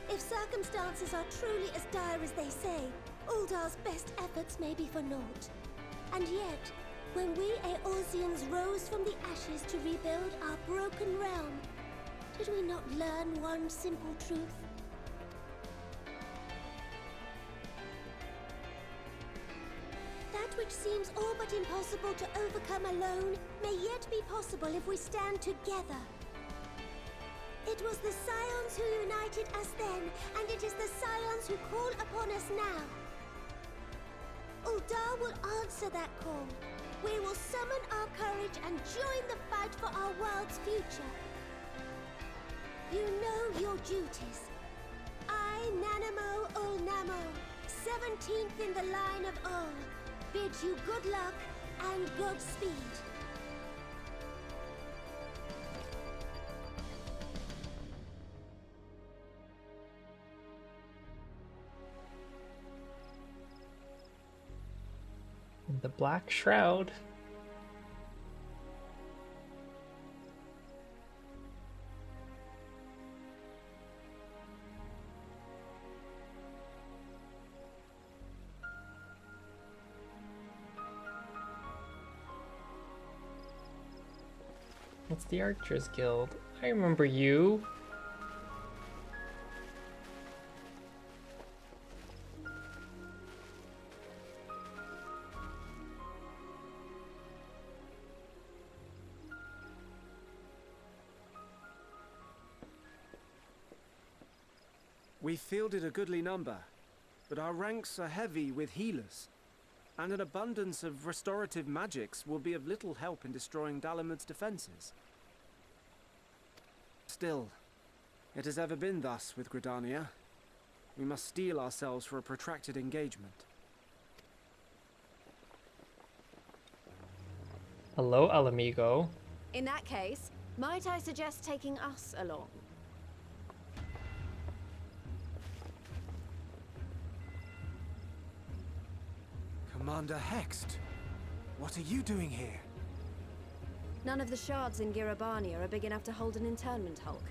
If circumstances are truly as dire as they say, Uldar's best efforts may be for naught. And yet, when we Eorzeans rose from the ashes to rebuild our broken realm, did we not learn one simple truth? That which seems all but impossible to overcome alone may yet be possible if we stand together. It was the Scions who united us then, and it is the Scions who call upon us now. Uldar will answer that call. We will summon our courage and join the fight for our world's future. You know your duties. I, Nanamo Ulnamo, 17th in the line of Ul, bid you good luck and Godspeed. The Black Shroud. It's the Archers Guild. I remember you. We fielded a goodly number, but our ranks are heavy with healers, and an abundance of restorative magics will be of little help in destroying Dalamud's defenses. Still, it has ever been thus with Gridania. We must steel ourselves for a protracted engagement. Hello, Alamigo. In that case, might I suggest taking us along? Commander Hext, what are you doing here? None of the shards in Girabania are big enough to hold an internment hulk.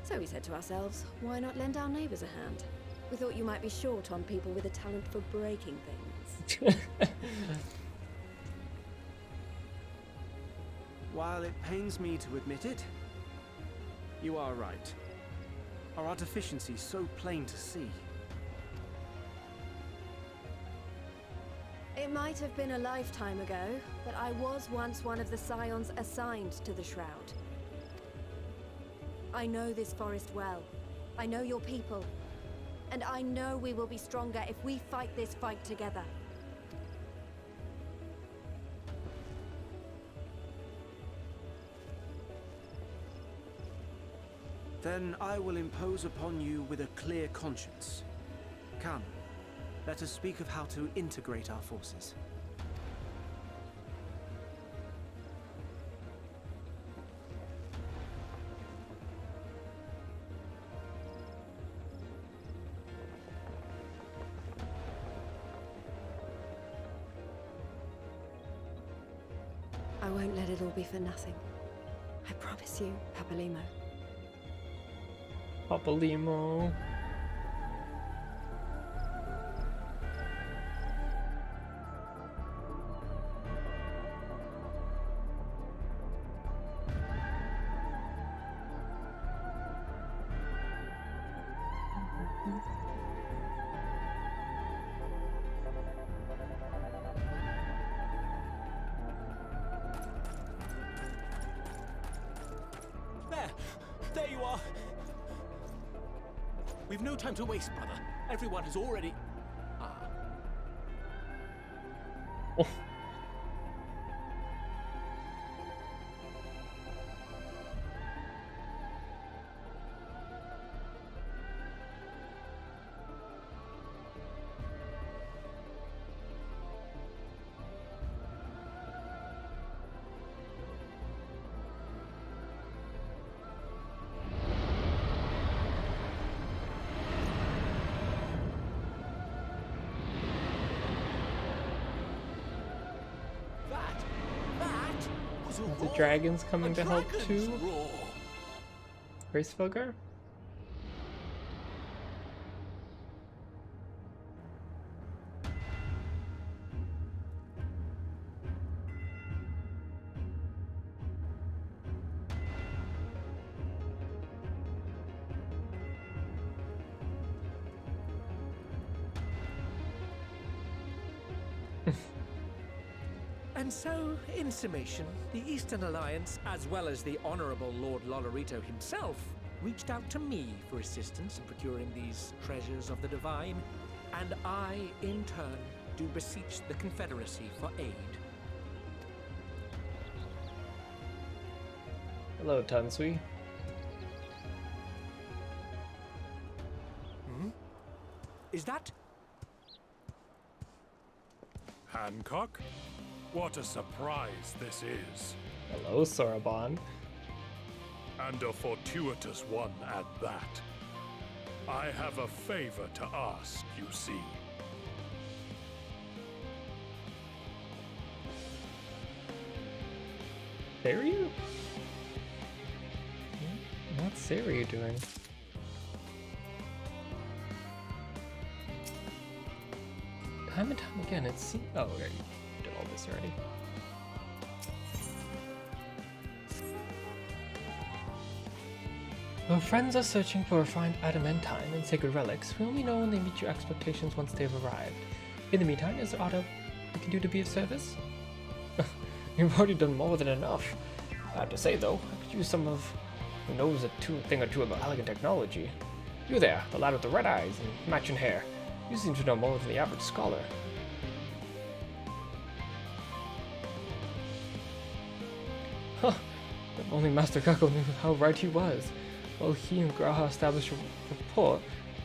So we said to ourselves, why not lend our neighbors a hand? We thought you might be short on people with a talent for breaking things. While it pains me to admit it, you are right. Our deficiencies so plain to see. It might have been a lifetime ago, but I was once one of the scions assigned to the Shroud. I know this forest well. I know your people. And I know we will be stronger if we fight this fight together. Then I will impose upon you with a clear conscience. Come, let us speak of how to integrate our forces. I won't let it all be for nothing. I promise you, Papalimo. Papalimo. There you are. We've no time to waste, brother. Everyone has already... Are the dragons coming to help too? Gracefoger? And so, in summation, the Eastern Alliance, as well as the Honorable Lord Lolorito himself, reached out to me for assistance in procuring these treasures of the divine, and I, in turn, do beseech the Confederacy for aid. Hello, Tunsui. Hmm? Is that... Hancock? What a surprise this is. Hello, Soraban. And a fortuitous one at that. I have a favor to ask, you see. Seiryu? What's Seiryu doing? Time and time again, it's... Oh, okay, you did all this already. Our friends are searching for refined adamantine and sacred relics. We only know when they meet your expectations once they've arrived. In the meantime, is there aught we can do to be of service? You've already done more than enough. I have to say, though, I could use some of who knows a thing or two about elegant technology. You there, the lad with the red eyes and matching hair. You seem to know more than the average scholar. Huh. If only Master Kako knew how right he was. While he and Graha established a rapport,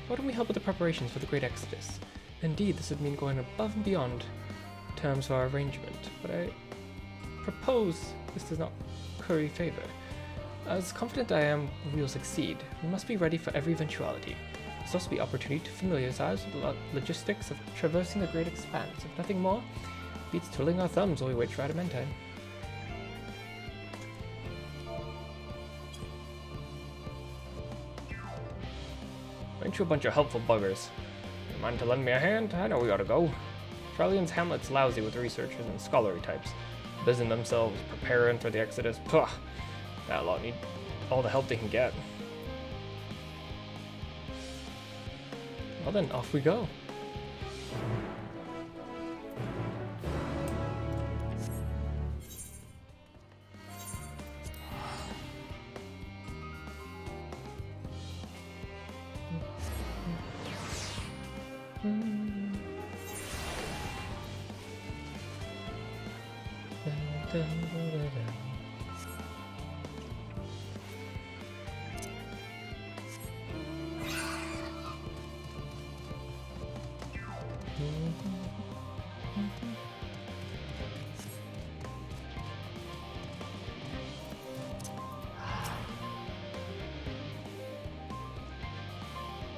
why don't we help with the preparations for the Great Exodus? Indeed, this would mean going above and beyond terms for our arrangement, but I propose this does not curry favor. As confident I am we will succeed, we must be ready for every eventuality. There's also the opportunity to familiarize with the logistics of traversing the great expanse. If nothing more, beats twiddling our thumbs while we wait for adamantine. Aren't you a bunch of helpful buggers? You mind to lend me a hand? I know we ought to go. Trellion's Hamlet's lousy with researchers and scholarly types. Busying themselves, preparing for the Exodus. Puh! That lot need all the help they can get. Well then, off we go.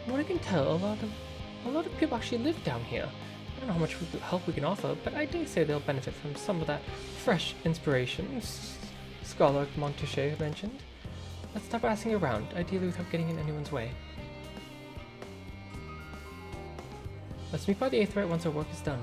What I can tell, a lot of people actually live down here. I don't know how much help we can offer, but I dare say they'll benefit from some of that fresh inspiration Scholar Montouche mentioned. Let's stop asking around, ideally without getting in anyone's way. Let's meet by the Aetheryte once our work is done.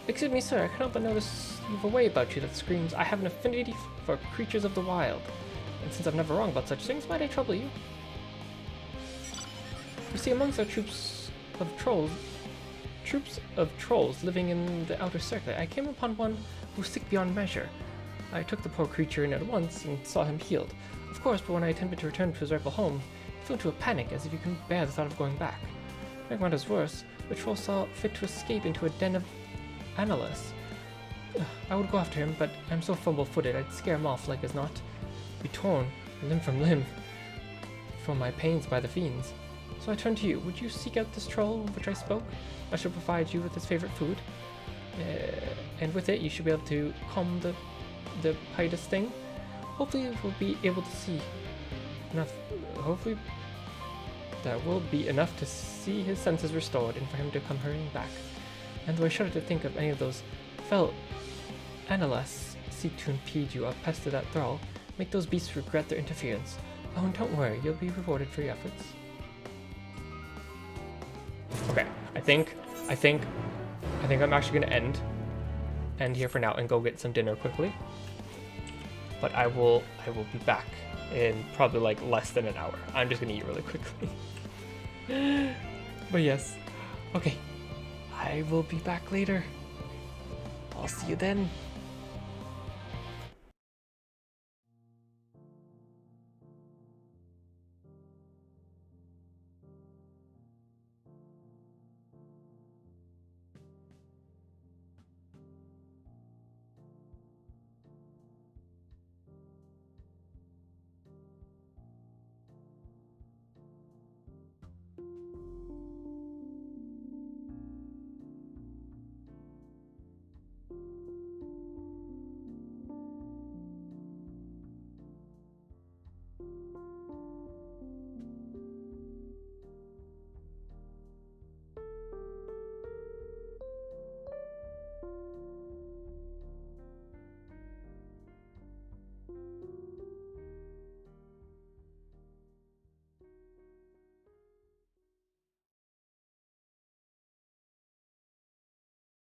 Excuse me, sir, I cannot but notice you have a way about you that screams, I have an affinity for creatures of the wild. And since I'm never wrong about such things, might I trouble you? You see, amongst our troops of trolls living in the outer circle, I came upon one who was sick beyond measure. I took the poor creature in at once and saw him healed. Of course, but when I attempted to return to his rightful home, he fell into a panic as if he couldn't bear the thought of going back. To make matters worse, the troll saw fit to escape into a den of Analysts. I would go after him, but I'm so fumble-footed I'd scare him off like as not. Be torn, limb from limb, from my pains by the fiends. So I turn to you. Would you seek out this troll of which I spoke? I shall provide you with his favorite food. And with it, you should be able to calm the pietous thing. Hopefully, we'll be able to see enough. Hopefully, that will be enough to see his senses restored and for him to come hurrying back. And though I shudder to think of any of those fell analysts seek to impede you or pester that thrall, make those beasts regret their interference. Oh, and don't worry, you'll be rewarded for your efforts. Okay, I think I'm actually gonna end here for now and go get some dinner quickly. But I will be back in probably like less than an hour. I'm just gonna eat really quickly. But yes, okay. I will be back later. I'll see you then.